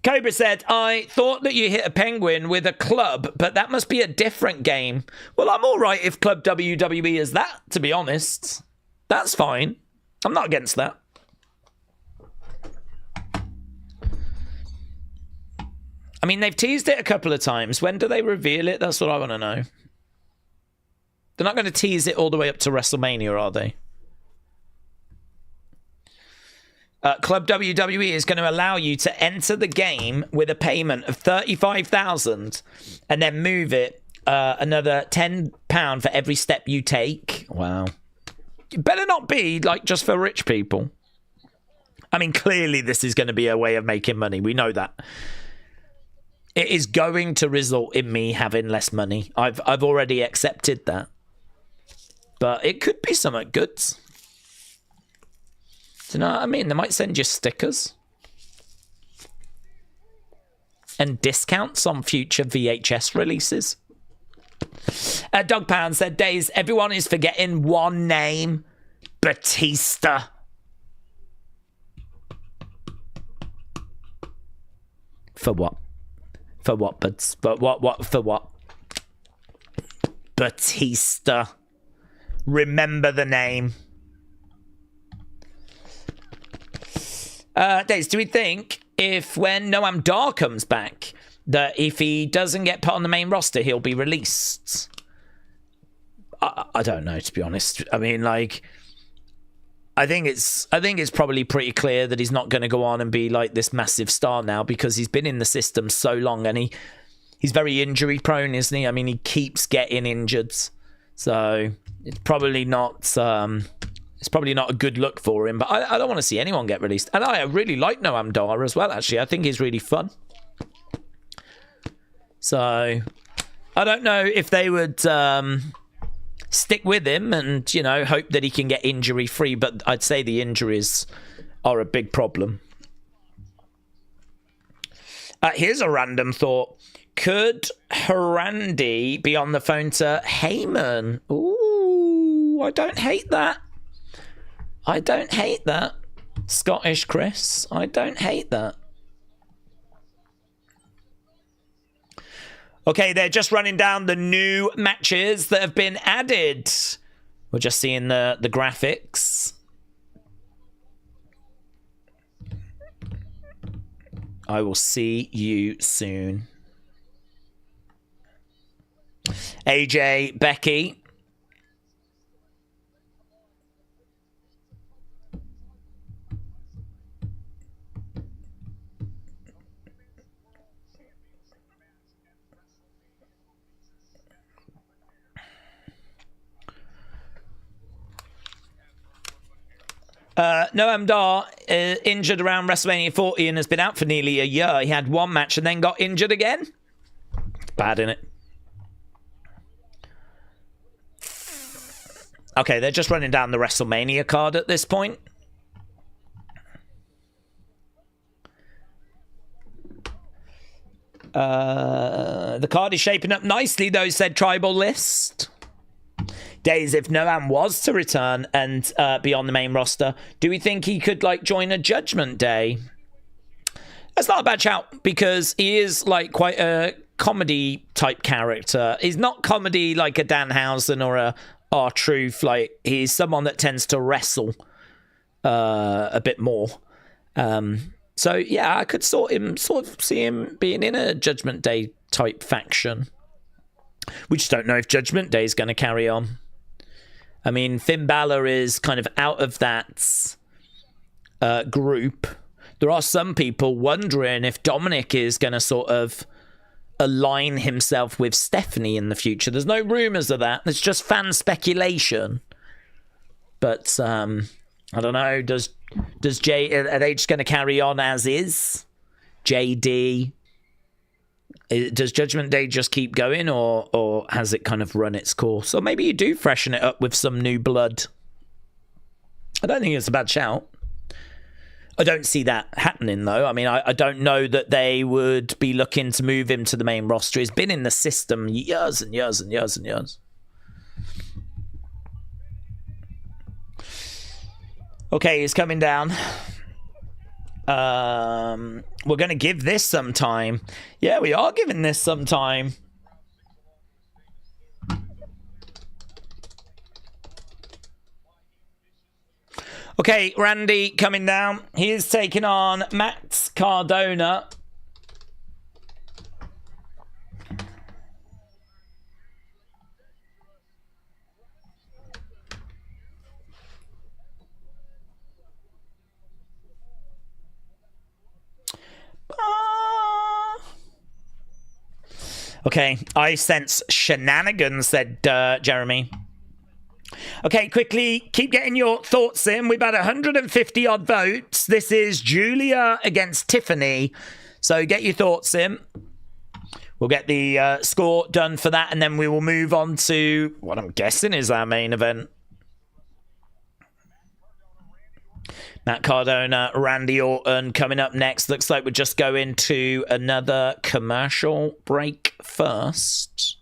Cobra said, I thought that you hit a penguin with a club, but that must be a different game. Well, I'm all right if Club WWE is that, to be honest. That's fine. I'm not against that. I mean, they've teased it a couple of times. When do they reveal it? That's what I want to know. They're not going to tease it all the way up to WrestleMania, are they? Club WWE is going to allow you to enter the game with a payment of $35,000 and then move it another £10 for every step you take. Wow. It better not be like just for rich people. I mean, clearly this is going to be a way of making money. We know that. It is going to result in me having less money. I've already accepted that. But it could be something good. Do you know what I mean? They might send you stickers. And discounts on future VHS releases. Dog Pound said, Daze, everyone is forgetting one name. Batista. For what? For what, buds? But what? For what? Batista. Remember the name. Daze, do we think if when Noam Dar comes back, that if he doesn't get put on the main roster, he'll be released? I don't know, to be honest. I mean, like, I think it's probably pretty clear that he's not going to go on and be like this massive star now, because he's been in the system so long and he's very injury prone, isn't he? I mean, he keeps getting injured, so it's probably not a good look for him. But I don't want to see anyone get released, and I really like Noam Dar as well. Actually, I think he's really fun. So I don't know if they would stick with him and, you know, hope that he can get injury free, but I'd say the injuries are a big problem. Here's a random thought. Could Randy be on the phone to Heyman? Ooh, I don't hate that. I don't hate that. Scottish Chris, I don't hate that. Okay, they're just running down the new matches that have been added. We're just seeing the graphics. I will see you soon. AJ, Becky. Noam Dar injured around WrestleMania 40 and has been out for nearly a year. He had one match and then got injured again. Bad, innit? Okay, they're just running down the WrestleMania card at this point. The card is shaping up nicely, though, said Tribal List. Days, if Noam was to return and be on the main roster, do we think he could like join a Judgment Day? That's not a bad shout, because he is like quite a comedy type character. He's not comedy like a Danhausen or a R-Truth. Like, he's someone that tends to wrestle a bit more. So yeah, I could sort of see him being in a Judgment Day type faction. We just don't know if Judgment Day is going to carry on. I mean, Finn Balor is kind of out of that group. There are some people wondering if Dominic is going to sort of align himself with Tffany in the future. There's no rumors of that. It's just fan speculation. But I don't know. Does Jay? Are they just going to carry on as is? JD. Does Judgment Day just keep going, or has it kind of run its course? Or maybe you do freshen it up with some new blood. I don't think it's a bad shout. I don't see that happening, though. I mean, I don't know that they would be looking to move him to the main roster. He's been in the system years and years and years and years. Okay, he's coming down. We're going to give this some time. Yeah, we are giving this some time. Okay, Randy coming down. He is taking on Matt Cardona. Okay, I sense shenanigans, said Jeremy. Okay, quickly, keep getting your thoughts in. We've had 150 odd votes. This is Giulia against Tffany. So get your thoughts in. We'll get the score done for that, and then we will move on to what I'm guessing is our main event. Matt Cardona, Randy Orton coming up next. Looks like we're just going to another commercial break first.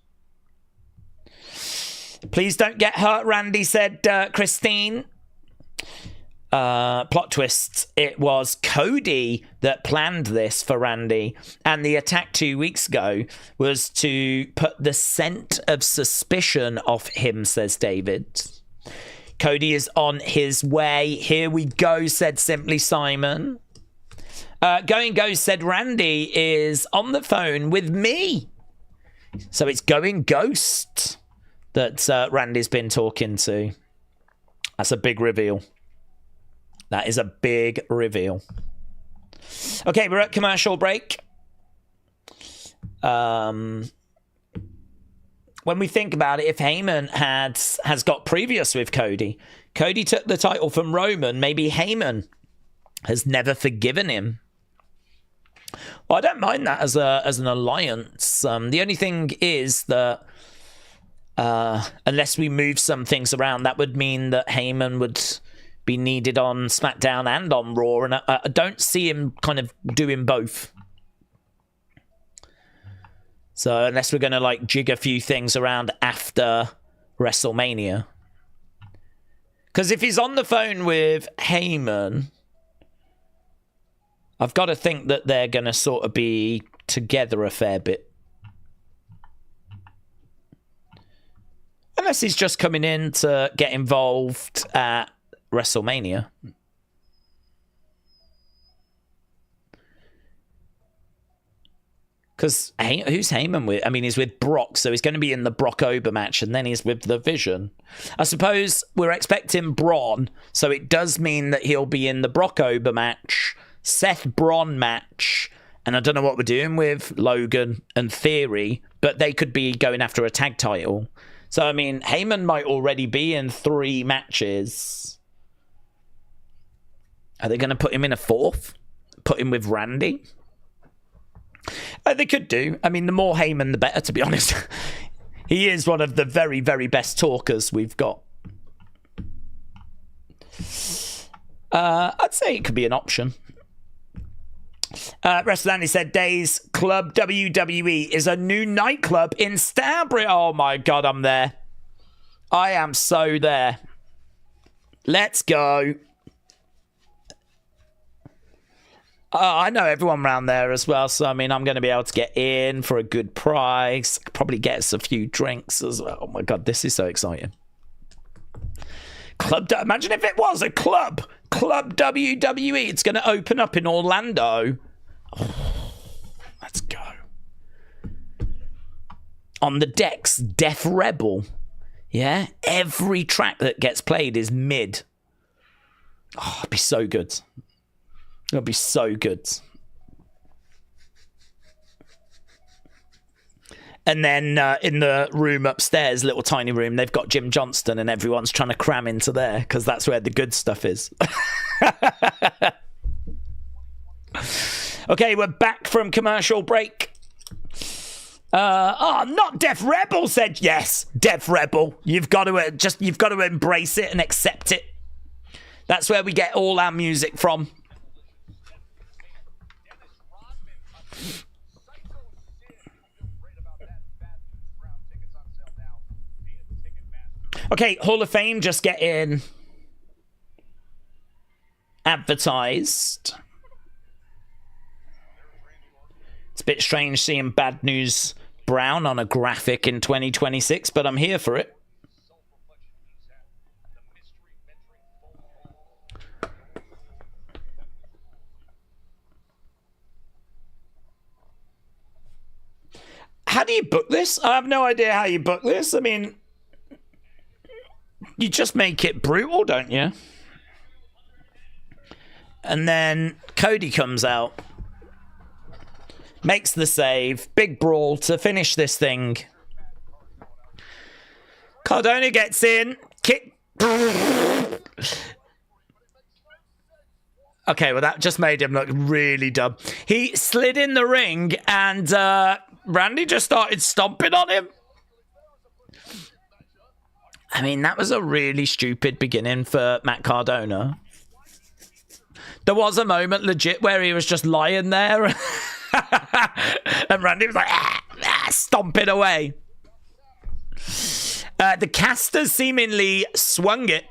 Please don't get hurt, Randy, said Christine. Plot twists. It was Cody that planned this for Randy, and the attack 2 weeks ago was to put the scent of suspicion off him, says David. Cody is on his way. Here we go, said Simply Simon. Going Ghost said Randy is on the phone with me. So it's Going Ghost that Randy's been talking to. That's a big reveal. That is a big reveal. Okay, we're at commercial break. When we think about it, if Heyman has got previous with Cody, Cody took the title from Roman. Maybe Heyman has never forgiven him. Well, I don't mind that as an alliance. The only thing is that unless we move some things around, that would mean that Heyman would be needed on SmackDown and on Raw, and I don't see him kind of doing both. So unless we're going to like jig a few things around after WrestleMania. Because if he's on the phone with Heyman, I've got to think that they're going to sort of be together a fair bit. Unless he's just coming in to get involved at WrestleMania. Because who's Heyman with? I mean, he's with Brock, so he's going to be in the Brock Ober match, and then he's with the Vision. I suppose we're expecting Braun, so it does mean that he'll be in the Brock Ober match, Seth Braun match, and I don't know what we're doing with Logan and Theory, but they could be going after a tag title. So, I mean, Heyman might already be in 3 matches. Are they going to put him in a 4th? Put him with Randy? They could do. I mean, the more Heyman, the better, to be honest. He is one of the very, very best talkers we've got. I'd say it could be an option. Wrestlemania said, Daze Club WWE is a new nightclub in Stanbury. Oh my God, I'm there. I am so there. Let's go. I know everyone around there as well, so I mean, I'm going to be able to get in for a good price. Probably get us a few drinks as well. Oh my God, this is so exciting. Imagine if it was a club. Club WWE. It's going to open up in Orlando. Oh, let's go. On the decks, Def Rebel. Yeah? Every track that gets played is mid. Oh, it'd be so good. It'll be so good. And then in the room upstairs, little tiny room, they've got Jim Johnston and everyone's trying to cram into there because that's where the good stuff is. Okay, we're back from commercial break. Not Def Rebel, said yes. Def Rebel. You've got to embrace it and accept it. That's where we get all our music from. Okay, Hall of Fame just getting advertised. It's a bit strange seeing Bad News Brown on a graphic in 2026, but I'm here for it. How do you book this? I have no idea how you book this. I mean, you just make it brutal, don't you? And then Cody comes out. Makes the save. Big brawl to finish this thing. Cardona gets in. Kick. Okay, well, that just made him look really dumb. He slid in the ring, and Randy just started stomping on him. I mean, that was a really stupid beginning for Matt Cardona. There was a moment, legit, where he was just lying there. And Randy was like, stomping away. The casters seemingly swung it.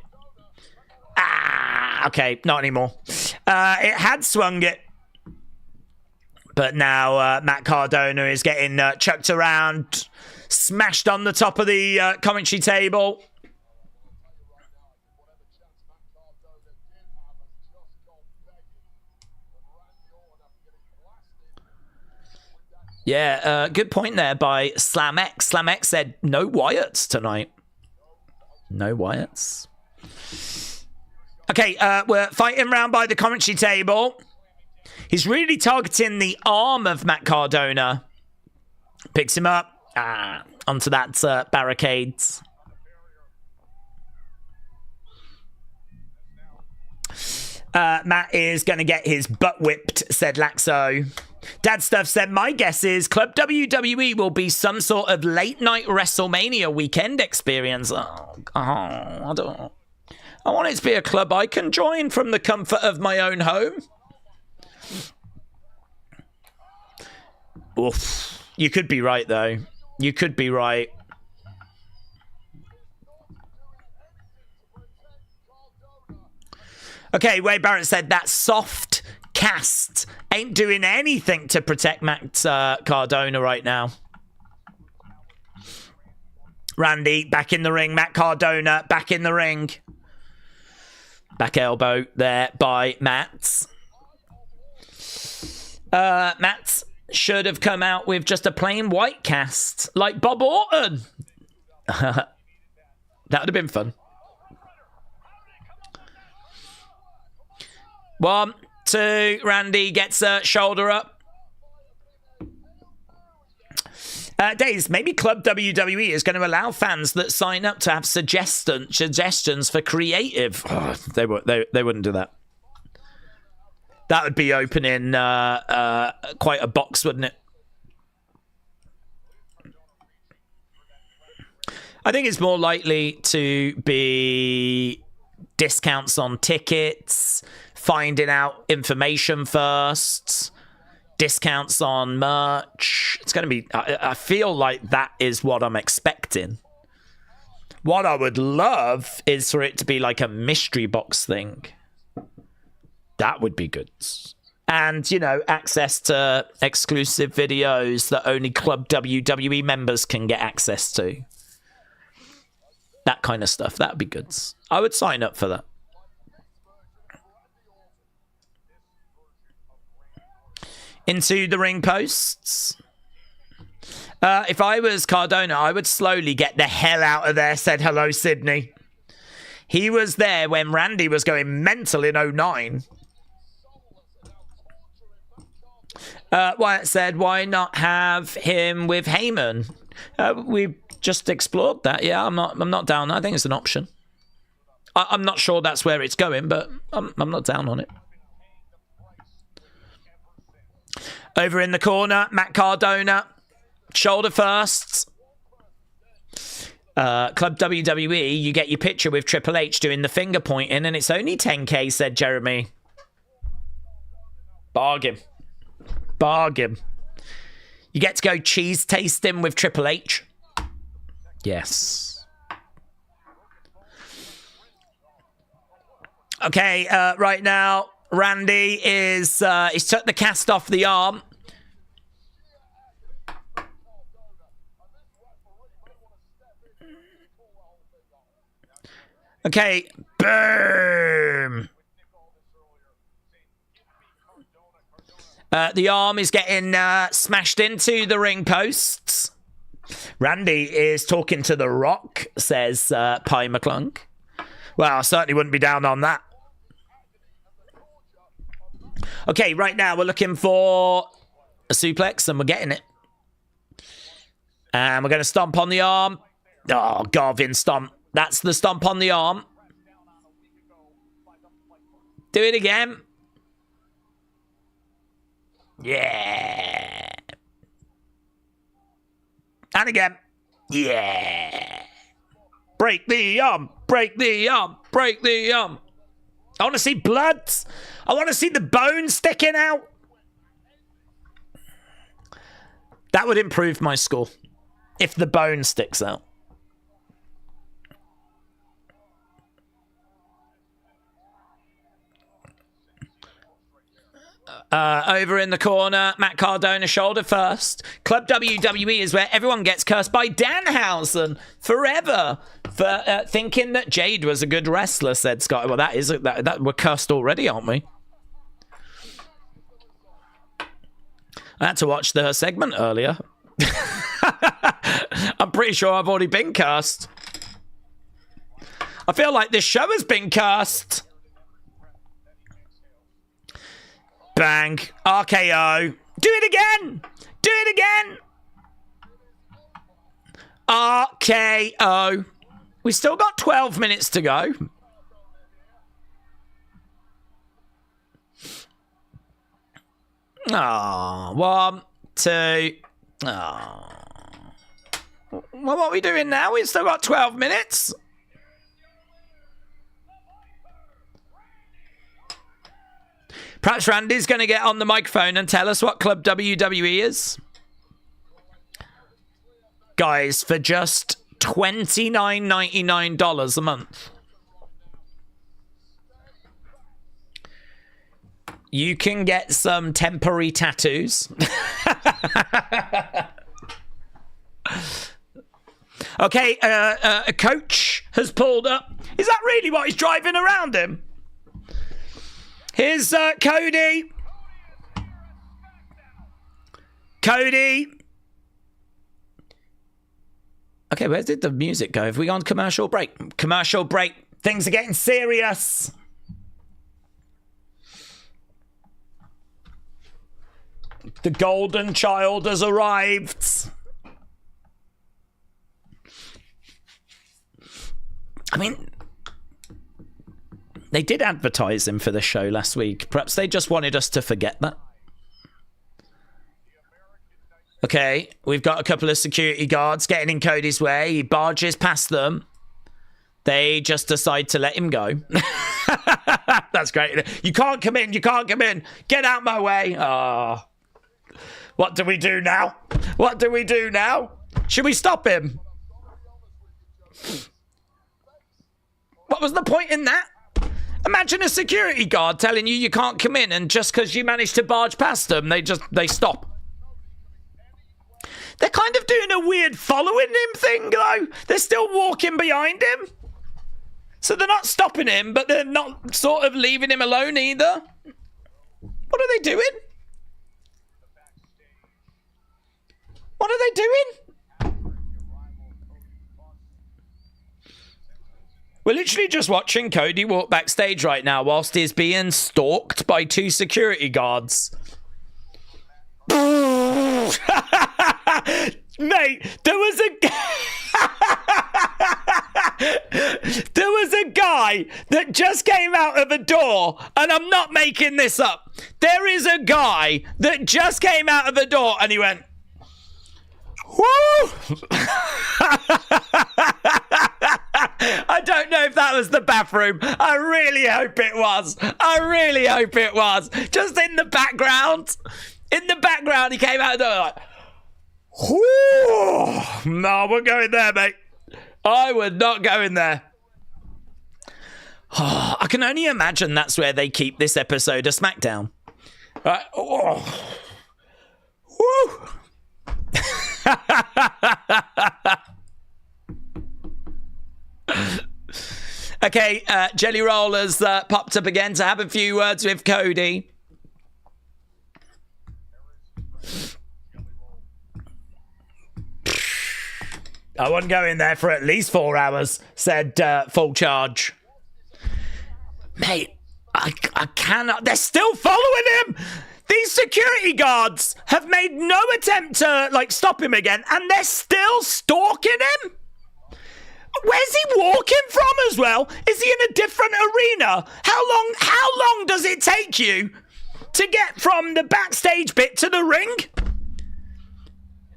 Okay, not anymore. It had swung it. But now Matt Cardona is getting chucked around, smashed on the top of the commentary table. Yeah, good point there by Slam X. Slam X said, no Wyatts tonight. No Wyatts. Okay, we're fighting round by the commentary table. He's really targeting the arm of Matt Cardona. Picks him up. Onto that barricades. Matt is going to get his butt whipped, said Laxo. Dad Stuff said, my guess is Club WWE will be some sort of late night WrestleMania weekend experience. I want it to be a club I can join from the comfort of my own home. Oof. You could be right, though. You could be right. Okay, Wade Barrett said that soft cast ain't doing anything to protect Matt Cardona right now. Randy back in the ring. Matt Cardona back in the ring. Back elbow there by Matt. Matt should have come out with just a plain white cast like Bob Orton. That would have been fun. 1, 2, Randy gets a shoulder up. Daze, maybe Club WWE is going to allow fans that sign up to have suggestions for creative. Oh, they wouldn't do that. That would be opening quite a box, wouldn't it? I think it's more likely to be discounts on tickets, finding out information first, discounts on merch. It's going to be, I feel like that is what I'm expecting. What I would love is for it to be like a mystery box thing. That would be good. And, you know, access to exclusive videos that only Club WWE members can get access to. That kind of stuff. That would be good. I would sign up for that. Into the ring posts. If I was Cardona, I would slowly get the hell out of there, said hello, Sydney. He was there when Randy was going mental in 09. Wyatt said, why not have him with Heyman? We just explored that. Yeah, I'm not down. I think it's an option. I'm not sure that's where it's going, but I'm not down on it. Over in the corner, Matt Cardona, shoulder first. Club WWE, you get your picture with Triple H doing the finger pointing, and it's only 10k, said Jeremy. Bargain. Bargain. You get to go cheese tasting with Triple H. Yes. Okay, right now, Randy is, he's took the cast off the arm. Okay, boom. The arm is getting smashed into the ring posts. Randy is talking to The Rock, says Pie McClung. Well, I certainly wouldn't be down on that. Okay, right now we're looking for a suplex, and we're getting it. And we're going to stomp on the arm. Oh, Garvin stomp. That's the stomp on the arm. Do it again. Yeah. And again. Yeah. Break the arm. Break the arm. Break the arm. I want to see blood. I want to see the bone sticking out. That would improve my score if the bone sticks out. Over in the corner, Matt Cardona shoulder first. Club WWE is where everyone gets cursed by Danhausen forever for thinking that Jade was a good wrestler, said Scott. Well, that we're cursed already, aren't we? I had to watch the segment earlier. I'm pretty sure I've already been cursed. I feel like this show has been cursed. Bang. RKO. Do it again. Do it again. RKO. We still got 12 minutes to go. Oh, 1, 2. Oh. Well, what are we doing now? We've still got 12 minutes. Perhaps Randy's going to get on the microphone and tell us what Club WWE is. Guys, for just $29.99 a month, you can get some temporary tattoos. Okay, a coach has pulled up. Is that really what he's driving around him? Here's Cody. Cody. Okay, where did the music go? Have we gone commercial break? Commercial break. Things are getting serious. The golden child has arrived. I mean, they did advertise him for the show last week. Perhaps they just wanted us to forget that. Okay, we've got a couple of security guards getting in Cody's way. He barges past them. They just decide to let him go. That's great. You can't come in. You can't come in. Get out my way. Oh. What do we do now? What do we do now? Should we stop him? What was the point in that? Imagine a security guard telling you can't come in, and just because you managed to barge past them, they stop. They're kind of doing a weird following him thing, though. They're still walking behind him. So they're not stopping him, but they're not sort of leaving him alone either. What are they doing? What are they doing? We're literally just watching Cody walk backstage right now whilst he's being stalked by 2 security guards. Mate, there was a guy that just came out of a door, and I'm not making this up. There is a guy that just came out of a door and he went, woo! I don't know if that was the bathroom. I really hope it was. I really hope it was. Just in the background. In the background, he came out of the door like, whoo! No, we're going there, mate. I would not go in there. Oh, I can only imagine that's where they keep this episode of SmackDown. Right. Oh. Woo! Okay, Jelly Roll has popped up again to have a few words with Cody. I wouldn't go in there for at least 4 hours, said Full Charge. Mate, I cannot. They're still following him. These security guards have made no attempt to, like, stop him again, and they're still stalking him? Where's he walking from as well? Is he in a different arena? How long does it take you to get from the backstage bit to the ring?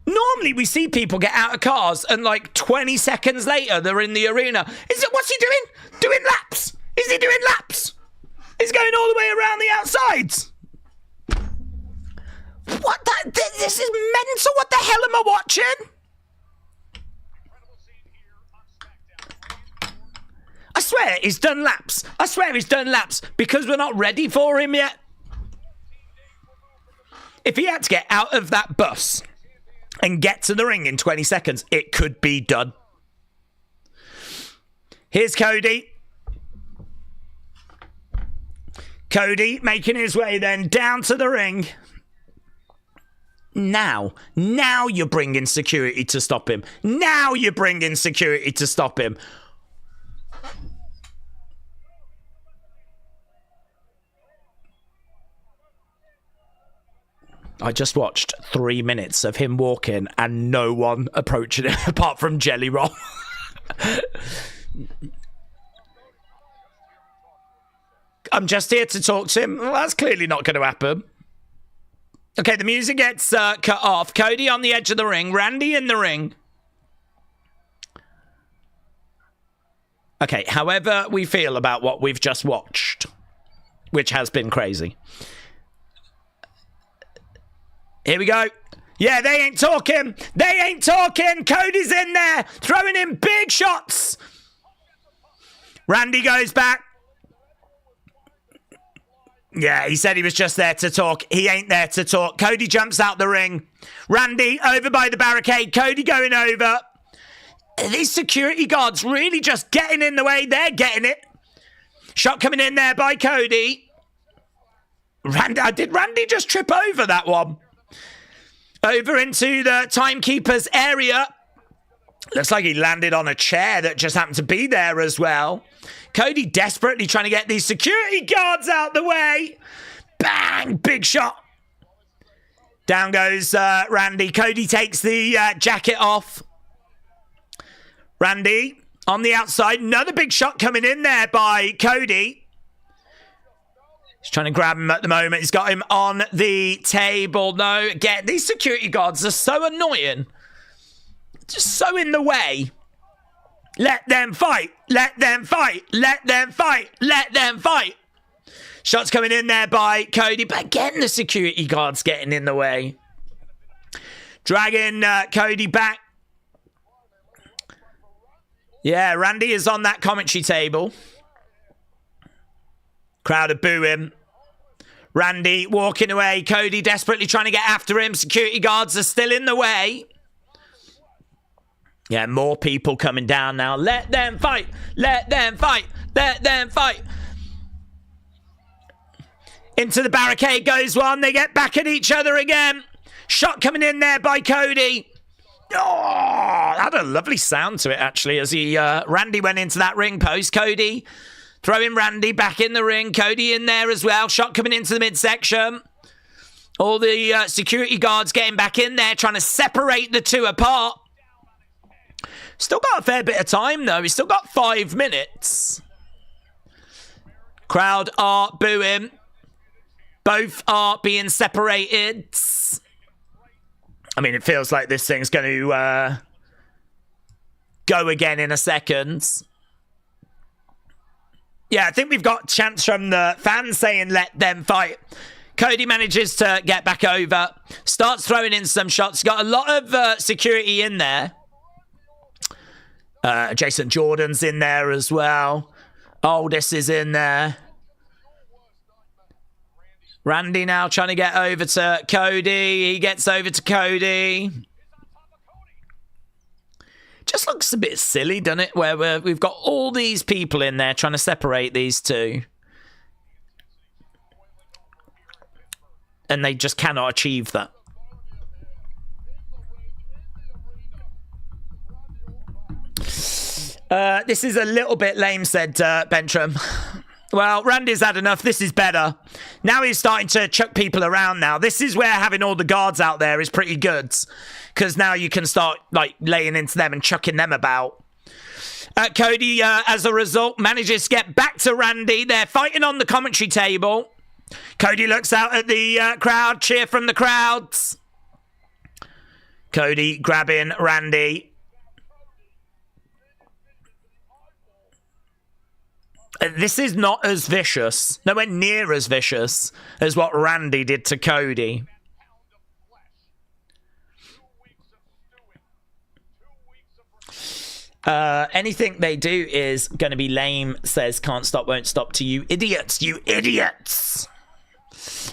Normally we see people get out of cars and like 20 seconds later they're in the arena. What's he doing? Doing laps? Is he doing laps? He's going all the way around the outsides. This is mental. What the hell am I watching? I swear he's done laps. I swear he's done laps because we're not ready for him yet. If he had to get out of that bus and get to the ring in 20 seconds, it could be done. Here's Cody. Cody making his way then down to the ring. Now you're bringing security to stop him. Now you're bringing security to stop him. I just watched 3 minutes of him walking and no one approaching him apart from Jelly Roll. I'm just here to talk to him. Well, that's clearly not going to happen. Okay, the music gets cut off. Cody on the edge of the ring. Randy in the ring. Okay, however we feel about what we've just watched, which has been crazy. Here we go. Yeah, they ain't talking. They ain't talking. Cody's in there, throwing in big shots. Randy goes back. Yeah, he said he was just there to talk. He ain't there to talk. Cody jumps out the ring. Randy over by the barricade. Cody going over. These security guards really just getting in the way. They're getting it. Shot coming in there by Cody. Did Randy just trip over that one? Over into the timekeeper's area. Looks like he landed on a chair that just happened to be there as well. Cody desperately trying to get these security guards out the way. Bang! Big shot. Down goes Randy. Cody takes the jacket off. Randy on the outside. Another big shot coming in there by Cody. He's trying to grab him at the moment. He's got him on the table. No, again, these security guards are so annoying. Just so in the way. Let them fight. Let them fight. Let them fight. Let them fight. Shots coming in there by Cody. But again, the security guards getting in the way. Dragging Cody back. Yeah, Randy is on that commentary table. Crowd are booing. Randy walking away. Cody desperately trying to get after him. Security guards are still in the way. Yeah, more people coming down now. Let them fight. Let them fight. Let them fight. Into the barricade goes one. They get back at each other again. Shot coming in there by Cody. Oh, had a lovely sound to it, actually, as Randy went into that ring post. Cody throwing Randy back in the ring. Cody in there as well. Shot coming into the midsection. All the security guards getting back in there, trying to separate the two apart. Still got a fair bit of time, though. He's still got 5 minutes. Crowd are booing. Both are being separated. I mean, it feels like this thing's going to go again in a second. Yeah, I think we've got chants from the fans saying let them fight. Cody manages to get back over. Starts throwing in some shots. Got a lot of security in there. Jason Jordan's in there as well. Aldis is in there. Randy now trying to get over to Cody. He gets over to Cody. Just looks a bit silly, doesn't it? Where we've got all these people in there trying to separate these two. And they just cannot achieve that. This is a little bit lame, said Bentram. Well, Randy's had enough. This is better. Now he's starting to chuck people around now. This is where having all the guards out there is pretty good. Because now you can start, like, laying into them and chucking them about. Cody, as a result, manages to get back to Randy. They're fighting on the commentary table. Cody looks out at the crowd. Cheer from the crowds. Cody grabbing Randy. This is not as vicious, nowhere near as vicious as what Randy did to Cody. Anything they do is going to be lame, says Can't Stop, Won't Stop to you idiots, you idiots.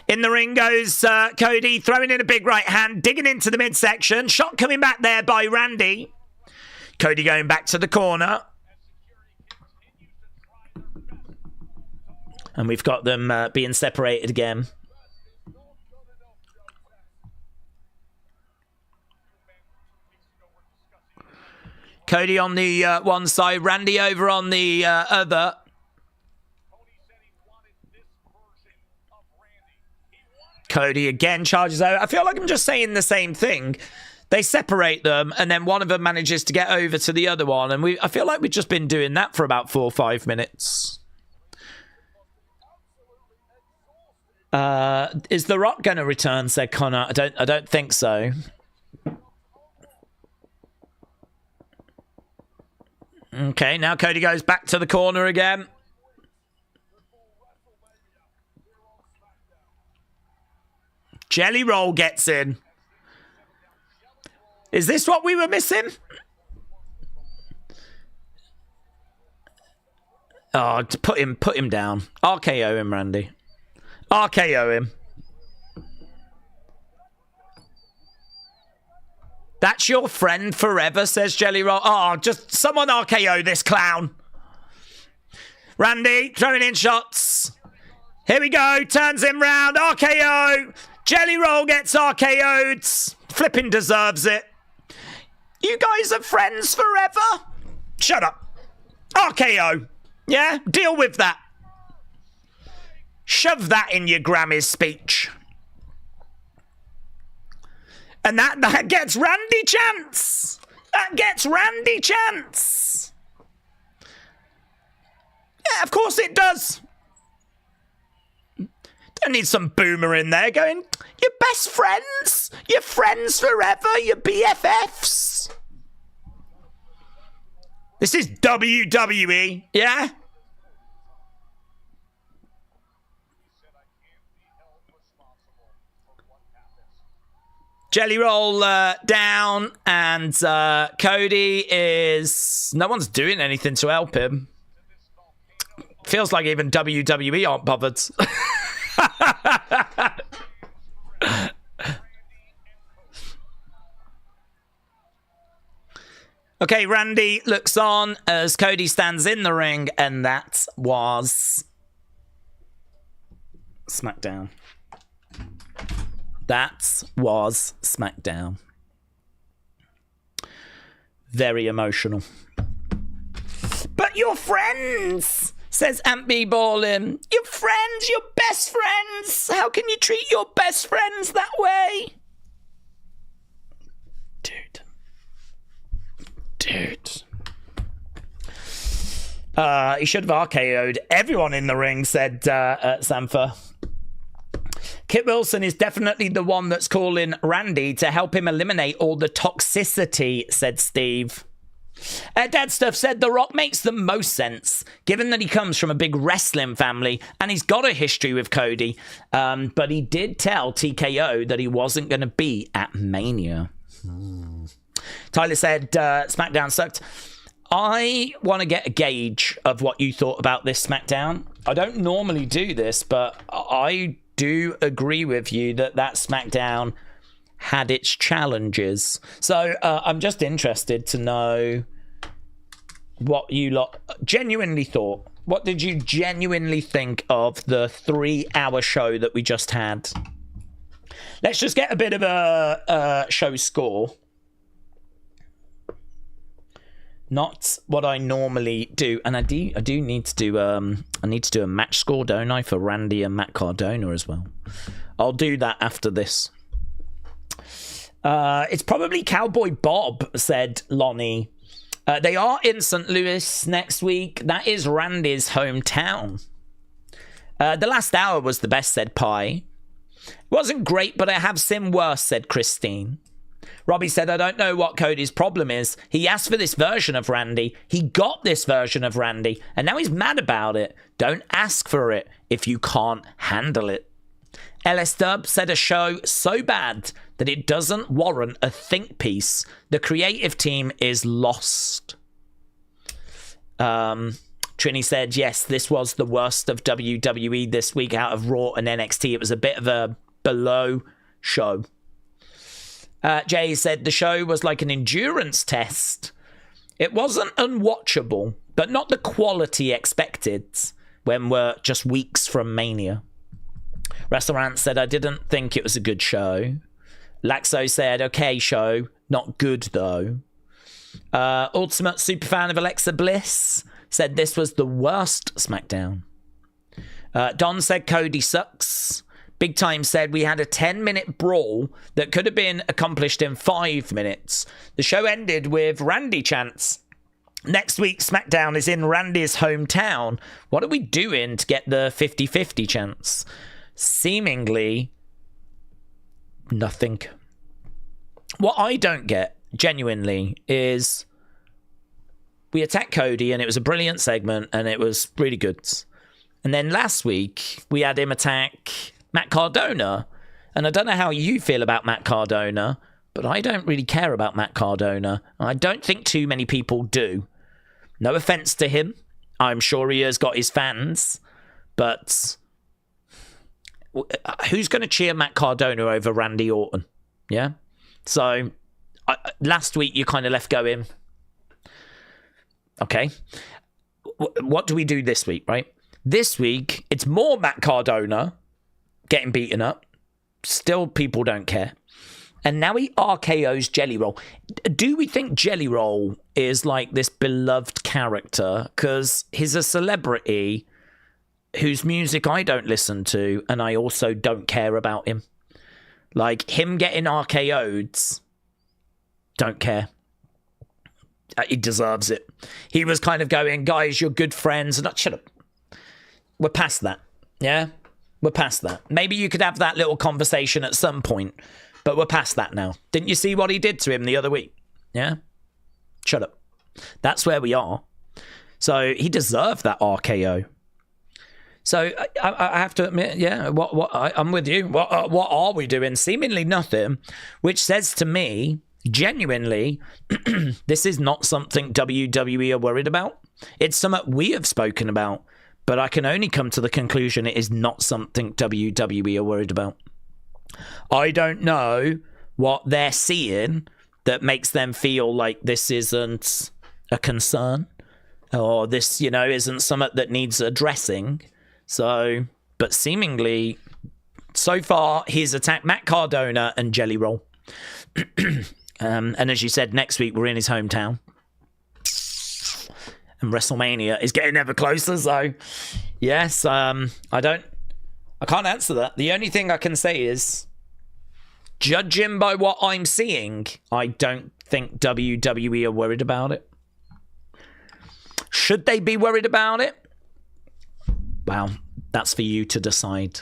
In the ring goes Cody, throwing in a big right hand, digging into the midsection. Shot coming back there by Randy. Cody going back to the corner. And we've got them being separated again. Cody on the one side, Randy over on the other. Cody again charges out. I feel like I'm just saying the same thing. They separate them, and then one of them manages to get over to the other one. And I feel like we've just been doing that for about 4 or 5 minutes. Is The Rock going to return, said Connor. I don't think so. Okay, now Cody goes back to the corner again. Jelly Roll gets in. Is this what we were missing? Oh, put him down. RKO him, Randy. RKO him. That's your friend forever, says Jelly Roll. Oh, just someone RKO this clown. Randy throwing in shots. Here we go. Turns him round. RKO. Jelly Roll gets RKO'd. Flipping deserves it. You guys are friends forever? Shut up. RKO. Yeah? Deal with that. Shove that in your Grammy's speech. And that gets Randy chance. That gets Randy chance. Yeah, of course it does. Don't need some boomer in there going, your best friends? Your friends forever? Your BFFs? This is WWE, yeah? Jelly Roll down, and Cody is... No one's doing anything to help him. Feels like even WWE aren't bothered. Okay, Randy looks on as Cody stands in the ring, and that was SmackDown. That was SmackDown. Very emotional. But your friends, says Aunt B Ballin. Your friends, your best friends. How can you treat your best friends that way? Dude. He should have RKO'd everyone in the ring, said Sampha. Kit Wilson is definitely the one that's calling Randy to help him eliminate all the toxicity, said Steve. Dad Stuff said The Rock makes the most sense, given that he comes from a big wrestling family and he's got a history with Cody. But he did tell TKO that he wasn't going to be at Mania. Tyler said SmackDown sucked. I want to get a gauge of what you thought about this SmackDown. I don't normally do this, but I do agree with you that SmackDown had its challenges. So I'm just interested to know what you lot genuinely thought. What did you genuinely think of the 3-hour show that we just had? Let's just get a bit of a show score. Not what I normally do, and I do need to do I need to do a match score, don't I, for Randy and Matt Cardona as well. I'll do that after this. It's probably Cowboy Bob, said Lonnie. They are in St. Louis next week. That is Randy's hometown. The last hour was the best, said Pie. Wasn't great, but I have seen worse, said Christine. Robbie said, I don't know what Cody's problem is. He asked for this version of Randy. He got this version of Randy, and now he's mad about it. Don't ask for it if you can't handle it. LS Dub said a show so bad that it doesn't warrant a think piece. The creative team is lost. Trini said, yes, this was the worst of WWE this week out of Raw and NXT. It was a bit of a below show. Jay said the show was like an endurance test. It wasn't unwatchable, but not the quality expected when we're just weeks from Mania. Restaurant said, I didn't think it was a good show. Laxo said, okay show, not good though. Ultimate superfan of Alexa Bliss said this was the worst SmackDown. Don said Cody sucks. Big Time said we had a 10-minute brawl that could have been accomplished in 5 minutes. The show ended with Randy chants. Next week, SmackDown is in Randy's hometown. What are we doing to get the 50-50 chance? Seemingly nothing. What I don't get, genuinely, is we attacked Cody and it was a brilliant segment and it was really good. And then last week, we had him attack Matt Cardona, and I don't know how you feel about Matt Cardona, but I don't really care about Matt Cardona. I don't think too many people do. No offense to him. I'm sure he has got his fans, but who's going to cheer Matt Cardona over Randy Orton? Yeah? So, last week you kind of left going, okay, what do we do this week, right? This week, it's more Matt Cardona getting beaten up. Still, people don't care. And now he RKO's Jelly Roll. Do we think Jelly Roll is like this beloved character? Because he's a celebrity whose music I don't listen to, and I also don't care about him. Like, him getting RKO'd, don't care. He deserves it. He was kind of going, guys, you're good friends. And shut up. We're past that. Yeah? We're past that. Maybe you could have that little conversation at some point, but we're past that now. Didn't you see what he did to him the other week? Yeah? Shut up. That's where we are. So he deserved that RKO. So I have to admit, yeah, I'm with you. What are we doing? Seemingly nothing, which says to me, genuinely, this is not something WWE are worried about. It's something we have spoken about. But I can only come to the conclusion it is not something WWE are worried about. I don't know what they're seeing that makes them feel like this isn't a concern or this, isn't something that needs addressing. So, but seemingly, so far, he's attacked Matt Cardona and Jelly Roll. And as you said, next week we're in his hometown. And WrestleMania is getting ever closer, so yes, I can't answer that. The only thing I can say is, judging by what I'm seeing, I don't think WWE are worried about it. Should they be worried about it? Well, that's for you to decide.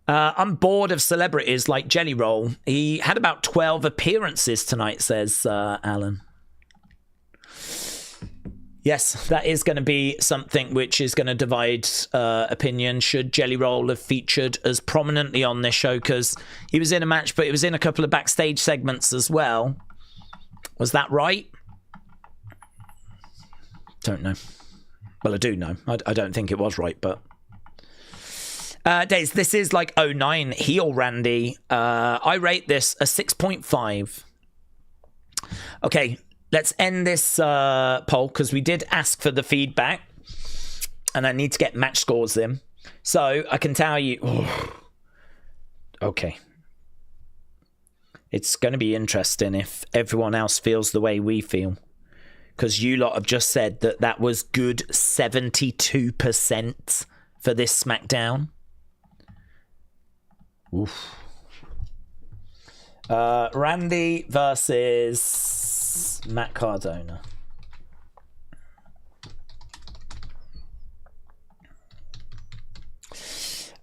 I'm bored of celebrities like Jelly Roll. He had about 12 appearances tonight, says Alan. Yes, that is going to be something which is going to divide opinion. Should Jelly Roll have featured as prominently on this show? Because he was in a match, but he was in a couple of backstage segments as well. Was that right? Don't know. Well, I do know. I don't think it was right, but... Daze, this is like 09 heel Randy. I rate this a 6.5. Okay, let's end this poll because we did ask for the feedback and I need to get match scores in. So I can tell you... Oh, okay. It's going to be interesting if everyone else feels the way we feel. Because you lot have just said that that was good 72% for this SmackDown. Oof. Randy versus Matt Cardona.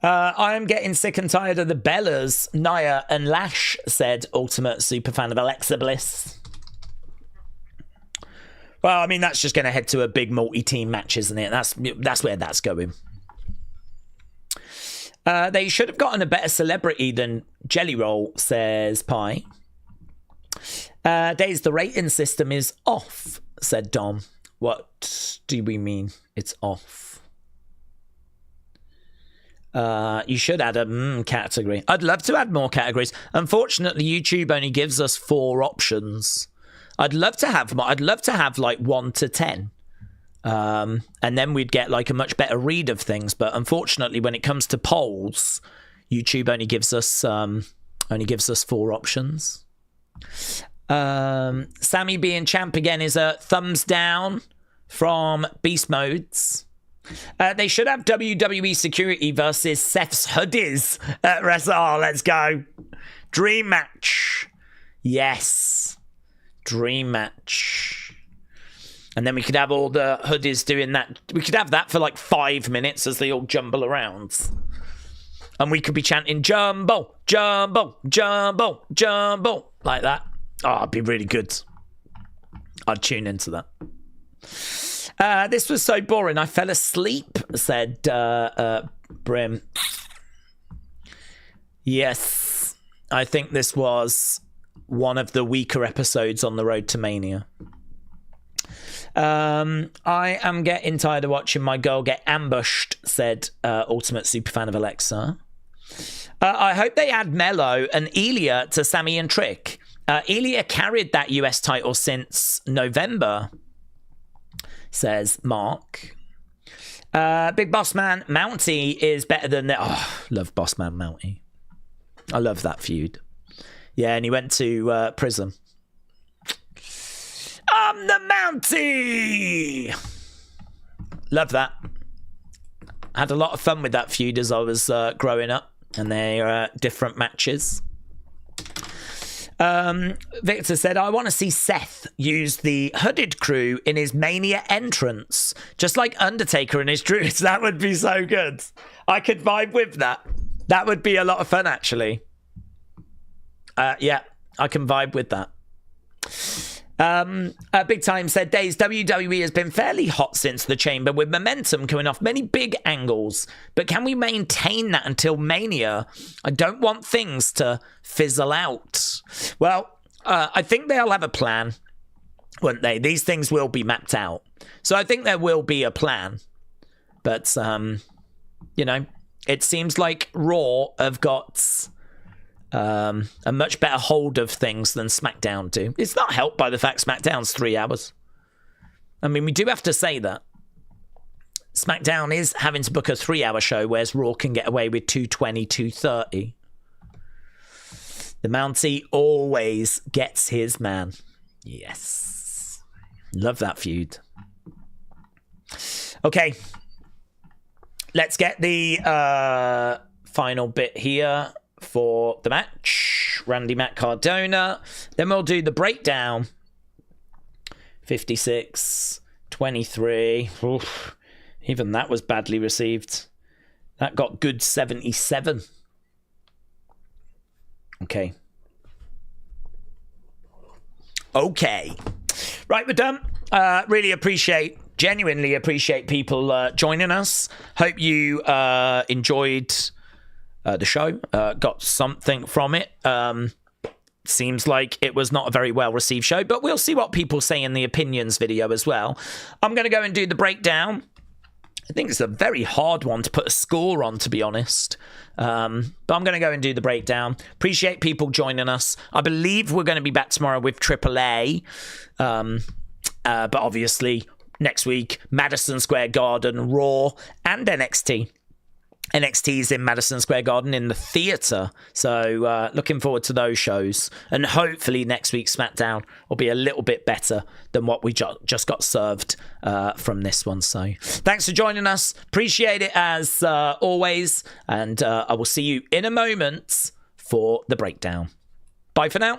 I am getting sick and tired of the Bellas, Nia and Lash, said Ultimate Superfan of Alexa Bliss. Well, I mean, that's just going to head to a big multi-team match, isn't it? That's where that's going. They should have gotten a better celebrity than Jelly Roll, says Pie. Daze, the rating system is off, said Dom. What do we mean it's off? You should add a category. I'd love to add more categories. Unfortunately, YouTube only gives us 4 options. I'd love to have more. I'd love to have like 1 to 10. And then we'd get like a much better read of things. But unfortunately, when it comes to polls, YouTube only gives us 4 options. Sammy being champ again is a thumbs down from Beast Modes. They should have WWE Security versus Seth's Hoodies at Wrestle. Oh, let's go. Dream match. Yes. Dream match. And then we could have all the Hoodies doing that. We could have that for like 5 minutes as they all jumble around. And we could be chanting Jumbo, Jumbo, Jumbo, Jumbo. Like that. Oh, it'd be really good. I'd tune into that. This was so boring. I fell asleep, said Brim. Yes, I think this was one of the weaker episodes on the road to Mania. I am getting tired of watching my girl get ambushed, said Ultimate Superfan of Alexa. I hope they add Mello and Elia to Sammy and Trick. Elia carried that US title since November, says Mark. Big Boss Man Mountie is better than that. Oh, love Boss Man Mountie. I love that feud. Yeah, and he went to prison. I'm the Mountie! Love that. Had a lot of fun with that feud as I was growing up. And they are different matches. Victor said, I want to see Seth use the hooded crew in his Mania entrance, just like Undertaker and his Druids. That would be so good. I could vibe with that. That would be a lot of fun, actually. Yeah, I can vibe with that. Big Time said, Daze, WWE has been fairly hot since the Chamber, with momentum coming off many big angles. But can we maintain that until Mania? I don't want things to fizzle out. Well, I think they'll have a plan, won't they? These things will be mapped out. So I think there will be a plan. But, you know, it seems like Raw have got a much better hold of things than SmackDown do. It's not helped by the fact SmackDown's 3 hours. I mean, we do have to say that. SmackDown is having to book a 3-hour show, whereas Raw can get away with 2:20, 2:30. The Mountie always gets his man. Yes. Love that feud. Okay. Let's get the final bit here for the match. Randy Matt Cardona. Then we'll do the breakdown. 56, 23. Oof. Even that was badly received. That got good 77. Okay. Right, we're done. Genuinely appreciate people joining us. Hope you enjoyed the show, got something from it. Seems like it was not a very well received show, but we'll see what people say in the opinions video as well. I'm going to go and do the breakdown. I think it's a very hard one to put a score on, to be honest. But I'm going to go and do the breakdown. Appreciate people joining us. I believe we're going to be back tomorrow with AAA. But obviously, next week, Madison Square Garden, Raw, and NXT. NXT's in Madison Square Garden in the theatre. So looking forward to those shows. And hopefully next week's SmackDown will be a little bit better than what we just got served from this one. So thanks for joining us. Appreciate it as always. And I will see you in a moment for the breakdown. Bye for now.